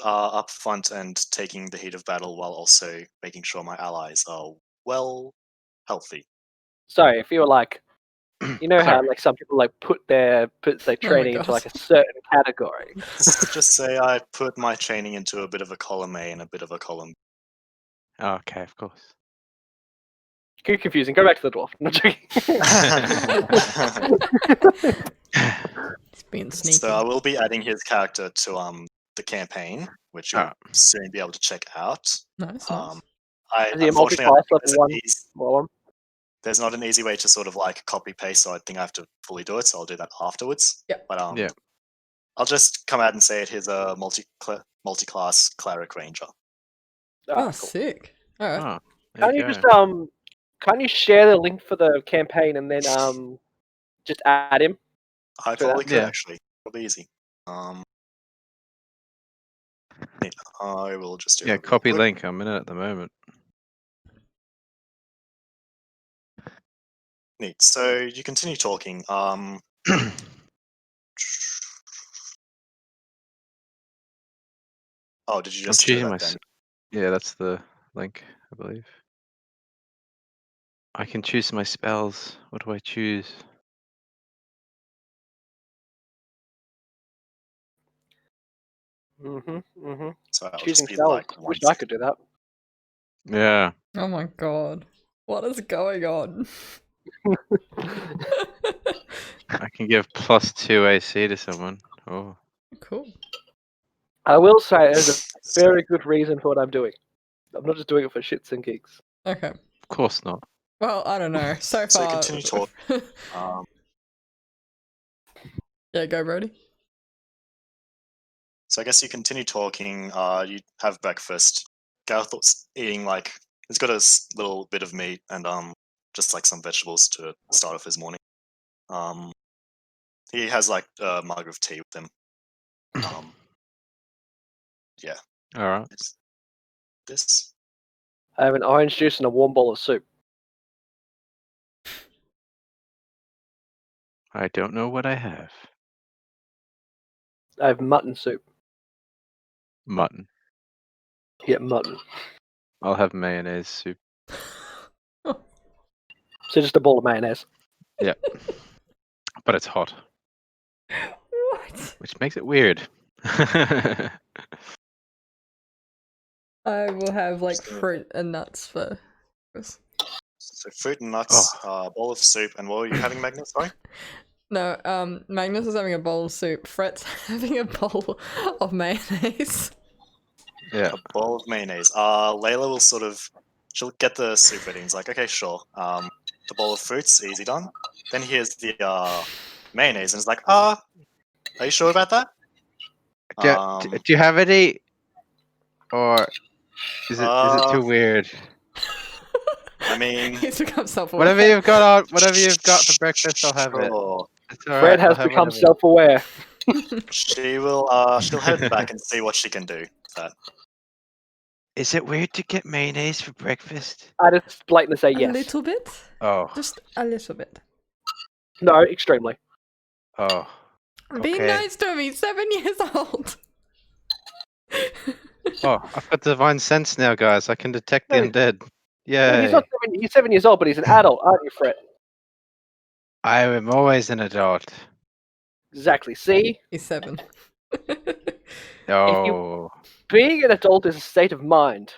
S1: up front and taking the heat of battle while also making sure my allies are well healthy.
S4: Sorry, if you were like, you know how
S2: Sorry.
S4: like some people like put their training into
S3: God.
S4: like a certain category.
S1: Let's just say I put my training into a bit of a column A and a bit of a column.
S2: Oh, okay, of course.
S4: Too confusing. Go back to the dwarf. I'm not joking.
S3: It's being sneaky.
S1: So I will be adding his character to the campaign, which you'll soon be able to check out.
S3: Nice, nice.
S4: Is he a
S1: Unfortunately,
S4: multi-class
S1: there's,
S4: level one?
S1: there's not an easy way to sort of like copy paste, so I think I have to fully do it. So I'll do that afterwards.
S3: Yeah.
S1: But
S2: Yeah.
S1: I'll just come out and say it. Here's a multi-class cleric ranger.
S3: Oh,
S4: Cool.
S3: sick. Alright.
S2: Oh, there
S4: Can't you
S2: go.
S4: just can't you share the link for the campaign and then just add him?
S1: I
S4: True
S1: probably
S4: that.
S1: could
S2: Yeah.
S1: actually. Probably easy. Neat. I will just do
S2: Yeah,
S1: that real
S2: copy
S1: quick.
S2: link. I'm in it at the moment.
S1: Neat. So you continue talking. Oh, did you
S2: I'm
S1: just do
S2: choosing
S1: that
S2: my.
S1: then?
S2: Yeah, that's the link, I believe. I can choose my spells. What do I choose?
S1: So I'll
S4: Choosing
S1: just be
S4: spells.
S1: like
S4: Wish
S1: one
S4: I could do that.
S2: Yeah.
S3: Oh my god. What is going on?
S2: I can give +2 AC to someone. Oh.
S3: Cool.
S4: I will say there's a very good reason for what I'm doing. I'm not just doing it for shits and gigs.
S3: Okay.
S2: Of course not.
S3: Well, I don't know. So
S1: So
S3: far.
S1: continue talking.
S3: Yeah, go, Brody.
S1: So I guess you continue talking. You have breakfast. Garathor's eating like he's got a little bit of meat and just like some vegetables to start off his morning. He has like a mug of tea with him. Yeah.
S2: All right.
S1: This.
S4: I have an orange juice and a warm bowl of soup.
S2: I don't know what I have.
S4: I have mutton soup.
S2: Mutton.
S4: Yeah, mutton.
S2: I'll have mayonnaise soup.
S4: So just a bowl of mayonnaise.
S2: Yeah. But it's hot,
S3: What?
S2: which makes it weird.
S3: I will have like fruit and nuts for this.
S1: So fruit and nuts, bowl of soup, and what were you having, Magna? Sorry.
S3: No, Magnus is having a bowl of soup. Fret's having a bowl of mayonnaise.
S2: Yeah.
S1: A bowl of mayonnaise. Layla will she'll get the soup ready and is like, okay, sure. The bowl of fruits, easy done. Then here's the mayonnaise and it's like, are you sure about that?
S2: Do you have any, or is it too weird?
S1: I mean,
S3: He's become self-aware.
S2: Whatever you've got for breakfast, I'll have it.
S1: sure.
S2: It's all
S4: Fred
S2: right,
S4: has
S2: I'll have
S4: become
S2: whatever.
S4: self-aware.
S1: She'll head back and see what she can do with that.
S2: Is it weird to get mayonnaise for breakfast?
S4: I just blatantly say
S3: A
S4: yes.
S3: little bit?
S2: Oh.
S3: Just a little bit.
S4: No, extremely.
S2: Oh.
S3: Be
S2: Okay.
S3: nice to me, 7 years old.
S2: Oh, I've got divine sense now, guys. I can detect the
S4: No.
S2: undead.
S4: No,
S2: Yeah.
S4: he's not 7, he's 7 years old, but he's an adult, aren't you, Fred?
S2: I am always an adult.
S4: Exactly. See?
S3: He's 7.
S2: Oh.
S4: Being an adult is a state of mind.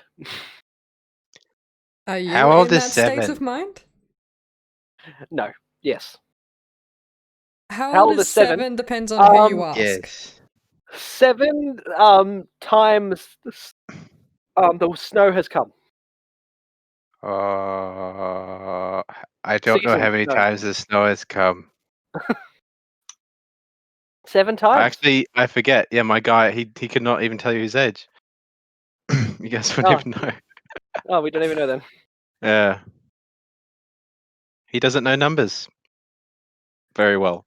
S3: Are you
S2: How old
S3: in
S2: is
S3: that state
S2: 7?
S3: of mind?
S4: No.
S3: You're
S2: old
S3: in
S2: is
S3: that state
S2: 7?
S3: of mind?
S4: No. Yes.
S3: How
S4: How
S3: old
S4: old
S3: is
S4: is 7?
S3: 7 depends on who you ask.
S2: Yes.
S4: 7 times the snow has come.
S2: I don't know
S4: Season
S2: how many
S4: snow.
S2: times the snow has come.
S4: 7 times.
S2: I forget. Yeah, my guy, he could not even tell you his age. You guys wouldn't
S4: Oh.
S2: even know.
S4: Oh, we don't even know then.
S2: Yeah. He doesn't know numbers very well.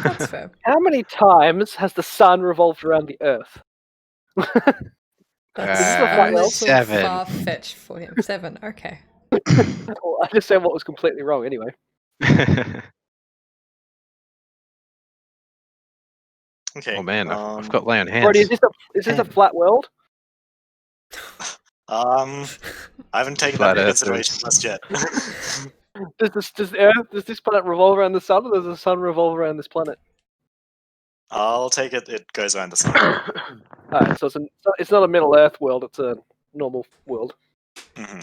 S3: That's fair.
S4: How many times has the sun revolved around the Earth?
S3: That's
S4: Is this a flat
S3: a
S4: world?
S3: little
S2: 7.
S3: far-fetched for him. 7, okay.
S4: Well, I just said what was completely wrong anyway.
S1: Okay.
S2: Oh man, I've got lay on hands.
S4: Brody, is this a flat world?
S1: I haven't taken
S2: Flat
S1: that into
S2: earthers.
S1: consideration just yet.
S4: Does this planet revolve around the sun, or does the sun revolve around this planet?
S1: I'll take it. It goes around the sun.
S4: Alright, so it's not a Middle Earth world. It's a normal world.
S1: hmm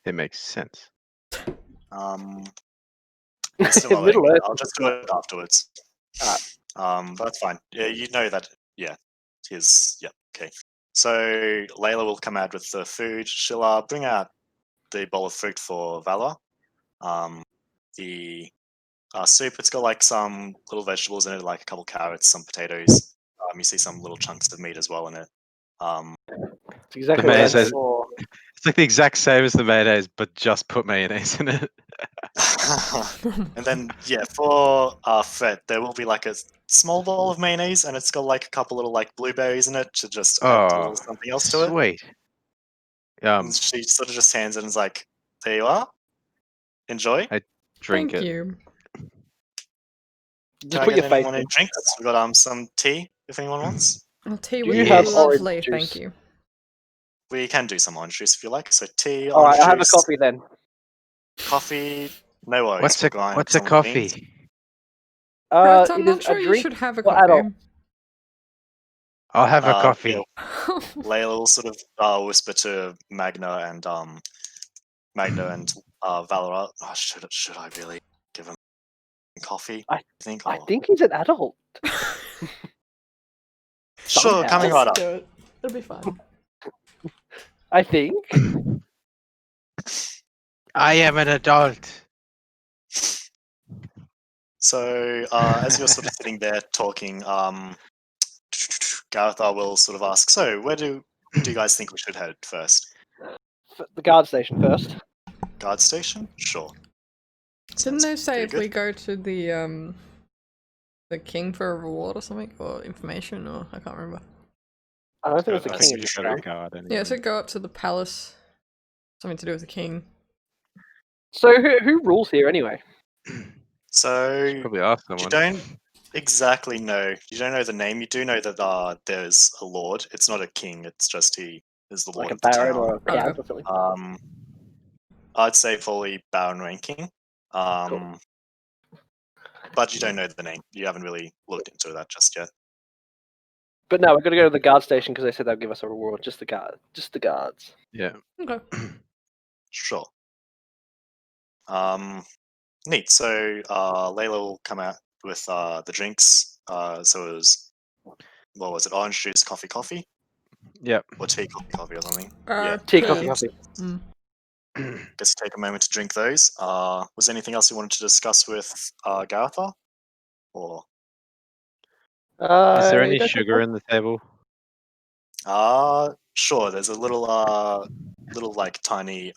S2: It makes sense.
S1: It's still not
S4: Middle
S1: over.
S4: Earth.
S1: I'll just do it afterwards.
S4: Alright.
S1: That's fine. Yeah, you know that. Yeah, here's yeah. Okay. So Layla will come out with the food. She'll bring out the bowl of fruit for Valor. The soup. It's got like some little vegetables in it, like a couple carrots, some potatoes. You see some little chunks of meat as well in it.
S4: It's exactly
S2: The
S4: what I
S2: mayonnaise-
S4: said.
S1: for
S2: It's like the exact same as the mayonnaise, but just put mayonnaise in it.
S1: and then yeah, for Fred, there will be like a small bowl of mayonnaise, and it's got like a couple little like blueberries in it to just add a little something else to it.
S2: Sweet.
S1: And she sort of just hands it and is like, "There you are. Enjoy."
S2: Drink
S3: Thank
S2: it.
S3: you.
S4: Just
S1: Can I
S4: put
S1: get
S4: your face
S1: anyone
S4: in.
S1: any drinks? We got some tea if anyone wants.
S3: Well, tea
S4: Do
S3: would
S4: you
S3: be
S2: have
S4: orange
S3: lovely,
S4: juice?
S3: thank you.
S1: We can do some orange juice if you like. So tea,
S4: All
S1: orange
S4: right, I'll have a
S1: juice,
S4: coffee then.
S1: coffee. No worries.
S2: What's
S1: we'll
S2: a
S1: grind
S2: what's a
S1: some beans.
S2: coffee?
S3: Right, I'm
S4: It
S3: not
S4: is
S3: sure
S4: a
S3: you
S4: drink
S3: should have a
S4: for
S3: coffee.
S4: adults.
S2: I'll have a
S1: Yeah,
S2: coffee.
S1: Layla will sort of whisper to Magna and Valorant. Oh, should I really give him coffee?
S4: I
S1: think.
S4: I
S1: Or-
S4: think he's an adult.
S1: Sure,
S4: somehow.
S1: coming right up.
S3: do it. It'll be fine.
S4: I think.
S2: I am an adult.
S1: So as you're sort of sitting there talking, Garathar will sort of ask, "So where do you guys think we should head first?
S4: The guard station first.
S1: Guard station? Sure."
S3: Didn't
S1: Sounds
S3: they say
S1: pretty
S3: if
S1: good.
S3: we go to the king for a reward or something, or information, or I can't remember.
S4: I don't think it's the
S1: I
S4: king.
S1: see
S4: It's
S1: you
S4: the
S1: go to
S4: crown.
S3: Yeah, so go up to the palace. Something to do with the king.
S4: So who rules here anyway?
S1: So
S2: Probably ask
S1: you
S2: someone.
S1: don't exactly know. You don't know the name. You do know that there's a lord. It's not a king. It's just he is the lord
S4: Like a
S1: of the
S4: baron
S1: town.
S4: or a count
S3: Okay.
S4: or something?
S1: I'd say probably baron ranking.
S4: Cool.
S1: But you don't know the name. You haven't really looked into that just yet.
S4: But no, we're gonna go to the guard station because they said they'll give us a reward. Just the guard. Just the guards.
S2: Yeah.
S3: Okay.
S1: Sure. Neat. So Layla will come out with the drinks. So it was, what was it? Orange juice, coffee,
S2: Yep.
S1: or tea, coffee, or something.
S4: Tea, coffee, coffee.
S1: Guess you take a moment to drink those. Was there anything else you wanted to discuss with Garathar? Or
S2: Is there
S4: I
S2: any
S4: don't think
S2: sugar
S4: so.
S2: in the table?
S1: sure. There's a little like tiny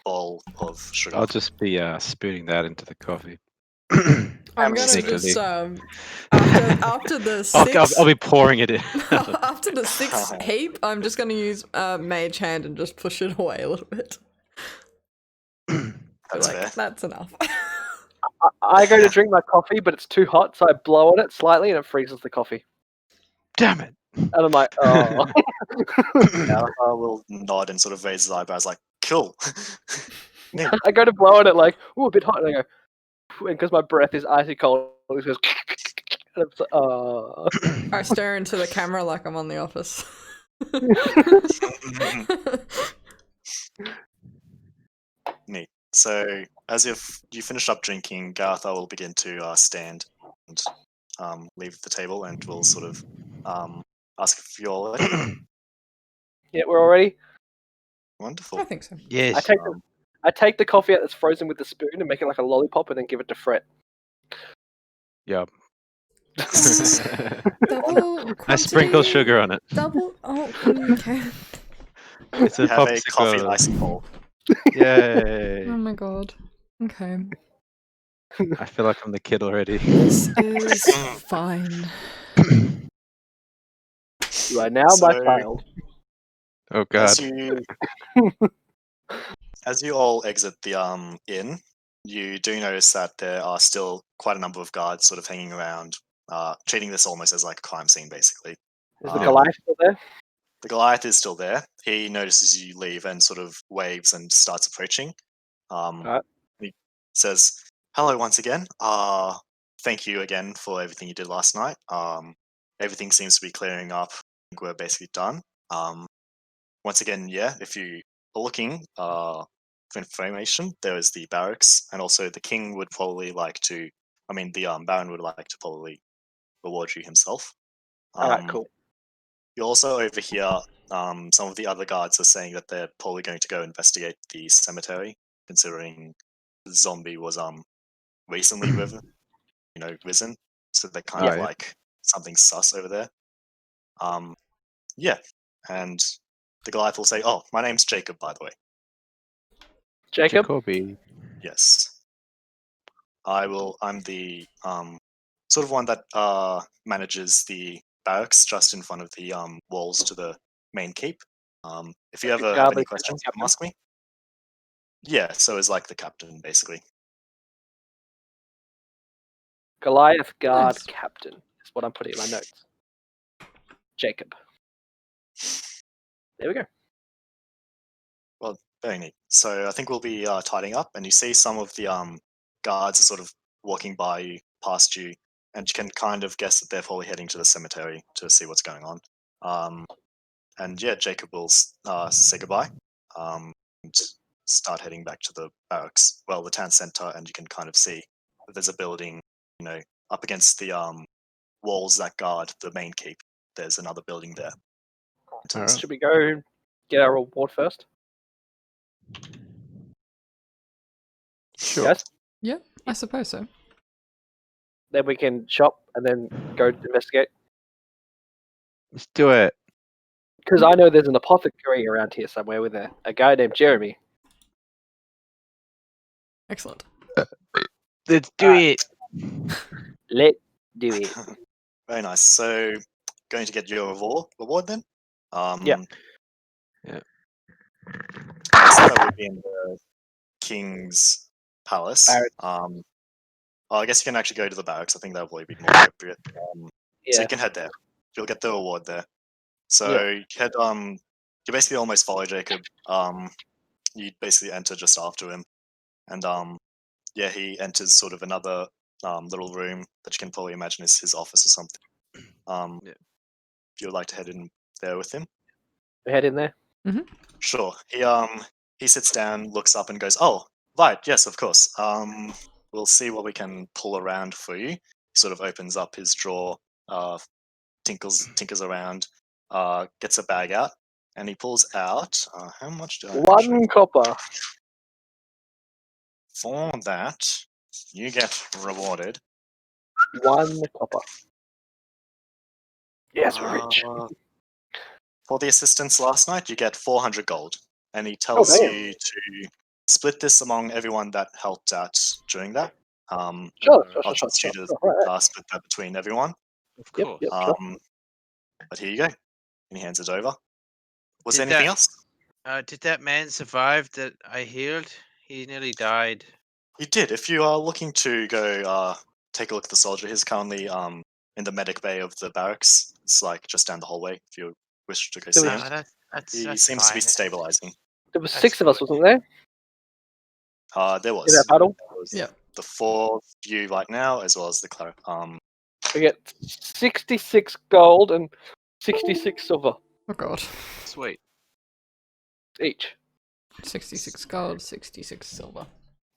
S1: bowl of sugar.
S2: I'll just be spooning that into the coffee.
S3: I'm gonna
S2: Sneakily.
S3: just after the
S2: I'll be pouring it in.
S3: after the 6 heap, I'm just gonna use mage hand and just push it away a little bit.
S1: That's fair.
S3: That's enough.
S4: I go to drink my coffee, but it's too hot, so I blow on it slightly and it freezes the coffee.
S2: Damn it!
S4: And I'm like, oh.
S1: Garathar will nod and sort of raise his eyebrows like, cool. Neat.
S4: I go to blow on it like, ooh, a bit hot, and I go, and because my breath is icy cold, it goes, and it's like, oh.
S3: I stare into the camera like I'm on The Office.
S1: So as if you finish up drinking, Garathar will begin to stand and leave the table, and will sort of ask if you're all ready.
S4: Yeah, we're all ready.
S1: Wonderful.
S3: I think so.
S2: Yes.
S4: I take the coffee out that's frozen with the spoon and make it like a lollipop, and then give it to Fred.
S2: Yep.
S3: Double quantity.
S2: I sprinkle sugar on it.
S3: Double. Oh, okay.
S2: It's a
S1: You have a coffee
S2: popsicle.
S1: ice bowl.
S2: Yay!
S3: Oh my god. Okay.
S2: I feel like I'm the kid already.
S3: This is fine.
S4: You are now my
S1: So-
S4: child.
S2: Oh god.
S1: As you all exit the inn, you do notice that there are still quite a number of guards sort of hanging around, treating this almost as like a crime scene, basically.
S4: Is the
S2: Yeah.
S4: Goliath still there?
S1: The Goliath is still there. He notices you leave and sort of waves and starts approaching.
S4: Alright.
S1: He says, "Hello once again. Thank you again for everything you did last night. Everything seems to be clearing up. I think we're basically done. Once again, yeah, if you are looking for information, there is the barracks, and also the king would probably like to. I mean, the Baron would like to probably reward you himself.
S4: Alright, cool.
S1: You also overhear some of the other guards are saying that they're probably going to go investigate the cemetery, considering the zombie was recently risen, so they're kind of
S2: Yeah.
S1: like something sus over there. Yeah, and the Goliath will say, "Oh, my name's Jacob, by the way."
S4: Jacob?
S2: Jacoby.
S1: Yes, I'm the sort of one that manages the barracks just in front of the walls to the main keep. If you ever have
S4: Guard
S1: any
S4: leader,
S1: questions, you can
S4: captain?
S1: ask me. Yeah, so is like the captain, basically.
S4: Goliath Guard
S3: Nice.
S4: Captain is what I'm putting in my notes. Jacob. There we go.
S1: Well, very neat. So I think we'll be tidying up, and you see some of the guards are sort of walking by you, past you, and you can kind of guess that they're probably heading to the cemetery to see what's going on. And yeah, Jacob will say goodbye and start heading back to the barracks. Well, the town center, and you can kind of see that there's a building, up against the walls that guard the main keep. There's another building there. To the
S2: Alright.
S4: Should we go get our reward first?
S2: Sure.
S4: Yes?
S3: Yeah, I suppose so.
S4: Then we can shop and then go investigate.
S2: Let's do it.
S4: Because I know there's an apothecary around here somewhere with a guy named Jeremy.
S3: Excellent.
S2: Let's do it.
S4: Let's do it.
S1: Very nice. So, going to get your reward then?
S4: Yeah.
S2: Yeah.
S1: So that would be in the king's palace.
S4: Barracks.
S1: I guess you can actually go to the barracks. I think that would probably be more appropriate. So
S4: Yeah.
S1: you can head there. You'll get the reward there. So you head. You basically almost follow Jacob. You basically enter just after him, and yeah, he enters sort of another little room that you can probably imagine is his office or something.
S2: Yeah.
S1: If you would like to head in there with him.
S4: We head in there.
S1: Sure. He sits down, looks up, and goes, "Oh, right, yes, of course. We'll see what we can pull around for you." He sort of opens up his drawer, tinkers around, gets a bag out, and he pulls out. How much do I actually?
S4: 1 copper.
S1: For that, you get rewarded.
S4: 1 copper. Yes, we're rich.
S1: For the assistance last night, you get 400 gold, and he tells
S4: damn.
S1: you to split this among everyone that helped out during that.
S4: Sure.
S1: I'll trust you to
S4: Right.
S1: split that between everyone.
S2: Of
S4: Yep,
S2: course.
S4: yep, sure.
S1: But here you go. And he hands it over. Was there
S5: Did
S1: anything
S5: that-
S1: else?
S5: Did that man survive that I healed? He nearly died.
S1: He did. If you are looking to go take a look at the soldier, he's currently in the medic bay of the barracks. It's like just down the hallway if you wish to go
S4: There
S1: see
S4: was-
S1: him.
S5: That's
S1: He seems to be
S5: fine.
S1: stabilizing.
S4: There was
S5: That's
S4: 6 of us,
S5: good.
S4: wasn't there?
S1: There
S4: In
S1: was.
S4: that battle?
S1: There was
S3: Yeah.
S1: the 4 of you right now, as well as the cleric.
S4: We get 66 gold and 66 silver
S3: Oh god.
S5: Sweet.
S4: each.
S3: 66 gold, 66 silver.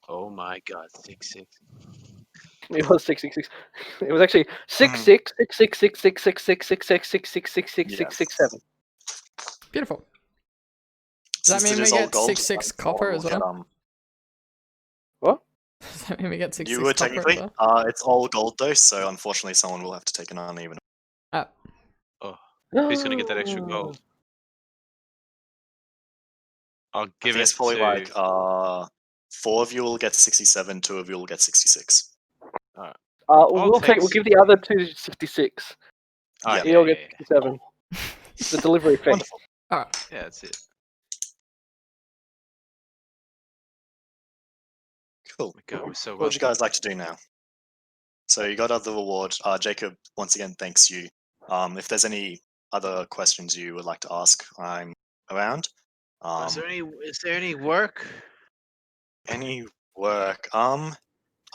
S5: Oh my god, 6-6.
S4: It was 666. It was actually 66666666666666667.
S3: Beautiful. Does that
S1: Since
S3: mean
S1: it
S3: we
S1: is all
S3: get
S1: gold,
S3: 6/6
S1: no one
S3: copper
S1: will
S3: as
S1: get,
S3: well?
S4: What?
S3: Does that mean we get 6/6
S1: You would
S3: copper as
S1: technically.
S3: well?
S1: It's all gold though, so unfortunately, someone will have to take an uneven.
S3: Ah,
S5: Who's gonna get that extra gold? I'll
S1: I
S5: give
S1: think
S5: it
S1: it's probably
S5: to.
S1: like 4 of you will get 67, 2 of you will get 66.
S4: We'll
S5: take
S4: give the other two 66.
S1: Yeah.
S4: He'll get 67. The delivery fee.
S1: Wonderful.
S3: alright.
S5: Yeah, that's it.
S1: Cool.
S5: My god, we're so
S1: What would you
S5: wealthy.
S1: guys like to do now? So you got other reward. Jacob, once again, thanks you. If there's any other questions you would like to ask, I'm around.
S5: Is there any work?
S1: Any work?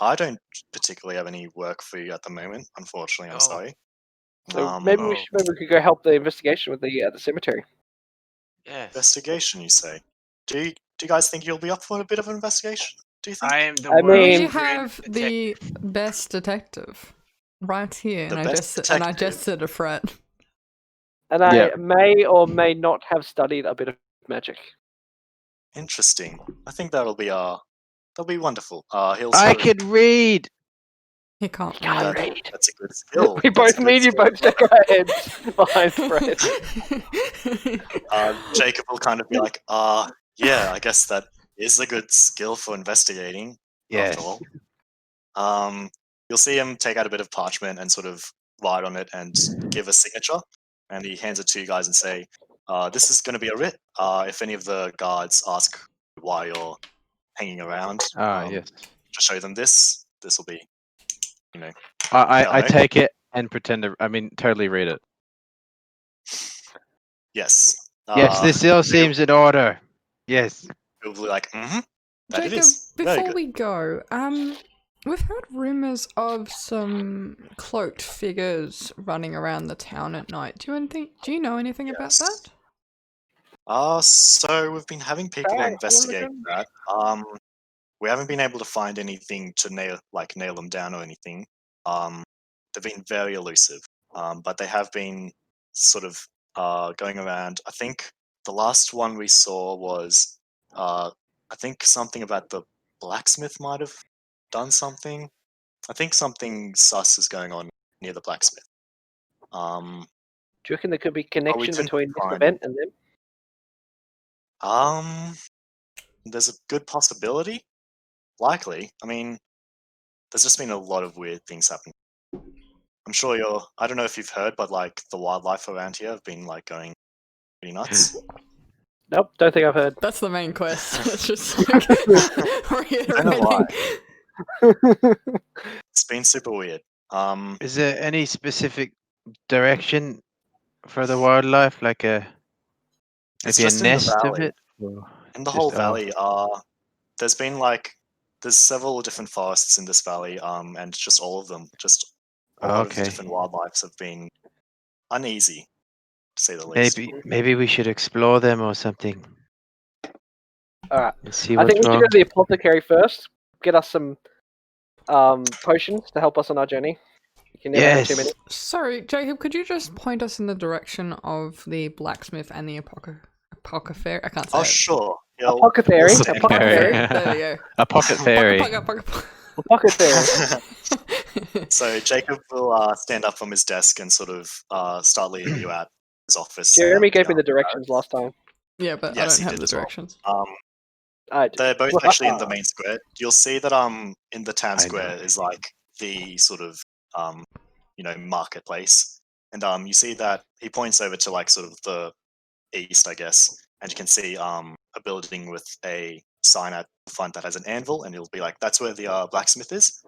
S1: I don't particularly have any work for you at the moment. Unfortunately, I'm
S5: Oh.
S1: sorry.
S4: So maybe we could go help the investigation with the cemetery.
S5: Yes.
S1: Investigation, you say? Do you guys think you'll be up for a bit of an investigation? Do you think?
S5: I am the
S4: I
S5: world's
S4: mean-
S3: We
S5: greatest
S3: have the
S5: detective.
S3: best detective right here,
S1: The
S3: and
S1: best
S3: I just
S1: detective?
S3: said a threat.
S4: And I
S2: Yeah.
S4: may or may not have studied a bit of magic.
S1: Interesting. I think that'll be wonderful. He'll
S2: I
S1: sort of-
S2: can read.
S3: He can't
S1: that-
S3: read.
S1: That's a good skill.
S4: We
S1: That's
S4: both
S1: a good
S4: mean you
S1: skill.
S4: both shake our heads behind Fred.
S1: Jacob will kind of be like, yeah, I guess that is a good skill for investigating,
S2: Yes.
S1: after all. You'll see him take out a bit of parchment and sort of write on it and give a signature, and he hands it to you guys and say, this is going to be a writ. If any of the guards ask why you're hanging around,
S2: Yes.
S1: just show them this. This will be,
S2: I
S1: No.
S2: take it and pretend to. I mean, totally read it.
S1: yes.
S2: Yes, this all seems in order. Yes.
S1: He'll be like, that it
S3: Jacob,
S1: is. Very
S3: before
S1: good.
S3: we go, we've heard rumors of some cloaked figures running around the town at night. Do you know anything about
S1: Yes.
S3: that?
S1: So we've been having people
S4: Right,
S1: investigate
S4: Oregon.
S1: that. We haven't been able to find anything to nail them down or anything. They've been very elusive. But they have been sort of going around. I think the last one we saw was I think something about the blacksmith might have done something. I think something sus is going on near the blacksmith.
S4: Do you reckon there could be connection
S1: didn't
S4: between this
S1: find-
S4: event and them?
S1: There's a good possibility. Likely. I mean, there's just been a lot of weird things happening. I'm sure I don't know if you've heard, but like the wildlife around here have been like going pretty nuts.
S4: Nope, don't think I've heard.
S3: That's the main quest. It's just like reiterating.
S1: It's been super weird.
S2: Is there any specific direction for the wildlife, like
S1: It's
S2: maybe a
S1: just in the
S2: nest of
S1: valley.
S2: it? Or
S1: In the
S2: just-
S1: whole valley, there's several different forests in this valley, and just all of them, just a lot of
S2: Okay.
S1: different wildlife have been uneasy, to say the least.
S2: Maybe we should explore them or something.
S4: Alright.
S2: And see
S4: I
S2: what's
S4: think we should
S2: wrong.
S4: go to the apothecary first. Get us some potions to help us on our journey. You can never have too many.
S2: Yes.
S3: Sorry, Jacob, could you just point us in the direction of the blacksmith and the apothecary? I can't say
S1: Oh,
S3: it.
S1: sure.
S4: Apothecary.
S1: stand
S4: Apothecary.
S3: There we go.
S2: A pocket fairy.
S4: Apothecary.
S1: So Jacob will stand up from his desk and sort of start leading you out his office.
S4: Jeremy
S1: and,
S4: gave me the directions last time.
S3: Yeah, but
S1: Yes,
S3: I
S1: he
S3: don't have
S1: did
S3: the
S1: as well.
S3: directions.
S1: They're both actually in the main square. You'll see that in the town
S2: I
S1: square
S2: know.
S1: is like the sort of marketplace, and you see that he points over to like sort of the east, I guess, and you can see a building with a sign at the front that has an anvil, and he'll be like, "That's where the blacksmith is."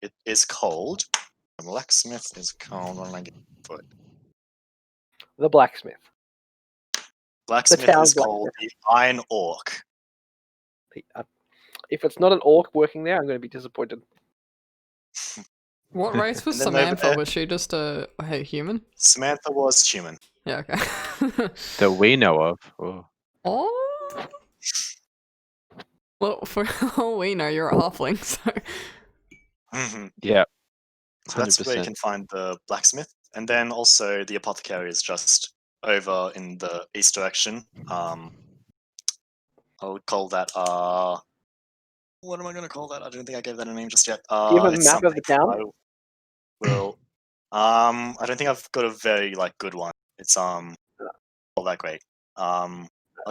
S1: It is called. The blacksmith is called. What am I getting for it?
S4: The blacksmith.
S1: Blacksmith
S4: town
S1: is called the Iron Orc.
S4: If it's not an orc working there, I'm going to be disappointed.
S3: What race was
S1: And then over
S3: Samantha?
S1: there-
S3: Was she just a human?
S1: Samantha was human.
S3: Yeah, okay.
S2: That we know of. Oh.
S3: Oh, Well, for all we know, you're a halfling, so
S1: Mhm.
S2: Yeah.
S1: So that's where you
S2: 100%.
S1: can find the blacksmith, and then also the apothecary is just over in the east direction. I would call that what am I going to call that? I don't think I gave that a name just yet.
S4: Do you have a
S1: It's
S4: map of the
S1: something.
S4: town?
S1: I will. I don't think I've got a very good one. It's all that great. I'll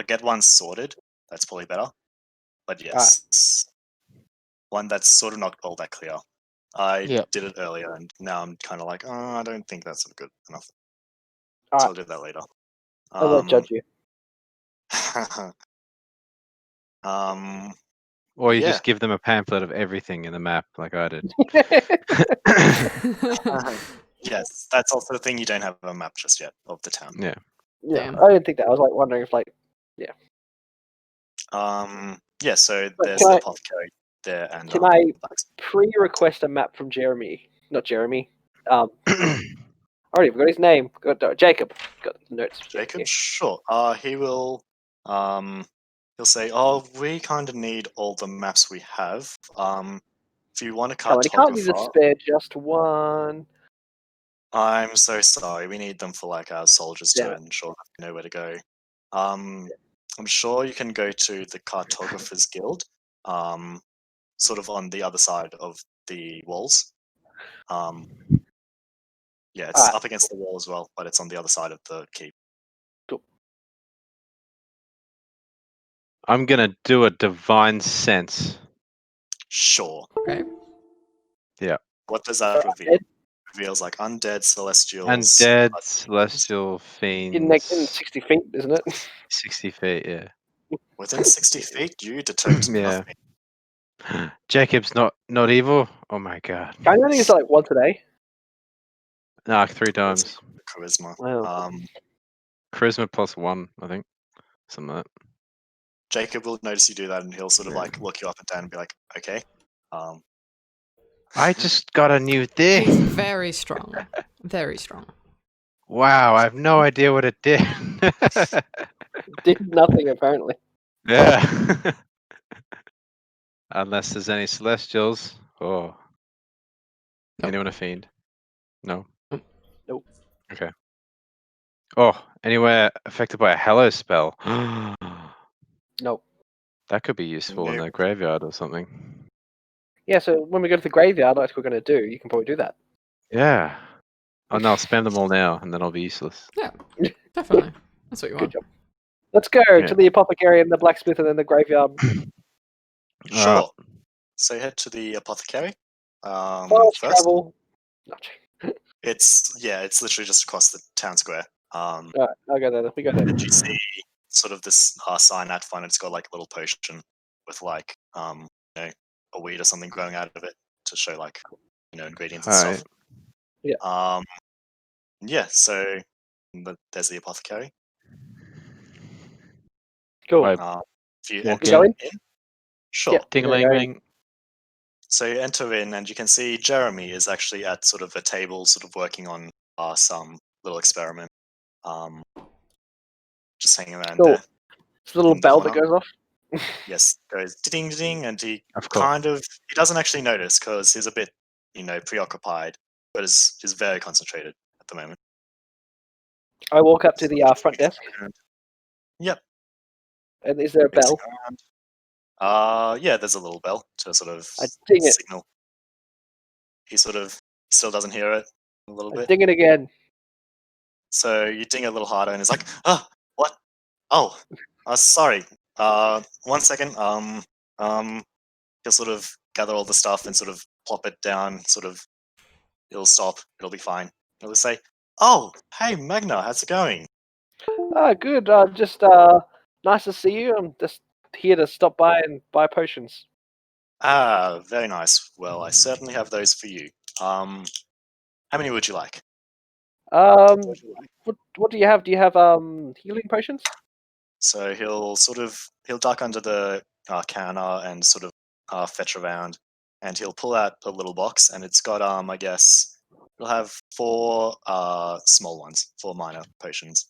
S1: get one sorted. That's probably better. But yes, one that's sort of not all that clear. I
S2: Yep.
S1: did it earlier, and now I'm kind of like, oh, I don't think that's good enough. So
S4: Alright.
S1: I'll do that later.
S4: I won't judge you.
S2: Or you
S1: yeah.
S2: just give them a pamphlet of everything in the map, like I did.
S1: Yes, that's also the thing. You don't have a map just yet of the town.
S2: Yeah.
S4: Yeah,
S3: Damn.
S4: I didn't think that. I was like wondering if
S1: Yeah. So
S4: But
S1: there's
S4: can
S1: the
S4: I-
S1: apothecary there, and
S4: can I
S1: blacksmith.
S4: pre-request a map from Jeremy. Not Jeremy. I already forgot his name. Got Jacob. Got the notes.
S1: Jacob,
S4: here.
S1: sure. He will. He'll say, "Oh, we kind of need all the maps we have. If you want a
S4: Come on, he can't be to
S1: cartographer,
S4: spare just one.
S1: I'm so sorry. We need them for our soldiers
S4: Yeah.
S1: to ensure that they know where to go. I'm sure you can go to the Cartographers Guild, sort of on the other side of the walls. Yeah, it's
S4: Alright.
S1: up against the wall as well, but it's on the other side of the keep.
S2: I'm gonna do a divine sense.
S1: Sure.
S3: okay.
S1: What does that reveal? Reveals undead, celestials,
S2: Undead, celestial,
S4: In
S2: fiends.
S4: 60 feet, isn't it?
S2: 60 feet, yeah.
S1: Within 60 feet, you detect
S2: Yeah.
S1: nothing.
S2: Jacob's not evil? Oh my god.
S4: Can I only use like once a day?
S2: Nah, 3 times.
S1: Charisma.
S4: Wow.
S2: Charisma +1, I think. Something like that.
S1: Jacob will notice you do that, and he'll sort of look you up and down and be like, "Okay."
S2: I just got a new
S3: He's
S2: thing.
S3: very strong. Very strong.
S2: Wow, I have no idea what it did.
S4: Did nothing apparently.
S2: Yeah. Unless there's any celestials. Oh.
S3: Nope.
S2: Anyone a fiend? No?
S4: Nope.
S2: Okay. Oh, anywhere affected by a hello spell.
S4: Nope.
S2: That could be useful in
S1: Nope.
S2: the graveyard or something.
S4: Yeah, so when we go to the graveyard, like we're going to do, you can probably do that.
S2: Yeah. Oh no, I'll spam them all now and then I'll be useless.
S3: Yeah, definitely. That's what you
S4: Good
S3: want.
S4: job. Let's go
S2: Yeah.
S4: to the apothecary and the blacksmith and then the graveyard.
S1: Sure. So head to the apothecary.
S4: Fast
S1: First,
S4: travel.
S1: it's literally just across the town square.
S4: Alright, I'll go there. We go there.
S1: And you see sort of this sign at front. It's got a little potion with a weed or something growing out of it to show ingredients and
S2: Alright.
S1: stuff.
S4: Yeah.
S1: Yeah. So there's the apothecary.
S4: Cool.
S2: Right.
S1: If you
S2: Walk
S1: enter
S4: in.
S1: sure.
S4: Yeah.
S2: Ding-a-ling-ling.
S1: So you enter in, and you can see Jeremy is actually at sort of a table, sort of working on some little experiment. Just hanging around
S4: Cool.
S1: there.
S4: It's a little
S1: in the
S4: bell that
S1: corner.
S4: goes off.
S1: Yes, goes ding ding, and he
S2: Of course.
S1: he doesn't actually notice because he's a bit, preoccupied, but is very concentrated at the moment.
S4: I walk up to the front desk,
S1: Yep.
S4: and is there a
S1: mixing
S4: bell?
S1: around. Yeah, there's a little bell to sort of
S4: I ding it.
S1: signal. He sort of still doesn't hear it a little
S4: I
S1: bit.
S4: ding it again.
S1: So you ding a little harder, and he's like, "Oh, what? Oh, sorry. 1 second. He'll sort of gather all the stuff and sort of plop it down. Sort of, it'll stop. It'll be fine. He'll just say, "Oh, hey, Magna, how's it going?"
S4: Good. Just nice to see you. I'm just here to stop by and buy potions.
S1: Ah, very nice. Well, I certainly have those for you. How many would you like?
S4: What do you have? Do you have healing potions?
S1: So he'll duck under the counter and sort of fetch around, and he'll pull out a little box, and it's got I guess it'll have 4 small ones, 4 minor potions.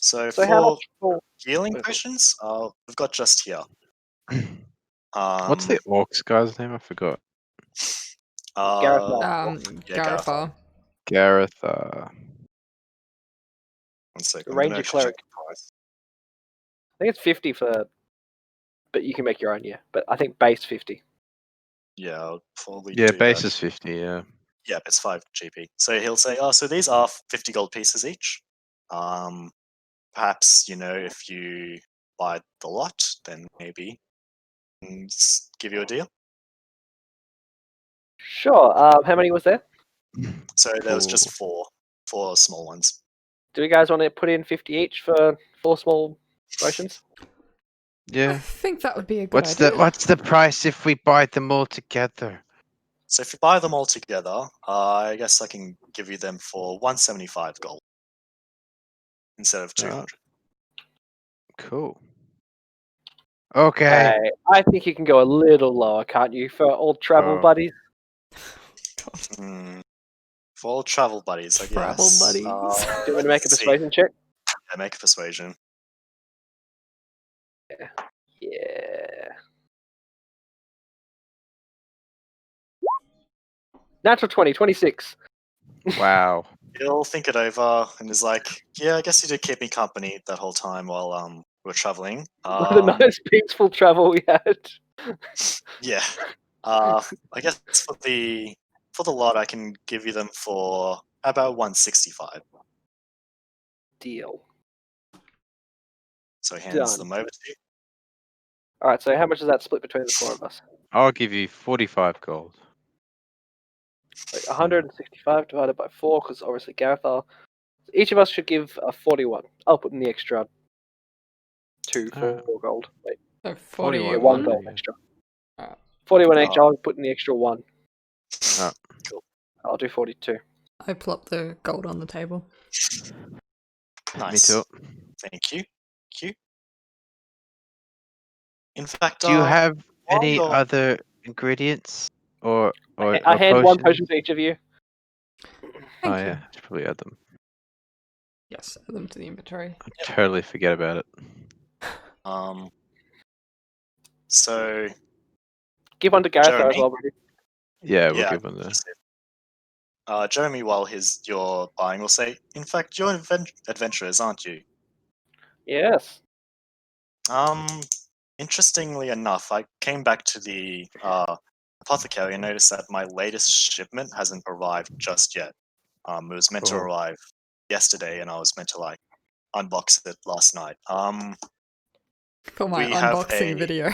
S1: So
S4: So how
S1: for
S4: much for?
S1: healing potions, we've got just here.
S2: What's the orcs guy's name? I forgot.
S4: Garathar.
S1: Yeah,
S3: Garathar.
S2: Garathar.
S1: 1 second.
S4: The
S1: I'm gonna
S4: ranger
S1: actually check
S4: cleric.
S1: the price.
S4: I think it's 50 for, but you can make your own. Yeah, but I think base 50.
S1: Yeah, I'll probably
S2: Yeah,
S1: do
S2: base
S1: that.
S2: is 50. Yeah.
S1: Yeah, it's 5 GP. So he'll say, "Oh, so these are 50 gold pieces each. Perhaps if you buy the lot, then maybe give you a deal."
S4: Sure. How many was there?
S1: So there was just
S2: Cool.
S1: four small ones.
S4: Do you guys want to put in 50 each for 4 small potions?
S3: I
S2: Yeah.
S3: think that would be a good idea.
S2: What's the price if we buy them all together?
S1: So if you buy them all together, I guess I can give you them for 175 gold instead of 200.
S2: Cool. Okay.
S4: I think you can go a little lower, can't you, for old travel
S2: Oh.
S4: buddies?
S3: God.
S1: For all travel buddies, I
S3: Travel
S1: guess.
S3: buddies.
S4: Do you want me to make a
S1: let's see.
S4: persuasion check?
S1: Yeah, make a persuasion.
S4: Yeah. Natural 20, 26.
S2: Wow.
S1: He'll think it over and is like, "Yeah, I guess you did keep me company that whole time while we were traveling."
S4: What a nice, peaceful travel we had.
S1: Yeah. I guess for the lot, I can give you them for about 165.
S4: Deal.
S1: So he hands
S4: Done.
S1: them over to you.
S4: Alright, so how much is that split between the 4 of us?
S2: I'll give you 45 gold.
S4: Like 165 divided by 4, because obviously Garathar. Each of us should give a 41. I'll put in the extra 2 for 4 gold. Wait,
S3: So
S2: 41
S4: 1
S3: 41.
S4: gold
S2: yeah.
S4: extra.
S3: Alright.
S4: 41 each, I'll put in the extra 1.
S2: Oh.
S1: Cool.
S4: I'll do 42.
S3: I plop the gold on the table.
S1: Nice.
S2: Me too.
S1: Thank you. In fact,
S2: Do you have
S1: while
S2: any
S1: you're-
S2: other ingredients or
S4: I hand 1 potion to each of you.
S3: Thank you.
S2: Yeah, I should probably add them.
S3: Yes, add them to the inventory.
S2: I totally forget about it.
S1: So
S4: Give one to Garathar as
S1: Jeremy?
S4: well, buddy.
S2: Yeah, we'll
S1: yeah,
S2: give them the.
S1: Jeremy, while you're buying, will say, "In fact, you're adventurers, aren't you?"
S4: Yes.
S1: Interestingly enough, I came back to the apothecary and noticed that my latest shipment hasn't arrived just yet. It was meant to
S2: Oh.
S1: arrive yesterday, and I was meant to unbox it last night.
S3: For my
S1: We have
S3: unboxing
S1: a-
S3: video.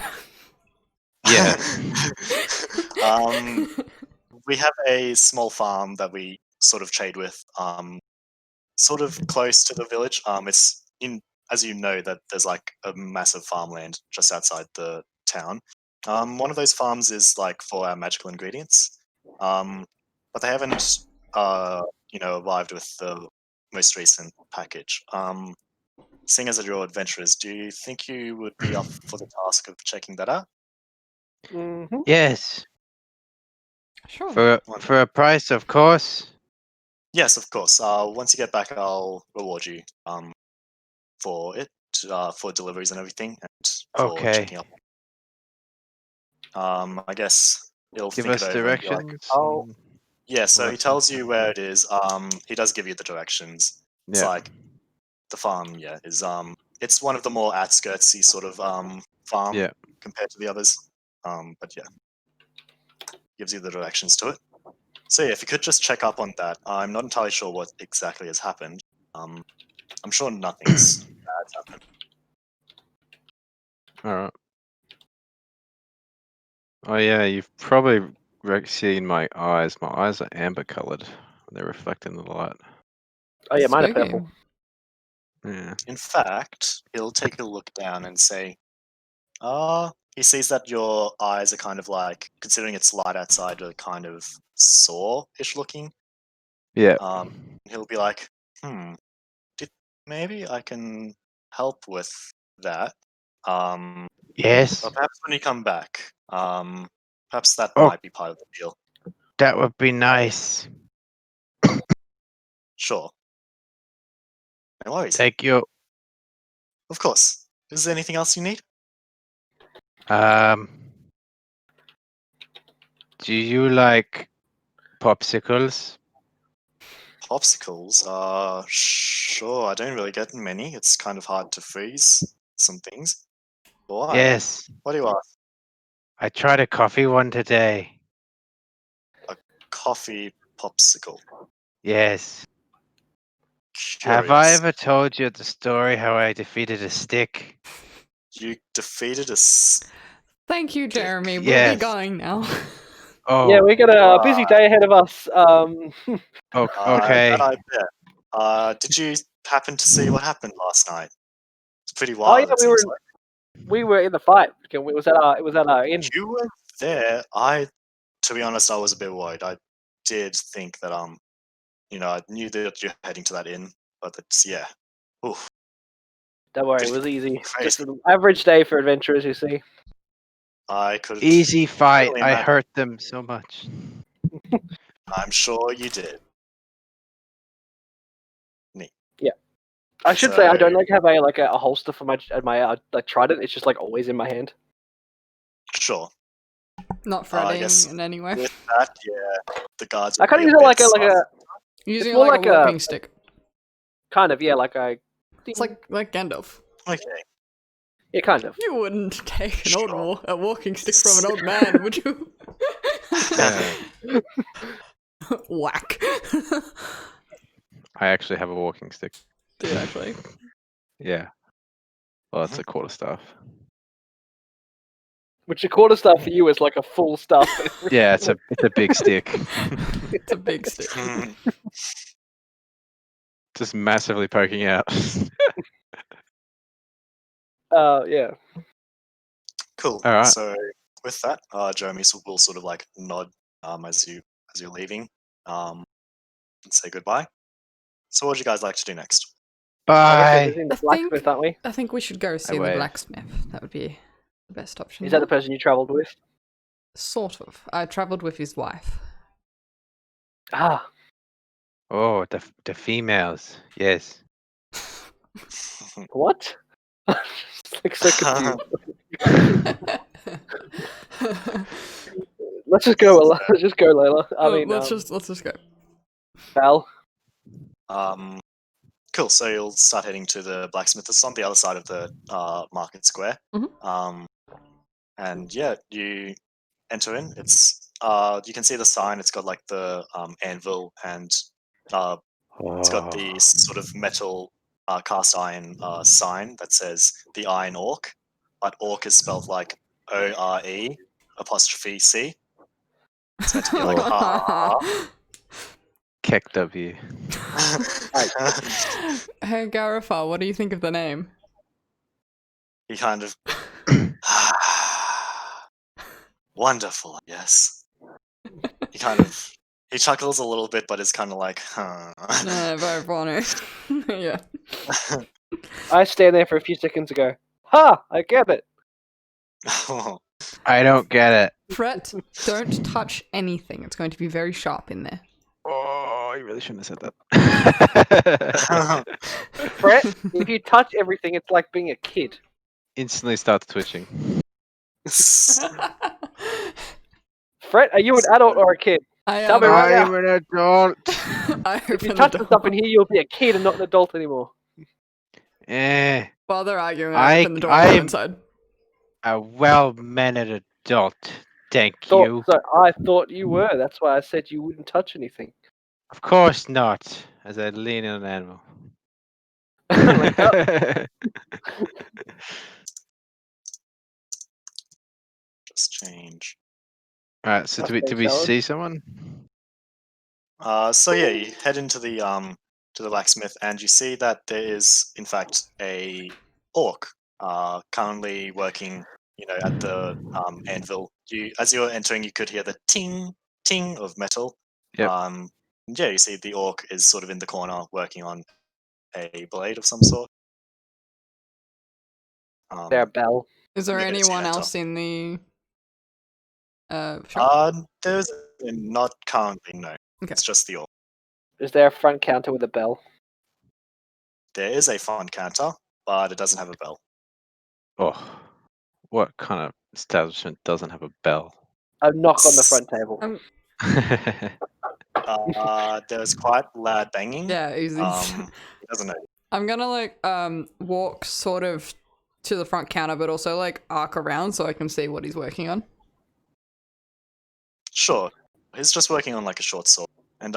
S2: Yeah.
S1: We have a small farm that we sort of trade with, sort of close to the village. It's as you know, that there's a massive farmland just outside the town. One of those farms is for our magical ingredients, but they haven't, arrived with the most recent package. Seeing as you're adventurers, do you think you would be up for the task of checking that out?
S4: Mm-hmm.
S2: Yes.
S3: Sure.
S2: For a price, of course.
S1: Yes, of course. Once you get back, I'll reward you for it, for deliveries and everything, and for
S2: Okay.
S1: checking up. I guess he'll
S2: Give
S1: think
S2: us
S1: it over and be like,
S2: directions.
S4: Oh.
S1: yeah. So
S2: all
S1: he
S2: that
S1: tells
S2: stuff.
S1: you where it is. He does give you the directions. It's
S2: Yeah.
S1: the farm. Yeah, is it's one of the more outskirtsy sort of farm
S2: Yeah.
S1: compared to the others. But yeah, gives you the directions to it. So yeah, if you could just check up on that. I'm not entirely sure what exactly has happened. I'm sure nothing's bad's happened.
S2: All right. Oh yeah, you've probably seen my eyes. My eyes are amber colored. They're reflecting the light.
S4: Oh yeah, mine are
S3: Spooky.
S4: purple.
S2: Yeah.
S1: In fact, he'll take a look down and say, he sees that your eyes are kind of considering it's light outside, are kind of sore-ish looking.
S2: Yeah.
S1: He'll be like, maybe I can help with that.
S2: Yes.
S1: But perhaps when you come back, perhaps that
S2: Oh.
S1: might be part of the deal.
S2: That would be nice.
S1: Sure. No worries.
S2: Thank you.
S1: Of course. Is there anything else you need?
S2: Do you like popsicles?
S1: Popsicles? Sure. I don't really get many. It's kind of hard to freeze some things. Why?
S2: Yes.
S1: What do you ask?
S2: I tried a coffee one today.
S1: Coffee popsicle.
S2: Yes. Have I
S1: Curious.
S2: ever told you the story how I defeated a stick?
S1: You defeated a
S3: Thank you, Jeremy. We'll
S2: Yes.
S3: be going now.
S2: Oh,
S4: Yeah, we got a busy day ahead of us.
S2: okay.
S1: That I bet. Did you happen to see what happened last night? It's pretty
S4: Oh
S1: wild.
S4: yeah,
S1: It seems like
S4: we were in the fight. It was at our inn.
S1: you were there. To be honest, I was a bit worried. I did think that I knew that you're heading to that inn, but it's Oof,
S4: Don't worry, it
S1: pretty
S4: was easy. Just
S1: crazy.
S4: an average day for adventurers, you see.
S1: I could.
S2: Easy fight.
S1: Really
S2: I
S1: imagine.
S2: hurt them so much.
S1: I'm sure you did.
S4: I should say I
S1: So-
S4: don't like have a holster for my trident. It's just like always in my hand.
S1: Sure.
S3: Not fretting
S1: guess-
S3: in any way.
S1: With that, the guards.
S4: I kind of
S1: would
S4: use
S1: be
S4: it
S1: bit
S4: like a
S3: Using it
S4: more
S3: like a
S4: like a-
S3: walking stick.
S4: kind of like a.
S3: It's like Gandalf.
S1: Okay.
S4: Yeah, kind of.
S3: You wouldn't take
S1: Sure.
S3: a walking stick from an old man, would you?
S2: Yeah.
S3: Whack.
S2: I actually have a walking stick.
S3: Do you actually?
S2: Yeah. Well, it's a quarterstaff.
S4: Which a quarter staff for you is like a full staff.
S2: Yeah, it's a big stick.
S3: It's a big stick.
S2: Just massively poking out.
S4: Yeah.
S1: Cool.
S2: All right.
S1: So with that, Jeremy will sort of like nod as you're leaving, and say goodbye. So what would you guys like to do next?
S4: I guess we're
S2: Bye.
S4: visiting the
S3: I think-
S4: blacksmith, aren't we?
S3: I think we should go see the
S2: wave.
S3: blacksmith. That would be the best option.
S4: Is that
S3: now.
S4: the person you travelled with?
S3: Sort of. I travelled with his wife.
S4: Ah,
S2: Oh, the females. Yes.
S4: what? Like so confused. Let's just go. Let's just go, Layla.
S3: let's just go.
S4: Val.
S1: Cool. So you'll start heading to the blacksmith. It's on the other side of the market square.
S3: Mhm.
S1: And you enter in. It's you can see the sign. It's got like the anvil, and it's got the sort of metal cast iron sign that says the Iron Orc, but orc is spelled like ORE apostrophe C. It's meant to be like
S2: Keck W.
S3: Hey Garathar, what do you think of the name?
S1: He kind of wonderful, yes. He chuckles a little bit, but is kind of like, huh.
S3: Very funny. Yeah.
S4: I stand there for a few seconds and go, "Ha! I get it."
S2: I don't get it.
S3: Fret, don't touch anything. It's going to be very sharp in there.
S2: Oh, you really shouldn't have said that.
S4: Brett, if you touch everything, it's like being a kid.
S2: Instantly starts twitching.
S4: Fret, are you an adult or a kid?
S3: I
S4: Tell me right now.
S2: I'm an adult.
S3: I
S4: If you
S3: open
S4: touch
S3: the
S4: the
S3: door.
S4: stuff in here, you'll be a kid and not an adult anymore.
S2: Eh,
S3: While they're arguing, I open the door and go
S2: I'm-
S3: inside.
S2: a well-mannered adult. Thank
S4: So
S2: you.
S4: I thought you were. That's why I said you wouldn't touch anything.
S2: Of course not. As I lean on an animal.
S4: Like that.
S1: Just change.
S2: Alright, so
S4: Mustang
S2: do we
S4: salad.
S2: see someone?
S1: So you head into the blacksmith, and you see that there is in fact a orc currently working, at the anvil. As you're entering, you could hear the ting ting of metal.
S2: Yep.
S1: You see the orc is sort of in the corner working on a blade of some sort.
S4: There, Bell.
S3: Is there
S1: Yeah, it's
S3: anyone
S1: Santa.
S3: else in the shop?
S1: There's not currently, no.
S3: Okay.
S1: It's just the orc.
S4: Is there a front counter with a bell?
S1: There is a front counter, but it doesn't have a bell.
S2: Oh, what kind of establishment doesn't have a bell?
S4: A knock on the front table.
S1: There was quite loud banging.
S3: Yeah, easy.
S1: He doesn't know.
S3: I'm gonna like walk sort of to the front counter, but also like arc around so I can see what he's working on.
S1: Sure. He's just working on like a short sword. And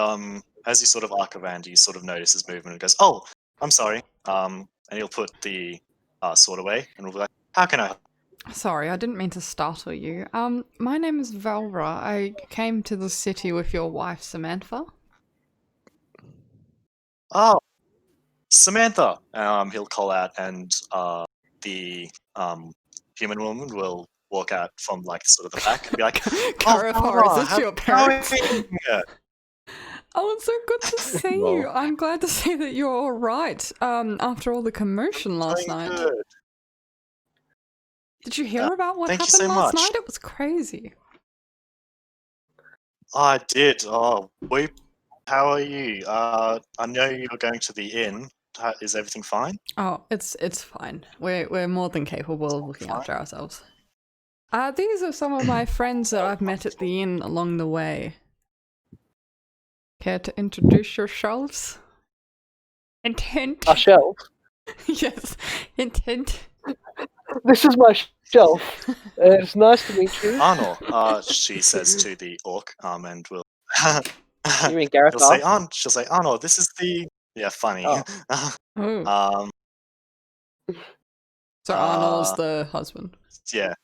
S1: as you sort of arc around, you sort of notice his movement and goes, "Oh, I'm sorry." And he'll put the sword away and we'll be like, "How can I help?"
S3: Sorry, I didn't mean to startle you. My name is Valrah. I came to the city with your wife, Samantha.
S1: Oh, Samantha. He'll call out, and the human woman will walk out from like sort of the back and be like,
S3: Garathar,
S1: Valrah,
S3: is this
S1: how's
S3: your
S1: it
S3: parents?
S1: going?"
S3: Oh, it's so good to see
S2: Lol.
S3: you. I'm glad to see that you're all right. After all the commotion last
S1: Doing
S3: night.
S1: good.
S3: Did you hear about what
S1: thank you
S3: happened
S1: so
S3: last
S1: much.
S3: night? It was crazy.
S1: I did. Oh, how are you? I know you're going to the inn. Is everything fine?
S3: Oh, it's fine. We're more than capable of looking after ourselves. These are some of my friends that I've met at the inn along the way. Care to introduce yourselves? Intent.
S4: A shelf.
S3: Yes, intent.
S4: This is my shelf. It's nice to meet you.
S1: Arnor, she says to the orc, and will.
S4: You mean
S1: He'll say,
S4: Garathar?
S1: She'll say, Arnor, this is the. Yeah, funny.
S4: Oh.
S3: Oh, so Arnold's the husband.
S1: Yeah,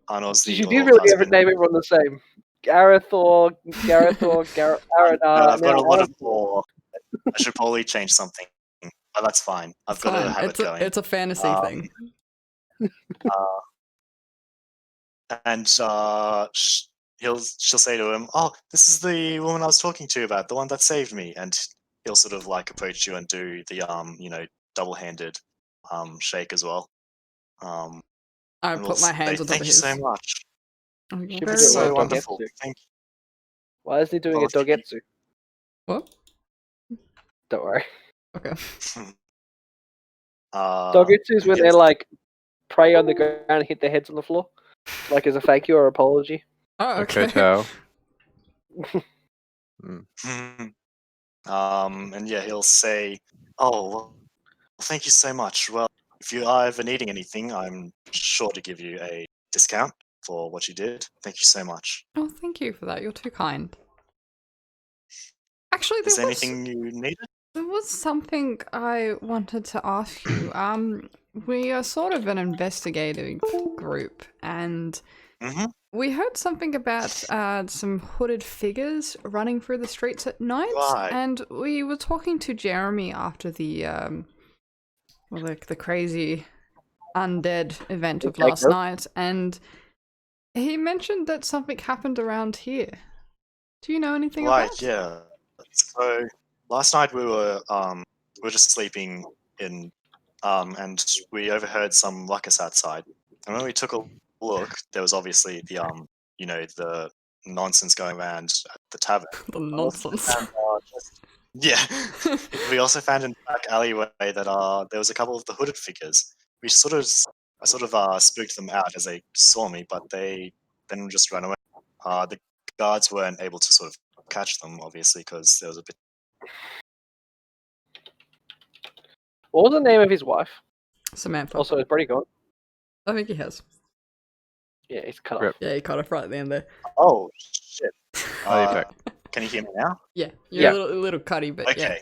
S1: Arnor's the
S4: She did
S1: orc
S4: really have a
S1: husband.
S4: name everyone the same. Garathar,
S1: I've got a lot of
S4: Arnar.
S1: lore. I should probably change something, but that's fine. I've
S3: It's
S1: got to
S3: fine.
S1: have it going.
S3: It's a fantasy thing.
S1: And she'll say to him, "Oh, this is the woman I was talking to about, the one that saved me." And he'll sort of like approach you and do the double-handed shake as well.
S3: I
S1: And we'll
S3: put my
S1: say,
S3: hands on top
S1: "Thank
S3: of
S1: you
S3: his.
S1: so much.
S3: Oh, you're
S4: Should be
S3: very
S4: doing
S1: So
S4: a
S3: welcome.
S1: wonderful.
S4: dogetsu.
S1: Thank you."
S4: Why isn't he doing a
S1: Oh, thank
S4: dogetsu?
S3: What?
S4: Don't worry.
S3: Okay.
S4: Dogetsu is when
S1: yes.
S4: they like pray on the ground and hit their heads on the floor, like as a thank you or apology.
S3: Oh,
S2: Okay,
S3: okay.
S2: Chow.
S1: And yeah, he'll say, "Oh, well, thank you so much. Well, if you are ever needing anything, I'm sure to give you a discount for what you did. Thank you so much.
S3: Oh, thank you for that. You're too kind. Actually,
S1: Is there anything you needed?"
S3: there was something I wanted to ask you. We are sort of an investigative group, and
S1: Mm-hmm.
S3: we heard something about some hooded figures running through the streets at night,
S1: Right.
S3: and we were talking to Jeremy after the the crazy undead event of last night, and he mentioned that something happened around here. Do you know anything of
S1: Right.
S3: that?
S1: Yeah. So last night we were just sleeping in, and we overheard some ruckus outside. And when we took a look, there was obviously the the nonsense going around at the tavern.
S3: The nonsense.
S1: And, yeah. We also found in the back alleyway that there was a couple of the hooded figures. I sort of spooked them out as they saw me, but they then just ran away. The guards weren't able to sort of catch them, obviously, because there was a bit.
S4: What was the name of his wife?
S3: Samantha.
S4: Also, is Brody gone?
S3: I think he has.
S4: Yeah, he's cut
S2: Rip.
S4: off.
S3: Yeah, he cut off right at the end there.
S1: Oh shit!
S2: Oh, you're back.
S1: Can you hear me now?
S3: Yeah, you're
S4: Yeah.
S3: a little cutty, but yeah.
S1: Okay.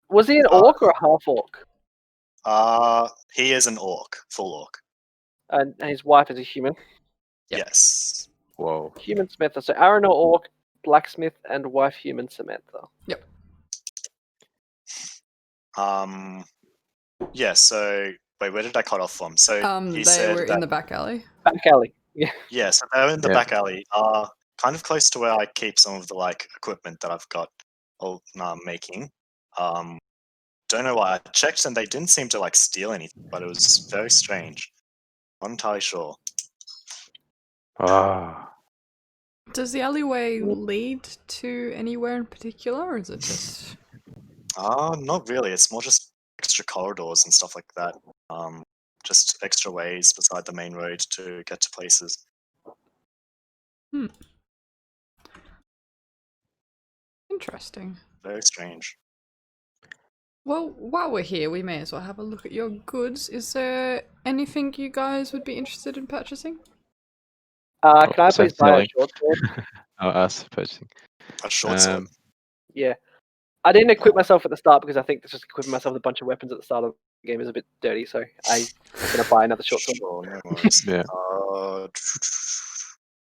S4: Was he an orc or a half orc?
S1: He is an orc, full orc.
S4: And his wife is a human.
S3: Yep.
S1: Yes.
S2: Whoa.
S4: Human Samantha. So Aaron orc, blacksmith, and wife human Samantha.
S3: Yep.
S1: Yeah. So wait, where did I cut off from? So he
S3: They
S1: said
S3: were
S1: that.
S3: in the back alley.
S4: Back alley. Yeah.
S1: Yeah, so they're in the
S2: Yeah.
S1: back alley, kind of close to where I keep some of the like equipment that I've got making. Don't know why. I checked and they didn't seem to like steal anything, but it was very strange. Not entirely sure.
S2: Ah.
S3: Does the alleyway lead to anywhere in particular, or is it just?
S1: Not really. It's more just extra corridors and stuff like that. Just extra ways beside the main road to get to places.
S3: Interesting.
S1: Very strange.
S3: Well, while we're here, we may as well have a look at your goods. Is there anything you guys would be interested in purchasing?
S4: Can I
S2: so
S4: please buy a
S2: selling.
S4: short sword?
S2: Oh, us purchasing.
S1: A short sword.
S4: Yeah. I didn't equip myself at the start because I think just equipping myself with a bunch of weapons at the start of the game is a bit dirty, so I'm going to buy another short sword.
S1: Sure, no worries.
S2: Yeah.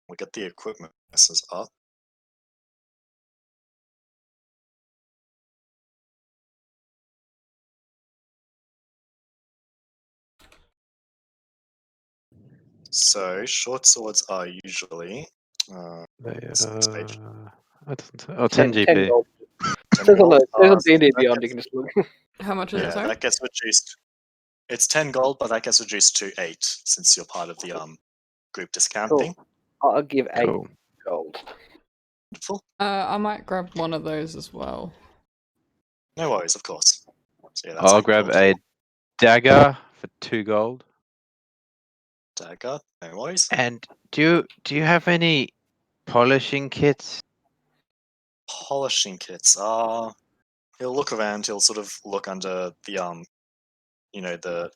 S1: We get the equipment. This is up. So short swords are usually what's the next page?
S2: Oh, 10
S4: 10
S2: GP.
S4: gold.
S1: 10
S4: Says on
S1: gold.
S4: the says on D&D
S1: That
S4: Beyond, you
S1: gets-
S4: can just look.
S3: How much is it,
S1: yeah,
S3: sorry?
S1: that gets reduced. It's 10 gold, but that gets reduced to 8 since you're part of the group discount
S4: Cool.
S1: thing.
S4: I'll give 8
S2: Cool.
S4: gold.
S1: Wonderful.
S3: I might grab one of those as well.
S1: No worries, of course. So yeah, that's
S2: I'll grab a dagger for 2 gold.
S1: dagger. No worries.
S2: And do you have any polishing kits?
S1: Polishing kits. He'll look around. He'll sort of look under the the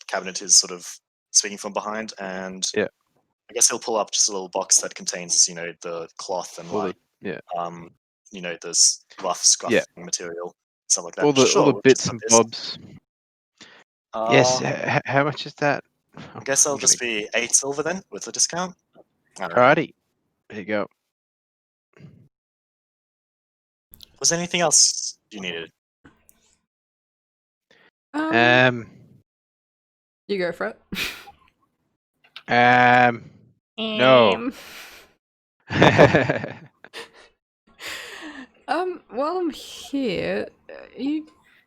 S1: cabinet is sort of speaking from behind, and
S2: Yeah.
S1: I guess he'll pull up just a little box that contains the cloth and
S2: All the-
S1: like
S2: yeah.
S1: this rough scruff
S2: Yeah.
S1: material, stuff like that.
S2: All the
S1: Sure, we'll
S2: bits
S1: just
S2: and
S1: have this.
S2: bobs. Yes.
S1: Uh,
S2: How much is that?
S1: I guess that'll just be 8 silver then with the discount.
S2: Alrighty. There you go.
S1: Was there anything else you needed?
S3: You go for it.
S2: No.
S3: While I'm here,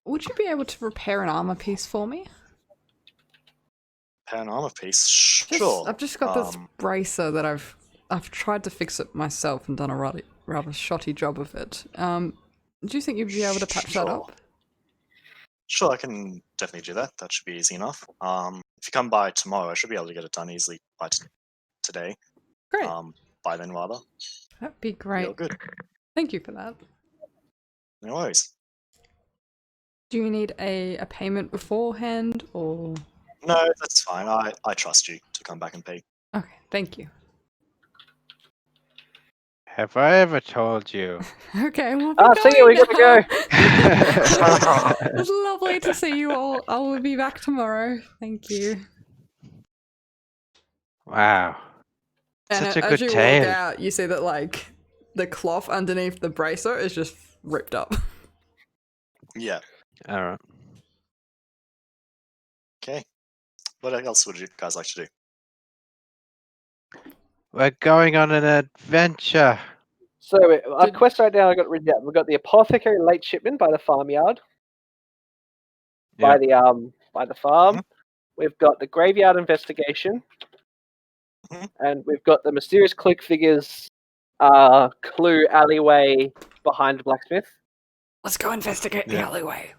S3: would you be able to repair an armor piece for me?
S1: Repair an armor piece? Sure.
S3: I've just got this bracer that I've tried to fix it myself and done a rather shoddy job of it. Do you think you'd be able to patch that up?
S1: Sure, I can definitely do that. That should be easy enough. If you come by tomorrow, I should be able to get it done easily by today.
S3: Great.
S1: By then, rather.
S3: That'd be
S1: Be
S3: great.
S1: all good.
S3: Thank you for that.
S1: No worries.
S3: Do you need a payment beforehand, or...?
S1: No, that's fine. I trust you to come back and pay.
S3: Okay, thank you.
S2: Have I ever told you?
S3: Okay, well,
S4: See you, we gotta go.
S3: It's lovely to see you all. I will be back tomorrow. Thank you.
S2: Wow.
S3: And
S2: Such a
S3: as
S2: good
S3: you
S2: tale.
S3: walk out, you see that like the cloth underneath the bracer is just ripped up.
S1: Yeah.
S2: Alright.
S1: Okay. What else would you guys like to do?
S2: We're going on an adventure.
S4: So our quest right now I got written down. We've got the apothecary late shipment by the farmyard. By the farm. We've got the graveyard investigation. And we've got the mysterious cloak figures clue alleyway behind Blacksmith.
S3: Let's go investigate the alleyway.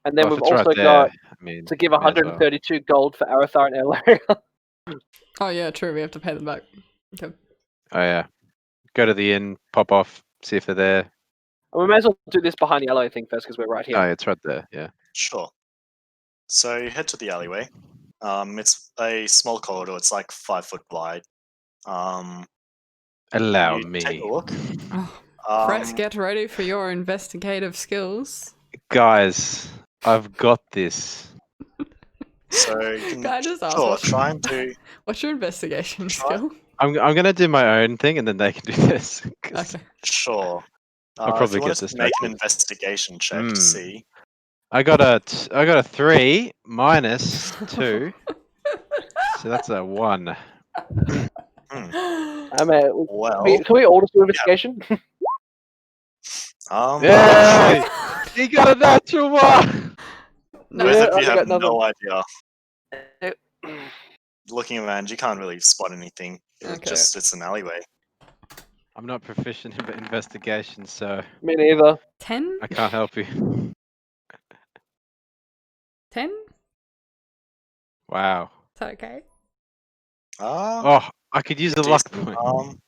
S4: And then
S2: Well, if
S4: we've
S2: it's
S4: also
S2: right there,
S4: got
S2: I mean,
S4: to give
S2: may as well.
S4: 132 gold for Garathar and Elaria.
S3: Oh yeah, true. We have to pay them back. Okay.
S2: Oh yeah. Go to the inn, pop off, see if they're there.
S4: We may as well do this behind the alleyway thing first because we're right here.
S2: Oh, it's right there. Yeah.
S1: Sure. So you head to the alleyway. It's a small corridor. It's like 5 foot wide.
S2: Allow
S1: you
S2: me.
S1: take a look.
S3: Press, get ready for your investigative skills.
S2: Guys, I've got this.
S1: So you can
S3: Can I just ask
S1: try and do.
S3: what's your investigation skill?
S2: I'm gonna do my own thing, and then they can do this. 'cause
S3: Okay.
S1: Sure.
S2: I'll
S1: If
S2: probably
S1: you
S2: get
S1: wanted to make an
S2: distracted.
S1: investigation check to see.
S2: I got a 3 minus 2, so that's a 1.
S4: I mean,
S1: Well,
S4: can we all just do investigation?
S2: Yay! He got a natural 1.
S1: Both of you
S4: I
S1: have
S4: got
S1: no idea. Looking around, you can't really spot anything.
S3: Okay.
S1: It's an alleyway.
S2: I'm not proficient in investigation, so
S4: Me neither.
S3: 10?
S2: I can't help you.
S3: 10?
S2: Wow.
S3: Is that okay?
S2: Oh, I could use
S1: You
S2: a
S1: do
S2: luck
S1: see,
S2: point.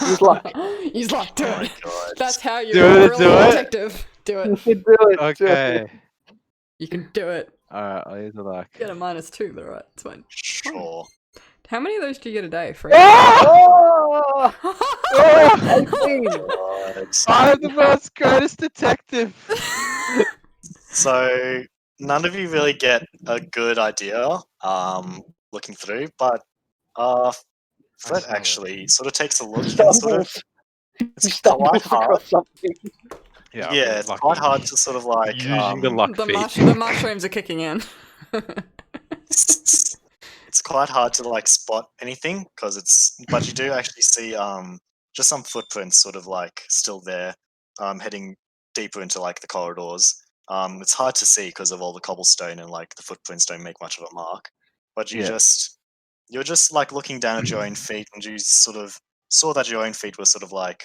S4: Use luck.
S3: Use luck. Do
S1: Oh my
S3: it.
S1: god.
S3: That's how you're
S2: Do
S3: a
S2: it,
S3: real
S2: do it.
S3: detective. Do it.
S4: Do it. Do it.
S2: Okay.
S3: You can do it.
S2: Alright, I'll use a luck.
S3: Get a -2, but alright, it's fine.
S1: Sure.
S3: How many of those do you get a day? 3?
S4: Oh! Oh, 18.
S1: God.
S2: I'm the world's greatest detective!
S1: So none of you really get a good idea looking through, but Fred
S2: smell it.
S1: actually sort of takes a look and sort of it's
S4: Stumbles
S1: quite hard.
S4: across something.
S2: Yeah, I'll
S1: Yeah,
S2: be
S1: it's
S2: lucky.
S1: quite hard to sort of like
S2: Using the luck
S3: the,
S2: feat.
S3: the mushrooms are kicking in.
S1: it's quite hard to like spot anything because but you do actually see just some footprints sort of like still there heading deeper into like the corridors. It's hard to see because of all the cobblestone and like the footprints don't make much of a mark, but you're just like looking down at your own feet and you sort of saw that your own feet were sort of like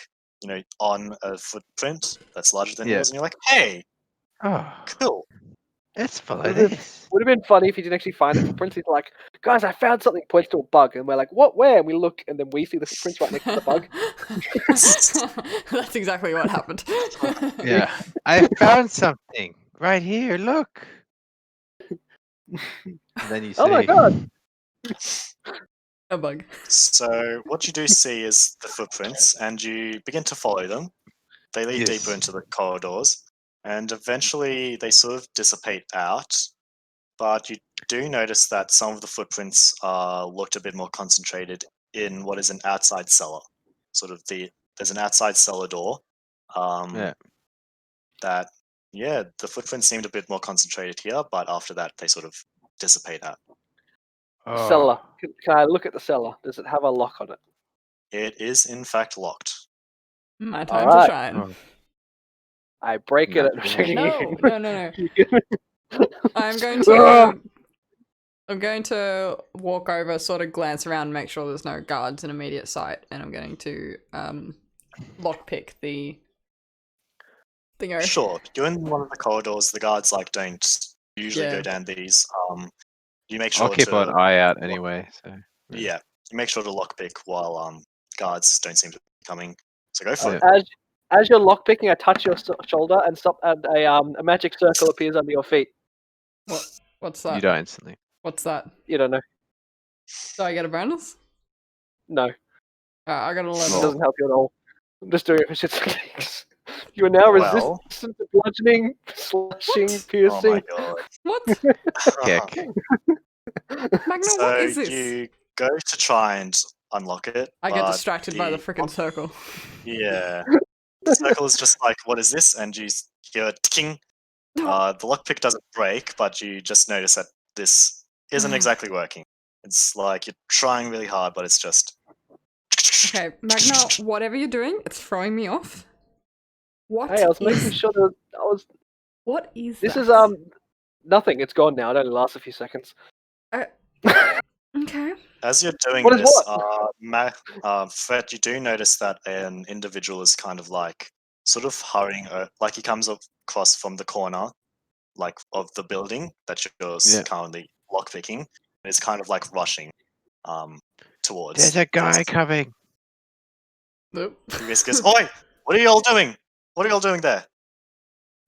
S1: on a footprint that's larger than
S2: Yeah.
S1: yours and you're like, hey,
S2: Oh,
S1: cool.
S2: let's follow
S4: Would have
S2: this.
S4: Would have been funny if he didn't actually find the footprints. He's like, guys, I found something. Points to a bug, and we're like, what? Where? And we look, and then we see the footprints right next to the bug.
S3: That's exactly what happened.
S2: Yeah. I found something. Right here, look. And then you see.
S4: Oh my god.
S3: A bug.
S1: So what you do see is the footprints, and you begin to follow them. They lead
S2: Yes.
S1: deeper into the corridors, and eventually they sort of dissipate out. But you do notice that some of the footprints looked a bit more concentrated in what is an outside cellar. There's an outside cellar door.
S2: Yeah.
S1: That the footprints seemed a bit more concentrated here, but after that they sort of dissipate out.
S2: Oh.
S4: Cellar. Can I look at the cellar? Does it have a lock on it?
S1: It is in fact locked.
S3: My time
S4: Alright.
S3: to shine.
S2: Oh.
S4: I break it.
S2: Nothing.
S4: I'm checking
S3: No. I'm going
S4: Ah!
S3: to. I'm going to walk over, sort of glance around, make sure there's no guards in immediate sight, and I'm going to lockpick the thingo.
S1: Sure, you're in one of the corridors. The guards don't usually
S3: Yeah.
S1: go down these. You make sure
S2: I'll keep
S1: to
S2: an eye out anyway. So.
S1: yeah, you make sure to lockpick while guards don't seem to be coming. So go for
S2: Oh,
S1: it.
S4: As you're lockpicking, I touch your shoulder, and a magic circle appears under your feet.
S3: What's
S2: You
S3: that?
S2: die instantly.
S3: What's that?
S4: You don't know.
S3: Do I get a bonus?
S4: No,
S3: I got an
S4: it
S3: 11.
S4: doesn't help you at all. I'm just doing it for shits and gigs. You are now
S1: Well-
S4: resistant to bludgeoning, slashing,
S1: Oh
S4: piercing.
S1: my god.
S3: What?
S2: Kick.
S3: Magna,
S1: So
S3: what is this?
S1: you go to try and unlock it.
S3: I get
S1: but
S3: distracted by the freaking circle.
S1: Yeah. The circle is just like, what is this? And you hear a ticking. The lockpick doesn't break, but you just notice that this isn't exactly working. It's like you're trying really hard, but it's just.
S3: Okay, Magna, whatever you're doing, it's throwing me off. What
S4: Hey, I was making
S3: is-
S4: sure that
S3: What is
S4: This
S3: that?
S4: is nothing. It's gone now. It only lasts a few seconds.
S3: Okay.
S1: As you're doing
S4: What is
S1: this, Fred, you do notice that an individual is kind of sort of hurrying, like he comes across from the corner, of the building that you're
S2: Yeah.
S1: currently lockpicking, and is kind of rushing, towards.
S2: There's a guy coming.
S3: Nope.
S1: He whispers, "Oi! What are you all doing? What are you all doing there?"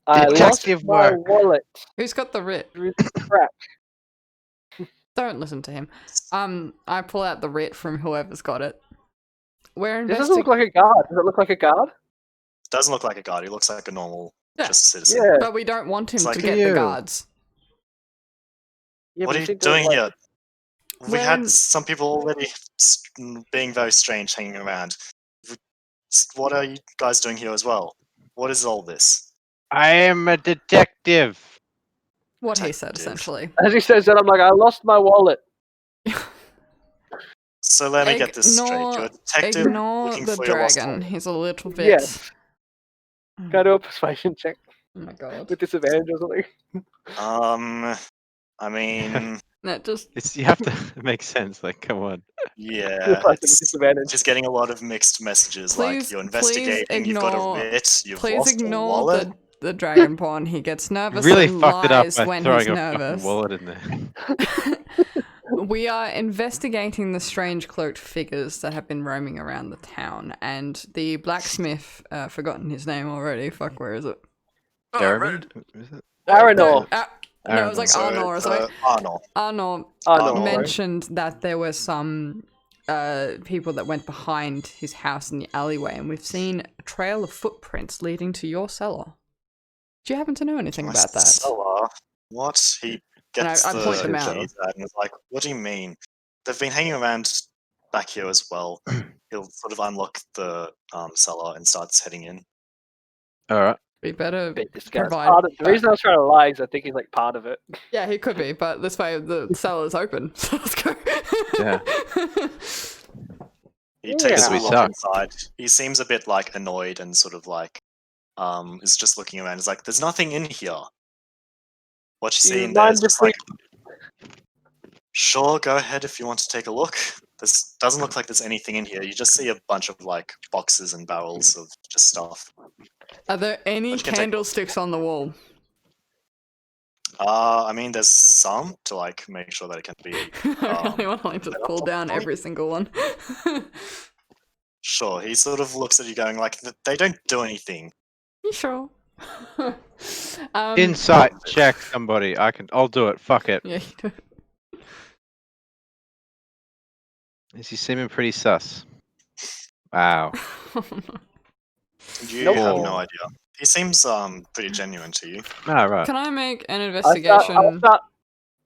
S4: I lost
S2: Detective
S4: my
S2: work.
S4: wallet
S3: Who's got the writ?
S4: through the crack.
S3: Don't listen to him. I pull out the writ from whoever's got it. We're
S4: This doesn't look
S3: investigating,
S4: like a guard. Does it look like a guard?
S1: Doesn't look like a guard. He looks like a normal,
S3: Yeah.
S1: just citizen.
S4: Yeah.
S3: but we don't want him
S1: It's
S3: to
S1: like
S3: get
S2: you.
S3: the guards.
S4: Yeah,
S1: What
S4: but
S1: are you
S4: seem to,
S1: doing
S4: like-
S1: here? We
S3: We're
S1: had
S3: in-
S1: some people already being very strange hanging around. What are you guys doing here as well? What is all this?
S2: I am a detective.
S3: What he said,
S1: Detective.
S3: essentially.
S4: As he says that, I'm like, I lost my wallet.
S1: So let me get this straight. You're a detective
S3: Ignore
S1: looking
S3: the
S1: for your lost
S3: dragon.
S1: wallet.
S3: He's a little bit.
S4: Yes. Go do a persuasion check
S3: Oh my god.
S4: with disadvantage or something.
S1: I mean,
S3: That just.
S2: You have to make sense. Come on.
S1: yeah,
S4: With
S1: it's
S4: disadvantage.
S1: just getting a lot of mixed messages.
S3: Please-
S1: You're
S3: please
S1: investigating, you've got
S3: ignore-
S1: a writ, you've
S3: Please
S1: lost a
S3: ignore
S1: wallet.
S3: the Dragonborn. He gets nervous
S2: Really
S3: and
S2: fucked it up
S3: lies
S2: by
S3: when
S2: throwing
S3: he's
S2: a
S3: nervous.
S2: fucking wallet in there.
S3: We are investigating the strange cloaked figures that have been roaming around the town, and the blacksmith, forgotten his name already. Fuck, where is it? Oh, I read
S2: Jeremy? Is it?
S4: Aranor.
S3: No, it was like
S1: So
S3: Arnor or something.
S1: Arnor.
S3: Arnor
S4: Arnor.
S3: mentioned that there were some people that went behind his house in the alleyway, and we've seen a trail of footprints leading to your cellar. Do you happen to know anything
S1: My
S3: about that?
S1: cellar? What? He gets
S3: I point them
S1: the
S3: out.
S1: keys out and is like, what do you mean? They've been hanging around back here as well. He'll sort of unlock the cellar and starts heading in.
S2: All right.
S3: We better
S4: Bet this guy's
S3: provide.
S4: part of, the reason I was trying to lie is I think he's like part of it.
S3: Yeah, he could be, but this way the cellar's open. So let's go.
S2: Yeah.
S1: He takes
S4: Yeah.
S1: a
S2: We
S1: look
S2: suck.
S1: inside. He seems a bit like annoyed and sort of like is just looking around. He's like, there's nothing in here. What you see in there is just like, sure, go ahead if you want to take a look. This doesn't look like there's anything in here. You just see a bunch of like boxes and barrels of just stuff.
S3: Are there any
S1: But you can take-
S3: candlesticks on the wall?
S1: I mean, there's some to like make sure that it can be.
S3: I really want to like, just pull down every single one.
S1: Sure, he sort of looks at you going like, they don't do anything.
S3: You sure?
S2: Insight check somebody. I'll do it. Fuck it.
S3: Yeah, you do.
S2: Is he seeming pretty sus? Wow.
S1: You
S4: Nope.
S1: have no idea. He seems pretty genuine to you.
S2: Ah, right.
S3: Can I make an
S4: I
S3: investigation?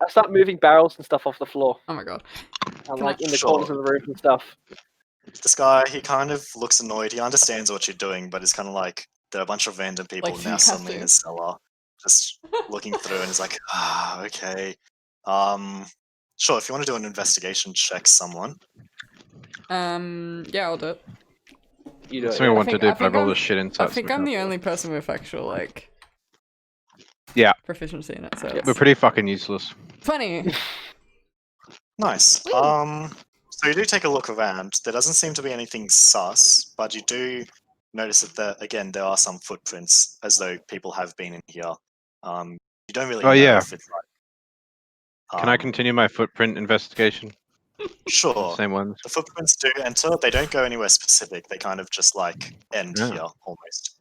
S4: start moving barrels and stuff off the floor.
S3: Oh my god.
S4: I'm
S3: Can
S4: like
S3: I-
S4: in the
S1: Sure.
S4: corners of the room and stuff.
S1: This guy, he kind of looks annoyed. He understands what you're doing, but he's kind of like, there are a bunch of random people
S3: Like, you
S1: now
S3: have
S1: suddenly in
S3: to.
S1: his cellar, just looking through, and he's like, okay. Sure, if you want to do an investigation check someone.
S3: Yeah, I'll do it.
S4: You do
S2: That's
S4: it.
S2: what I
S4: Yeah.
S2: want to do, but I've rolled
S3: I'm-
S2: a shit
S3: I
S2: insight.
S3: think I'm the only person with actual like.
S2: Yeah.
S3: Proficiency in it, so
S2: We're
S3: it's
S2: pretty fucking useless.
S3: 20.
S1: Nice.
S3: Woo.
S1: So you do take a look around. There doesn't seem to be anything sus, but you do notice that there are some footprints, as though people have been in here. You don't really
S2: Oh,
S1: know
S2: yeah.
S1: if it's like.
S2: Can I continue my footprint investigation?
S1: Sure.
S2: Same ones.
S1: The footprints do enter. They don't go anywhere specific. They kind of just like end
S2: Yeah.
S1: here almost.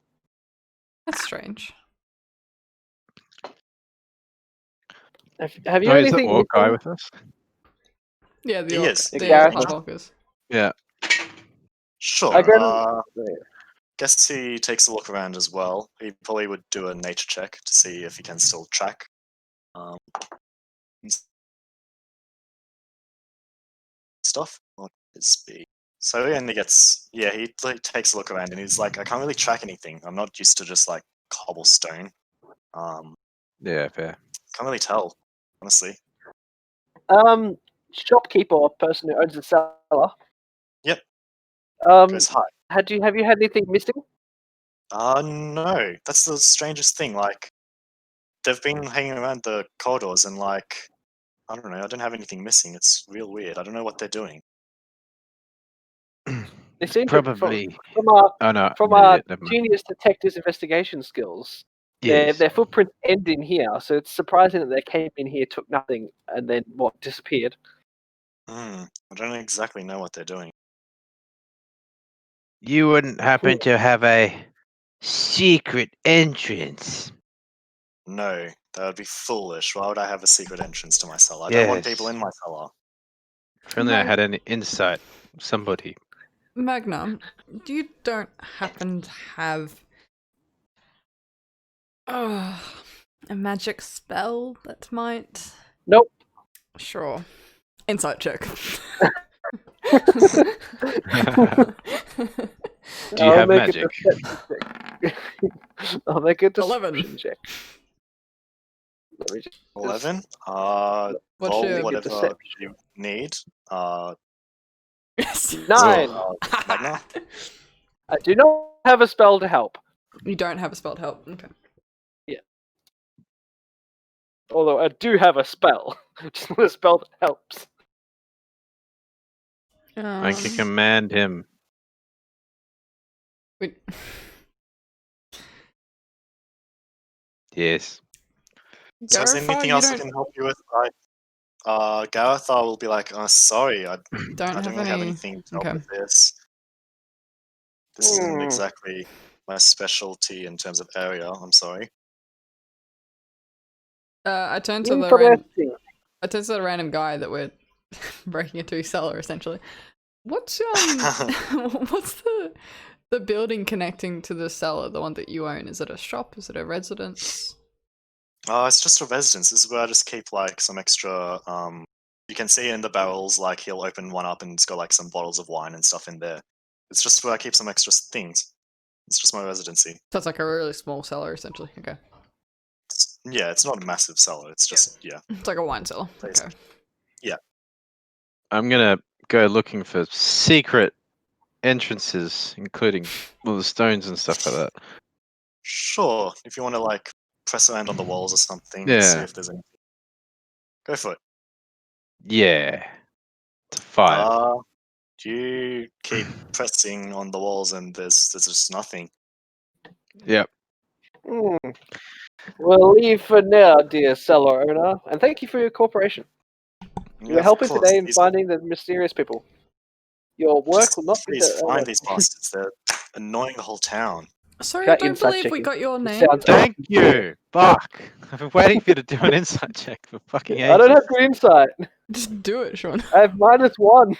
S3: That's strange.
S4: Have you
S2: Oh, is the
S4: anything?
S2: orc guy
S4: missing?
S2: with us?
S3: Yeah, the
S1: He
S3: orc,
S1: is.
S3: the
S4: Garathar.
S3: half-orcers.
S2: Yeah.
S1: Sure.
S4: I got
S1: Guess he takes a look around as well. He probably would do a nature check to see if he can still track. Stuff. What is speed? So he only gets. Yeah, he like, takes a look around and he's like, I can't really track anything. I'm not used to just like cobblestone.
S2: Yeah, fair.
S1: Can't really tell, honestly.
S4: Shopkeeper or person who owns the cellar.
S1: Yep.
S4: Um,
S1: Goes high.
S4: have you had anything missing?
S1: No. That's the strangest thing. Like, they've been hanging around the corridors and like, I don't know. I don't have anything missing. It's real weird. I don't know what they're doing.
S4: They seem
S2: Probably.
S4: from our
S2: Oh no.
S4: from
S2: I'm an
S4: our
S2: idiot, never mind.
S4: genius detective's investigation skills.
S2: Yes.
S4: Their footprints end in here, so it's surprising that they came in here, took nothing, and then disappeared.
S1: I don't exactly know what they're doing.
S2: You wouldn't happen to have a secret entrance?
S1: No, that would be foolish. Why would I have a secret entrance to my cellar? I don't want people
S2: Yes.
S1: in my cellar.
S2: If only I had any insight. Somebody.
S3: Magna, you don't happen to have a magic spell that might...
S4: Nope.
S3: Sure. Insight check.
S2: Do you have
S4: make a
S2: magic?
S4: perception check. I'll make a
S3: 11.
S4: deception check. Let me just
S1: 11?
S3: What's
S1: Roll
S3: your...
S1: whatever
S4: deception.
S1: you need.
S3: Yes.
S4: 9.
S1: Magna?
S4: I do not have a spell to help.
S3: You don't have a spell to help. Okay.
S4: Although I do have a spell. Just not a spell that helps.
S2: I can command him.
S3: Wait.
S2: Yes.
S1: So is there
S3: Garathar,
S1: anything
S3: you
S1: else I
S3: don't-
S1: can help you with? Garathar will be like, "Oh, sorry, I
S3: Don't
S1: don't
S3: have
S1: really have
S3: any.
S1: anything to help
S3: Okay.
S1: with this. This isn't
S4: Hmm.
S1: exactly my specialty in terms of area. I'm sorry."
S3: I turn to the
S4: Interesting.
S3: random guy that we're breaking into his cellar essentially. What's what's the building connecting to the cellar, the one that you own? Is it a shop? Is it a residence?
S1: It's just a residence. This is where I just keep like some extra. You can see in the barrels, like he'll open one up and it's got like some bottles of wine and stuff in there. It's just where I keep some extra things. It's just my residency.
S3: So it's like a really small cellar essentially. Okay.
S1: It's not a massive cellar. It's just
S3: It's like a wine cellar. Okay.
S1: Basically.
S2: I'm gonna go looking for secret entrances, including all the stones and stuff like that.
S1: Sure. If you want to like press around on the walls or something, see
S2: Yeah.
S1: if there's anything. Go for it.
S2: Yeah. It's a 5.
S1: You keep pressing on the walls and there's just nothing.
S2: Yep.
S4: Hmm. We'll leave for now, dear cellar owner, and thank you for your cooperation. You were
S1: of
S4: helping
S1: course,
S4: today in
S1: these-
S4: finding the mysterious people. Your work
S1: just
S4: will not be
S1: please find these bastards. They're annoying the whole town.
S3: Sorry, I
S4: Got
S3: don't
S4: inside
S3: believe we
S4: checking.
S3: got your
S4: It
S3: name.
S4: sounds
S2: Thank you. Fuck. I've been waiting for you to do an insight check for fucking ages.
S4: I don't have good insight.
S3: Just do it, Sean.
S4: I have -1.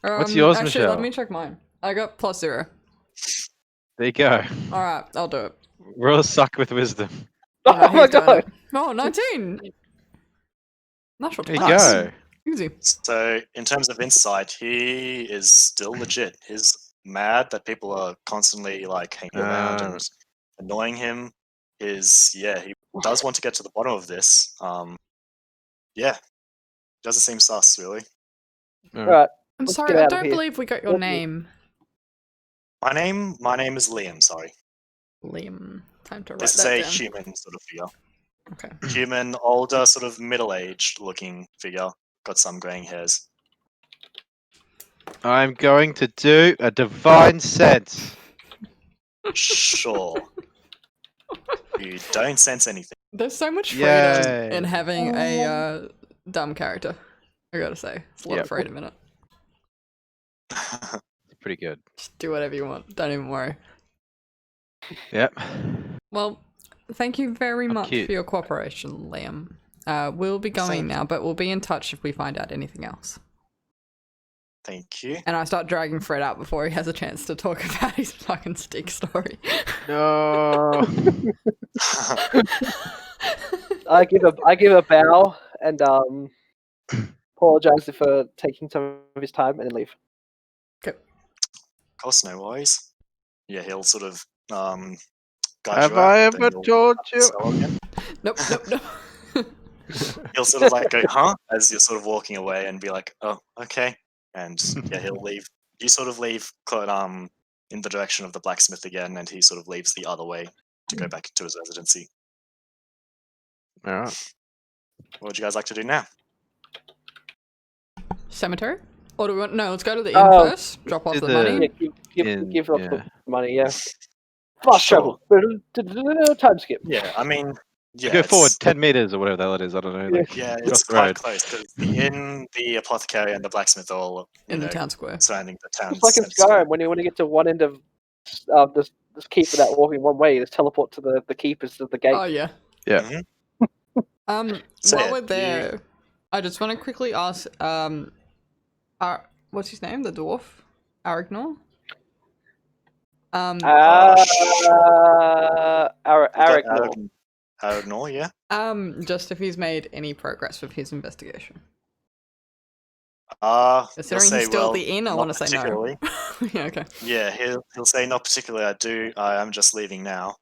S2: What's yours,
S3: Actually, let
S2: Michelle?
S3: me check mine. I got +0.
S2: There you go.
S3: Alright, I'll do it.
S2: We're all suck with wisdom.
S4: Oh
S3: Alright,
S4: my
S3: he's doing
S4: god!
S3: it. Oh, 19! Natural
S2: There you
S3: 20.
S2: go.
S3: Easy.
S1: So in terms of insight, he is still legit. He's mad that people are constantly like hanging around and annoying him. He does want to get to the bottom of this. Doesn't seem sus really.
S4: Alright,
S3: I'm
S4: Let's
S3: sorry,
S4: get
S3: I
S4: out of
S3: don't
S4: here.
S3: believe we got your
S4: Let's leave.
S3: name.
S1: My name is Liam. Sorry,
S3: Liam. Time to write
S1: this is
S3: that
S1: a
S3: down.
S1: human sort of figure.
S3: Okay.
S1: Human, older, sort of middle-aged looking figure. Got some graying hairs.
S2: I'm going to do a divine sense.
S1: Sure. You don't sense anything.
S3: There's so much freedom
S2: Yay.
S3: in having a dumb character. I gotta say. It's a lot
S2: Yep.
S3: of freedom in it.
S2: It's pretty good.
S3: Just do whatever you want. Don't even worry.
S2: Yep.
S3: Well, thank you very
S2: How
S3: much
S2: cute.
S3: for your cooperation, Liam. We'll be going
S1: Thank
S3: now, but we'll be in touch if we find out anything else.
S1: Thank you.
S3: And I start dragging Fred out before he has a chance to talk about his fucking stick story.
S2: No.
S4: I give a bow and apologize for taking some of his time and then leave.
S1: Of course, no worries. Yeah, he'll sort of guide
S2: Have
S1: you out,
S2: I
S1: but then
S2: ever
S1: you'll
S2: told
S1: have to
S2: you?
S1: sell again.
S3: Nope.
S1: He'll sort of like go, huh? As you're sort of walking away and be like, oh, okay. And yeah, he'll leave. You sort of leave in the direction of the blacksmith again, and he sort of leaves the other way to go back to his residency.
S2: All right.
S1: What would you guys like to do now?
S3: Cemetery? Or do we want... No, let's go to the inn
S4: Oh,
S3: first. Drop off
S2: to
S3: the
S2: the-
S3: money.
S4: Yeah, give off
S2: Yeah.
S4: the money, yeah. Fast
S1: Sure.
S4: travel. Time skip.
S1: Yeah, I mean, yeah,
S2: Go forward
S1: it's-
S2: 10 meters or whatever the hell it is. I don't know.
S4: Yeah.
S2: Like,
S1: Yeah,
S2: get
S1: it's
S2: off the
S1: quite
S2: road.
S1: close because the inn, the apothecary, and the blacksmith are all
S3: In the town square.
S1: surrounding the town.
S4: It's like in Skyrim when you want to get to one end of this keep without walking one way, you just teleport to the keepers to the gate.
S3: Oh, yeah.
S2: Yeah.
S1: Mhm. So,
S3: While
S1: yeah,
S3: we're there, I just want to quickly ask, what's his name? The dwarf? Aragnor?
S4: Aragnor.
S1: Aragnor, yeah.
S3: Just if he's made any progress with his investigation.
S1: He'll
S3: Considering
S1: say,
S3: he's still
S1: well,
S3: at the inn, I
S1: not
S3: want to say no.
S1: particularly.
S3: Yeah, okay.
S1: Yeah, he'll say not particularly. I am just leaving now.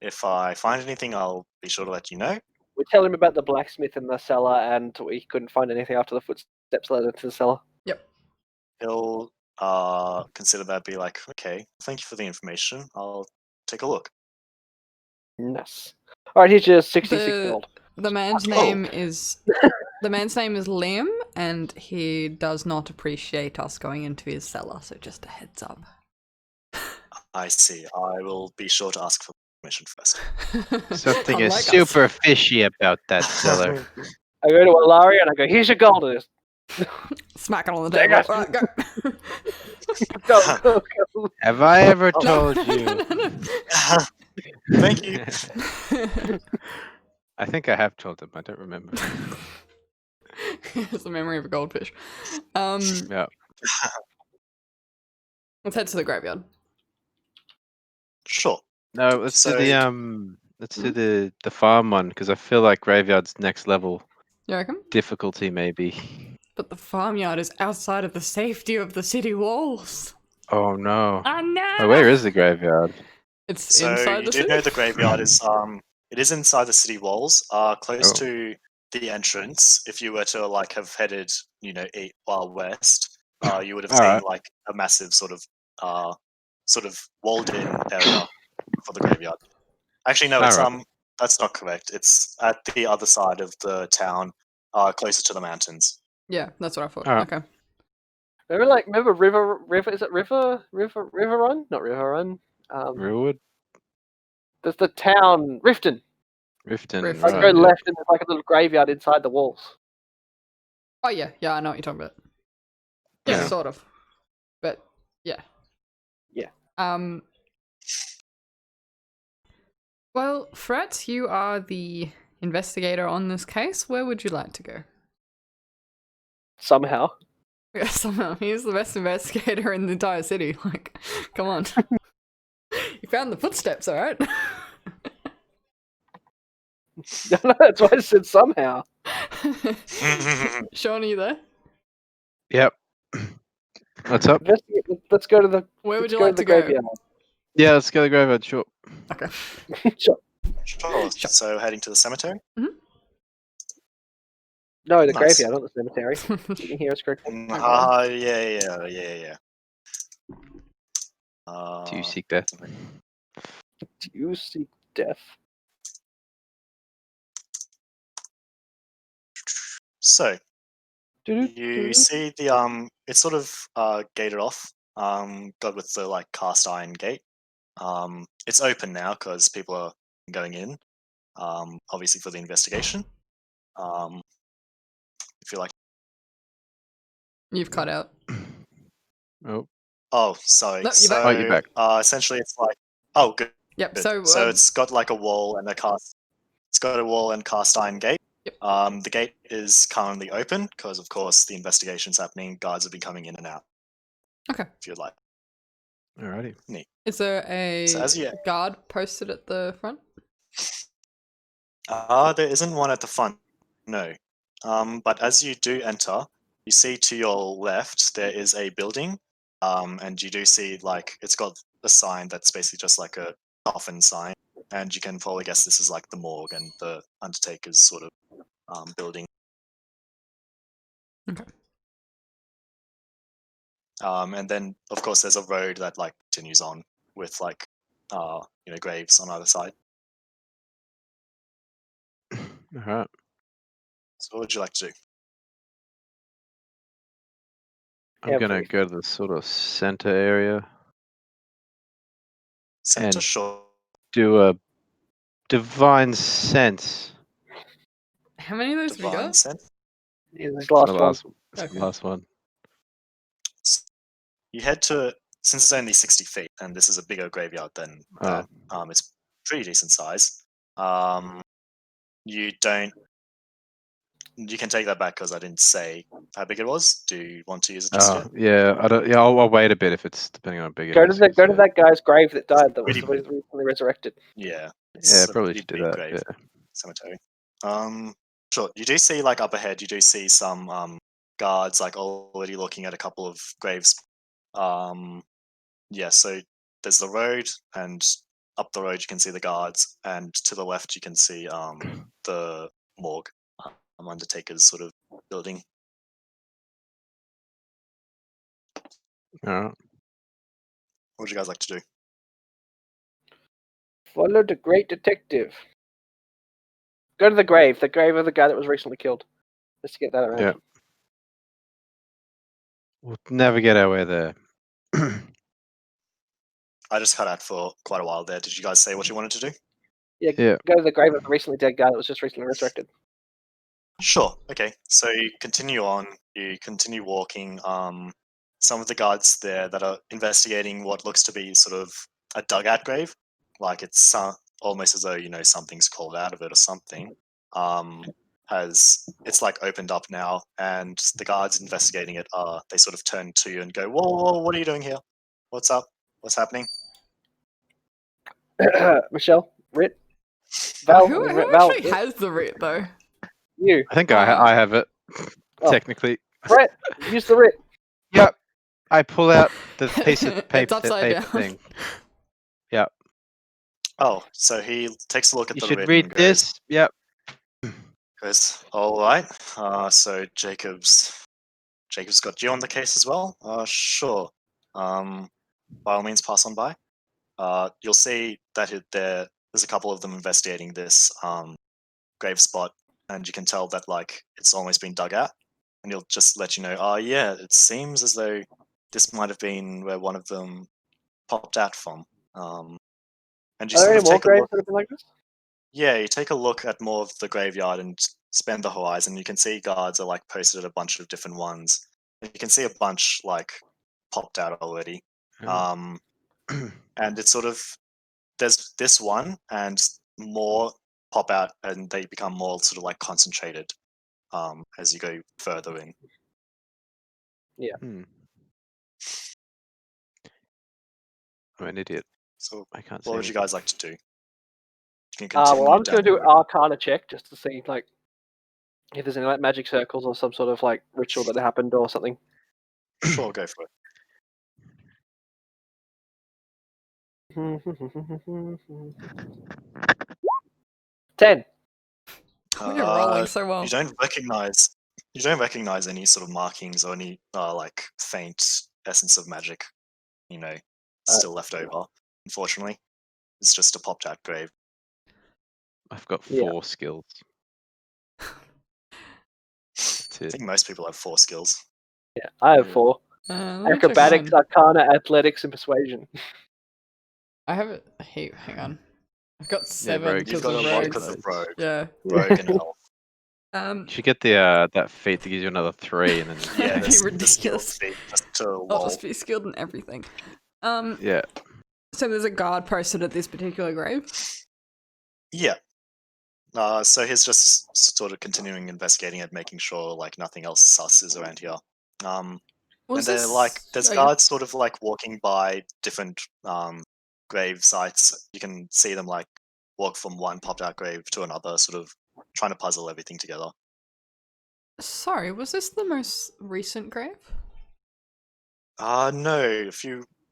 S1: If I find anything, I'll be sure to let you know.
S4: We tell him about the blacksmith in the cellar, and we couldn't find anything after the footsteps led into the cellar.
S1: He'll consider that, be like, okay, thank you for the information. I'll take a look.
S4: Nice. All right, here's your 66-year-old.
S3: The man's
S1: Oh.
S3: name is Liam, and he does not appreciate us going into his cellar. So just a heads up.
S1: I see. I will be sure to ask for permission first.
S2: Something is
S3: Unlike us.
S2: super fishy about that cellar.
S4: I go to Alaria and I go, "Here's your gold." And
S3: Smack it on the
S4: Dang
S3: table.
S4: it.
S3: Alright, go.
S4: go.
S2: Have I ever
S3: No.
S2: told you?
S1: Thank you.
S2: I think I have told him. I don't remember.
S3: It's the memory of a goldfish.
S2: Yeah.
S3: Let's head to the graveyard.
S1: Sure.
S2: No, let's do
S1: So-
S2: the let's do the farm one because I feel like graveyard's next level
S3: You reckon?
S2: difficulty maybe.
S3: But the farmyard is outside of the safety of the city walls.
S2: Oh no.
S3: Oh no!
S2: Oh, where is the graveyard?
S3: It's
S1: So
S3: inside
S1: you
S3: the
S1: do
S3: city.
S1: know the graveyard is it is inside the city walls, close
S2: Oh.
S1: to the entrance. If you were to like have headed, west, you would have seen
S2: Alright.
S1: like a massive sort of walled in area for the graveyard. Actually, no, it's
S2: Alright.
S1: that's not correct. It's at the other side of the town, closer to the mountains.
S3: Yeah, that's what I thought.
S2: Alright.
S3: Okay.
S4: Remember River? Is it River Run? Not River Run.
S2: Rearwood?
S4: There's the town Riften.
S2: Riften.
S3: Riften.
S4: Like,
S2: Right,
S4: go
S2: yeah.
S4: left and there's like a little graveyard inside the walls.
S3: Oh yeah, I know what you're talking about. Yeah,
S2: Yeah.
S3: sort of. But yeah.
S4: Yeah.
S3: Well, Fret, you are the investigator on this case. Where would you like to go?
S4: Somehow.
S3: Yeah, somehow he's the best investigator in the entire city. Like, come on. You found the footsteps, all right?
S4: That's why I said somehow.
S3: Sean, are you there?
S2: Yep. What's up?
S4: Let's go to the.
S3: Where would
S4: let's
S3: you
S4: go
S3: like
S4: the
S3: to go?
S4: graveyard.
S2: Yeah, let's go to the graveyard, sure.
S3: Okay.
S4: Sure.
S1: Sure. So heading to the cemetery.
S4: No, the
S1: Nice.
S4: graveyard, not the cemetery. You can hear us correctly.
S1: Yeah.
S2: Do you seek death?
S4: Do you seek death?
S1: So you
S4: Do-do-do-do.
S1: see the it's sort of gated off, got with the like cast iron gate. It's open now because people are going in, obviously for the investigation. If you like.
S3: You've cut out.
S2: Oh.
S1: Oh, sorry.
S3: No, you're back.
S2: Oh, you're back.
S1: Essentially, it's like. Oh, good.
S3: Yep.
S1: good.
S3: So,
S1: It's got like a wall and a cast. It's got a wall and cast iron gate.
S3: Yep.
S1: The gate is currently open because, of course, the investigation's happening. Guards have been coming in and out.
S3: Okay.
S1: If you'd like.
S2: Alrighty.
S3: Is there a
S1: So as you-
S3: guard posted at the front?
S1: There isn't one at the front. No. But as you do enter, you see to your left there is a building. And you do see like it's got a sign that's basically just like a coffin sign, and you can probably guess this is like the morgue and the undertaker's sort of building.
S3: Okay.
S1: And then of course there's a road that like continues on with like graves on either side.
S2: Alright.
S1: So what would you like to do?
S2: I'm
S4: Yeah,
S2: gonna
S4: please.
S2: go to the sort of center area.
S1: Center
S2: And-
S1: shore.
S2: Do a divine sense.
S3: How many of those have you
S1: Divine
S3: got?
S1: sense.
S4: Yeah, this
S2: The
S4: last one.
S2: last,
S3: Okay.
S2: the last one.
S1: You head to since it's only 60 feet, and this is a bigger graveyard than that. It's pretty decent size. You don't. You can take that back because I didn't say how big it was. Do you want to use it just yet?
S2: Yeah, I don't. Yeah, I'll wait a bit if it's depending on how big it
S4: Go to
S2: is.
S4: that guy's grave that died that was
S1: Pretty big.
S4: recently resurrected.
S1: Yeah.
S2: Yeah,
S1: a
S2: probably
S1: pretty
S2: should do
S1: big
S2: that.
S1: grave
S2: Yeah.
S1: cemetery. Sure. You do see like up ahead. You do see some guards like already looking at a couple of graves. Yeah. So there's the road, and up the road you can see the guards, and to the left you can see the morgue, undertaker's sort of building.
S2: Alright.
S1: What would you guys like to do?
S4: Follow the great detective. Go to the grave of the guy that was recently killed. Just to get that around.
S2: Yeah. We'll navigate our way there.
S1: I just cut out for quite a while there. Did you guys say what you wanted to do?
S2: Yeah.
S4: Go to the grave of the recently dead guy that was just recently resurrected.
S1: Sure. Okay. So you continue on. You continue walking. Some of the guards there that are investigating what looks to be sort of a dugout grave, like it's almost as though something's crawled out of it or something. It's like opened up now, and the guards investigating it they sort of turn to you and go, "Whoa, whoa, what are you doing here? What's up? What's happening?"
S4: Michelle, Rit, Val,
S3: who
S4: Val,
S3: actually has the writ though?
S4: you,
S2: I think I have it,
S4: Oh.
S2: technically.
S4: Brett, use the Rit.
S2: Yep. I pull out the piece of
S3: It's
S2: paper,
S3: upside down.
S2: thing. Yep.
S1: Oh, so he takes a look at
S2: You
S1: the
S2: should
S1: writ
S2: read
S1: and
S2: this. Yep.
S1: goes, "All right. So Jacob's got you on the case as well. Sure. By all means, pass on by. You'll see that there's a couple of them investigating this grave spot, and you can tell that like it's almost been dug out. And he'll just let you know, "Oh yeah, it seems as though this might have been where one of them popped out from." And you
S4: Are there
S1: sort
S4: any
S1: of
S4: more
S1: take a
S4: graves
S1: look.
S4: that have been like this?
S1: Yeah, you take a look at more of the graveyard and spend the horizon. You can see guards are like posted at a bunch of different ones. You can see a bunch like popped out already.
S2: Oh.
S1: And it's sort of there's this one and more pop out and they become more sort of like concentrated as you go further in.
S2: Hmm. I'm an idiot.
S1: So
S2: I can't
S1: what
S2: see
S1: would you
S2: anything.
S1: guys like to do? You can continue
S4: Well, I'm just
S1: down
S4: going to do
S1: the
S4: an
S1: road.
S4: Arcana check just to see like if there's any like magic circles or some sort of like ritual that happened or something.
S1: Sure, go for it.
S4: Ten.
S3: You're rolling so well.
S1: You don't recognize any sort of markings or any like faint essence of magic, still left over. Unfortunately, it's just a popped out grave.
S2: I've got
S4: Yeah.
S2: 4 skills. That's
S1: I
S2: it.
S1: think most people have 4 skills.
S4: Yeah, I have
S2: Yeah.
S4: 4.
S3: Let me check
S4: Acrobatics,
S3: mine.
S4: Arcana, Athletics, and Persuasion.
S3: I have it. Hey, hang on. I've got 7
S2: rogue.
S1: You've
S3: because
S1: got
S3: of
S1: a lot
S3: rogues.
S1: because of rogue,
S3: Yeah.
S1: rogue and elf.
S2: You should get the that feat that gives you another 3 and then just
S1: Yeah,
S3: That'd be
S1: the skills
S3: ridiculous.
S1: feat just to
S3: I'll
S1: lol.
S3: just be skilled in everything.
S2: Yeah.
S3: So there's a guard posted at this particular grave.
S1: Yeah. So he's just sort of continuing investigating it, making sure like nothing else sus is around here. And they're like, there's guards sort of like walking by different grave sites. You can see them like walk from one popped out grave to another, sort of trying to puzzle everything together.
S3: Sorry, was this the most recent grave?
S1: No,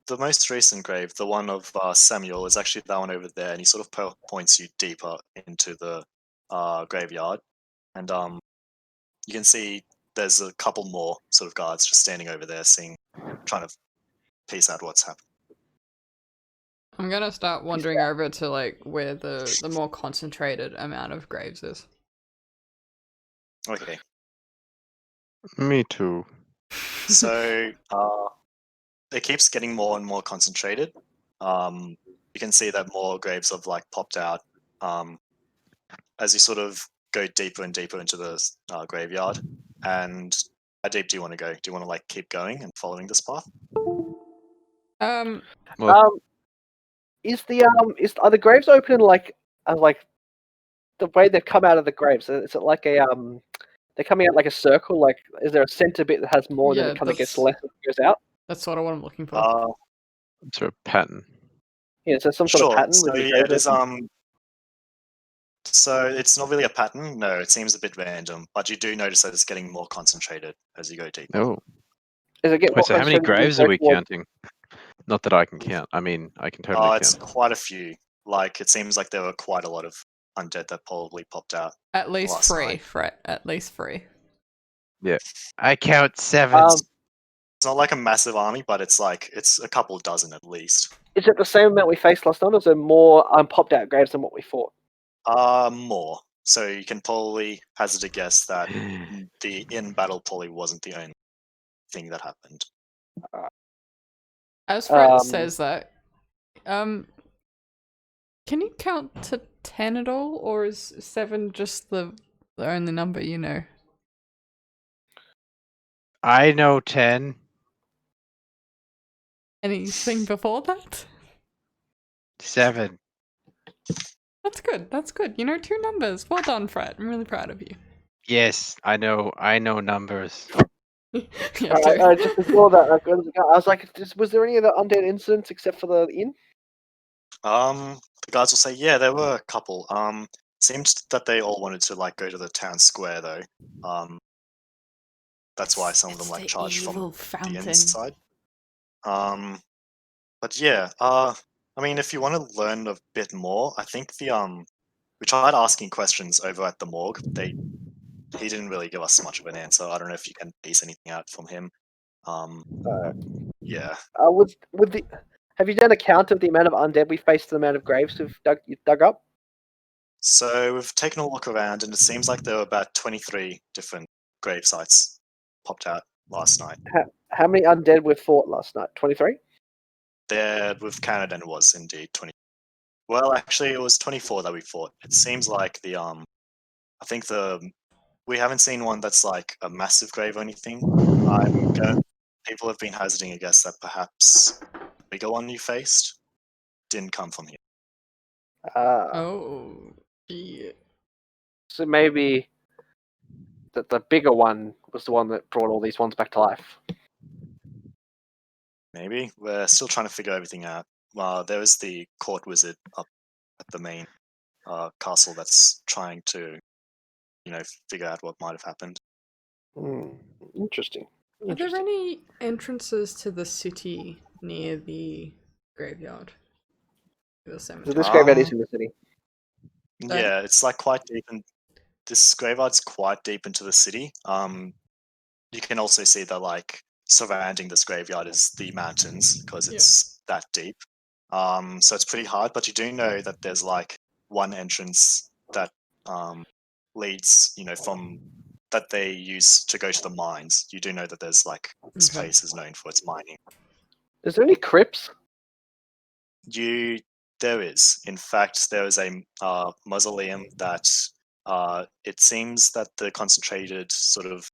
S1: the most recent grave, the one of Samuel, is actually that one over there, and he sort of points you deeper into the graveyard, and you can see there's a couple more sort of guards just standing over there, trying to piece out what's happened.
S3: I'm gonna start wandering over to like where the more concentrated amount of graves is.
S1: Okay,
S2: Me too.
S1: so it keeps getting more and more concentrated. You can see that more graves have like popped out as you sort of go deeper and deeper into the graveyard. And how deep do you want to go? Do you want to like keep going and following this path?
S2: Well,
S4: Are the graves open like the way they've come out of the graves? Is it like a they're coming out like a circle? Like, is there a center bit that has more,
S3: Yeah,
S4: then it kind of gets
S3: that's-
S4: less as it goes out?
S3: That's sort of what I'm looking for.
S2: sort of pattern.
S4: Yeah, so some sort of
S1: Sure.
S4: pattern
S1: So
S4: with the
S1: yeah,
S4: graves
S1: there's
S4: open?
S1: So it's not really a pattern. No, it seems a bit random, but you do notice that it's getting more concentrated as you go deeper.
S2: Oh.
S4: Does it get more
S2: Wait, so how many
S4: concentrated as
S2: graves
S4: you
S2: are
S4: go
S2: we
S4: towards-
S2: counting? Not that I can count. I mean, I can totally
S1: It's
S2: count.
S1: quite a few. Like it seems like there were quite a lot of undead that probably popped out.
S3: At least
S1: last
S3: 3,
S1: night.
S3: Fret. At least 3.
S2: I count 7.
S1: It's not like a massive army, but it's a couple dozen at least.
S4: Is it the same amount we faced last time, or is there more popped out graves than what we fought?
S1: More. So you can probably hazard a guess that the in battle probably wasn't the only thing that happened.
S3: As Fret says that, can you count to 10 at all, or is 7 just the The only number you know.
S2: I know 10.
S3: Anything before that?
S2: 7.
S3: That's good. That's good. You know 2 numbers. Well done, Fred. I'm really proud of you.
S2: Yes, I know numbers.
S3: Yeah,
S4: I just before that, I was like, was there any other undead incidents except for the inn?
S1: The guys will say, yeah, there were a couple. Seemed that they all wanted to like go to the town square though. That's why some of them like charged from the inside. But yeah, I mean, if you want to learn a bit more, I think we tried asking questions over at the morgue. He didn't really give us much of an answer. I don't know if you can piece anything out from him. Yeah.
S4: Have you done a count of the amount of undead we faced, the amount of graves you dug up?
S1: So we've taken a look around, and it seems like there were about 23 different grave sites popped out last night.
S4: How many undead were fought last night? 23?
S1: There, with Canada, it was indeed 20. Well, actually, it was 24 that we fought. It seems like I think we haven't seen one that's like a massive grave or anything. People have been hazarding a guess that perhaps the bigger one you faced didn't come from here.
S3: Oh, yeah.
S4: So maybe the bigger one was the one that brought all these ones back to life.
S1: Maybe. We're still trying to figure everything out. Well, there is the court wizard up at the main castle that's trying to, figure out what might have happened.
S4: Interesting.
S3: Are there any entrances to the city near the graveyard? The cemetery?
S4: So this graveyard is in the city.
S1: Yeah, it's like quite deep, and this graveyard's quite deep into the city. You can also see that like surrounding this graveyard is the mountains because it's that deep. So it's pretty hard, but you do know that there's like one entrance that leads, from that they use to go to the mines. You do know that there's like this place is known for its mining.
S4: Is there any crypts?
S1: There is. In fact, there is a mausoleum that it seems that the concentrated sort of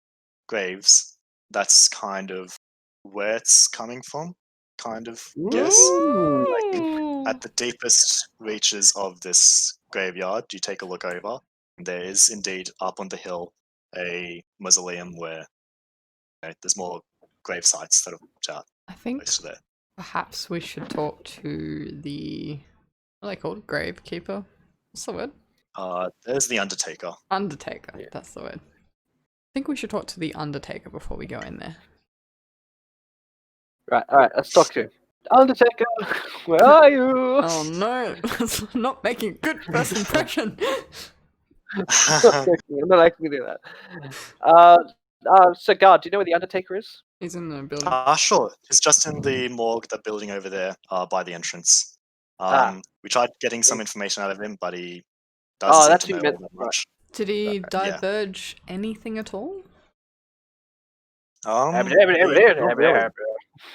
S1: graves, that's kind of where it's coming from, kind of, yes. Like at the deepest reaches of this graveyard, you take a look over, and there is indeed up on the hill a mausoleum where there's more grave sites that have popped out.
S3: I think
S1: close to there.
S3: perhaps we should talk to the, what are they called? Gravekeeper? What's the word?
S1: There's the Undertaker.
S3: Undertaker, that's the word. I think we should talk to the Undertaker before we go in there.
S4: Right, alright, let's talk to him. Undertaker, where are you?
S3: Oh no, that's not making a good first impression.
S4: I'm not actually do that. So, guard, do you know where the Undertaker is?
S3: He's in the building.
S1: Sure. It's just in the morgue, the building over there by the entrance. We tried getting some information out of him, but he doesn't seem to know all that much.
S3: Did he diverge anything at all?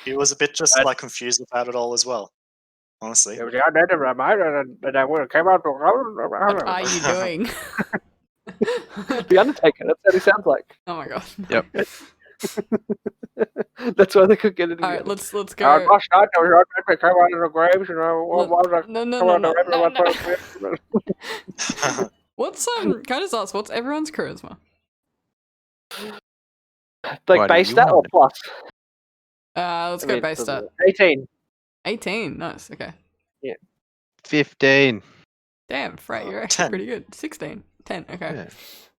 S1: He was a bit just like confused about it all as well, honestly.
S3: What are you doing?
S4: The Undertaker, that's what he sounds like.
S3: Oh my god.
S2: Yep.
S4: That's why they could get it.
S3: Alright, let's go. What's can I just ask, what's everyone's charisma?
S4: Like base stat or plus?
S3: Let's go base stat.
S4: 18.
S3: 18, nice, okay.
S4: Yeah.
S2: 15.
S3: Damn, Fred, you're actually pretty good. 16. 10, okay.
S2: Yeah.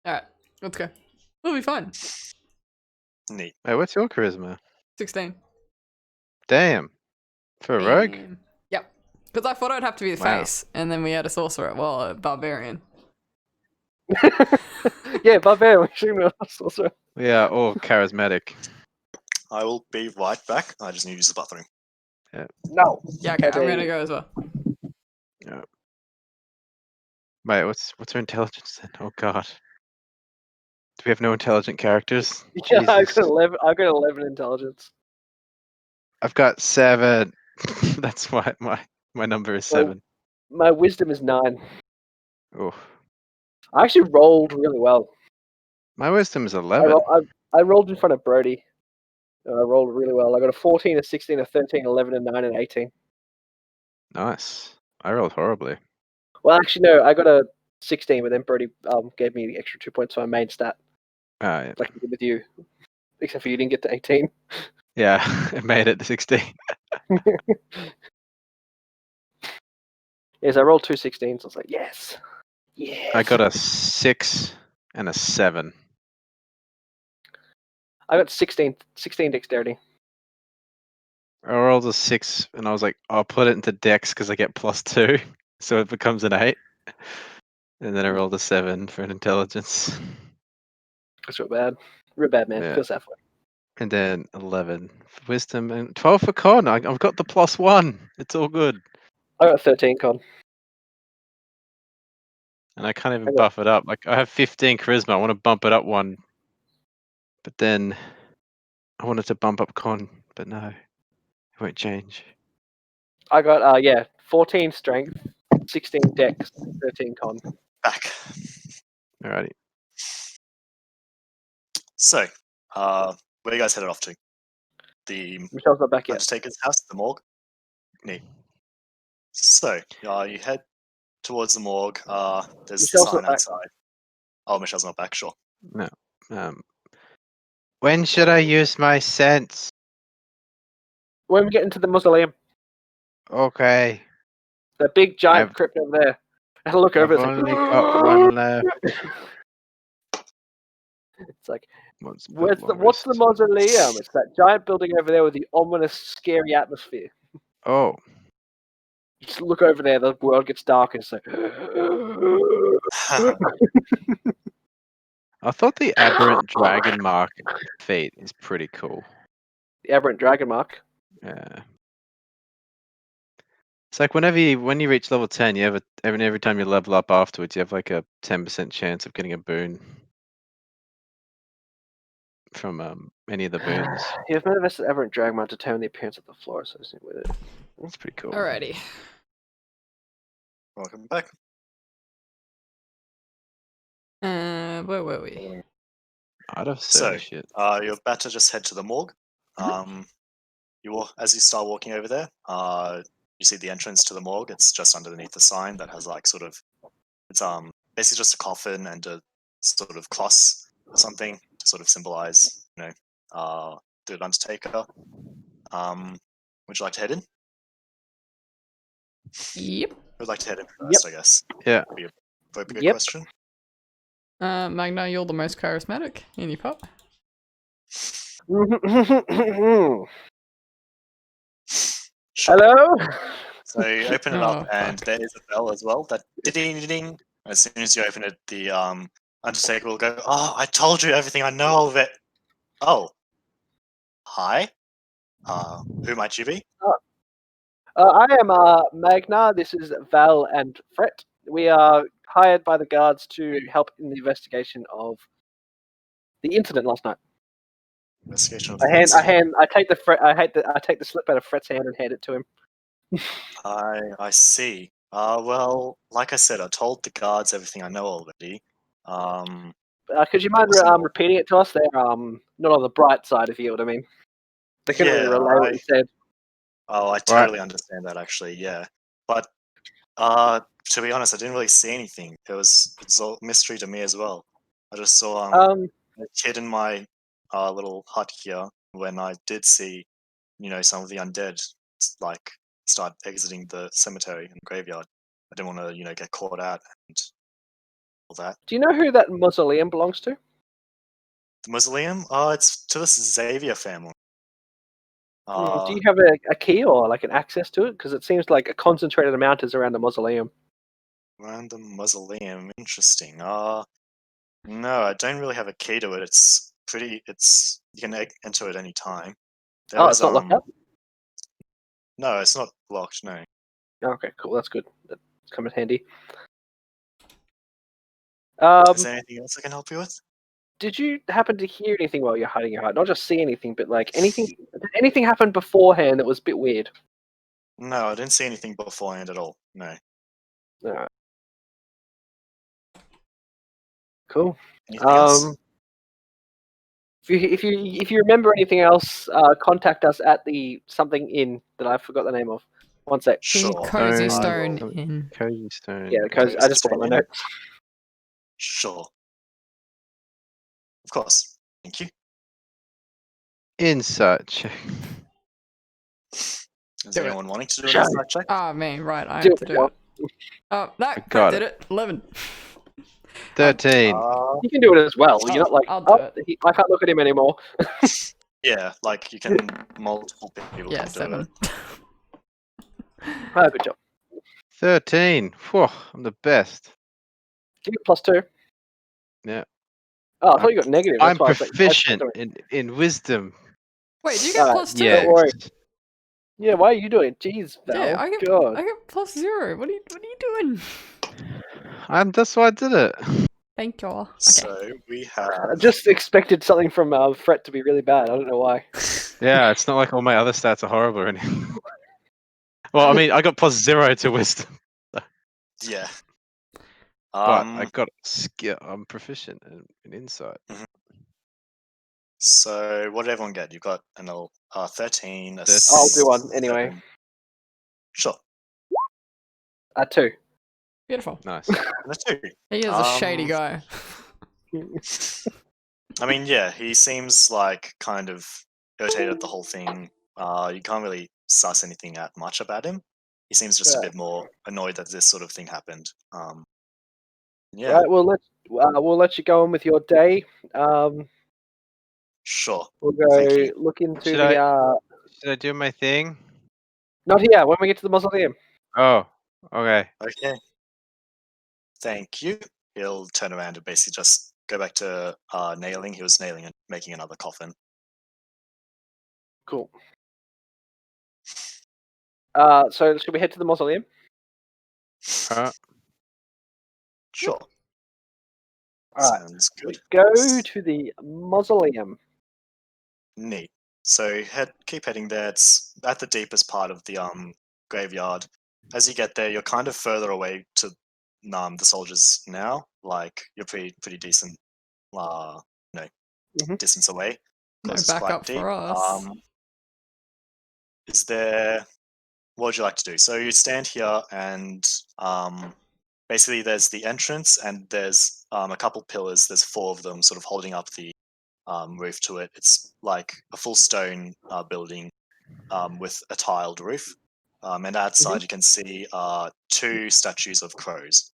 S3: Alright, let's go. We'll be fine.
S1: Neat.
S2: Wait, what's your charisma?
S3: 16.
S2: Damn. For a rogue?
S3: Yep. Because I thought I'd have to be the face, and then we had a sorcerer, well, a barbarian.
S4: Yeah, barbarian. Sorcerer.
S2: Yeah, or charismatic.
S1: I will be right back. I just need to use the bathroom.
S2: Yeah.
S4: No.
S3: Yeah, okay, I'm gonna go as well.
S2: Yeah. Wait, what's her intelligence then? Oh god. Do we have no intelligent characters?
S4: Yeah, I've
S2: Jesus.
S4: got 11 intelligence.
S2: I've got 7. That's why my number is 7.
S4: My wisdom is 9.
S2: Oh.
S4: I actually rolled really well.
S2: My wisdom is
S4: I,
S2: 11.
S4: I rolled in front of Brody. And I rolled really well. I got a 14, a 16, a 13, 11, a 9, and 18.
S2: Nice. I rolled horribly.
S4: Well, actually, no, I got a 16, but then Brody gave me the extra 2 points for my main stat,
S2: Yeah.
S4: like he did with you. Except for you didn't get to 18.
S2: Yeah, it made it to 16.
S4: Yes, I rolled 2 16s. So I was like, yes. Yes.
S2: I got a 6 and a 7.
S4: I got 16 dexterity.
S2: I rolled a 6 and I was like, I'll put it into dex because I get +2. So it becomes an 8. And then I rolled a 7 for an intelligence.
S4: That's real bad. Real bad, man.
S2: Yeah.
S4: Feels that way.
S2: And then 11 for wisdom and 12 for con. I've got the +1. It's all good.
S4: I got 13 con.
S2: And I can't even
S4: I got-
S2: buff it up. Like I have 15 charisma. I want to bump it up 1. But then I wanted to bump up con, but no. It won't change.
S4: I got 14 strength, 16 dex, 13 con.
S1: Back.
S2: Alrighty.
S1: So, where are you guys headed off to? The
S4: Michelle's not back yet.
S1: Undertaker's house, the morgue? Neat. So, you head towards the morgue. There's the
S4: Michelle's
S1: sign
S4: not back.
S1: outside. Oh, Michelle's not back, sure.
S2: No. When should I use my sense?
S4: When we get into the mausoleum,
S2: Okay.
S4: the big giant
S2: I've-
S4: crypt over there. I had to look over.
S2: I've only got 1 left.
S4: It's like,
S2: What's the
S4: what's the
S2: lowest?
S4: mausoleum? It's that giant building over there with the ominous, scary atmosphere.
S2: Oh.
S4: You just look over there, the world gets dark, and it's like.
S2: I thought the aberrant dragon mark feat is pretty cool.
S4: The aberrant dragon mark.
S2: Yeah. It's like when you reach level 10, you have every time you level up afterwards, you have like a 10% chance of getting a boon from any of the boons.
S4: You have manifested aberrant dragon mark to determine the appearance of the floor associated with it.
S2: That's pretty cool.
S3: Alrighty.
S1: Welcome back.
S3: Where were we?
S2: I'd have
S1: So,
S2: said shit.
S1: you're about to just head to the morgue. As you start walking over there, you see the entrance to the morgue. It's just underneath the sign that has like sort of, it's basically just a coffin and a sort of cross or something to sort of symbolize, the Undertaker. Would you like to head in?
S3: Yep.
S1: Would like to head in first, I guess.
S2: Yeah.
S1: Be a appropriate
S4: Yep.
S1: question.
S3: Magna, you're the most charismatic. Any pop?
S1: Sure.
S4: Hello?
S1: So you open it
S3: Oh,
S1: up, and
S3: fuck.
S1: there is a bell as well. That ding. As soon as you open it, the Undertaker will go, "Oh, I told you everything I know of it." Oh, hi. Who might you be?
S4: I am Magna. This is Val and Fret. We are hired by the guards to help in the investigation of the incident last night.
S1: Investigation of
S4: I
S1: incident.
S4: take the slip out of Fret's hand and hand it to him.
S1: I see. Well, like I said, I told the guards everything I know already.
S4: Could you mind repeating it to us? They're not on the bright side, if you know what I mean. They couldn't really relay what you said.
S1: Oh, I totally understand that actually. Yeah, but to be honest, I didn't really see anything. It's all mystery to me as well. I just saw a kid in my little hut here when I did see, some of the undead like start exiting the cemetery and graveyard. I didn't want to, get caught out and all that.
S4: Do you know who that mausoleum belongs to?
S1: The mausoleum? It's to the Xavier family.
S4: Do you have a key or like an access to it? Because it seems like a concentrated amount is around the mausoleum.
S1: Random mausoleum, interesting. No, I don't really have a key to it. It's you can enter at any time.
S4: It's not locked up?
S1: No, it's not locked, no.
S4: Okay, cool. That's good. That's come in handy.
S1: Is there anything else I can help you with?
S4: Did you happen to hear anything while you're hiding your hut? Not just see anything, but like anything happened beforehand that was a bit weird?
S1: No, I didn't see anything beforehand at all. No.
S4: Alright. Cool.
S1: Anything else?
S4: If you remember anything else, contact us at the something inn that I forgot the name of. One sec.
S3: The
S1: Sure.
S3: Cozy
S1: I
S3: Stone
S1: will-
S3: Inn.
S2: Cozy Stone.
S4: Yeah, because I just forgot my notes.
S1: Sure. Of course. Thank you.
S2: Insight check.
S1: Is
S3: Do it.
S1: anyone wanting to do an
S4: Shall
S1: insight check?
S3: Ah, me, right, I
S4: Do
S3: have to
S4: it,
S3: do
S4: Joel.
S3: it. Oh, no,
S2: I
S3: Brett
S2: got
S3: did it. 11.
S2: 13.
S4: You can do it as well. You're not like,
S3: I'll do it.
S4: I can't look at him anymore.
S1: Yeah, like you can multiple people
S3: Yeah,
S1: can do
S3: 7.
S1: it.
S4: Oh, good job.
S2: 13. Whew, I'm the best.
S4: Give me +2.
S2: Yeah.
S4: Oh, I thought you got negative. That's
S2: I'm
S4: why I was like,
S2: proficient in wisdom.
S3: Wait, do you get
S4: Alright,
S3: +2?
S2: Yes.
S4: worry. Yeah, why are you doing it? Jeez, Val.
S3: Yeah, I get
S4: God.
S3: +0. What are you doing?
S2: That's why I did it.
S3: Thank you. Okay.
S1: So we
S4: I
S1: have
S4: just expected something from Fret to be really bad. I don't know why.
S2: Yeah, it's not like all my other stats are horrible or anything. Well, I mean, I got +0 to wisdom,
S1: yeah.
S2: but I got skill. I'm proficient in insight.
S1: So what did everyone get? You got an 13, a
S2: 13.
S4: I'll do one anyway.
S1: 7. Sure.
S4: 2.
S3: Beautiful.
S2: Nice.
S1: And a 2.
S3: He is a shady guy.
S1: I mean, yeah, he seems like kind of irritated at the whole thing. You can't really suss anything out much about him. He seems just a
S4: Right.
S1: bit more annoyed that this sort of thing happened. Yeah,
S4: Right, we'll let you go on with your day.
S1: sure.
S4: We'll
S1: Thank
S4: go
S1: you.
S4: look into
S2: Should
S4: the.
S2: Should I do my thing?
S4: Not here. When we get to the mausoleum.
S2: Oh, okay.
S1: Okay. Thank you. He'll turn around and basically just go back to nailing. He was nailing and making another coffin.
S4: Cool. So should we head to the mausoleum?
S1: Sure.
S4: Alright.
S1: Sounds good.
S4: Go to the mausoleum.
S1: Neat. So keep heading there. It's at the deepest part of the graveyard. As you get there, you're kind of further away to the soldiers now. Like you're pretty decent,
S4: Mhm.
S1: distance away.
S3: No
S1: 'Cause it's quite
S3: backup
S1: deep.
S3: for us.
S1: Is there? What would you like to do? So you stand here, and basically there's the entrance, and there's a couple pillars. There's 4 of them, sort of holding up the roof to it. It's like a full stone building with a tiled roof. And outside you can see 2 statues of crows.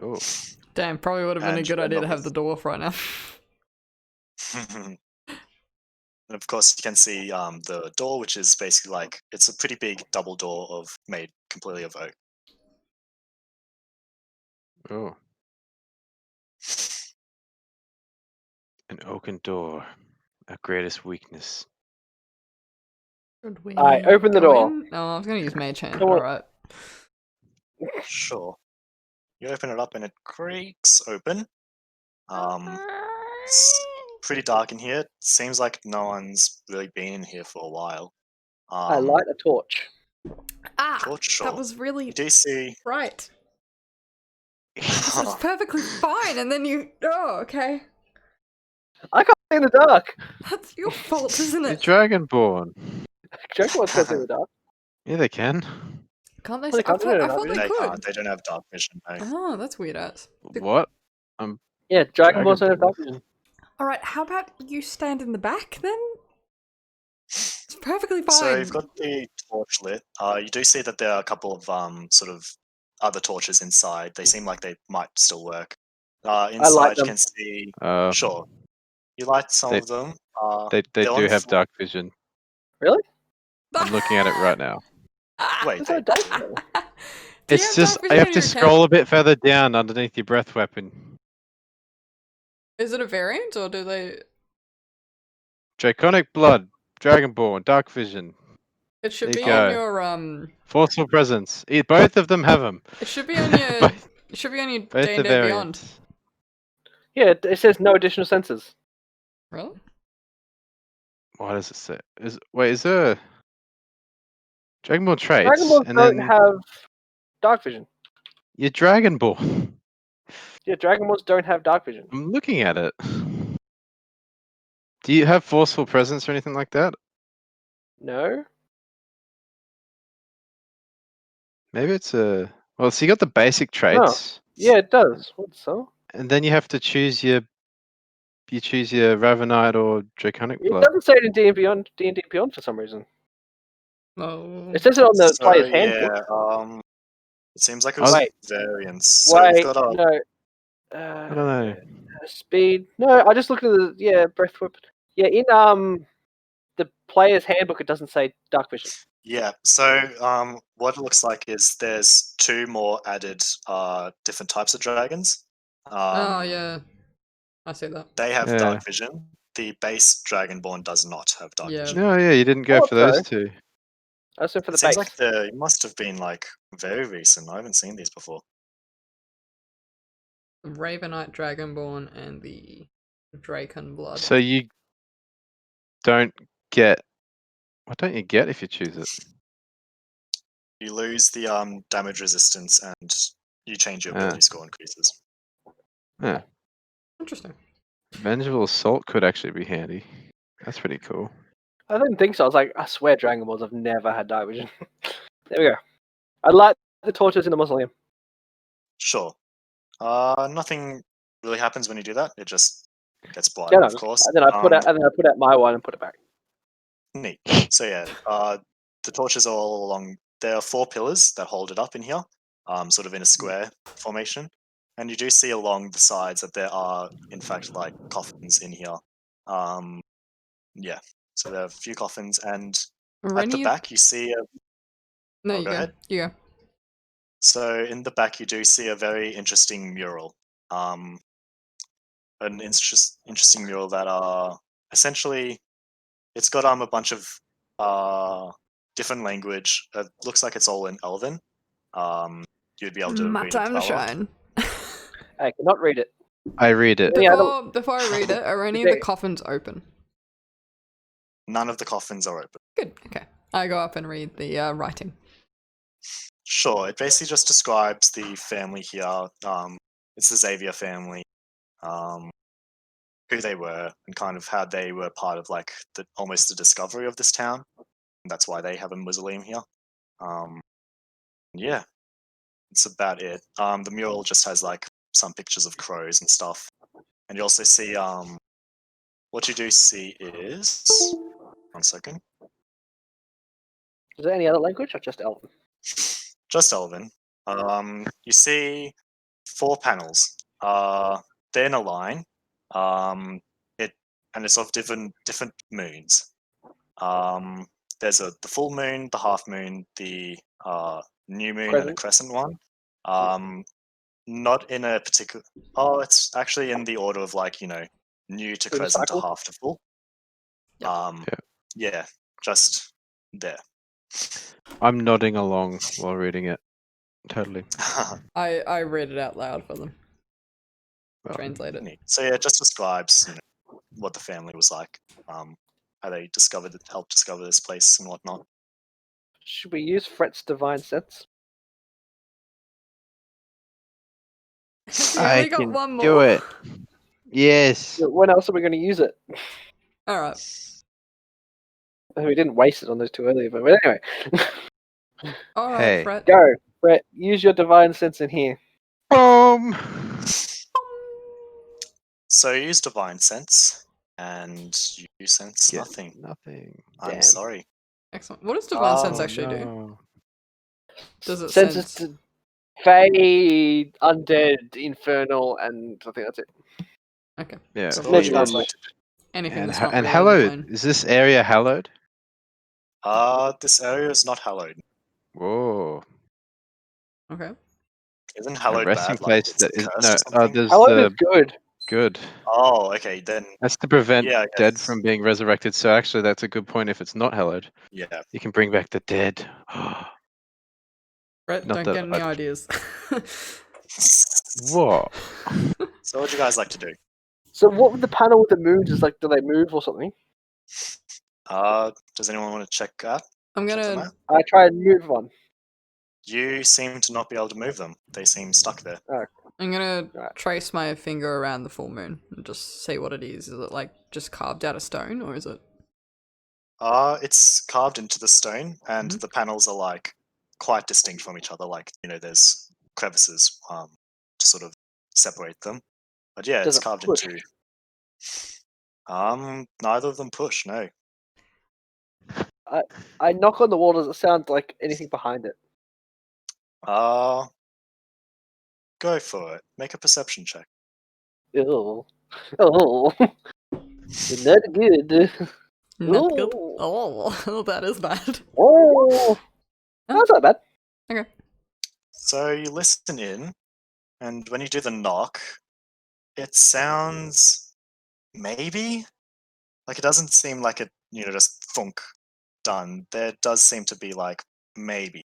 S2: Oh,
S3: Damn, probably would have been a
S1: And
S3: good
S1: you
S3: idea
S1: end
S3: to
S1: up
S3: have the dwarf right now.
S1: And of course, you can see the door, which is basically like it's a pretty big double door made completely of oak.
S2: oh. An oaken door. Our greatest weakness.
S3: Should we
S4: Alright, open the
S3: go
S4: door.
S3: in? No, I was going to use Mage Hand,
S4: Come
S3: but
S4: on.
S3: alright.
S1: Sure. You open it up and it creaks open. It's pretty dark in here. Seems like no one's really been in here for a while.
S4: I light a torch.
S3: Ah,
S1: Torch, sure.
S3: that was really
S1: You do see.
S3: right. This was perfectly fine, and then you... Oh, okay.
S4: I can't see in the dark.
S3: That's your fault, isn't
S2: The
S3: it?
S2: Dragonborn.
S4: Dragonborn can't see in the dark.
S2: Yeah, they can.
S3: Can't they?
S4: Well, they
S3: I
S4: can't do it in
S3: thought
S4: our
S3: they
S1: They
S3: could.
S1: can't. They don't have dark vision. No.
S3: Oh, that's weird ass.
S2: What?
S4: Yeah, Dragonborn don't have dark vision.
S3: Alright, how about you stand in the back then? It's perfectly fine.
S1: So you've got the torch lit. You do see that there are a couple of sort of other torches inside. They seem like they might still work. Inside you
S4: them.
S1: can see.
S2: Uh,
S1: Sure. You light some
S2: They-
S1: of them.
S2: They
S1: they're
S2: do
S1: on
S2: have
S1: floor-
S2: dark vision.
S4: Really?
S2: I'm looking at it right now.
S1: Wait,
S4: There's no
S1: they
S4: dark
S1: do.
S4: vision.
S3: Do you
S2: It's
S3: have
S2: just
S3: dark
S2: I
S3: vision
S2: have
S3: on
S2: to
S3: your
S2: scroll a bit further down underneath your breath weapon.
S3: Is it a variant, or do they...
S2: Draconic blood, Dragonborn, dark vision,
S3: It should
S2: There
S3: be
S2: you go.
S3: on your,
S2: forceful presence. Both of them have them.
S3: It should be on your...
S2: both,
S3: It should be on your
S2: both the
S3: D&D Beyond.
S2: variants.
S4: Yeah, it says no additional senses.
S3: Really?
S2: What does it say? Is there Dragonborn traits?
S4: Dragonborns
S2: And
S4: don't
S2: then
S4: have dark vision.
S2: you're Dragonborn.
S4: Yeah, Dragonborns don't have dark vision.
S2: I'm looking at it. Do you have forceful presence or anything like that?
S4: No.
S2: Maybe it's a. Well, so you got the basic traits,
S4: Yeah, it does. What so?
S2: and then you have to choose your. You choose your Ravenite or Draconic
S4: It
S2: blood.
S4: doesn't say it in D&D Beyond for some reason.
S3: Oh.
S4: It says it on the
S1: So
S4: player's handbook.
S1: yeah, it seems like it
S2: I
S1: was
S2: was-
S4: Wait.
S1: variance. So you've
S4: Wait,
S1: got a
S4: no.
S2: I don't know.
S4: Speed. No, I just looked at the breath weapon. Yeah, in the player's handbook it doesn't say dark vision.
S1: yeah. So what it looks like is there's 2 more added different types of dragons.
S3: Oh yeah, I see that.
S1: They have
S2: Yeah.
S1: dark vision. The base Dragonborn does not have dark
S3: Yeah.
S1: vision.
S2: No, yeah, you didn't go
S4: Thought
S2: for those
S4: so.
S2: two.
S4: I was for the
S1: It seems
S4: base.
S1: like they must have been like very recent. I haven't seen these before.
S3: Ravenite Dragonborn and the Draken Blood.
S2: So you don't get. What don't you get if you choose it?
S1: You lose the damage resistance and you change your ability score increases.
S2: Yeah.
S3: Interesting.
S2: Vengeful Assault could actually be handy. That's pretty cool.
S4: I didn't think so. I was like, I swear Dragonborns have never had dark vision. There we go. I like the torches in the mausoleum.
S1: Sure. Nothing really happens when you do that. It just gets
S4: Yeah,
S1: blighted,
S4: no,
S1: of course.
S4: and then I put out my one and put it back.
S1: Neat. So yeah, the torches are all along. There are 4 pillars that hold it up in here, sort of in a square formation. And you do see along the sides that there are, in fact, like coffins in here. Yeah. So there are a few coffins, and at the back you see a.
S3: No,
S1: Oh,
S3: you
S1: go
S3: go.
S1: ahead.
S3: You go.
S1: So in the back you do see a very interesting mural. An interesting mural that essentially it's got a bunch of different language. It looks like it's all in Elven. You'd be able to
S3: My
S1: read it.
S3: time to
S1: Valrah.
S3: shine.
S4: I cannot read it.
S2: I read it.
S4: Yeah,
S3: Before I read it, are any of
S4: Okay.
S3: the coffins open?
S1: None of the coffins are open.
S3: Good. Okay. I go up and read the writing.
S1: Sure, it basically just describes the family here. It's the Xavier family. Who they were and kind of how they were part of like almost the discovery of this town. And that's why they have a mausoleum here. Yeah, it's about it. The mural just has like some pictures of crows and stuff, and you also see what you do see is 1 second,
S4: Is there any other language or just Elven?
S1: just Elven. You see 4 panels. They're in a line. It's of different moons. There's the full moon, the half moon, the new moon, and a crescent one. Not in a particular. Oh, it's actually in the order of like new to
S4: Through the
S1: crescent to
S4: cycle?
S1: half to full.
S3: Yep.
S1: Yeah, just there.
S2: I'm nodding along while reading it. Totally.
S3: I read it out loud for them.
S2: Well,
S3: Translate it.
S1: Neat. So yeah, it just describes what the family was like, how they helped discover this place and whatnot.
S4: Should we use Fret's divine sense?
S3: You
S2: I
S3: only got
S2: can
S3: one more.
S2: do it. Yes.
S4: When else are we going to use it?
S3: All right.
S4: We didn't waste it on those 2 earlier, but anyway.
S3: All right,
S2: Hey.
S3: Fred.
S4: Go, Fret. Use your divine sense in here.
S2: Boom.
S1: So you use divine sense, and you sense
S2: Get
S1: nothing.
S2: Nothing.
S1: I'm
S4: Damn.
S1: sorry.
S3: Excellent. What does divine sense
S2: Oh,
S3: actually do?
S2: no.
S3: Does it
S4: Senses
S3: sense?
S4: to Fey, undead, infernal, and I think that's it.
S3: Okay.
S2: Yeah.
S1: So
S3: Cool.
S1: what would you
S4: Maybe
S1: guys
S4: one
S1: like to do?
S3: Anything
S2: And,
S3: that's not
S2: and
S3: related to
S2: hallowed.
S3: plane.
S2: Is this area hallowed?
S1: This area is not hallowed.
S2: Whoa.
S3: Okay.
S1: Isn't
S2: A
S1: hallowed
S2: resting
S1: bad? Like
S2: place
S1: it's a
S2: that is
S1: curse
S2: no.
S1: or something?
S2: There's
S4: Hallowed
S2: the
S4: is good.
S2: good.
S1: Oh, okay, then
S2: That's to prevent
S1: yeah, I
S2: dead
S1: guess.
S2: from being resurrected. So actually, that's a good point. If it's not hallowed,
S1: Yeah.
S2: you can bring back the dead.
S3: Brett,
S2: Not
S3: don't
S2: that
S3: get any
S2: I'd-
S3: ideas.
S2: What?
S1: So what would you guys like to do?
S4: So what with the panel with the moons is like? Do they move or something?
S1: Does anyone want to check out?
S3: I'm
S1: Check them
S3: gonna.
S1: out?
S4: I try and move one.
S1: You seem to not be able to move them. They seem stuck there.
S3: I'm gonna
S4: Right.
S3: trace my finger around the full moon and just see what it is. Is it like just carved out of stone, or is it?
S1: It's carved into the stone, and
S3: Mhm.
S1: the panels are like quite distinct from each other. Like there's crevices to sort of separate them. But yeah,
S4: Does
S1: it's
S4: it
S1: carved
S4: push?
S1: into. Neither of them push. No.
S4: I knock on the wall. Does it sound like anything behind it?
S1: Uh, go for it. Make a perception check.
S4: Oh, oh, not good.
S3: Not good.
S4: Ooh.
S3: Oh, that is bad.
S4: Oh, that's not bad.
S3: Okay.
S1: So you listen in, and when you do the knock, it sounds maybe like it doesn't seem like it. Just thunk done. There does seem to be like maybe.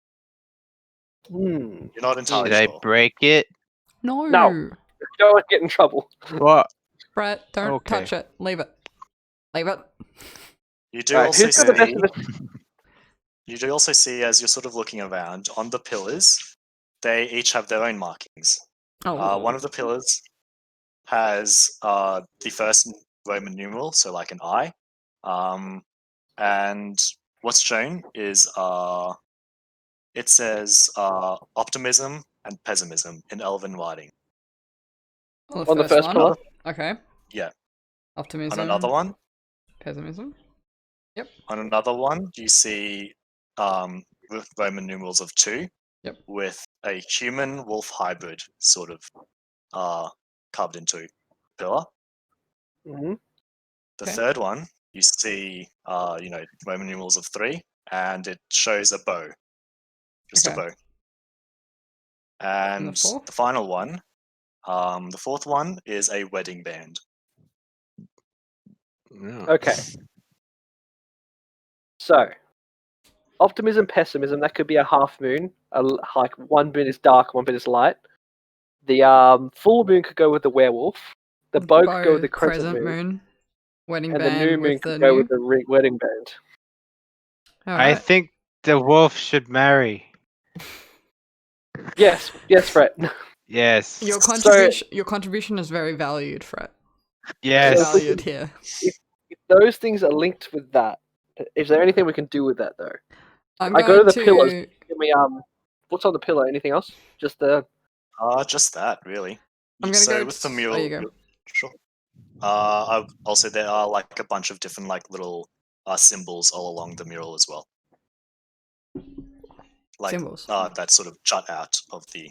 S4: Hmm.
S1: You're not entirely
S2: Did I
S1: sure.
S2: break it?
S3: No.
S4: No. Don't get in trouble.
S2: What?
S3: Brett, don't
S2: Okay.
S3: touch it. Leave it. Leave it.
S1: You do
S4: Right,
S1: also
S4: who's got the best
S1: see.
S4: of it?
S1: You do also see as you're sort of looking around on the pillars, they each have their own markings.
S3: Oh.
S1: One of the pillars has the first Roman numeral, so like an I. And what's shown is it says optimism and pessimism in Elven writing.
S4: On the
S3: first
S4: first
S3: one.
S4: pillar?
S3: Okay.
S1: Yeah.
S3: Optimism.
S1: On another one,
S3: Pessimism.
S1: on another one, you see Roman numerals of 2
S3: Yep.
S1: with a human wolf hybrid sort of carved into pillar.
S4: Mm-hmm.
S1: The
S3: Okay.
S1: third one, you see, Roman numerals of 3, and it shows a bow, just a
S3: Okay.
S1: bow. And
S3: And the fourth?
S1: the final one, the fourth one is a wedding band.
S2: Yeah.
S4: Okay. So, optimism, pessimism, that could be a half moon. Like one bit is dark, one bit is light. The full moon could go with the werewolf. The bow could go with the crescent moon.
S3: Wedding
S4: And the
S3: band
S4: new moon
S3: with
S4: could
S3: the
S4: go
S3: new.
S4: with the wedding band.
S2: I
S3: Alright.
S2: think the wolf should marry.
S4: Yes, Fred.
S2: Yes.
S3: Your
S4: So-
S3: contribution is very valued, Fred.
S2: Yes.
S4: So if we
S3: Valued here.
S4: If those things are linked with that, is there anything we can do with that though?
S3: I'm
S4: I
S3: going
S4: go to the
S3: to
S4: pillars. Give me what's on the pillar? Anything else? Just the
S1: Just that, really.
S3: I'm gonna
S1: So
S3: go
S1: with the
S3: t-
S1: mural,
S3: there you go.
S1: sure. Also, there are like a bunch of different like little symbols all along the mural as well. Like
S3: Symbols.
S1: that sort of jut out of the.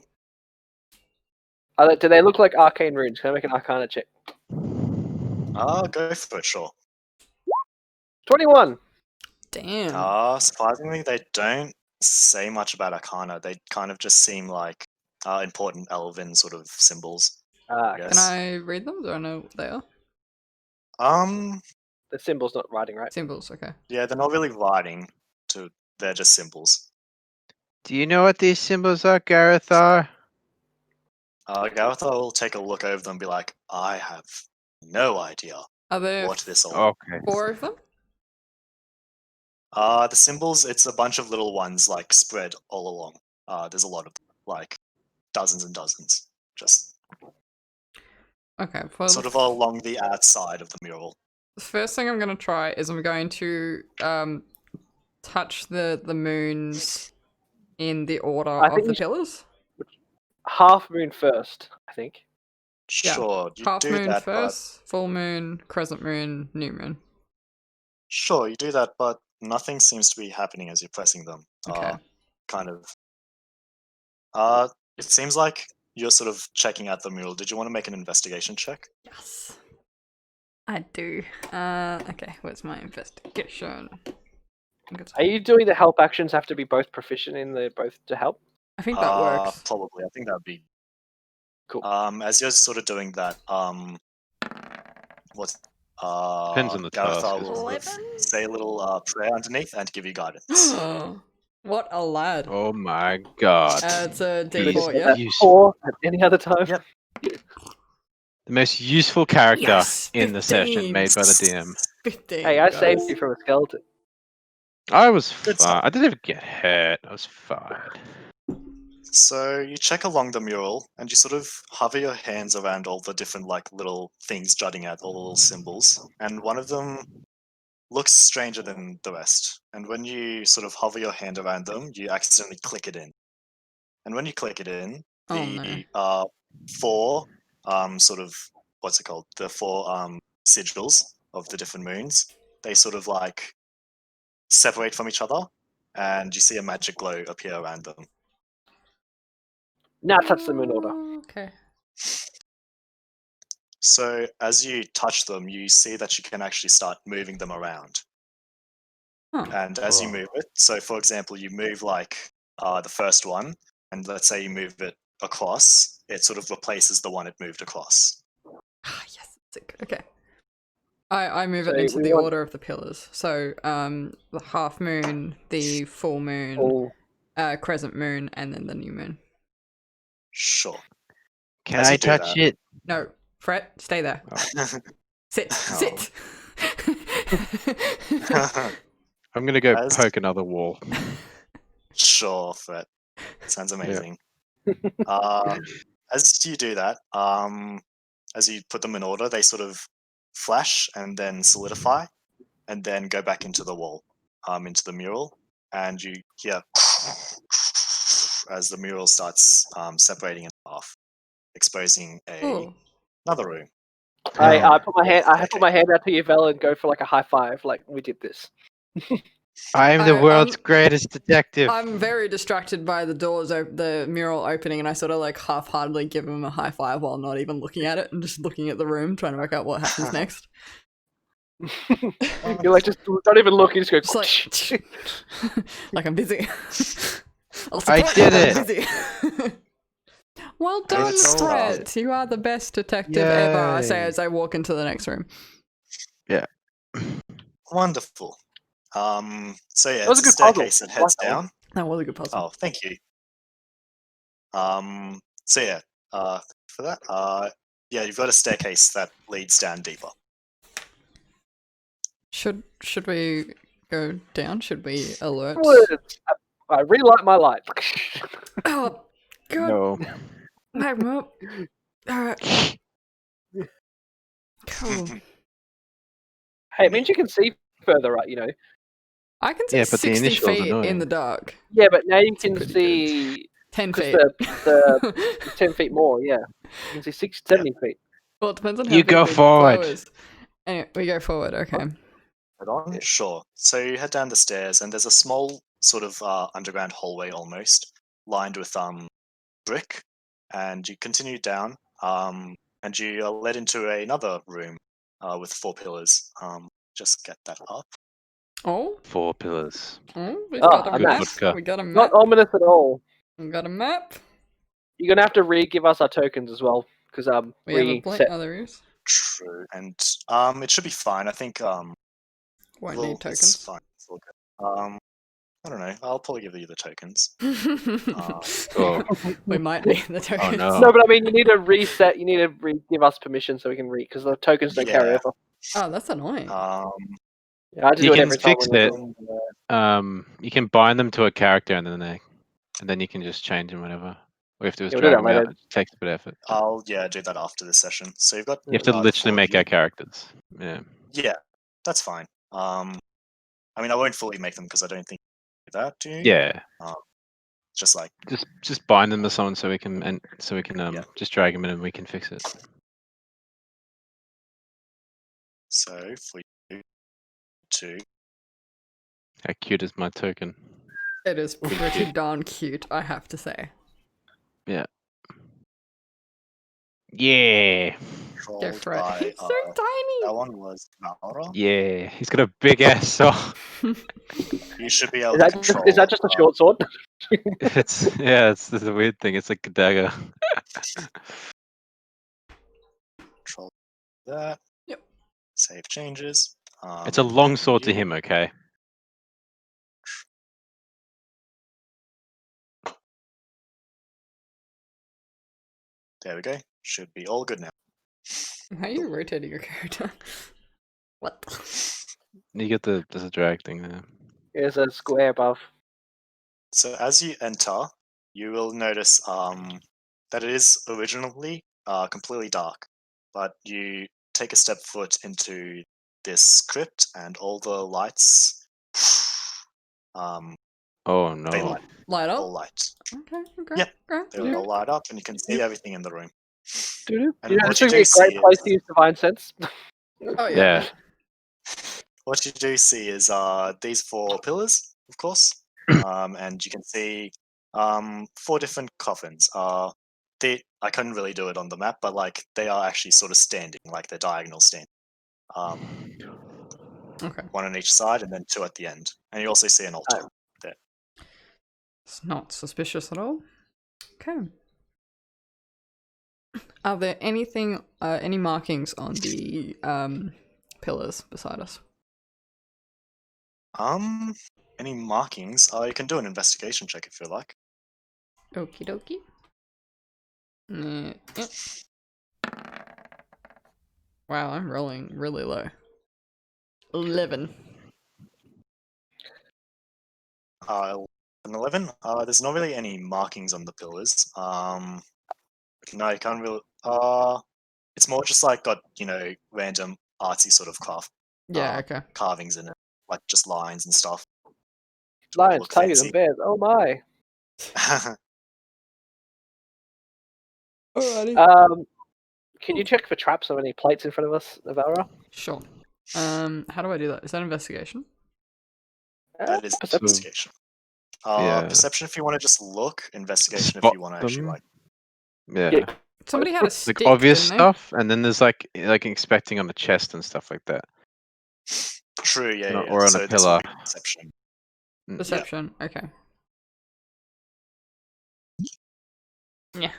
S4: do they look like arcane runes? Can I make an arcana check?
S1: Go for it, sure.
S4: 21.
S3: Damn.
S1: Surprisingly, they don't say much about Arcana. They kind of just seem like important elven sort of symbols.
S4: Okay.
S3: Can
S1: Yes.
S3: I read them? Do I know what they are?
S4: The symbol's not writing, right?
S3: Symbols, okay.
S1: Yeah, they're not really writing. They're just symbols.
S2: Do you know what these symbols are, Garathar?
S1: Garathar will take a look over them and be like, I have no idea
S3: Are there
S1: what this all.
S2: Okay.
S3: 4 of them?
S1: The symbols, it's a bunch of little ones like spread all along. There's a lot of like dozens and dozens, just
S3: Okay. Well,
S1: sort of along the outside of the mural.
S3: the first thing I'm going to try is I'm going to touch the moons in the order
S4: I
S3: of
S4: think
S3: the
S4: you should-
S3: pillars.
S4: Half moon first, I think.
S3: Yeah,
S1: Sure, you
S3: Half
S1: do
S3: moon
S1: that,
S3: first, full moon, crescent moon, new moon.
S1: Sure, you do that, but nothing seems to be happening as you're pressing them.
S3: Okay.
S1: Kind of. It seems like you're sort of checking out the mural. Did you want to make an investigation check?
S3: Yes. I do. Okay, where's my investigation?
S4: Are you doing the help actions have to be both proficient in the both to help?
S3: I think that works.
S1: Probably. I think that'd be
S4: Cool.
S1: As you're sort of doing that, what?
S2: Depends on the task,
S1: Garathar
S2: isn't
S1: will
S2: it?
S3: 11?
S1: say a little prayer underneath and give you guidance.
S3: What a lad.
S2: Oh my god.
S3: It's a
S2: He's
S3: D4, yeah?
S2: useful.
S4: Or at any other time?
S1: Yep.
S2: The most useful character
S3: Yes,
S2: in the
S3: 15.
S2: session made by the DM.
S3: 15.
S4: Hey, I
S3: guys.
S4: saved you from a skeleton.
S2: I was
S1: Good
S2: fine.
S1: stuff.
S2: I didn't even get hurt. I was fine.
S1: So you check along the mural and you sort of hover your hands around all the different like little things jutting out, all the little symbols, and one of them looks stranger than the rest. And when you sort of hover your hand around them, you accidentally click it in. And when you click it in,
S3: Oh, no.
S1: the four sort of what's it called? The four sigils of the different moons, they sort of like separate from each other, and you see a magic glow appear around them.
S4: Now touch the moon order.
S3: Okay.
S1: So as you touch them, you see that you can actually start moving them around.
S3: Huh.
S1: And as you
S2: Whoa.
S1: move it, so for example, you move like the first one, and let's say you move it across, it sort of replaces the one it moved across.
S3: Ah, yes. Sick. Okay. I move
S4: So
S3: it into
S4: we
S3: the
S4: want-
S3: order of the pillars. So the half moon, the full moon,
S4: Full.
S3: crescent moon, and then the new moon.
S1: Sure.
S2: Can
S1: As
S2: I
S1: you do
S2: touch
S1: that-
S2: it?
S3: No, Fret, stay there. Sit. Sit.
S2: I'm gonna go
S1: As-
S2: poke another wall.
S1: Sure, Fred. Sounds amazing. As you do that, as you put them in order, they sort of flash and then solidify, and then go back into the wall, into the mural, and you hear as the mural starts separating in half, exposing
S3: Oh.
S1: another room.
S4: I put my hand. I
S1: Okay.
S4: put my hand out to you, Vel, and go for like a high five. Like we did this.
S2: I am the
S3: I-
S2: world's greatest detective.
S3: I'm very distracted by the doors, the mural opening, and I sort of like half-heartedly give him a high five while not even looking at it and just looking at the room, trying to work out what happens next.
S4: You're like, just don't even look. You just go.
S3: Just like, like I'm busy. I'll
S2: I
S3: support you,
S2: did
S3: but I'm
S2: it.
S3: busy. Well done,
S2: told
S3: Fred. You are the best detective ever. I say
S2: Yay.
S3: as I walk into the next room.
S1: Wonderful. So yeah,
S4: That was
S1: it's
S4: a
S1: a
S4: good puzzle.
S1: staircase that
S4: I
S1: heads
S4: like that one.
S1: down.
S3: That was a good puzzle.
S1: Oh, thank you. So yeah, for that, yeah, you've got a staircase that leads down deeper.
S3: Should we go down? Should we alert?
S4: I relight my light.
S3: Oh, God.
S2: No.
S3: Magma. Cool.
S4: Hey, it means you can see further, right? You know.
S3: I can see
S2: Yeah, but the
S3: 60
S2: initials are
S3: feet in
S2: annoying.
S3: the dark.
S4: Yeah, but now you
S3: It's
S4: can
S3: pretty
S4: see
S3: 10
S4: because
S3: feet.
S4: it's 10 feet more. Yeah, you can see 60, 70 feet.
S3: Well, it depends on how
S2: You
S3: big
S2: go
S3: the
S2: forward.
S3: glow is. Anyway, we go forward, okay.
S1: Head on? Sure. So you head down the stairs, and there's a small sort of underground hallway almost, lined with brick, and you continue down, and you are led into another room with 4 pillars. Just get that up.
S3: Oh,
S2: 4 pillars.
S3: we've
S4: Oh,
S3: got a
S4: a
S3: map.
S2: vodka.
S3: We got a
S4: Not
S3: map.
S4: ominous at all.
S3: We got a map.
S4: You're gonna have to re-give us our tokens as well, because
S3: We have a blank.
S4: reset.
S3: Oh, there is.
S1: True. And it should be fine. I think
S3: Won't
S1: well,
S3: need
S1: it's
S3: tokens.
S1: fine. It's all good. I don't know. I'll probably give you the tokens.
S2: Oh.
S3: We might need the tokens.
S2: no.
S4: No, but I mean, you need to reset. You need to give us permission so we can because the tokens don't carry
S1: Yeah.
S4: over.
S3: Oh, that's annoying.
S4: Yeah, I have to
S2: You
S4: do it
S2: can
S4: every time.
S2: fix
S4: when
S2: it.
S4: we're-
S2: You can bind them to a character and then you can just change them whenever. All we have to do is
S4: Yeah, we'll do
S2: drag
S4: that
S2: them out.
S4: later.
S2: It takes a bit of effort.
S1: I'll do that after this session. So you've got
S2: You have to
S1: the
S2: literally
S1: 4 of
S2: make
S1: you.
S2: our characters. Yeah.
S1: Yeah, that's fine. I mean, I won't fully make them because I don't think you do that, do you?
S2: Yeah.
S1: Just like
S2: Just bind them to someone so we can
S1: Yeah.
S2: just drag them in and we can fix it.
S1: so for you to
S2: How cute is my token?
S3: It is pretty darn cute, I have to say.
S2: Yeah.
S3: Go
S1: controlled
S3: for it.
S1: by
S3: It's so
S1: that
S3: tiny.
S1: one was Valrah.
S2: Yeah. He's got a big ass sword.
S1: You should be able
S4: Is
S1: to
S4: that,
S1: control.
S4: is that just a short sword?
S2: It's a weird thing. It's like a dagger.
S1: Control that.
S3: Yep.
S1: Save changes.
S2: It's a long
S1: and
S2: sword to
S1: you-
S2: him, okay?
S1: There we go. Should be all good now.
S3: How are you rotating your character? What?
S2: You get there's a drag thing there.
S4: There's a square above.
S1: So as you enter, you will notice that it is originally completely dark, but you take a step foot into this crypt, and all the lights,
S2: Oh
S1: they
S2: no.
S3: Light
S1: all
S3: up.
S1: light.
S3: Okay.
S1: Yep.
S3: Great.
S1: They all light up, and you can see everything in the room.
S4: You
S1: And
S4: know,
S1: what
S4: this
S1: you
S4: would be
S1: do
S4: a great
S1: see
S4: place
S1: is,
S4: to use divine sense.
S3: Oh
S2: Yeah.
S1: what you do see is these 4 pillars, of course, and you can see 4 different coffins. I couldn't really do it on the map, but like they are actually sort of standing, like they're diagonal standing.
S3: Okay.
S1: 1 on each side, and then 2 at the end. And you also see an altar there.
S3: It's not suspicious at all. Okay. Are there any markings on the pillars beside us?
S1: Any markings? You can do an investigation check if you like.
S3: Okie dokie. Yeah. Wow, I'm rolling really low. 11.
S1: An 11. There's not really any markings on the pillars. No, you can't really. It's more just like got random artsy sort of craft
S3: Yeah, okay.
S1: carvings in it, like just lines and stuff.
S4: Lions,
S1: look
S4: tigers,
S1: fancy.
S4: and bears. Oh my.
S3: Alrighty.
S4: Can you check for traps on any plates in front of us, Valrah?
S3: Sure. How do I do that? Is that investigation?
S1: That is
S4: Perception.
S1: investigation.
S2: Yeah.
S1: Perception if you want to just look. Investigation if
S2: Spot
S1: you want to actually
S2: them.
S1: like.
S2: Yeah.
S3: Somebody had a
S2: Like
S3: stick,
S2: obvious
S3: didn't they?
S2: stuff, and then there's like inspecting on the chest and stuff like that.
S1: True, yeah.
S2: Or on a
S1: So this
S2: pillar.
S1: would be perception.
S3: Perception. Okay. Yeah.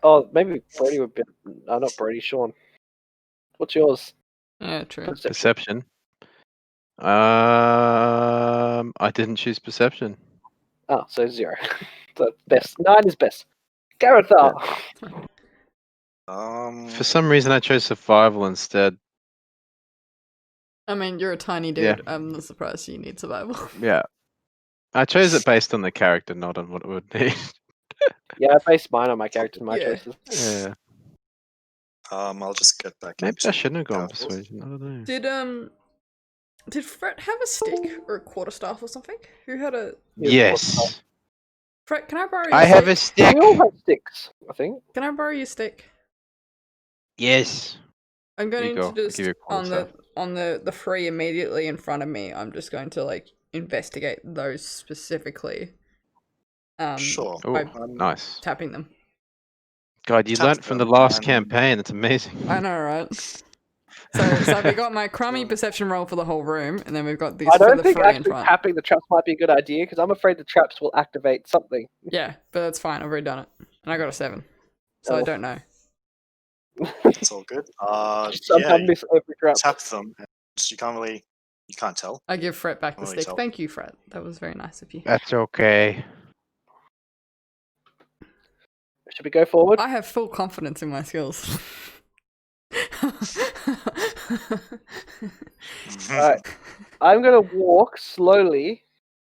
S4: Oh, maybe Brody would be. No, not Brody. Sean. What's yours?
S3: Yeah, true.
S2: Perception. I didn't choose perception.
S4: Oh, so 0. So best. 9 is best. Garathar.
S2: For some reason, I chose survival instead.
S3: I mean, you're a tiny dude.
S2: Yeah.
S3: I'm not surprised you need survival.
S2: Yeah. I chose it based on the character, not on what it would need.
S4: Yeah, I based mine on my characters and my
S3: Yeah.
S4: choices.
S2: Yeah.
S1: I'll just get back.
S2: Maybe I
S1: into
S2: shouldn't have gone
S1: powerful.
S2: persuasion. I don't know.
S3: Did Fret have a stick or a quarterstaff or something? Who had a...
S2: Yes.
S3: Fret, can I borrow your
S2: I
S3: stick?
S2: have a stick.
S4: We all have sticks, I think.
S3: Can I borrow your stick?
S2: Yes.
S3: I'm
S2: Here
S3: going
S2: you go.
S3: to
S2: I'll
S3: just
S2: give you a quarterstaff.
S3: on the free immediately in front of me. I'm just going to like investigate those specifically.
S1: Sure.
S3: By
S2: Nice.
S3: tapping them.
S2: God, you
S1: Tap
S2: learnt from the
S1: them
S2: last
S1: and-
S2: campaign. It's amazing.
S3: I know, right? So we got my crummy perception roll for the whole room, and then we've got this
S4: I
S3: for
S4: don't
S3: the
S4: think
S3: free in
S4: actually
S3: front.
S4: tapping the traps might be a good idea because I'm afraid the traps will activate something.
S3: Yeah, but that's fine. I've already done it, and I got a 7, so I
S4: Oh.
S3: don't know.
S1: It's all good.
S4: Somehow
S1: You
S4: miss every trap.
S1: tap them, and you can't tell.
S3: I give Fret back the
S1: Really
S3: stick.
S1: tell.
S3: Thank you, Fret. That was very nice of you.
S2: That's okay.
S4: Should we go forward?
S3: I have full confidence in my skills.
S4: Alright. I'm gonna walk slowly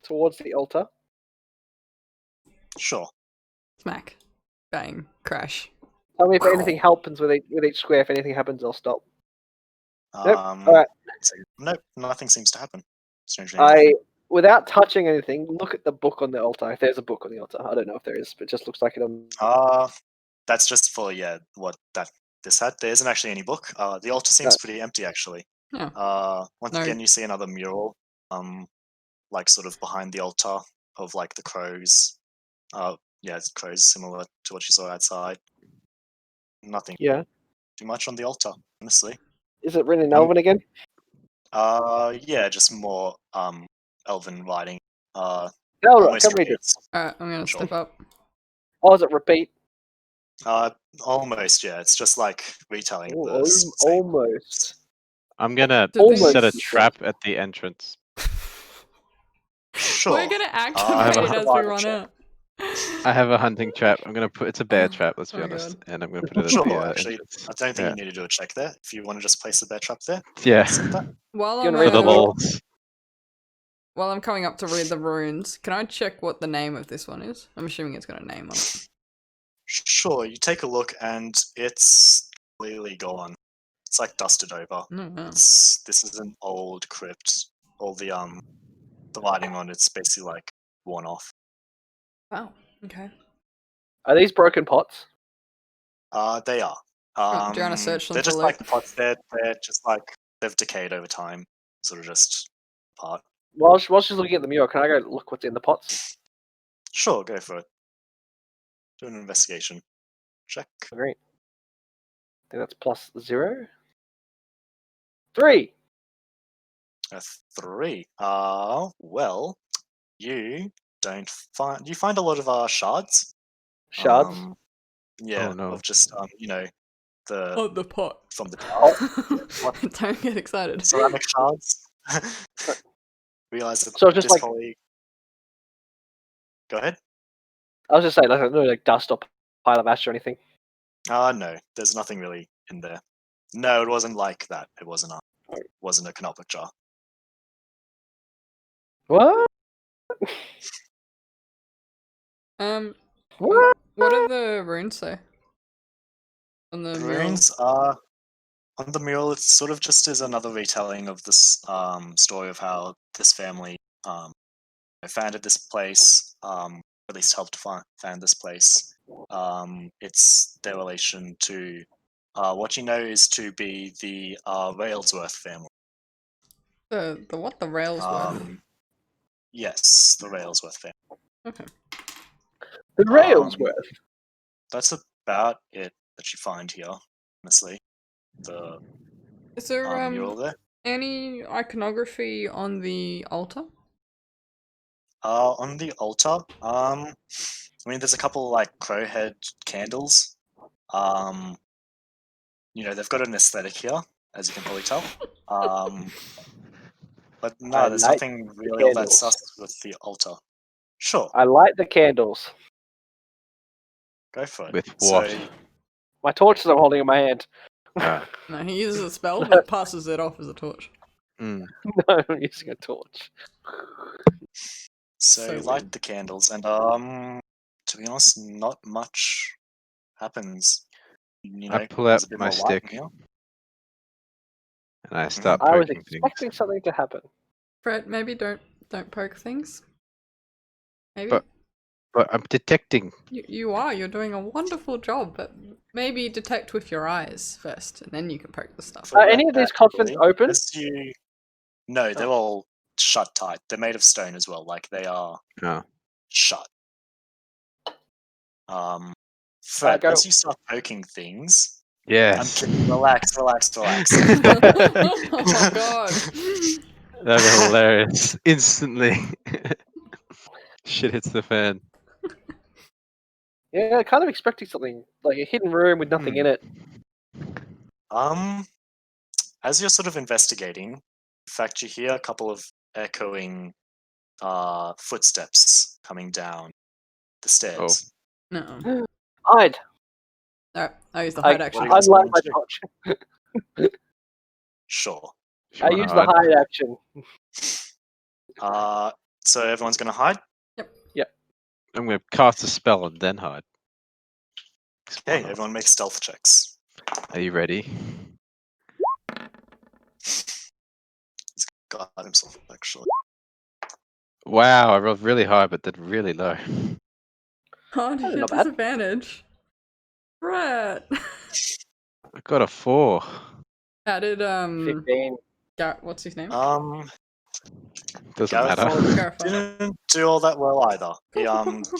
S4: towards the altar.
S1: Sure.
S3: Smack. Bang. Crash.
S4: Tell me if anything happens with each square. If anything happens, I'll stop. Nope.
S1: All
S4: Alright.
S1: Nope, nothing seems to happen. Strangely enough.
S4: Without touching anything, look at the book on the altar. If there's a book on the altar, I don't know if there is, but it just looks like it on.
S1: That's just for what this had. There isn't actually any book. The altar seems pretty empty actually.
S3: Yeah.
S1: Once
S3: No.
S1: again, you see another mural, like sort of behind the altar of like the crows. It's crows similar to what you saw outside. Nothing
S4: Yeah.
S1: too much on the altar, honestly.
S4: Is it written in Elven again?
S1: Just more elven writing.
S4: No,
S1: almost
S4: come read it.
S1: repeats.
S3: Alright, I'm gonna
S1: Sure.
S3: step up.
S4: Oh, is it repeat?
S1: Almost, yeah. It's just like retelling
S4: Ooh,
S1: the same.
S4: almost.
S2: I'm gonna
S3: Almost.
S2: set a trap at the entrance.
S1: Sure.
S3: We're gonna
S2: have
S3: activate
S2: a
S3: it as we
S1: survival
S3: run
S1: check.
S3: out.
S2: I have a hunting trap. I'm gonna put it's a bear trap. Let's be
S3: Oh,
S2: honest,
S3: God.
S2: and I'm gonna put it at
S1: Sure,
S2: the
S1: actually,
S2: entrance.
S1: I don't think
S2: Yeah.
S1: you need to do a check there. If you want to just place the bear trap there,
S2: Yeah.
S1: set that.
S3: While
S4: You
S3: I'm
S4: wanna read
S2: For the
S4: the book?
S2: lols.
S3: while I'm coming up to read the runes, can I check what the name of this one is? I'm assuming it's got a name on it.
S1: Sure, you take a look and it's completely gone. It's like dusted over.
S3: Oh, wow.
S1: This is an old crypt. All the writing on it's basically like worn off.
S3: Wow. Okay.
S4: Are these broken pots?
S1: They are.
S3: Oh, do you want to search them
S1: They're
S3: for
S1: just
S3: loot?
S1: like pots. They're just like they've decayed over time, sort of just apart.
S4: While she's looking at the mural, can I go look what's in the pots?
S1: Sure, go for it. Do an investigation check.
S4: Great. I think that's plus 0. 3.
S1: A 3. Well, you don't find. You find a lot of shards.
S4: Shards.
S1: Yeah,
S2: Oh, no.
S1: of just the
S3: Oh, the pot.
S1: from the tower.
S3: Don't get excited.
S1: Ceramic shards. Realize that
S4: So just
S1: this
S4: like-
S1: colleague. Go ahead.
S4: I was just saying, like, no, like dust or pile of ash or anything.
S1: No, there's nothing really in there. No, it wasn't like that. It wasn't a canoptic jar.
S4: What?
S3: What do the runes say? On the
S1: The
S3: mural?
S1: runes are on the mural. It sort of just is another retelling of this story of how this family founded this place. At least helped found this place. It's their relation to what you know is to be the Railsworth family.
S3: The what? The Railsworth?
S1: Yes, the Railsworth family.
S3: Okay.
S4: The Railsworth.
S1: That's about it that you find here, honestly. The
S3: Is there
S1: mural there.
S3: any iconography on the altar?
S1: On the altar, I mean, there's a couple like crowhead candles. They've got an aesthetic here, as you can probably tell. But no,
S4: I
S1: there's
S4: like
S1: nothing really all that
S4: candles.
S1: sus with the altar. Sure,
S4: I light the candles.
S1: go for it.
S2: With what?
S1: So,
S4: My torches I'm holding in my hand.
S2: Ah.
S3: No, he uses a spell but passes it off as a torch.
S2: Mm.
S4: No, I'm using a torch.
S1: so
S3: So
S1: you light
S3: weird.
S1: the candles, and to be honest, not much happens.
S2: I pull
S1: there's
S2: out
S1: a bit
S2: my
S1: more light in
S2: stick.
S1: here.
S2: And I start
S4: I was
S2: poking
S4: expecting
S2: things.
S4: something to happen.
S3: Fred, maybe don't poke things. Maybe
S2: But I'm detecting.
S3: you are. You're doing a wonderful job, but maybe detect with your eyes first, and then you can poke the stuff.
S1: For
S4: Are any of these coffins
S1: actually,
S4: open?
S1: No, they're all shut tight. They're made of stone as well. Like they are
S2: Oh.
S1: shut. Fred,
S4: go-
S1: as you start poking things, I'm
S2: Yes.
S1: kidding. Relax.
S3: Oh god.
S2: That'd be hilarious. Instantly. Shit hits the fan.
S4: Yeah, kind of expecting something like a hidden room with nothing in it.
S1: As you're sort of investigating, in fact, you hear a couple of echoing footsteps coming down the stairs.
S3: No.
S4: Hide.
S3: Alright, I use the
S4: I
S3: hide action.
S1: What do you
S4: light
S1: guys
S4: my
S1: wanna
S4: torch.
S1: Sure.
S2: If you
S4: I
S2: wanna
S4: use the hide action.
S1: So everyone's gonna hide.
S2: I'm going to cast a spell and then hide. 'Cause why
S1: Okay,
S2: not?
S1: everyone make stealth checks.
S2: Are you ready?
S1: He's got himself actually.
S2: Wow, I rolled really high, but then really low.
S3: Oh, did you
S4: Not
S3: get
S4: bad.
S3: disadvantage? Brett.
S2: I got a 4.
S3: How did
S4: 15.
S3: what's his name?
S2: Doesn't matter.
S3: Garathar.
S1: Didn't do all that well either.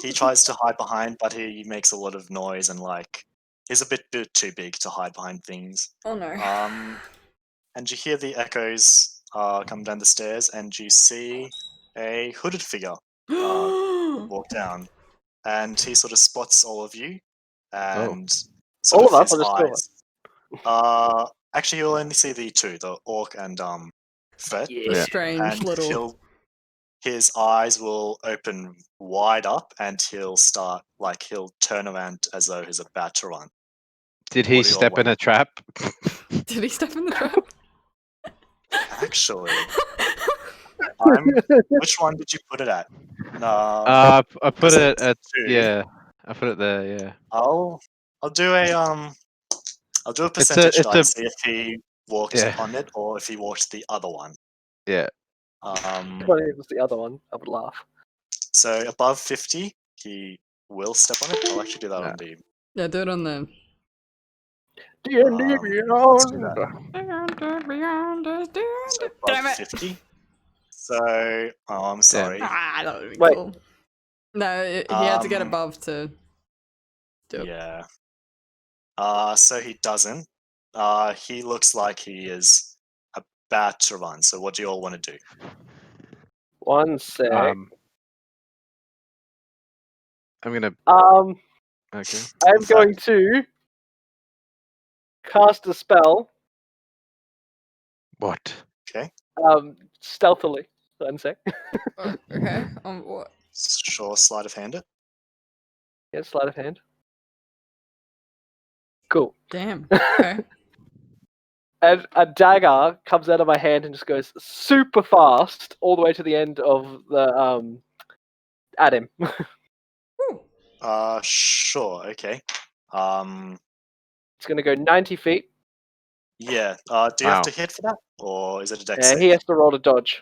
S1: He tries to hide behind, but he makes a lot of noise and like he's a bit too big to hide behind things.
S3: Oh no.
S1: And you hear the echoes come down the stairs, and you see a hooded figure walk down, and he sort of spots all of you, and sort
S4: All of us,
S1: his
S4: or just two of us?
S1: eyes. Actually, you'll only see the two, the orc and Fred.
S3: The
S2: Yeah.
S3: strange
S1: And
S3: little.
S1: his eyes will open wide up, and he'll turn around as though he's about to run.
S2: Did
S1: What
S2: he
S1: do you all
S2: step in
S1: want?
S2: a trap?
S3: Did he step in the trap?
S1: Actually, time. Which one did you put it at? No.
S2: I put
S1: because
S2: it
S1: it's
S2: at
S1: 2.
S2: yeah. I put it there. Yeah.
S1: I'll do a
S2: It's a
S1: percentage
S2: it's
S1: die
S2: a
S1: to see if he walked
S2: Yeah.
S1: on it or if he walked the other one.
S2: yeah.
S4: Funny if it was the other one, I would laugh.
S1: So above 50, he will step on it. I'll actually do that
S2: No.
S1: on the.
S3: Yeah, do it on the.
S4: D&D
S1: Let's do
S4: Beyond.
S1: that. So
S3: Damn
S1: above
S3: it!
S1: 50. So, I'm sorry.
S3: Ah, that would be
S4: Wait.
S3: cool. No, he had to get
S1: Um,
S3: above to do it.
S1: Yeah. So he doesn't. He looks like he is about to run. So what do you all want to do?
S4: One sec.
S2: I'm gonna. Okay.
S4: I'm
S1: In fact-
S4: going to cast a spell
S2: What?
S1: Okay.
S4: stealthily. One sec.
S3: Okay. What?
S1: Sure, sleight of hand it.
S4: Yeah, sleight of hand. Cool.
S3: Damn. Okay.
S4: And a dagger comes out of my hand and just goes super fast all the way to the end of the at him.
S3: Woo.
S1: Sure, okay.
S4: It's gonna go 90 feet.
S1: Yeah. Do you have
S2: Wow.
S1: to hit for that? Or is it a dex
S4: Yeah,
S1: save?
S4: he has to roll to dodge.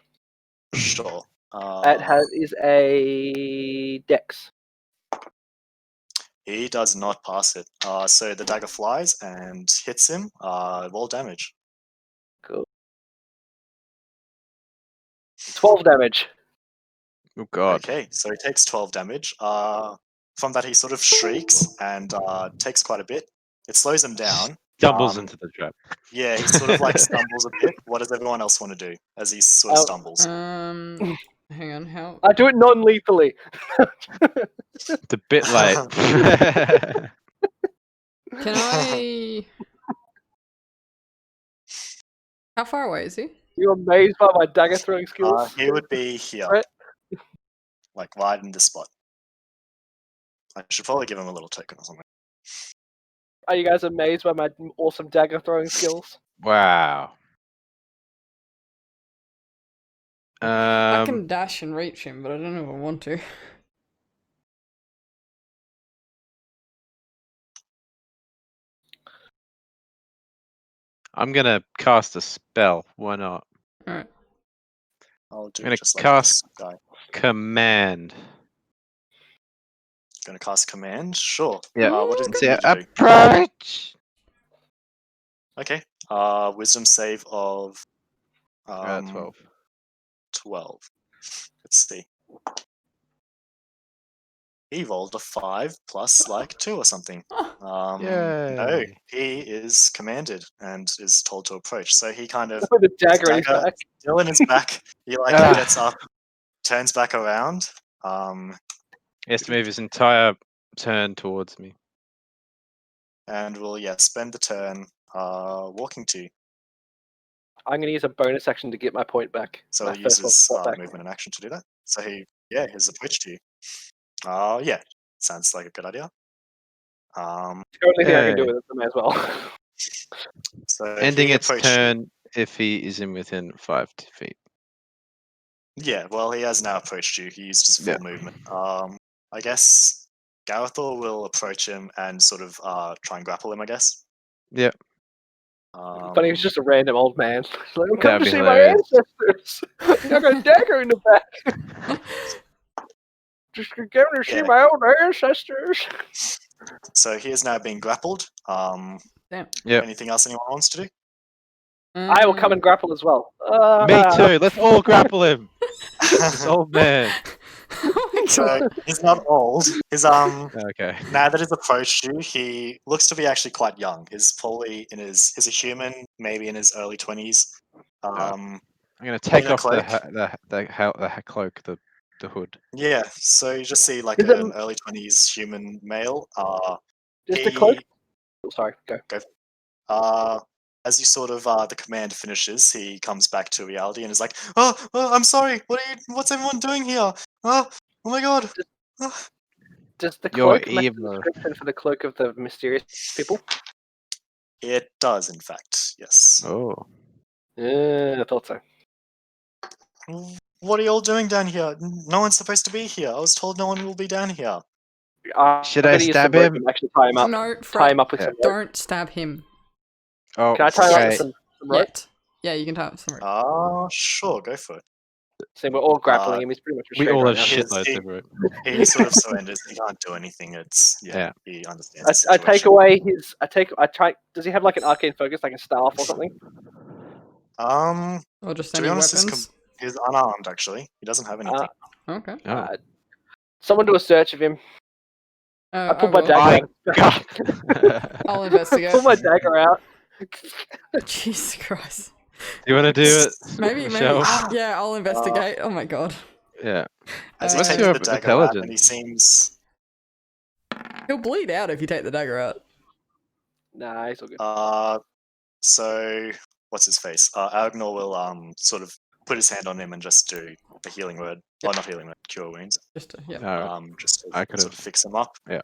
S1: Sure.
S4: It is a dex.
S1: He does not pass it. So the dagger flies and hits him. Roll damage.
S4: Cool. 12 damage.
S2: Oh God.
S1: Okay, so he takes 12 damage. From that, he sort of shrieks and takes quite a bit. It slows him down.
S2: Stumbles into the trap.
S1: Yeah, he sort of like stumbles a bit. What does everyone else want to do as he sort of stumbles?
S3: Hang on. How?
S4: I do it non-lethally.
S2: It's a bit late.
S3: Can I? How far away is he?
S4: You're amazed by my dagger throwing skills?
S1: He would be here,
S4: Right.
S1: like right in this spot. I should probably give him a little token or something.
S4: Are you guys amazed by my awesome dagger throwing skills?
S2: Wow.
S3: I can dash and reach him, but I don't know if I want to.
S2: I'm gonna cast a spell. Why not?
S3: Alright.
S1: I'll do
S2: I'm gonna
S1: just like
S2: cast-
S1: this guy.
S2: Command.
S1: Gonna cast command? Sure.
S2: Yeah.
S1: What does
S2: It's
S1: it
S2: a
S1: need to do?
S2: approach.
S1: Okay. Wisdom save of
S2: 12.
S1: 12. Let's see. He rolled a 5 plus like 2 or something. No,
S2: Yay.
S1: he is commanded and is told to approach. So he kind of
S4: With a dagger in his
S1: dagger
S4: back.
S1: still in his back. He like
S2: Ah.
S1: gets up, turns back around.
S2: He has to move his entire turn towards me.
S1: And will spend the turn walking to you.
S4: I'm going to use a bonus action to get my point back.
S1: So
S4: My
S1: he
S4: first one
S1: uses
S4: spot back.
S1: movement and action to do that. So his approach to you. Yeah, sounds like a good idea.
S4: It's the only thing I can do with it, so may as well.
S1: So
S2: Ending
S1: he
S2: its
S1: approached you.
S2: turn if he is in within 5 feet.
S1: Yeah, well, he has now approached you. He used his full
S2: Yeah.
S1: movement. I guess Garathar will approach him and sort of try and grapple him, I guess.
S2: Yep.
S4: Funny, he's just a random old man. He's like, I'm coming
S2: That'd
S4: to
S2: be
S4: see
S2: hilarious.
S4: my ancestors. I got a dagger in the back. Just coming to see
S1: Yeah.
S4: my old ancestors.
S1: So he is now being grappled.
S3: Damn.
S2: Yep.
S1: Anything else anyone wants to do?
S4: I will come and grapple as well.
S2: Me too. Let's all grapple him. This old man.
S3: Oh my
S1: So
S3: god.
S1: he's not old. His
S2: Okay.
S1: now that he's approached you, he looks to be actually quite young. He's probably he's a human, maybe in his early 20s.
S2: I'm gonna take
S1: a
S2: off
S1: cloak.
S2: the cloak, the hood.
S1: Yeah, so you just see like
S4: Is it-
S1: an early 20s human male.
S4: Just a cloak? Oh, sorry, go.
S1: As you sort of the command finishes, he comes back to reality and is like, "Oh, I'm sorry. What's everyone doing here? Oh my god."
S4: Does the
S2: You're
S4: cloak match the
S2: evil.
S4: description for the cloak of the mysterious people?
S1: It does, in fact, yes.
S2: Oh.
S4: I thought so.
S1: What are you all doing down here? No one's supposed to be here. I was told no one will be down here.
S2: Should
S4: I'm
S2: I
S4: gonna use
S2: stab
S4: some rope
S2: him?
S4: and actually tie him up.
S3: No,
S4: Tie
S3: Fred,
S4: him up with
S2: Yeah.
S4: some rope.
S3: don't stab him
S2: Oh,
S4: Can I tie him up
S2: okay.
S4: with some rope?
S3: yet. Yeah, you can tie him. Sorry.
S1: Sure, go for it.
S4: So we're all grappling him. He's pretty much
S2: We
S4: restrained
S2: all
S4: right
S2: have
S4: now.
S1: Here's
S2: shitloads
S1: the-
S2: of rope.
S1: He sort of surrenders. He can't do anything.
S2: Yeah.
S1: He understands.
S4: I
S1: the
S4: take
S1: situation.
S4: away his. I try. Does he have like an arcane focus, like a staff or something?
S3: Or just
S1: To be
S3: any
S1: honest,
S3: weapons.
S1: he's unarmed. Actually, he doesn't have anything.
S3: Okay.
S2: Oh.
S4: Someone do a search of him. I pull my
S3: will.
S4: dagger.
S2: God.
S3: I'll
S4: I
S3: investigate.
S4: pull my dagger out.
S3: Jesus Christ.
S2: You want to do it?
S3: Maybe.
S2: Michelle?
S3: Yeah, I'll investigate. Oh my god.
S2: Yeah.
S1: As he
S3: What's
S1: takes
S2: your
S1: the dagger out, and he
S2: intelligence?
S1: seems
S3: He'll bleed out if you take the dagger out.
S4: Nah, he's all good.
S1: So what's his face? Agnor will sort of put his hand on him and just do a healing word. Oh, not healing word, cure wounds.
S3: Just to, yeah.
S1: Just to
S2: I could've-
S1: sort of fix him up.
S2: Yeah.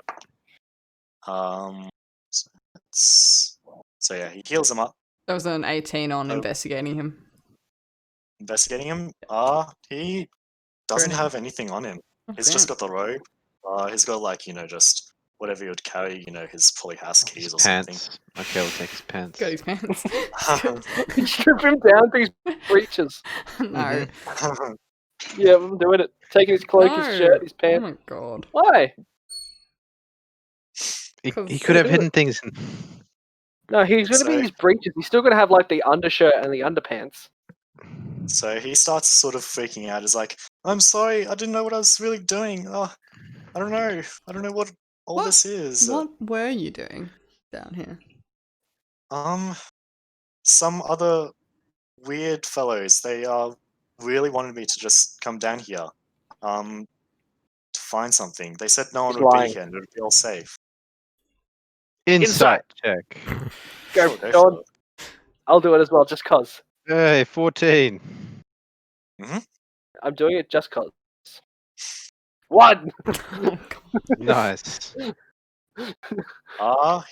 S1: So yeah, he heals him up.
S3: That was an 18 on
S1: Oh.
S3: investigating him.
S1: Investigating him. He doesn't
S3: Burning.
S1: have anything on him.
S3: Oh,
S1: He's just
S3: damn.
S1: got the robe. He's got like just whatever you would carry. His poly house keys
S2: His
S1: or
S2: pants. Okay, we'll take his pants.
S3: Got his pants.
S1: something.
S4: Strip him down to his breeches.
S3: No.
S4: Yeah, I'm doing it. Taking his cloak, his
S3: No.
S4: shirt, his
S3: Oh
S4: pants.
S3: my god.
S4: Why?
S2: He
S3: 'Cause-
S2: could have
S4: Do
S2: hidden
S4: it.
S2: things.
S4: No, he's gonna be
S1: So-
S4: his breeches. He's still gonna have like the undershirt and the underpants.
S1: So he starts sort of freaking out. He's like, "I'm sorry, I didn't know what I was really doing. I don't know. I don't know what all
S3: What?
S1: this is.
S3: What were you doing down here?
S1: Some other weird fellows. They really wanted me to just come down here, to find something. They said no one
S4: He's
S1: would
S4: lying.
S1: be here and it would be all safe.
S2: Insight check.
S4: Go,
S1: Sure,
S4: go
S1: for
S4: on. I'll do it as well, just cause.
S2: Hey, 14.
S4: I'm doing it just cause. 1!
S3: Oh, god.
S2: Nice.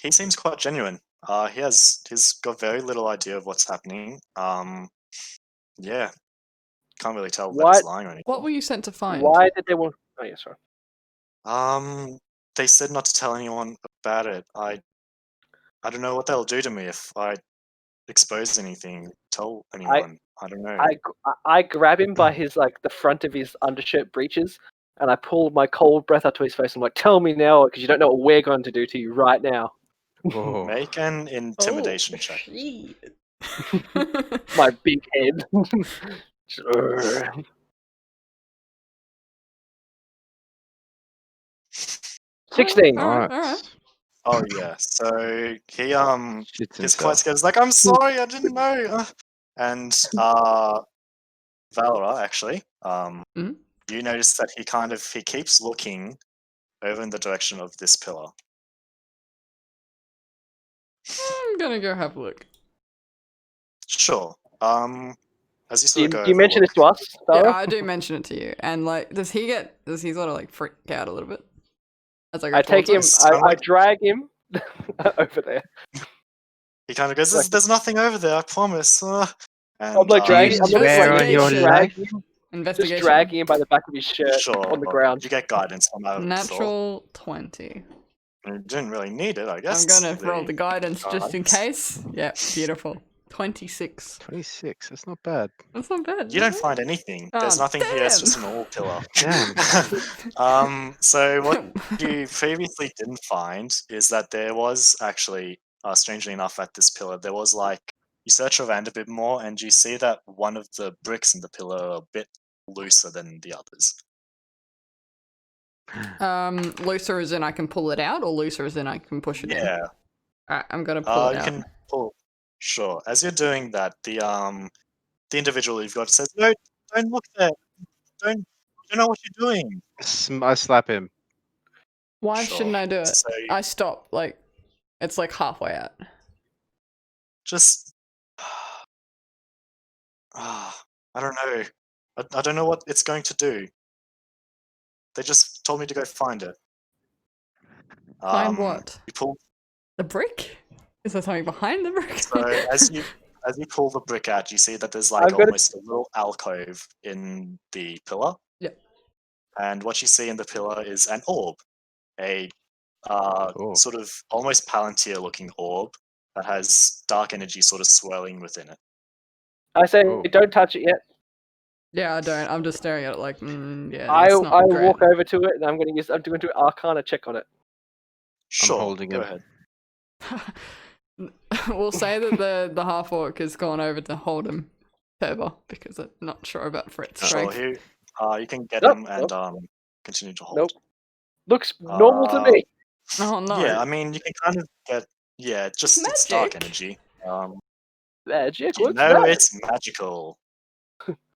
S1: He seems quite genuine. He's got very little idea of what's happening. Yeah, can't really tell that he's
S4: What?
S1: lying or anything.
S3: What were you sent to find?
S4: Why did they want... Oh, yeah, sorry.
S1: They said not to tell anyone about it. I don't know what they'll do to me if I expose anything. Tell anyone. I don't know.
S4: I grab him by his, like, the front of his undershirt breeches, and I pull my cold breath up to his face. I'm like, tell me now, because you don't know what we're going to do to you right now.
S2: Whoa.
S1: Make an intimidation
S3: Oh,
S1: check.
S3: shit.
S4: My big head. 16.
S3: Alright,
S2: Nice.
S3: alright.
S1: Oh yeah. So he
S2: Shits
S1: he's quite
S2: himself.
S1: scared. He's like, "I'm sorry, I didn't know." And Valrah, actually,
S3: Mhm.
S1: you notice that he keeps looking over in the direction of this pillar.
S3: I'm gonna go have a look.
S1: Sure. As you
S4: Do
S1: sort
S4: you,
S1: of go,
S4: do you
S1: over,
S4: mention
S1: look,
S4: this to us,
S3: Yeah,
S4: Sarah?
S3: I do mention it to you. And like, does he sort of like freak out a little bit? As I go
S4: I take him,
S3: towards
S4: I drag him over there.
S1: He kind of goes,
S4: Like-
S1: "There's nothing over there, I promise." And,
S4: I'm like dragging,
S2: you
S4: I'm like,
S2: swear
S3: on your
S4: just
S2: life?
S3: Investigation.
S4: just dragging him by the back of his shirt
S1: sure,
S4: on the ground.
S1: You get guidance on that.
S3: Natural 20.
S1: You didn't really need it, I guess.
S3: I'm gonna roll the guidance just in
S1: guidance.
S3: case. Yeah, beautiful. 26.
S2: 26. That's not bad.
S3: That's not bad.
S1: You don't find anything. There's
S3: Oh,
S1: nothing here. It's just
S3: damn.
S1: an old pillar.
S2: Damn.
S1: So what you previously didn't find is that there was actually, strangely enough, at this pillar, there was like, you search around a bit more and you see that one of the bricks in the pillar are a bit looser than the others.
S3: Looser as in I can pull it out, or looser as in I can push it in?
S1: Yeah.
S3: Alright, I'm gonna pull it
S1: You
S3: out.
S1: can pull. Sure. As you're doing that, the individual you've got says, "No, don't look there. You don't know what you're doing."
S2: I slap him.
S3: Why
S1: Sure.
S3: shouldn't I do it?
S1: So
S3: I stop, like, it's like halfway out.
S1: just, I don't know. I don't know what it's going to do. They just told me to go find it.
S3: Find what?
S1: You pull.
S3: The brick? Is there something behind the brick?
S1: So as you as you pull the brick out, you see that there's
S4: I'm
S1: like
S4: gonna-
S1: almost a little alcove in the pillar.
S3: Yep.
S1: And what you see in the pillar is an orb, a
S2: Cool.
S1: sort of almost Palantir-looking orb that has dark energy sort of swirling within it.
S4: I say,
S2: Cool.
S4: don't touch it yet.
S3: Yeah, I don't. I'm just staring at it like, yeah,
S4: I
S3: that's not great.
S4: walk over to it and I'm going to do Arcana check on it.
S1: Sure,
S2: holding
S1: go
S2: him.
S1: ahead.
S3: We'll say that the half orc has gone over to hold him further because I'm not sure about Frit's
S1: Sure,
S3: strength.
S1: you can get
S4: Nope,
S1: him and continue to hold.
S4: Nope. Looks normal to me.
S3: Oh no!
S1: Yeah, I mean, you can kind of get, it's dark
S3: Magic?
S1: energy.
S4: Magic.
S1: You
S4: What's
S1: know
S4: that?
S1: it's magical.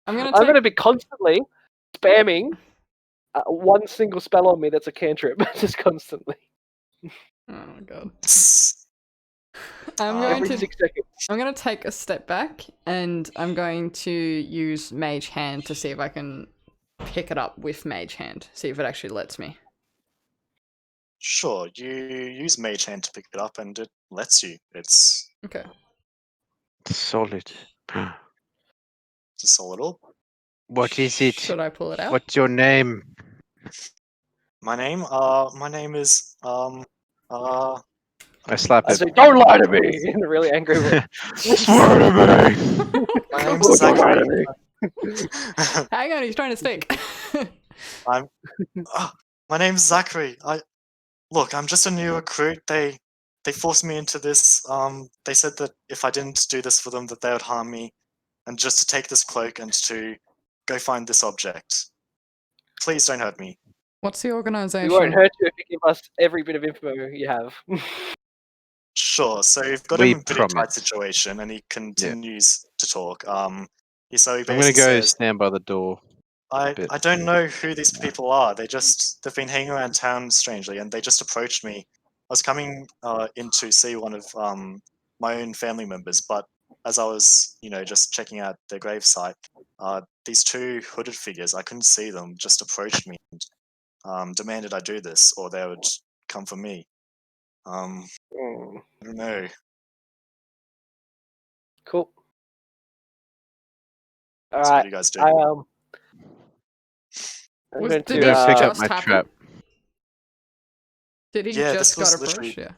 S3: I'm gonna
S4: I'm
S3: take.
S4: going to be constantly spamming one single spell on me that's a cantrip, just constantly.
S3: Oh my god!
S1: Tss.
S3: I'm
S1: Um,
S3: going
S4: Every
S3: to.
S4: 6 seconds.
S3: I'm gonna take a step back and I'm going to use Mage Hand to see if I can pick it up with Mage Hand. See if it actually lets me.
S1: Sure, you use Mage Hand to pick it up, and it lets you. It's
S3: Okay.
S2: Solid.
S1: a solid orb.
S2: What is it?
S3: Should I pull it out?
S2: What's your name?
S1: My name is
S2: I slap
S4: I
S2: it.
S4: say, don't lie to me in a really angry way.
S2: Swear to me!
S1: my
S4: Oh,
S1: name's
S4: don't lie to
S1: Zachary.
S4: me.
S3: Hang on, he's trying to stick.
S1: My name's Zachary. I'm just a new recruit. They forced me into this. They said that if I didn't do this for them, that they would harm me, and just to take this cloak and to go find this object. Please don't hurt me.
S3: What's the
S4: We won't
S3: organization?
S4: hurt you if you give us every bit of info you have.
S1: Sure. So you've got
S2: We
S1: him in a pretty tight
S2: promise.
S1: situation, and he continues to talk. He
S2: I'm gonna
S1: basically
S2: go
S1: says,
S2: stand by the door. bit.
S1: I don't know who these people are. They've been hanging around town strangely, and they just approached me. I was coming in to see one of my own family members, but as I was, just checking out their gravesite, these two hooded figures, I couldn't see them, just approached me and demanded I do this, or they would come for me. I don't know.
S4: Cool.
S1: So what
S4: Alright.
S1: do you guys do?
S3: Was-
S4: going
S3: did
S4: to
S3: this
S2: pick up
S3: just
S2: my
S3: happen?
S2: trap.
S3: Did he
S1: Yeah,
S3: just
S1: this was
S3: got approached?
S1: literally-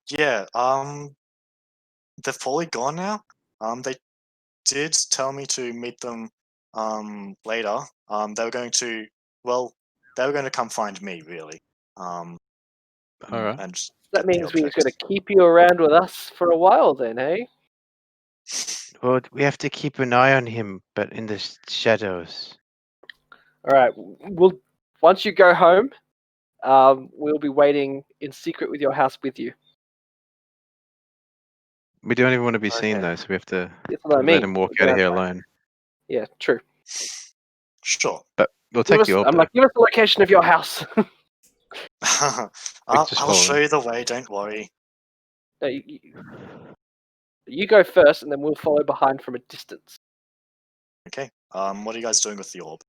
S3: Yeah.
S1: Yeah, they're fully gone now. They did tell me to meet them later. They were going to come find me, really.
S2: Alright.
S1: And
S4: that
S1: get the
S4: means we're
S1: object.
S4: going to keep you around with us for a while then, hey?
S2: Well, we have to keep an eye on him, but in the shadows.
S4: Alright, once you go home, we'll be waiting in secret with your house with you.
S2: We don't even want to be seen
S1: Okay.
S2: though, so we have to
S4: That's what I
S2: let
S4: mean.
S2: him walk
S4: We're
S2: out of
S4: gonna-
S2: here alone.
S4: Yeah, true.
S1: Sure.
S2: But we'll
S4: Give
S2: take
S4: us,
S2: the orb.
S4: I'm
S2: though.
S4: like, give us the location of your house.
S1: I'll
S2: just follow
S1: show
S2: him.
S1: you the way. Don't worry.
S4: No, you go first, and then we'll follow behind from a distance.
S1: Okay. What are you guys doing with the orb?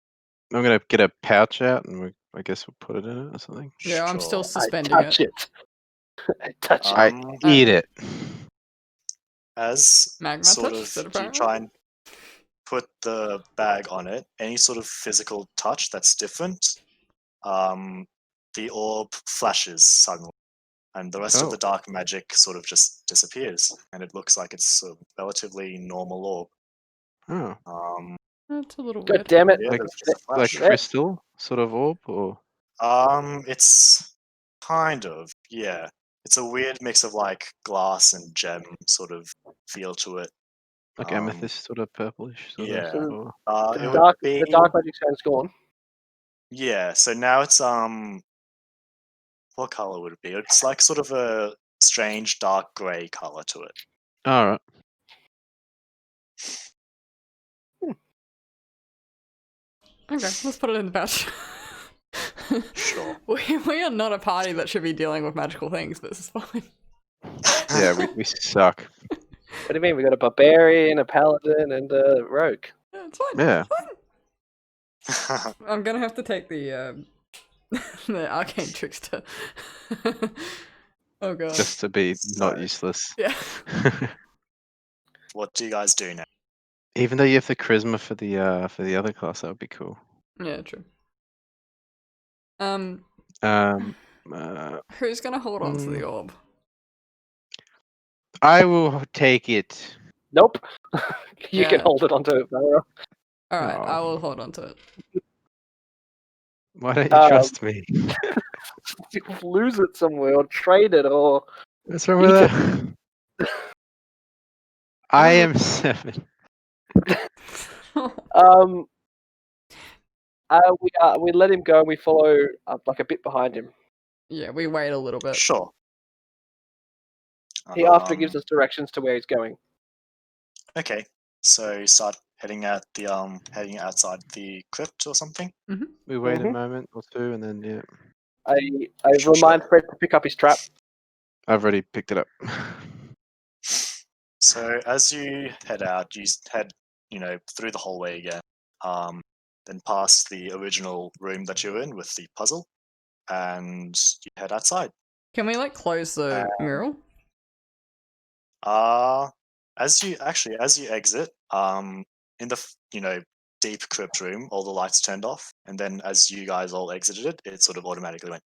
S2: I'm gonna get a pouch out, and I guess we'll put it in it or something.
S3: Yeah, I'm still
S1: Sure.
S3: suspending
S4: I touch
S3: it.
S4: it. I touch it.
S2: I
S1: Um,
S2: eat it.
S1: as
S3: Magma
S1: sort
S3: touched it,
S1: of you
S3: apparently.
S1: try and put the bag on it, any sort of physical touch that's different, the orb flashes suddenly, and the rest of the
S2: Oh.
S1: dark magic sort of just disappears, and it looks like it's a relatively normal orb.
S2: Oh,
S3: That's a little
S4: God
S3: weird.
S4: damn it.
S1: Yeah,
S2: Like-
S1: there's just a
S2: like
S1: flash.
S2: crystal sort of orb, or
S1: It's kind of, yeah. It's a weird mix of like glass and gem sort of feel to it.
S2: like
S1: Um,
S2: amethyst, sort of purplish. Sort
S1: yeah.
S2: Of, or...
S1: It
S4: The
S1: would be,
S4: dark magic sound's gone.
S1: yeah. So now it's what color would it be? It's like sort of a strange dark grey color to it.
S2: All right.
S3: Okay, let's put it in the pouch.
S1: Sure.
S3: We are not a party that should be dealing with magical things. This is fine.
S2: Yeah, we suck.
S4: What do you mean? We got a barbarian, a paladin, and a rogue.
S3: Yeah, it's fine.
S2: Yeah.
S3: It's fine. I'm gonna have to take the the arcane trickster. Oh god.
S2: Just to be not
S1: So-
S2: useless.
S3: Yeah.
S1: what do you guys do now?
S2: Even though you have the charisma for the other class, that would be cool.
S3: Yeah, true. Who's gonna hold on to the orb?
S2: I will take it.
S4: Nope. You can
S3: Yeah.
S4: hold it onto it, Valrah.
S3: All right, I
S2: Oh.
S3: will hold on to it.
S2: Why don't you trust me?
S4: You'll lose it somewhere, or trade it, or
S2: What's wrong with
S4: eat it.
S2: that? I am 7.
S4: We let him go, and we follow like a bit behind him.
S3: Yeah, we wait a little bit.
S1: Sure.
S4: He after gives us directions to where he's going.
S1: Okay, so you start heading out the heading outside the crypt or something.
S2: We wait a
S4: Mhm.
S2: moment or two, and then yeah,
S4: I
S1: Sure,
S4: remind
S1: sure.
S4: Fred to pick up his trap.
S2: I've already picked it up.
S1: So as you head out, you head, through the hallway again, then past the original room that you're in with the puzzle, and you head outside.
S3: Can we like close the mural?
S1: As you exit, in the deep crypt room, all the lights turned off, and then as you guys all exited it, it sort of automatically went,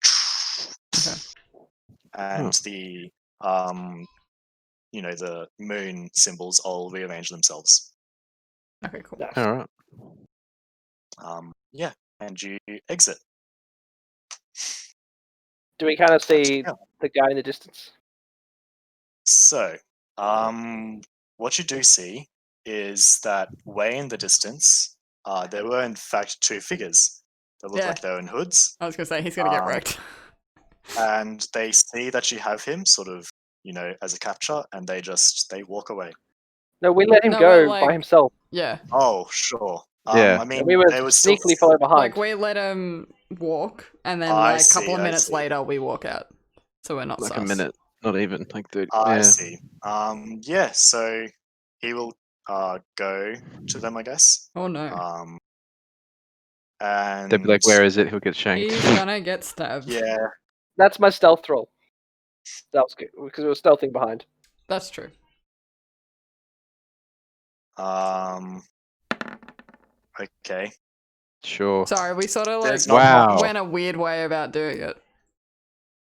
S3: Okay.
S1: and the the moon symbols all rearrange themselves.
S3: Okay, cool.
S4: Nice.
S2: All right.
S1: Yeah, and you exit.
S4: Do we kind of see
S1: Yeah.
S4: the guy in the distance?
S1: So, what you do see is that way in the distance, there were in fact 2 figures that look
S3: Yeah.
S1: like they're in hoods,
S3: I was gonna say he's gonna get wrecked.
S1: and they see that you have him sort of, as a capture, and they walk away.
S4: No, we let him
S3: No,
S4: go
S3: but,
S4: by
S3: like-
S4: himself.
S3: Yeah.
S1: Oh, sure.
S2: Yeah.
S1: I mean,
S4: And we were
S1: they were still
S4: sneakily follow behind.
S3: Like we let him walk, and then
S1: I
S3: like a couple of
S1: see, I
S3: minutes
S1: see.
S3: later we walk out, so we're not
S2: Like
S3: sus.
S2: a minute, not even like 30.
S1: I
S2: Yeah.
S1: see. Yeah. So he will go to them, I guess.
S3: Oh no,
S1: And
S2: They'd be like, "Where is it?" He'll get shanked.
S3: he's gonna get stabbed.
S1: Yeah.
S4: That's my stealth roll. That was good because we were stealthing behind.
S3: That's true.
S1: Okay.
S2: Sure.
S3: Sorry, we sort of like
S1: There's not
S2: Wow.
S3: went a weird way about doing it.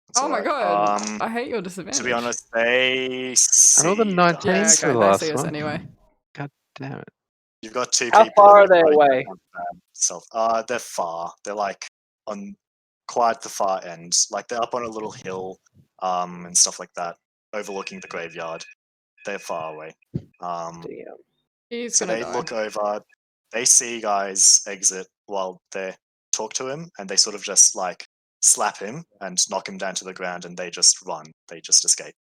S1: That's
S3: Oh my
S1: alright.
S3: god, I hate your disadvantage.
S1: To be honest, they see
S2: And all the
S1: you
S2: 19s
S3: yeah,
S1: guys.
S2: for the
S3: okay, they
S2: last
S3: see us
S2: one.
S3: anyway.
S2: God damn it.
S1: You've got 2
S4: How
S1: people.
S4: far
S1: in
S4: are
S1: your
S4: they
S1: party that
S4: away?
S1: have bad self. They're far. They're like on quite the far end. Like they're up on a little hill, and stuff like that, overlooking the graveyard. They're far away.
S4: Damn.
S3: He's
S1: So
S3: gonna
S1: they
S3: die.
S1: look over. They see you guys exit while they talk to him, and they sort of just like slap him and knock him down to the ground, and they just run. They just escape.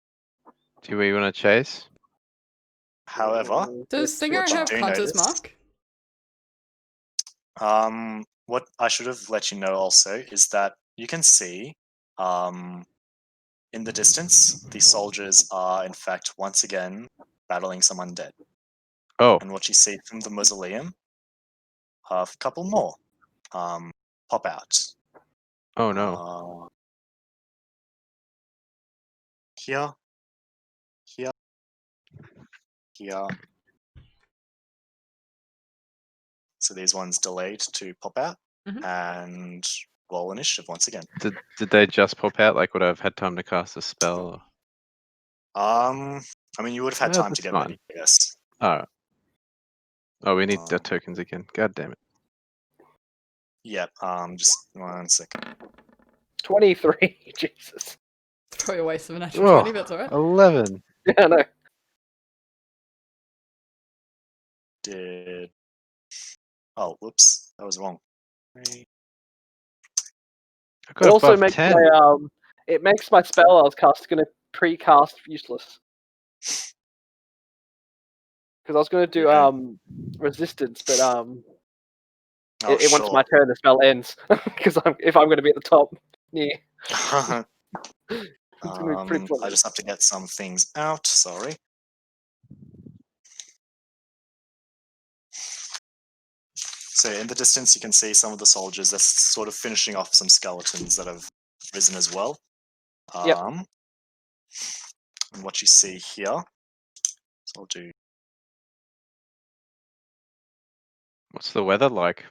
S2: Do we want to chase?
S1: However,
S3: Does Stinger
S1: what you
S3: have
S1: do
S3: Hunter's
S1: notice-
S3: Mark?
S1: what I should have let you know also is that you can see, in the distance, the soldiers are in fact once again battling some undead.
S2: Oh.
S1: And what you see from the mausoleum, a couple more pop out.
S2: Oh no.
S1: Here, here, here. So these ones delayed to pop out,
S3: Mhm.
S1: and roll initiative once again.
S2: Did they just pop out? Like, would I have had time to cast a spell?
S1: I mean, you would have had
S2: Well,
S1: time to
S2: that's
S1: get
S2: fine.
S1: ready, I guess.
S2: Alright. Oh, we need the
S1: Um,
S2: tokens again. God damn it.
S1: Yep. Just 1 second.
S4: 23. Jesus.
S3: It's probably a waste of a natural
S2: Oh,
S3: 20, but it's alright.
S2: 11.
S4: Yeah, no.
S1: Did. Oh, whoops. That was wrong.
S2: I
S4: It
S2: got
S4: also
S2: above
S4: makes
S2: 10.
S4: my spell I was gonna pre-cast useless. Because I was gonna do
S1: Yeah.
S4: resistance, but
S1: Oh,
S4: once my turn the spell ends. Because if I'm gonna be at the top, yeah.
S1: sure.
S4: It's gonna be pretty
S1: I
S4: pointless.
S1: just have to get some things out. Sorry. So in the distance, you can see some of the soldiers. They're sort of finishing off some skeletons that have risen as well.
S4: Yep.
S1: And what you see here, so I'll do
S2: What's the weather like?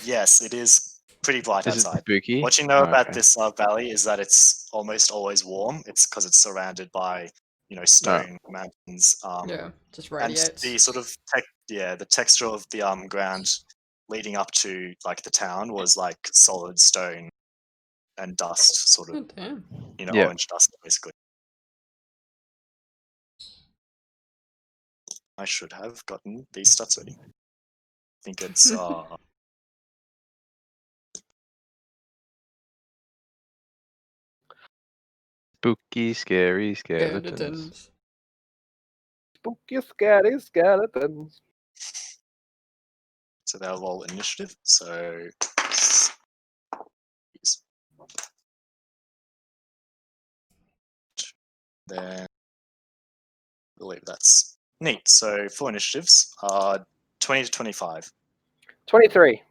S1: Yes, it is pretty bright
S2: Is it
S1: outside.
S2: spooky?
S1: What you know
S2: Oh,
S1: about
S2: okay.
S1: this valley is that it's almost always warm. It's because it's surrounded by, stone mountains.
S3: Yeah, just
S1: And
S3: radiates.
S1: the sort of the texture of the ground leading up to like the town was like solid stone and dust, sort of,
S3: Oh, damn.
S2: Yeah.
S1: orange dust, basically. I should have gotten these stats ready. I think it's
S2: Spooky, scary skeletons.
S3: Skeletons.
S4: Spooky, scary skeletons.
S1: so they'll roll initiative. So yes. Then I believe that's neat. So for initiatives, 20 to 25.
S4: 23.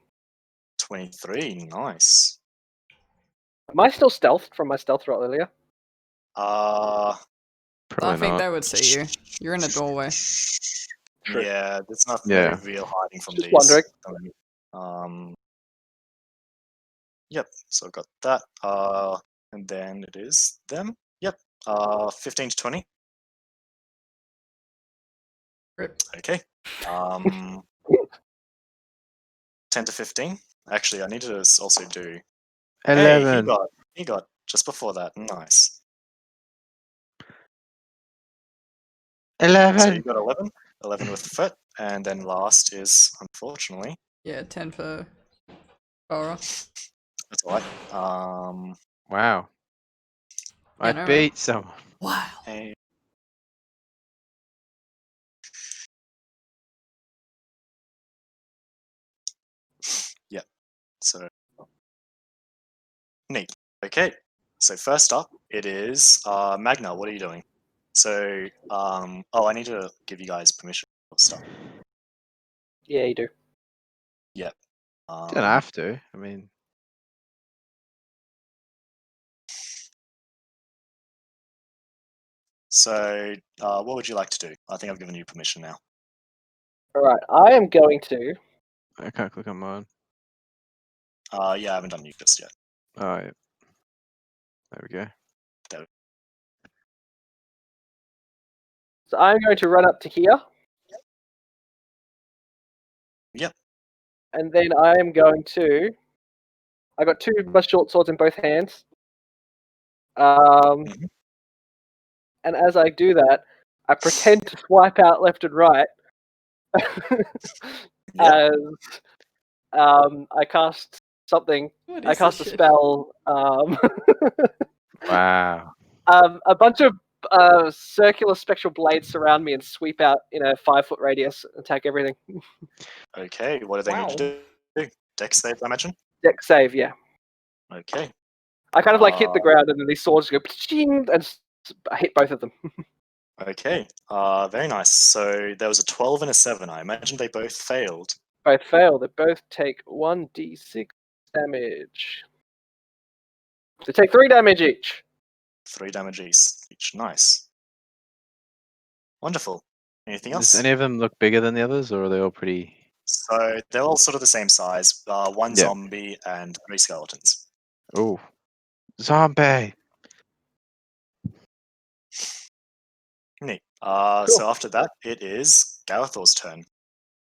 S1: 23, nice.
S4: Am I still stealthed from my stealth roll earlier?
S2: Probably
S3: I think
S2: not.
S3: they would see you. You're in a doorway.
S4: True.
S1: Yeah, there's not
S2: Yeah.
S1: no real hiding from
S4: Just
S1: these.
S4: wondering.
S1: Yep, so I've got that. And then it is them. Yep. 15 to 20.
S3: Rip.
S1: Okay. 10 to 15. Actually, I need to also do. Hey,
S2: 11.
S1: he got just before that. Nice. So
S2: 11.
S1: you got 11. 11 with Fret, and then last is unfortunately.
S3: Yeah, 10 for Valrah.
S1: That's all right.
S2: Wow.
S3: Yeah,
S2: I
S3: no, right?
S2: beat someone.
S3: Wow.
S1: Hey. Yep. So neat. Okay. So first up, it is Magna. What are you doing? So, I need to give you guys permission for stuff.
S4: Yeah, you do.
S1: Yep.
S2: Don't have to. I mean,
S1: So, what would you like to do? I think I've given you permission now.
S4: Alright, I am going to.
S2: I can't click on mine.
S1: Yeah, I haven't done Euclid yet.
S2: Oh, yeah. There we go.
S4: So I'm going to run up to here.
S1: Yep.
S4: And then I am going to. I got two of my short swords in both hands.
S1: Mhm.
S4: And as I do that, I pretend to swipe out left and right.
S1: Yep.
S4: As I cast something.
S3: What
S4: I
S3: is
S4: cast a
S3: this shit?
S4: spell.
S2: Wow.
S4: A bunch of circular spectral blades surround me and sweep out in a 5-foot radius, attack everything.
S1: Okay. What do they need to do? Dex save, I imagine.
S4: Deck save, yeah.
S1: Okay.
S4: I kind of like hit the ground and then these swords go and I hit both of them.
S1: Okay. Very nice. So there was a 12 and a 7. I imagine they both failed.
S4: Both fail. They both take 1d6 damage. They take 3 damage each.
S1: 3 damage each. Nice. Wonderful. Anything
S2: Does
S1: else?
S2: any of them look bigger than the others, or are they all pretty?
S1: So they're all sort of the same size. One
S2: Yeah.
S1: zombie and 3 skeletons.
S2: Oh, zombie!
S1: Neat.
S4: Cool.
S1: So after that, it is Garathor's turn.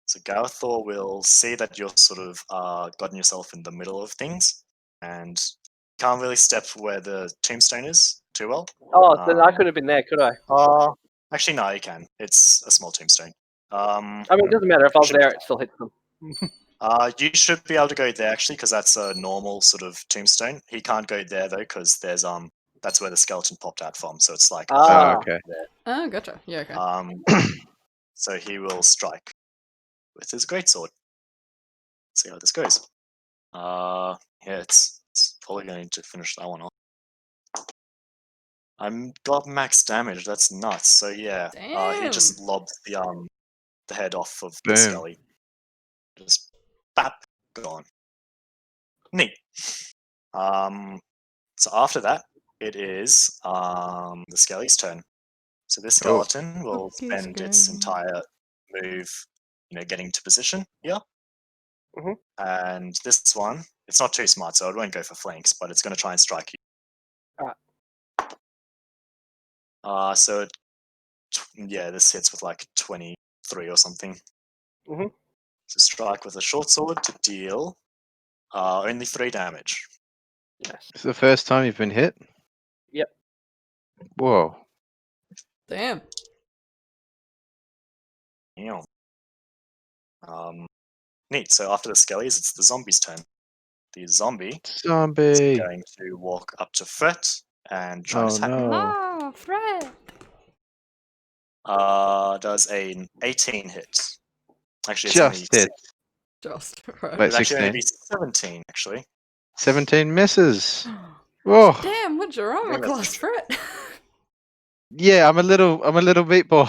S1: So Garathor will see that you're sort of gotten yourself in the middle of things, and can't really step where the tombstone is too well.
S4: Oh, then I could have been there, could I?
S1: Actually, no, you can. It's a small tombstone.
S4: I mean, it doesn't matter. If I was
S1: should-
S4: there, it still hits them.
S1: You should be able to go there actually, because that's a normal sort of tombstone. He can't go there though, because there's that's where the skeleton popped out from. So it's like
S4: Ah.
S2: Oh, okay.
S3: Oh, gotcha. Yeah, okay.
S1: So he will strike with his greatsword. See how this goes. Yeah, it's probably going to finish that one off. I'm got max damage. That's nuts. So yeah, he just lobs the head off of the
S2: Boom.
S1: skelly. Just bap, gone. Neat. So after that, it is the skelly's turn. So this
S2: Oh.
S1: skeleton will
S3: Okay,
S1: spend its
S3: Skelly.
S1: entire move, getting to position here.
S4: Mhm.
S1: And this one, it's not too smart, so it won't go for flanks, but it's going to try and strike you. So this hits with like 23 or something.
S4: Mhm.
S1: So strike with a short sword to deal only 3 damage.
S4: Yes.
S2: It's the first time you've been hit?
S4: Yep.
S2: Whoa.
S3: Damn.
S1: Yeah. Neat. So after the skellies, it's the zombie's turn. The zombie is
S2: Zombie.
S1: going to walk up to Fret and try
S2: Oh
S1: to attack.
S2: no.
S3: Fred.
S1: Does an 18 hit. Actually, it's only
S2: Just hit.
S3: Just right.
S2: Wait,
S1: It'd actually only
S2: 16.
S1: be 17, actually.
S2: 17 misses. Whoa.
S3: Damn, what's your armor
S1: think that's
S3: class, Fred?
S2: Yeah, I'm a little meatball.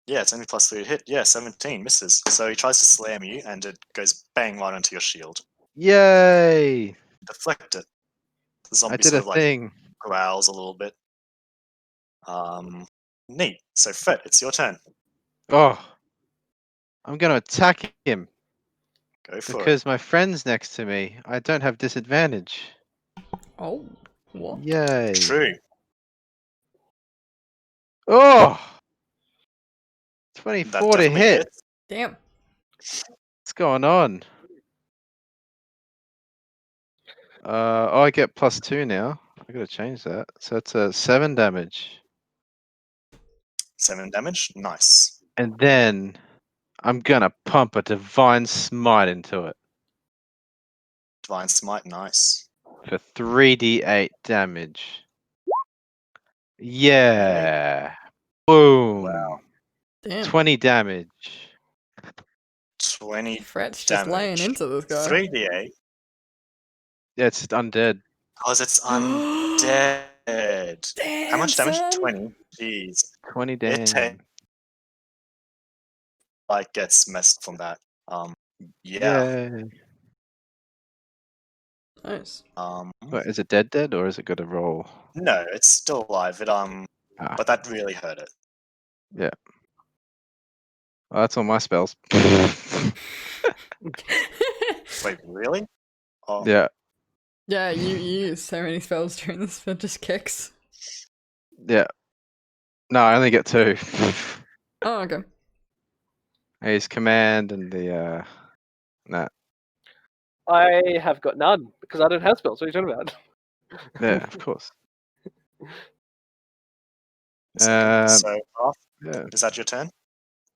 S1: Yeah, it's only +3 to hit. Yeah, 17 misses. So he tries to slam you, and it goes bang right onto your shield.
S2: Yay.
S1: Deflect it. The
S2: I
S1: zombie
S2: did
S1: sort
S2: a
S1: of like
S2: thing.
S1: growls a little bit. Neat. So Fret, it's your turn.
S2: Oh. I'm going to attack him
S1: Go for it.
S2: because my friend's next to me. I don't have disadvantage.
S3: Oh, what?
S2: Yay.
S1: True.
S2: Oh.
S1: That
S2: 24 to
S1: definitely
S2: hit.
S1: hits.
S3: Damn.
S2: What's going on? I get +2 now. I gotta change that. So it's a 7 damage.
S1: 7 damage. Nice.
S2: And then I'm gonna pump a divine smite into it
S1: Divine Smite. Nice.
S2: for 3d8 damage. Yeah. Boom.
S1: Wow.
S3: Damn.
S2: 20 damage.
S1: 20
S3: Fred's just laying
S1: damage.
S3: into this guy.
S1: 3d8.
S2: Yeah, it's undead.
S1: Because it's undead.
S3: Damn,
S1: How much damage?
S3: son.
S1: 20. Jeez.
S2: 20
S1: It
S2: damage.
S1: gets messed from that. Yeah.
S2: Yeah.
S3: Nice.
S2: What, is it dead or is it got to roll?
S1: No, it's still alive.
S2: Ah.
S1: But that really hurt it.
S2: Yeah. Oh, that's all my spells.
S1: Wait, really? Oh,
S2: Yeah.
S3: Yeah, you use so many spells during this, but just kicks.
S2: Yeah. No, I only get 2.
S3: Oh, okay.
S2: I use command and the nah.
S4: I have got none because I don't have spells. What are you talking about?
S2: Yeah, of course.
S1: so
S2: Yeah.
S1: is that your turn?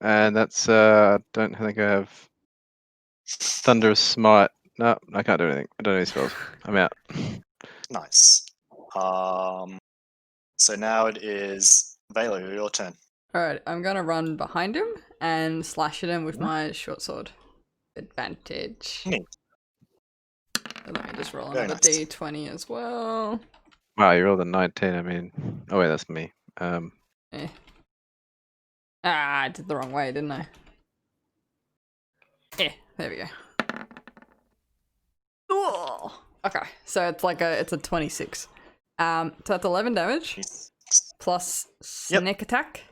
S2: And that's don't think I have thunderous smite. No, I can't do anything. I don't have any spells. I'm out.
S1: Nice. So now it is Valor, your turn.
S3: Alright, I'm gonna run behind him and slash at him with my short sword. Advantage.
S1: Neat.
S3: So let me just roll
S1: Very
S3: another
S1: nice.
S3: d20 as well.
S2: Wow, you rolled a 19. I mean, oh wait, that's me.
S3: Eh. Ah, I did the wrong way, didn't I? There we go. Oh, okay, so it's like it's a 26. So that's 11 damage plus sneak attack.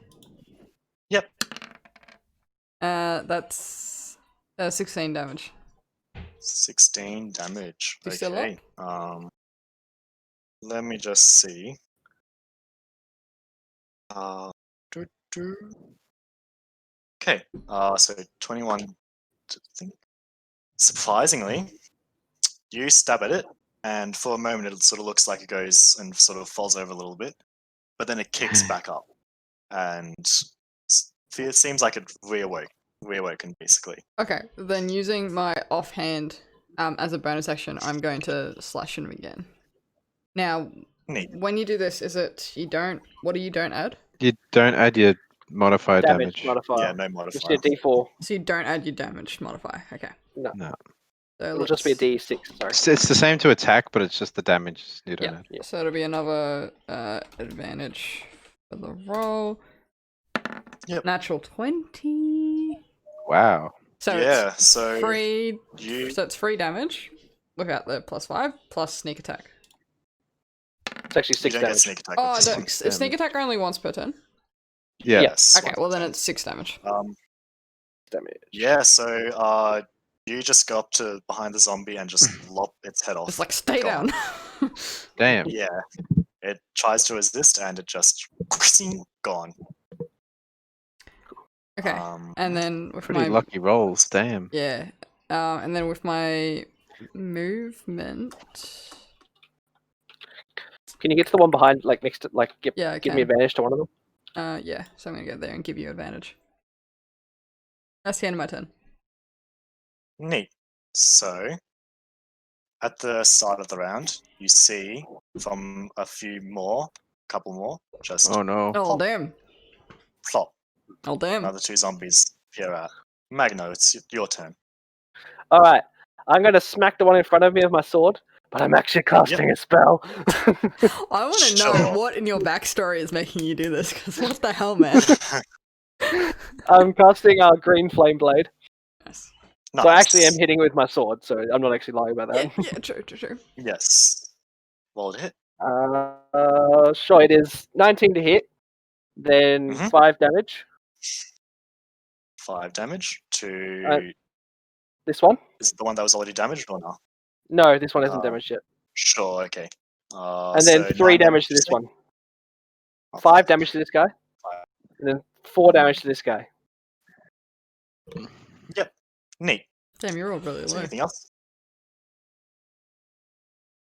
S1: Yep.
S3: That's 16 damage.
S1: 16 damage.
S3: You still
S1: Okay. Let me just see. Okay. So 21. To think. Surprisingly, you stab at it, and for a moment it sort of looks like it goes and sort of falls over a little bit, but then it kicks back up, and it seems like it reawoken basically.
S3: Okay, then using my offhand as a bonus action, I'm going to slash him again. Now,
S1: Neat.
S3: when you do this, is it you don't? What do you don't add?
S2: You don't add your modifier damage.
S4: Modifier.
S1: Yeah, no
S4: Just
S1: modifier.
S4: be a D4.
S3: So you don't add your damage modifier. Okay.
S4: No.
S3: So
S4: It'll just be a D6. Sorry.
S2: It's the same to attack, but it's just the damage you don't add.
S4: Yeah.
S3: So it'll be another advantage for the roll.
S1: Yep.
S3: Natural 20.
S2: Wow.
S3: So
S1: Yeah,
S3: it's
S1: so
S3: free.
S1: you
S3: So it's free damage. Look out the +5 plus sneak attack.
S4: It's actually
S1: you
S4: 6
S1: don't get
S4: damage.
S1: sneak attack.
S3: Oh,
S1: with this
S3: no,
S1: one.
S3: sneak attack only once per turn.
S4: Yeah.
S1: Yes.
S3: Okay, well then it's 6 damage.
S4: Damage.
S1: Yeah, so you just go up to behind the zombie and just lop its head off.
S3: Just like stay
S1: Gone.
S3: down.
S2: Damn.
S1: Yeah. It tries to resist and it just gone.
S3: Okay, and then with
S2: Pretty
S3: my
S2: lucky rolls. Damn.
S3: yeah, and then with my movement,
S4: Can you get to the one behind, like next to, like,
S3: yeah, I
S4: give me
S3: can.
S4: advantage to one of them?
S3: Yeah, so I'm gonna go there and give you advantage. That's the end of my turn.
S1: Neat. So at the start of the round, you see from a couple more, just
S2: Oh no.
S3: Oh
S1: Plop.
S3: damn!
S1: plop.
S3: Oh damn!
S1: Another 2 zombies appear out. Magno, it's your turn.
S4: All right, I'm gonna smack the one in front of me with my sword, but I'm actually casting a spell.
S3: I want to know
S1: Sure.
S3: what in your backstory is making you do this. Because what the hell, man?
S4: I'm casting our green flame blade.
S3: Yes.
S1: Nice.
S4: So I actually am hitting with my sword, so I'm not actually lying about that.
S3: Yeah, true.
S1: Yes. Roll to hit.
S4: Sure, it is 19 to hit, then
S1: Mhm.
S4: 5 damage.
S1: 5 damage to.
S4: This one?
S1: Is it the one that was already damaged or not?
S4: No, this one isn't damaged yet.
S1: Sure, okay.
S4: And then
S1: so
S4: 3
S1: 9
S4: damage to
S1: you
S4: this
S1: say?
S4: one.
S1: Oh,
S4: 5 damage to this guy.
S1: 5.
S4: And then 4 damage to this guy.
S1: Yep. Neat.
S3: Damn, you're all really
S1: Is there
S3: low.
S1: anything else?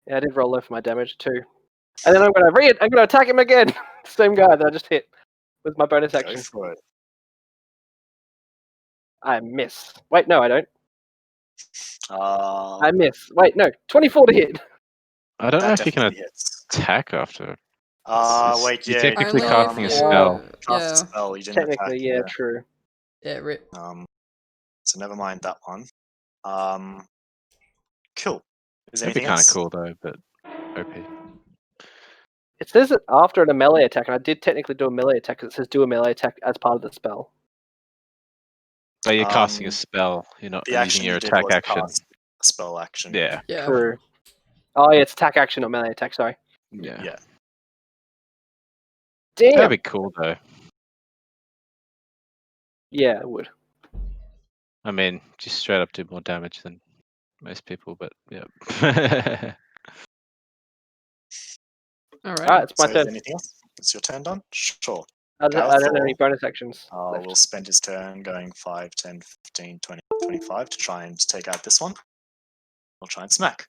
S4: Yeah, I did roll low for my damage too. And then I'm gonna attack him again. Same guy that I just hit with my bonus
S1: Go
S4: action.
S1: for it.
S4: I miss. Wait, no, I don't.
S1: Uh,
S4: I miss. Wait, no. 24 to hit.
S2: I don't know
S1: that
S2: if you can
S1: definitely hits.
S2: attack after.
S1: Wait,
S2: You're
S1: yeah.
S2: technically
S3: Only
S2: casting
S3: if
S2: a
S3: you-
S2: spell.
S1: Cast a
S3: Yeah,
S1: spell, you didn't
S4: Technically,
S1: attack.
S4: yeah, true.
S3: yeah, rip.
S1: So never mind that one. Cool. Is there
S2: That'd be
S1: anything
S2: kind of
S1: else?
S2: cool though, but OP.
S4: It says it after a melee attack, and I did technically do a melee attack because it says do a melee attack as part of the spell.
S2: But you're casting a
S1: Um,
S2: spell. You're not
S1: The
S2: using
S1: action
S2: your
S1: you did
S2: attack
S1: was
S2: action.
S1: cast a spell action.
S2: Yeah.
S3: Yeah.
S4: True. Oh, yeah, it's attack action, not melee attack, sorry.
S2: Yeah.
S1: Yeah.
S4: Damn!
S2: That'd be cool though.
S4: Yeah, it would.
S2: I mean, just straight up do more damage than most people, but yeah.
S3: All right.
S4: Alright, it's my
S1: So is
S4: turn.
S1: there anything else? It's your turn done? Sure.
S4: I don't have any
S1: Garathar,
S4: bonus actions left.
S1: will spend his turn going 5, 10, 15, 20, 25 to try and take out this one. We'll try and smack.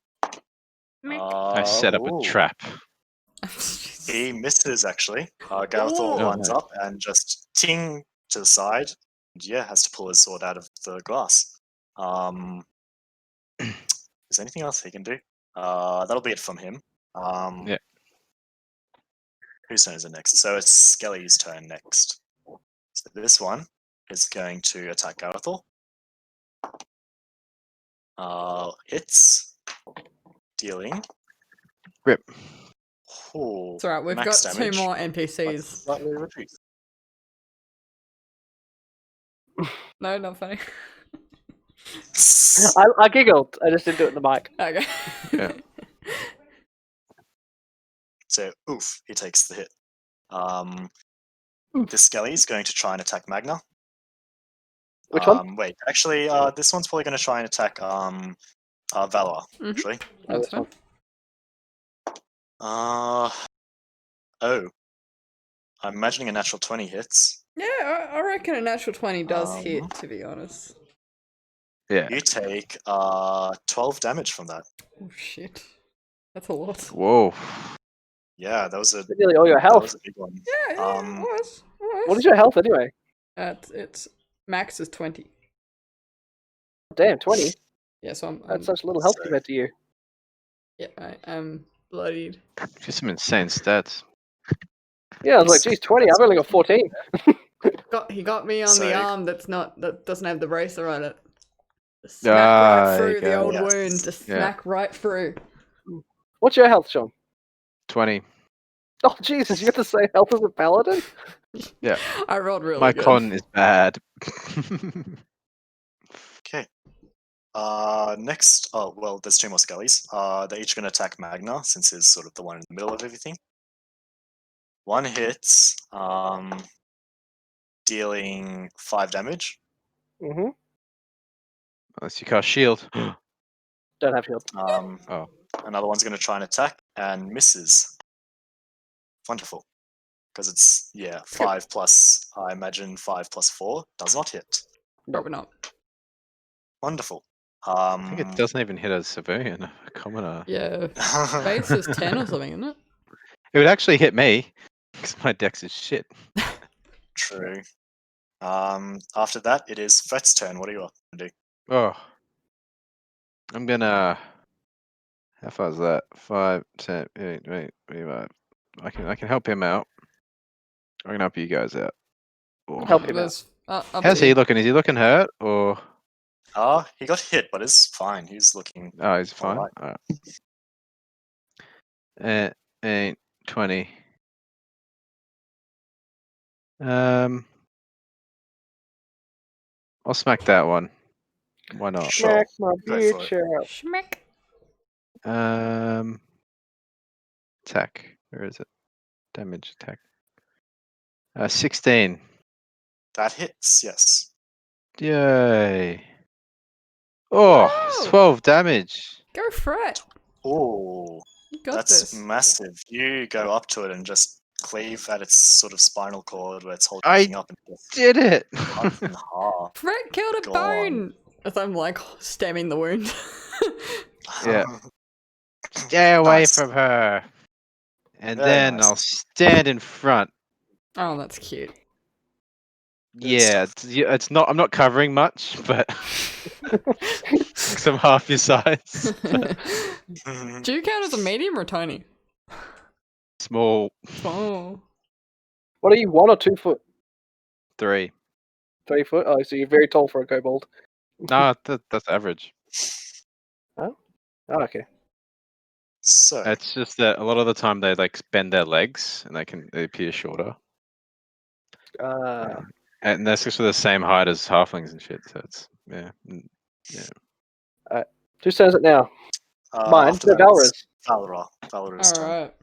S2: I set up a
S1: Ooh.
S2: trap.
S1: He misses, actually. Garathar
S3: Ooh.
S1: runs up and just ting to the side. And yeah, has to pull his sword out of the glass. Is there anything else he can do? That'll be it from him.
S2: Yeah.
S1: Whose turn is it next? So it's Skelly's turn next. So this one is going to attack Garathar. Hits. Dealing.
S2: Rip.
S1: Ooh,
S3: It's alright, we've
S1: max
S3: got
S1: damage,
S3: 2 more
S1: but
S3: NPCs.
S1: slightly reduced.
S3: No, not funny.
S4: I giggled. I just didn't do it in the mic.
S3: Okay.
S2: Yeah.
S1: So, oof, he takes the hit. This Skelly's going to try and attack Magna.
S4: Which one?
S1: Wait, actually, this one's probably going to try and attack Valrah,
S3: Mhm.
S1: actually.
S3: That's
S4: this
S3: fine.
S1: Oh. I'm imagining a natural 20 hits.
S3: Yeah, I reckon a natural 20 does hit,
S1: Um,
S3: to be honest.
S2: Yeah.
S1: You take 12 damage from that.
S3: Oh shit. That's a lot.
S2: Whoa.
S1: Yeah, that was a
S4: Nearly all your health.
S1: big one.
S3: Yeah, it was.
S4: What is your health anyway?
S3: It's max is 20.
S4: Damn, 20.
S3: Yeah, so I'm
S4: That's such little health
S1: so-
S4: compared to you.
S3: yeah, I'm bloodied.
S2: Just some insane stats.
S4: Yeah, I was like, geez, 20. I've only got 14.
S3: He got me on
S1: So-
S3: the arm that doesn't have the bracer on it. Just smack right
S2: there you
S3: through the
S2: go.
S3: old
S1: Yes.
S3: wound. Just
S2: Yeah.
S3: smack right through.
S4: What's your health, Sean?
S2: 20.
S4: Oh, Jesus, you got the same health as a paladin?
S3: I rolled really
S2: My
S3: good.
S2: con is bad.
S1: Okay. Next, well, there's 2 more Skellies. They're each going to attack Magna, since he's sort of the one in the middle of everything. One hits. dealing 5 damage.
S4: Mm-hmm.
S2: Unless you cast shield.
S4: Don't have shield.
S2: Oh.
S1: Another one's going to try and attack and misses. Wonderful. Because it's, 5 plus, I imagine 5 plus 4 does not hit.
S3: Probably not.
S1: Wonderful.
S2: I think it doesn't even hit a civilian, a commoner.
S3: Yeah. Base is 10 or something, isn't it?
S2: It would actually hit me, because my dex is shit.
S1: True. After that, it is Fret's turn. What are you going to do?
S2: Oh. I'm gonna... How far is that? 5, 10, 8, 5. I can help him out. I can help you guys out. Oh.
S4: Help him out.
S3: There's, up
S2: How's
S3: to
S2: he
S3: you.
S2: looking? Is he looking hurt, or...
S1: He got hit, but it's fine. He's looking.
S2: Oh, he's fine.
S1: Alright.
S2: Alright. 8, 20. I'll smack that one. Why not?
S1: Sure.
S4: Smack my
S1: Go for
S4: bitch out.
S3: Schmeck.
S2: Attack. Where is it? Damage attack. 16.
S1: That hits, yes.
S2: Yay. Oh,
S3: Whoa!
S2: 12 damage.
S3: Go for it.
S1: Oh,
S3: You got
S1: that's
S3: this.
S1: massive. You go up to it and just cleave at its sort of spinal cord where it's holding
S2: I
S1: everything up and just
S2: Did it.
S1: cuts in half.
S3: Fred killed a
S1: Go
S3: bone. As I'm like stemming the wound.
S2: Yeah. Stay away
S1: Nice.
S2: from her. And
S1: Very
S2: then
S1: nice.
S2: I'll stand in front.
S3: Oh, that's cute.
S2: Yeah, it's not. I'm not covering much, but 'cause I'm half your size.
S3: Do you count as a medium or tiny?
S2: Small.
S3: Oh.
S4: What are you, 1 or 2 foot?
S2: 3.
S4: 3 foot? Oh, so you're very tall for a kobold.
S2: No, that's average.
S4: Oh, okay.
S1: So,
S2: It's just that a lot of the time they like bend their legs and they appear shorter. And that's just for the same height as halflings and shit. So it's
S4: Whose turn is it now? Mine?
S1: after
S4: No,
S1: that, it's
S4: Valrah's.
S1: Valrah's turn.
S3: Alright.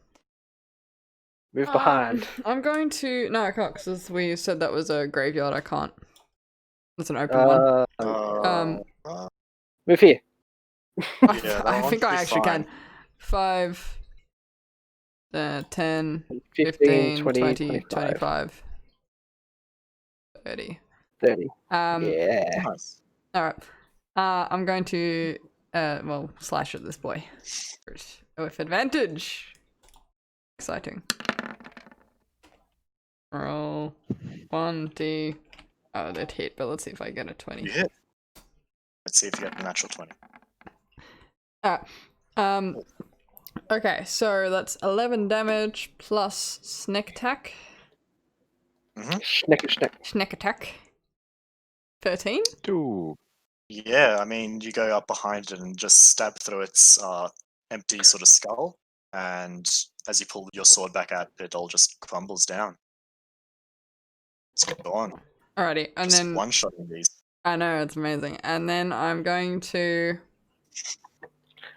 S4: Move behind.
S3: I'm going to. No, I can't because we said that was a graveyard. I can't. It's an open one.
S4: Move here.
S3: I
S1: that
S3: think
S1: one
S3: I
S1: should be
S3: actually
S1: fine.
S3: can. 5, 10,
S4: 15,
S3: 20,
S4: 25.
S3: 25, 30.
S4: 30.
S3: Yeah.
S1: Nice.
S3: Alright. I'm going to slash at this boy. With advantage. Exciting. Roll 1D. Oh, that hit, but let's see if I get a 20.
S1: You hit. Let's see if you get the natural 20.
S3: Okay, so that's 11 damage plus sneak attack. Sneak attack. 13?
S2: Ooh.
S1: Yeah, I mean, you go up behind it and just stab through its empty sort of skull, and as you pull your sword back out, it all just crumbles down. It's gone.
S3: Alrighty, and
S1: Just
S3: then
S1: one-shotting these.
S3: I know, it's amazing. And then I'm going to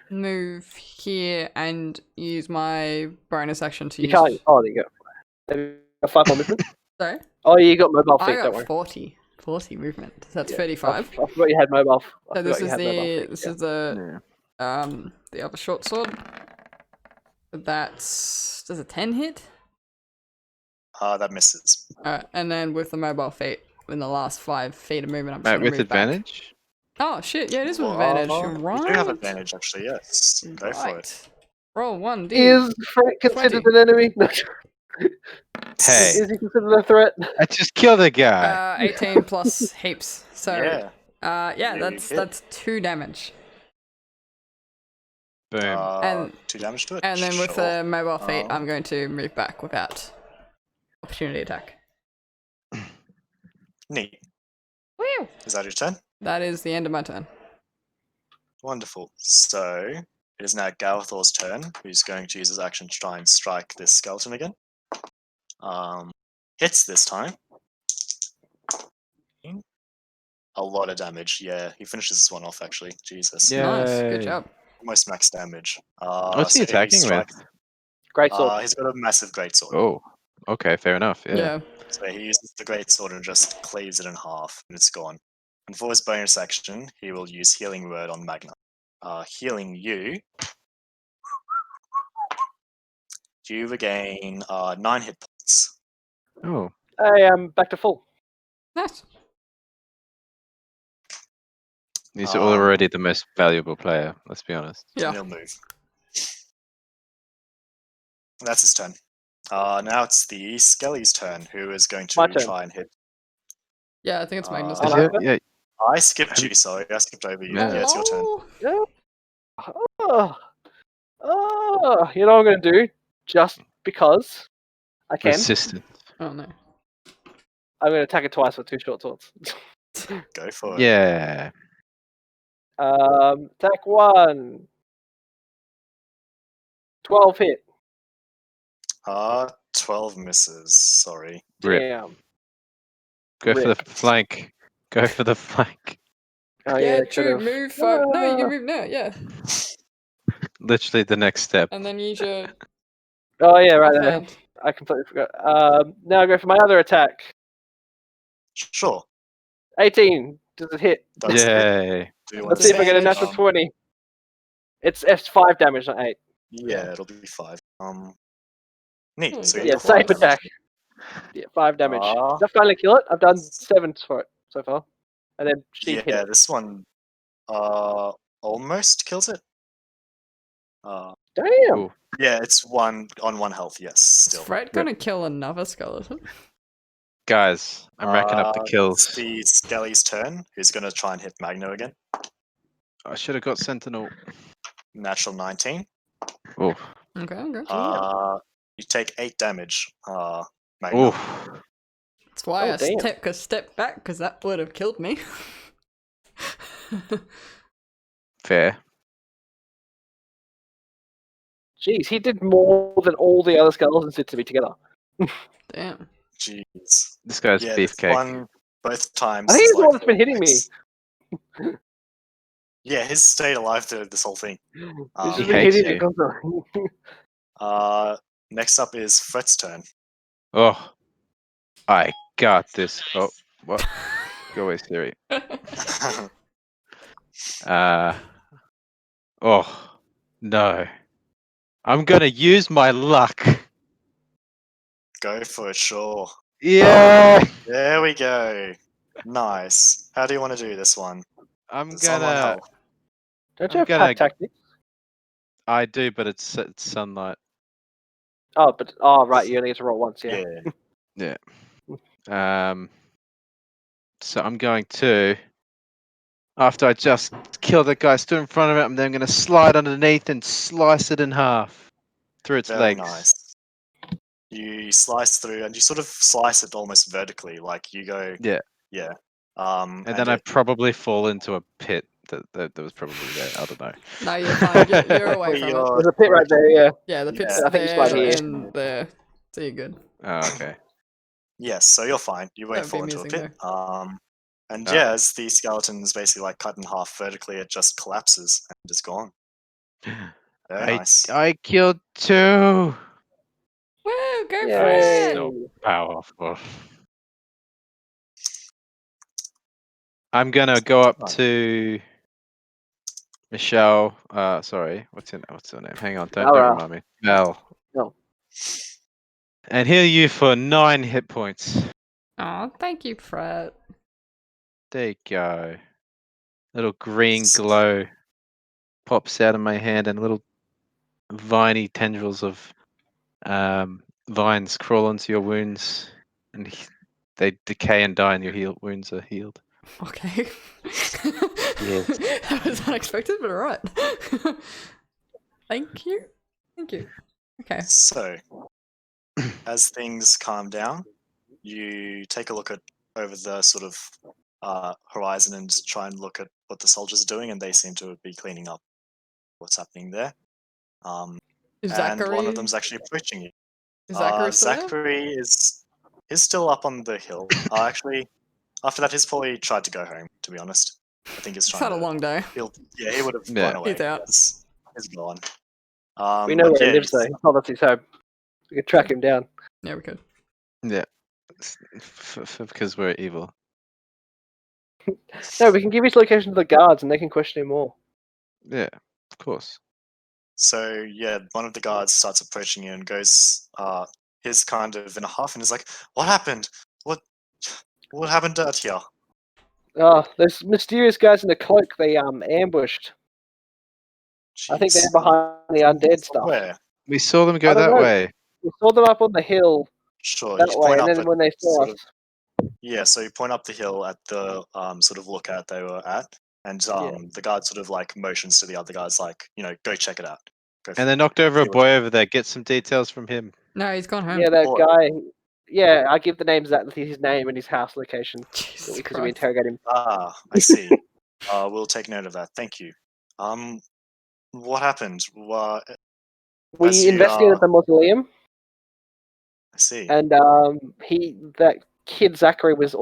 S3: move here and use my bonus action to
S4: You
S3: use.
S4: can't. Oh, there you go. Have you got 5 more movement?
S3: Sorry?
S4: Oh, you got mobile
S3: I
S4: feet, don't
S3: got
S4: worry.
S3: 40 movement. So that's
S4: Yeah.
S3: 35.
S4: I forgot you had mobile.
S3: So this is the
S2: Yeah.
S3: the other short sword. Does a 10 hit?
S1: That misses.
S3: Alright, and then with the mobile feet, in the last 5 feet of movement, I'm just
S2: Mate,
S3: gonna
S2: with
S3: move back.
S2: advantage?
S3: Oh shit, yeah, it is with advantage. You're right.
S1: You do have advantage, actually, yes. Go for it.
S3: Right. Roll 1D.
S4: Is Frank considered
S3: 20.
S4: an enemy? No.
S2: Hey,
S4: Is he considered a threat?
S2: I just killed a guy.
S3: 18 plus heaps. So
S1: Yeah.
S3: yeah,
S1: You
S3: that's
S1: hit.
S3: 2 damage.
S2: Boom.
S1: 2 damage to it.
S3: And then with
S1: Sure.
S3: the mobile feet,
S1: Um,
S3: I'm going to move back without opportunity attack.
S1: Neat.
S3: Woo!
S1: Is that your turn?
S3: That is the end of my turn.
S1: Wonderful. So it is now Garathar's turn, who's going to use his action to try and strike this skeleton again. Hits this time. A lot of damage. Yeah, he finishes this one off actually. Jesus.
S2: Yeah.
S3: Nice, good
S2: Yay.
S3: job.
S1: Almost max damage.
S2: What's he
S1: so
S2: attacking with?
S1: strikes-
S4: Great sword.
S1: He's got a massive greatsword.
S2: Oh. okay, fair enough. Yeah.
S3: Yeah.
S1: So he uses the greatsword and just cleaves it in half, and it's gone. And for his bonus action, he will use Healing Word on Magna. Healing you. You regain 9 hit points.
S2: Oh,
S4: I am back to full.
S3: Nice.
S2: he's
S1: Um,
S2: already the most valuable player. Let's be honest.
S3: Yeah.
S1: And he'll move. That's his turn. Now it's the Skelly's turn, who is going
S4: My
S1: to
S4: turn.
S1: try and hit.
S3: Yeah, I think it's Magnus.
S1: Oh,
S2: Is
S4: no.
S2: it? Yeah.
S1: I skipped
S2: Have
S1: you, sorry. I skipped over you.
S2: Yeah.
S1: Yeah, it's your turn.
S3: Hello?
S4: Yeah. You know what I'm going to do? Just because I can.
S2: Resistant.
S3: Oh no.
S4: I'm going to attack it twice with 2 short swords.
S1: Go for it.
S2: Yeah.
S4: Attack 1. 12 hit.
S1: 12 misses. Sorry.
S2: Rip.
S4: Damn.
S2: Go for the
S4: Rip.
S2: flank. Go for the flank.
S4: Oh,
S3: Yeah,
S4: yeah,
S3: true.
S4: should've.
S3: Move 5. No, you can move now. Yeah,
S2: Literally the next step.
S3: and then use your
S4: Oh, yeah, right there.
S3: offhand.
S4: I completely forgot. Now I go for my other attack.
S1: Sure.
S4: 18. Does it hit?
S1: That's it.
S2: Yay.
S1: Do you want
S4: Let's see if I get a
S1: damage?
S4: natural 20. It's 5 damage, not 8.
S1: Yeah, it'll be 5. Neat.
S3: Oh,
S1: So
S3: you
S1: you
S4: Yeah,
S1: deal
S4: safe
S1: 5 damage.
S4: attack. Yeah, 5 damage.
S1: Ah.
S4: Does that finally kill it? I've done 7 for it so far. And then she hit
S1: Yeah,
S4: it.
S1: this one almost kills it.
S4: Damn.
S2: Cool.
S1: Yeah, it's 1 on 1 health, yes,
S3: Is
S1: still.
S3: Fred gonna kill another skeleton?
S2: Guys, I'm racking up the
S1: It's
S2: kills.
S1: the Skelly's turn, who's going to try and hit Magno again.
S2: I should have got Sentinel.
S1: Natural 19.
S2: Oh.
S3: Okay, okay.
S1: You take 8 damage, Magno.
S2: Oh.
S3: That's why
S4: Oh,
S3: I
S4: damn.
S3: took a step back, because that would have killed me.
S2: Fair.
S4: Jeez, he did more than all the other skeletons did to me together.
S3: Damn.
S1: Jeez.
S2: This guy's
S1: Yeah, this
S2: beefcake.
S1: one, both times.
S4: I think
S1: is
S4: he's the
S1: like
S4: one that's been hitting me.
S1: 4x. Yeah, he's stayed alive through this whole thing.
S4: He's
S1: Um,
S4: just
S2: He
S4: been
S2: hates
S4: hitting
S2: you.
S4: me constantly.
S1: Next up is Fret's turn.
S2: Oh. I got this. Oh, what? Go away, Siri. Oh. No. I'm gonna use my luck.
S1: Go for it, sure.
S2: Yeah.
S1: There we go. Nice. How do you want to do this one?
S2: I'm
S1: It's on 1
S2: gonna.
S1: health.
S4: Don't
S2: I'm
S4: you have
S2: gonna-
S4: pack tactics?
S2: I do, but it's sunlight.
S4: Oh, right, you only get to roll once, yeah.
S1: Yeah.
S2: So I'm going to. After I just kill the guy stood in front of it, I'm then going to slide underneath and slice it in half through its
S1: Very
S2: legs.
S1: nice. You slice through, and you sort of slice it almost vertically, like you go.
S2: Yeah.
S1: Yeah.
S2: And then I probably fall into a pit that was probably there. I don't know.
S3: No, you're fine. You're away from it.
S4: There's a pit right there, yeah.
S3: Yeah, the pit's
S1: Yeah,
S4: I think you slide
S3: there
S4: here.
S3: and there. So you're good.
S2: Oh, okay.
S1: Yes, so you're fine. You won't
S3: That would be
S1: fall into a
S3: amusing,
S1: pit. And
S2: Ah.
S1: yeah, as the skeleton is basically like cut in half vertically, it just collapses and is gone. Very nice.
S2: I killed 2.
S3: Woo, go for
S4: Yay.
S3: it!
S2: So powerful. I'm gonna go up to Michelle. Sorry, what's her name? Hang on, don't
S4: Valrah.
S2: remind me. Val.
S4: No.
S2: And heal you for 9 hit points.
S3: Oh, thank you, Fred.
S2: There you go. Little green glow pops out of my hand, and little viney tendrils of vines crawl onto your wounds, and they decay and die, and your wounds are healed.
S3: Okay.
S2: Yes.
S3: That was unexpected, but alright. Thank you. Thank you. Okay.
S1: So, as things calm down, you take a look at over the sort of horizon and try and look at what the soldiers are doing, and they seem to be cleaning up what's happening there.
S3: Is
S1: And
S3: Zachary?
S1: one of them's actually approaching you.
S3: Is Zachary still there?
S1: Zachary is still up on the hill. Actually, after that, he's probably tried to go home. To be honest, I think he's
S3: He's
S1: trying
S3: had a
S1: to.
S3: long day.
S1: Yeah, he would have
S2: Yeah.
S1: gone away.
S3: He's out.
S1: He's gone.
S4: We know
S1: but
S4: where
S1: yeah,
S4: he lives, though. He told us he's home. We could track him down.
S3: Yeah, we could.
S2: Yeah. Because we're evil.
S4: No, we can give his location to the guards, and they can question him more.
S2: Yeah, of course.
S1: So yeah, one of the guards starts approaching you and goes, he's kind of in a huff and is like, "What happened? What happened out here?"
S4: Those mysterious guys in the cloak. They ambushed. I think they're
S1: Jeez.
S4: behind the undead stuff.
S1: Where?
S2: We saw them
S4: I
S2: go
S4: don't
S2: that
S4: know.
S2: way.
S4: We saw them up on the hill
S1: Sure,
S4: that
S1: you
S4: way,
S1: point
S4: and
S1: up
S4: then
S1: at
S4: when they saw
S1: sort
S4: us,
S1: of, yeah, so you point up the hill at the sort of lookout they were at, and the guard sort of like motions to the other guys like, go check it out. Go
S2: And they knocked over a
S1: see what's
S2: boy
S1: going
S2: over there. Get some details from him.
S3: No, he's gone home.
S4: yeah, that
S1: Boy.
S4: guy. Yeah, I give the names that his name and his house location
S3: Jesus
S4: because we
S3: Christ.
S4: interrogate him.
S1: I see. We'll take note of that. Thank you. What happened?
S4: We
S1: As you,
S4: investigated the mausoleum,
S1: I see.
S4: and that kid Zachary was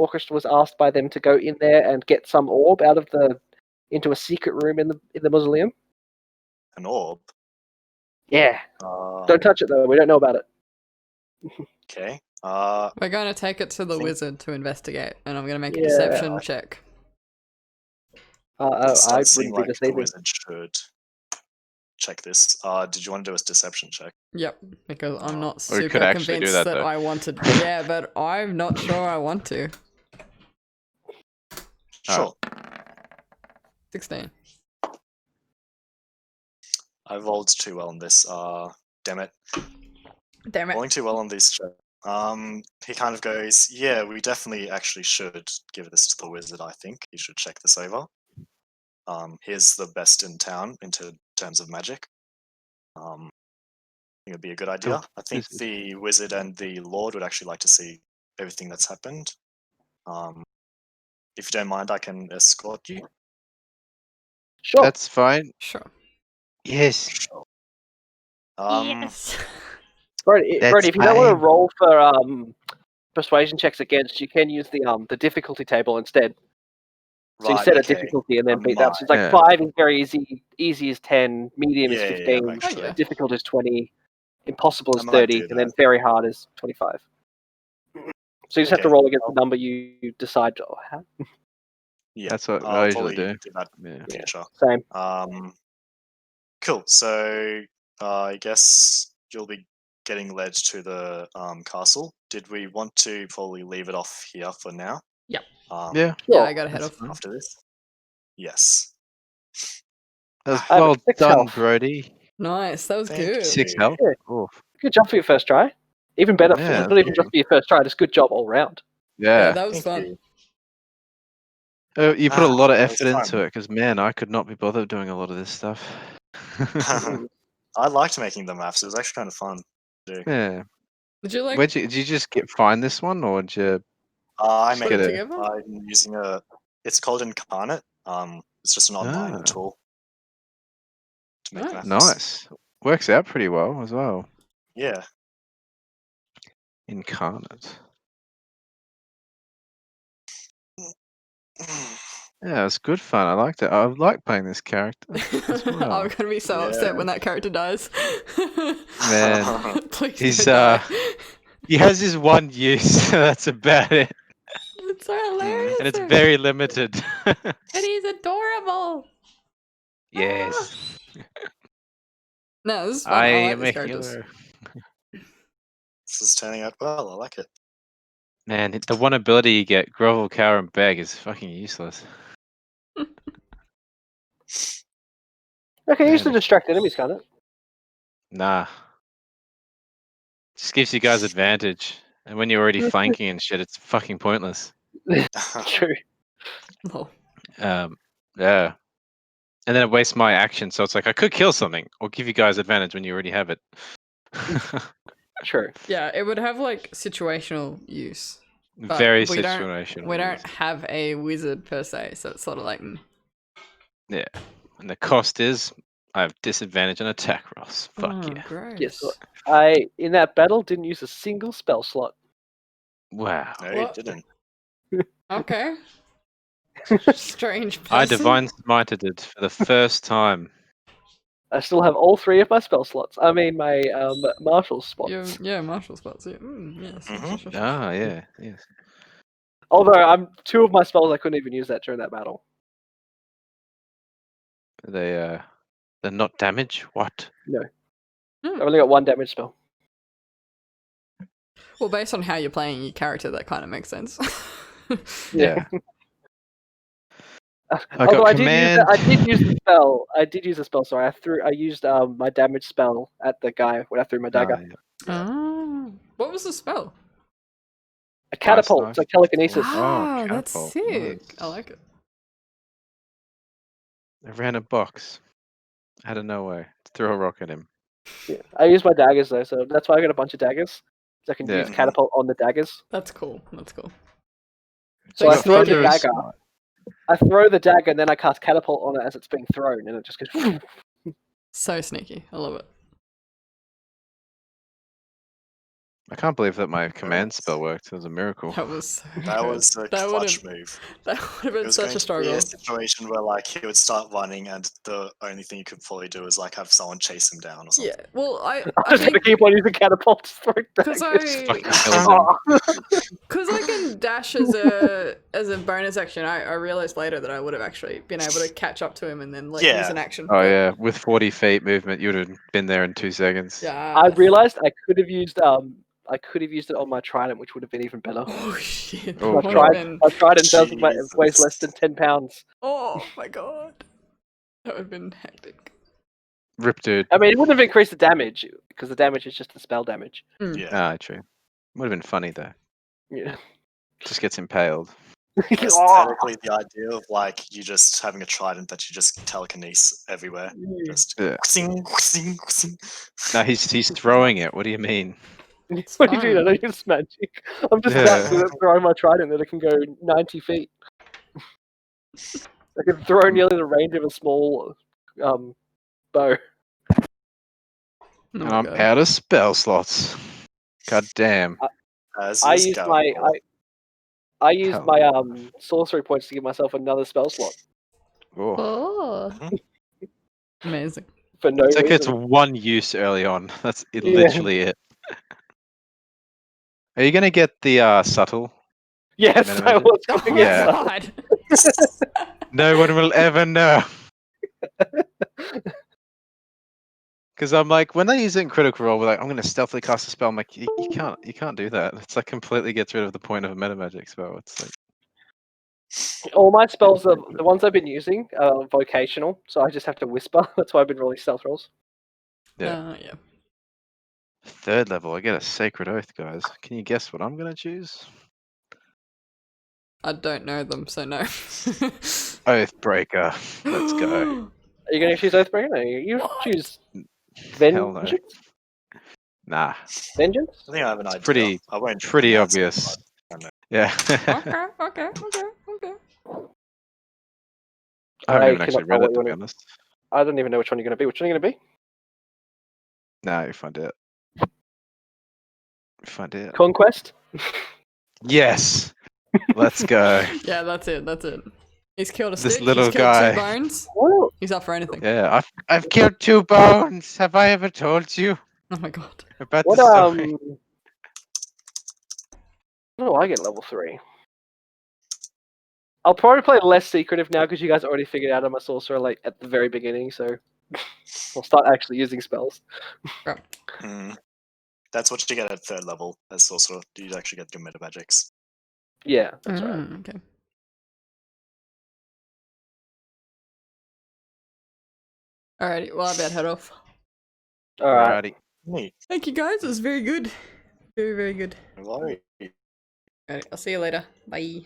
S4: asked by them to go in there and get some orb into a secret room in the mausoleum.
S1: An orb.
S4: Yeah,
S1: Uh,
S4: don't touch it though. We don't know about it.
S1: okay.
S3: We're going to take it to the
S1: think-
S3: wizard to investigate, and I'm going to make a
S4: Yeah.
S3: deception check.
S1: This
S4: I
S1: does seem
S4: wouldn't be
S1: like the
S4: deceiving.
S1: wizard should check this. Did you want to do a deception check?
S3: Yep, because I'm not
S2: Or you
S3: super
S2: could actually do
S3: convinced
S2: that, though.
S3: I wanted. Yeah, but I'm not sure I want to.
S1: Sure.
S3: 16.
S1: I rolled too well on this. Damn it.
S3: Damn it.
S1: Rolling too well on these checks. He kind of goes, yeah, we definitely actually should give this to the wizard, I think. He should check this over. He's the best in town in terms of magic. I think it'd be a good idea. I think
S2: wizard.
S1: the wizard and the lord would actually like to see everything that's happened. If you don't mind, I can escort you.
S4: Sure.
S2: That's fine.
S3: Sure.
S2: Yes.
S1: Sure.
S3: Yes.
S4: Brody,
S2: That's
S4: if you don't want to
S2: fine.
S4: roll for persuasion checks against, you can use the difficulty table instead. So you
S1: Right,
S4: set a
S1: okay.
S4: difficulty and then
S1: I
S4: beat that. So it's like
S2: might.
S4: 5 is very easy, easy is 10, medium is
S1: Yeah, yeah,
S4: 15,
S1: actually.
S3: yeah.
S4: difficult is 20, impossible
S1: I
S4: is
S1: might
S4: 30,
S1: do
S4: and then
S1: that.
S4: very hard is 25. So you just have to
S1: Okay,
S4: roll against the number you decide to have.
S1: Yeah,
S2: That's what
S1: I'll
S2: I usually
S1: probably
S2: do.
S1: that
S2: Yeah.
S1: in the future.
S4: Same.
S1: Cool. So I guess you'll be getting led to the castle. Did we want to probably leave it off here for now?
S3: Yep.
S2: Yeah.
S3: Yeah,
S4: Sure.
S3: I got ahead
S2: That's
S3: of.
S2: fine.
S1: After this? Yes.
S2: That was
S4: I have a
S2: well
S4: 6
S2: done,
S4: health.
S2: Brody.
S3: Nice, that was
S1: Thank
S3: good.
S1: you.
S2: 6 health.
S4: Yeah.
S2: Oh,
S4: Good job for your first try. Even better,
S2: Yeah,
S4: not even
S2: that's
S4: just for your first try, just good job all round.
S3: Yeah,
S2: yeah.
S3: that was
S1: Thank
S3: fun.
S1: you.
S2: You put a lot of
S1: That was
S2: effort into
S1: fun.
S2: it because, man, I could not be bothered doing a lot of this stuff.
S1: I liked making the maps. It was actually kind of fun to do.
S2: Yeah.
S3: Did you like
S2: Did you just find this one, or did you?
S1: I
S2: Just
S1: made
S3: put it
S2: get
S1: it.
S3: together?
S1: I'm using it's called Incarnate. It's just an online
S2: Ah.
S1: tool to make
S3: Nice.
S1: maps.
S2: Nice. Works out pretty well as well.
S1: Yeah.
S2: Incarnate. Yeah, it's good fun. I liked it. I like playing this character as well.
S3: I'm gonna be so upset
S1: Yeah.
S3: when that character dies.
S2: Man,
S3: Please
S2: he's
S3: don't die.
S2: he has his one use. That's about it,
S3: It's so hilarious.
S2: and it's
S3: though.
S2: very limited.
S3: And he's adorable.
S2: Yes,
S3: No, this is fun.
S2: I
S3: I like
S2: am
S3: these
S2: a
S3: characters.
S2: hero.
S1: This is turning out well. I like it.
S2: Man, the one ability you get, Grovel, Cower, and Beg, is fucking useless.
S4: Okay, use to
S2: Man.
S4: distract enemies, can't it?
S2: Nah, just gives you guys advantage, and when you're already flanking and shit, it's fucking pointless.
S4: True.
S3: Oh.
S2: Yeah. And then it wastes my action, so it's like I could kill something or give you guys advantage when you already have it.
S4: True.
S3: Yeah, it would have like situational use. But
S2: Very
S3: we don't-
S2: situational.
S3: We don't have a wizard per se, so it's sort of like
S2: Yeah. And the cost is I have disadvantage on attack rolls. Fuck
S3: oh,
S2: yeah.
S3: gross.
S4: Guess what? I in that battle didn't use a single spell slot.
S2: Wow.
S1: No, you
S3: What?
S1: didn't.
S3: Okay. Strange person.
S2: I divine smited it for the first time.
S4: I still have all 3 of my spell slots. I mean, my martial spots.
S3: Yeah, martial spots. Yeah. Yes.
S1: Mhm.
S2: Ah, yeah, yes.
S4: Although 2 of my spells I couldn't even use that during that battle.
S2: They're not damage. What?
S4: I've only got 1 damage spell.
S3: Well, based on how you're playing your character, that kind of makes sense.
S2: Yeah. I
S4: Although
S2: got
S4: I
S2: command.
S4: did use the spell. I did use a spell. Sorry, I used my damage spell at the guy when I threw my dagger.
S2: Yeah.
S3: Oh, what was the spell?
S4: A catapult. It's like telekinesis.
S3: Ah, that's
S2: catapult,
S3: sick.
S2: nice.
S3: I like it.
S2: I ran a box out of nowhere to throw a rock at him.
S4: Yeah. I use my daggers though, so that's why I got a bunch of daggers. So I can
S2: Yeah.
S4: use catapult on the daggers.
S3: That's cool. That's cool.
S4: So I
S3: you
S4: throw the
S3: sneaky.
S4: dagger. I throw the dagger and then I cast catapult on it as it's being thrown, and it just goes.
S3: So sneaky. I love it.
S2: I can't believe that my command spell worked. It was a miracle.
S3: That was so
S1: That
S3: good.
S1: was a
S3: That would've-
S1: clutch move.
S3: That would have
S1: It
S3: been
S1: was
S3: such
S1: going
S3: a
S1: to be
S3: struggle.
S1: a situation where like he would start running, and the only thing you could probably do is like have someone chase him down or something.
S3: Yeah. Well,
S4: I'm just gonna keep on using catapult to throw
S3: because
S4: daggers.
S2: Fucking killing him.
S3: because I can dash as a bonus action. I realized later that I would have actually been able to catch up to him and then like use
S1: Yeah.
S3: an action.
S2: Oh yeah, with 40 feet movement, you'd have been there in 2 seconds.
S3: Yeah.
S4: I realized I could have used it on my trident, which would have been even better.
S3: Oh shit.
S2: Oh,
S3: that
S2: God.
S3: would've been-
S4: My trident weighs
S1: Jesus.
S4: less than 10 pounds.
S3: Oh my god. That would have been hectic.
S2: Rip, dude.
S4: I mean, it wouldn't have increased the damage because the damage is just the spell damage.
S1: Yeah.
S2: Ah, true. Would have been funny though.
S4: Yeah.
S2: Just gets impaled.
S1: That's technically the idea of like you just having a trident that you just telekinesis everywhere. Just
S2: Yeah.
S1: whooshing, whooshing, whooshing.
S2: No, he's throwing it. What do you mean?
S4: What do you do? I don't use magic. I'm just that good at throwing my trident that it can go 90 feet. I can throw nearly the range of a small bow.
S3: Oh
S2: And
S3: my
S2: I'm
S3: God.
S2: out of spell slots. God damn.
S1: As
S4: I
S1: is
S4: used my
S1: Garathar.
S4: I used
S2: Hell
S4: my
S2: no.
S4: sorcery points to give myself another spell slot
S2: Oh.
S3: Oh. Amazing.
S4: for no
S2: It's like it's
S4: reason.
S2: one use early on. That's it,
S4: Yeah.
S2: literally it. Are you gonna get the subtle?
S4: Yes,
S2: Meta
S4: I
S2: magic?
S4: was
S3: Oh
S4: going
S3: my
S2: Yeah.
S3: god.
S2: No one will ever know. Because I'm like, when they use it in Critical Role, we're like, I'm gonna stealthily cast a spell. I'm like, you can't do that. It's like completely gets rid of the point of a meta magic spell. It's like,
S4: All my spells are the ones I've been using are vocational, so I just have to whisper. That's why I've been rolling stealth rolls.
S2: Yeah.
S3: Yeah.
S2: 3rd level, I get a Sacred Oath, guys. Can you guess what I'm gonna choose?
S3: I don't know them, so no.
S2: Oathbreaker. Let's go.
S4: Are you going to choose Oathbreaker? No, you
S3: What?
S4: choose
S2: Hell no.
S4: Vengeance.
S2: Nah.
S4: Vengeance.
S1: I think I have an idea.
S2: pretty-
S1: I won't
S2: Pretty
S1: announce it,
S2: obvious.
S1: but I know.
S2: Yeah.
S3: Okay.
S2: I haven't
S4: I
S2: even actually
S4: cannot tell
S2: read
S4: what
S2: it,
S4: you
S2: to be
S4: wanna-
S2: honest.
S4: I don't even know which one you're going to be. Which one are you going to be?
S2: Nah, you find out. You find out.
S4: Conquest.
S2: Yes. Let's go.
S3: Yeah, that's it. He's killed a
S2: This
S3: stick.
S2: little
S3: He's killed
S2: guy.
S3: 2 bones.
S4: Well,
S3: He's up for anything.
S2: Yeah, I've killed 2 bones. Have I ever told you
S3: Oh my god.
S2: about
S4: what
S2: the story?
S4: What do I get level 3? I'll probably play less secretive now because you guys already figured out I'm a sorcerer like at the very beginning, so I'll start actually using spells.
S1: Mm. That's what you get at 3rd level as sorcerer. You actually get your meta magics.
S4: Yeah, that's right.
S3: Okay. Alrighty, well I better head off.
S4: All right.
S2: Alrighty.
S1: Neat.
S3: Thank you guys, it was very good. Very, very good.
S1: No worries.
S3: Alright, I'll see you later. Bye.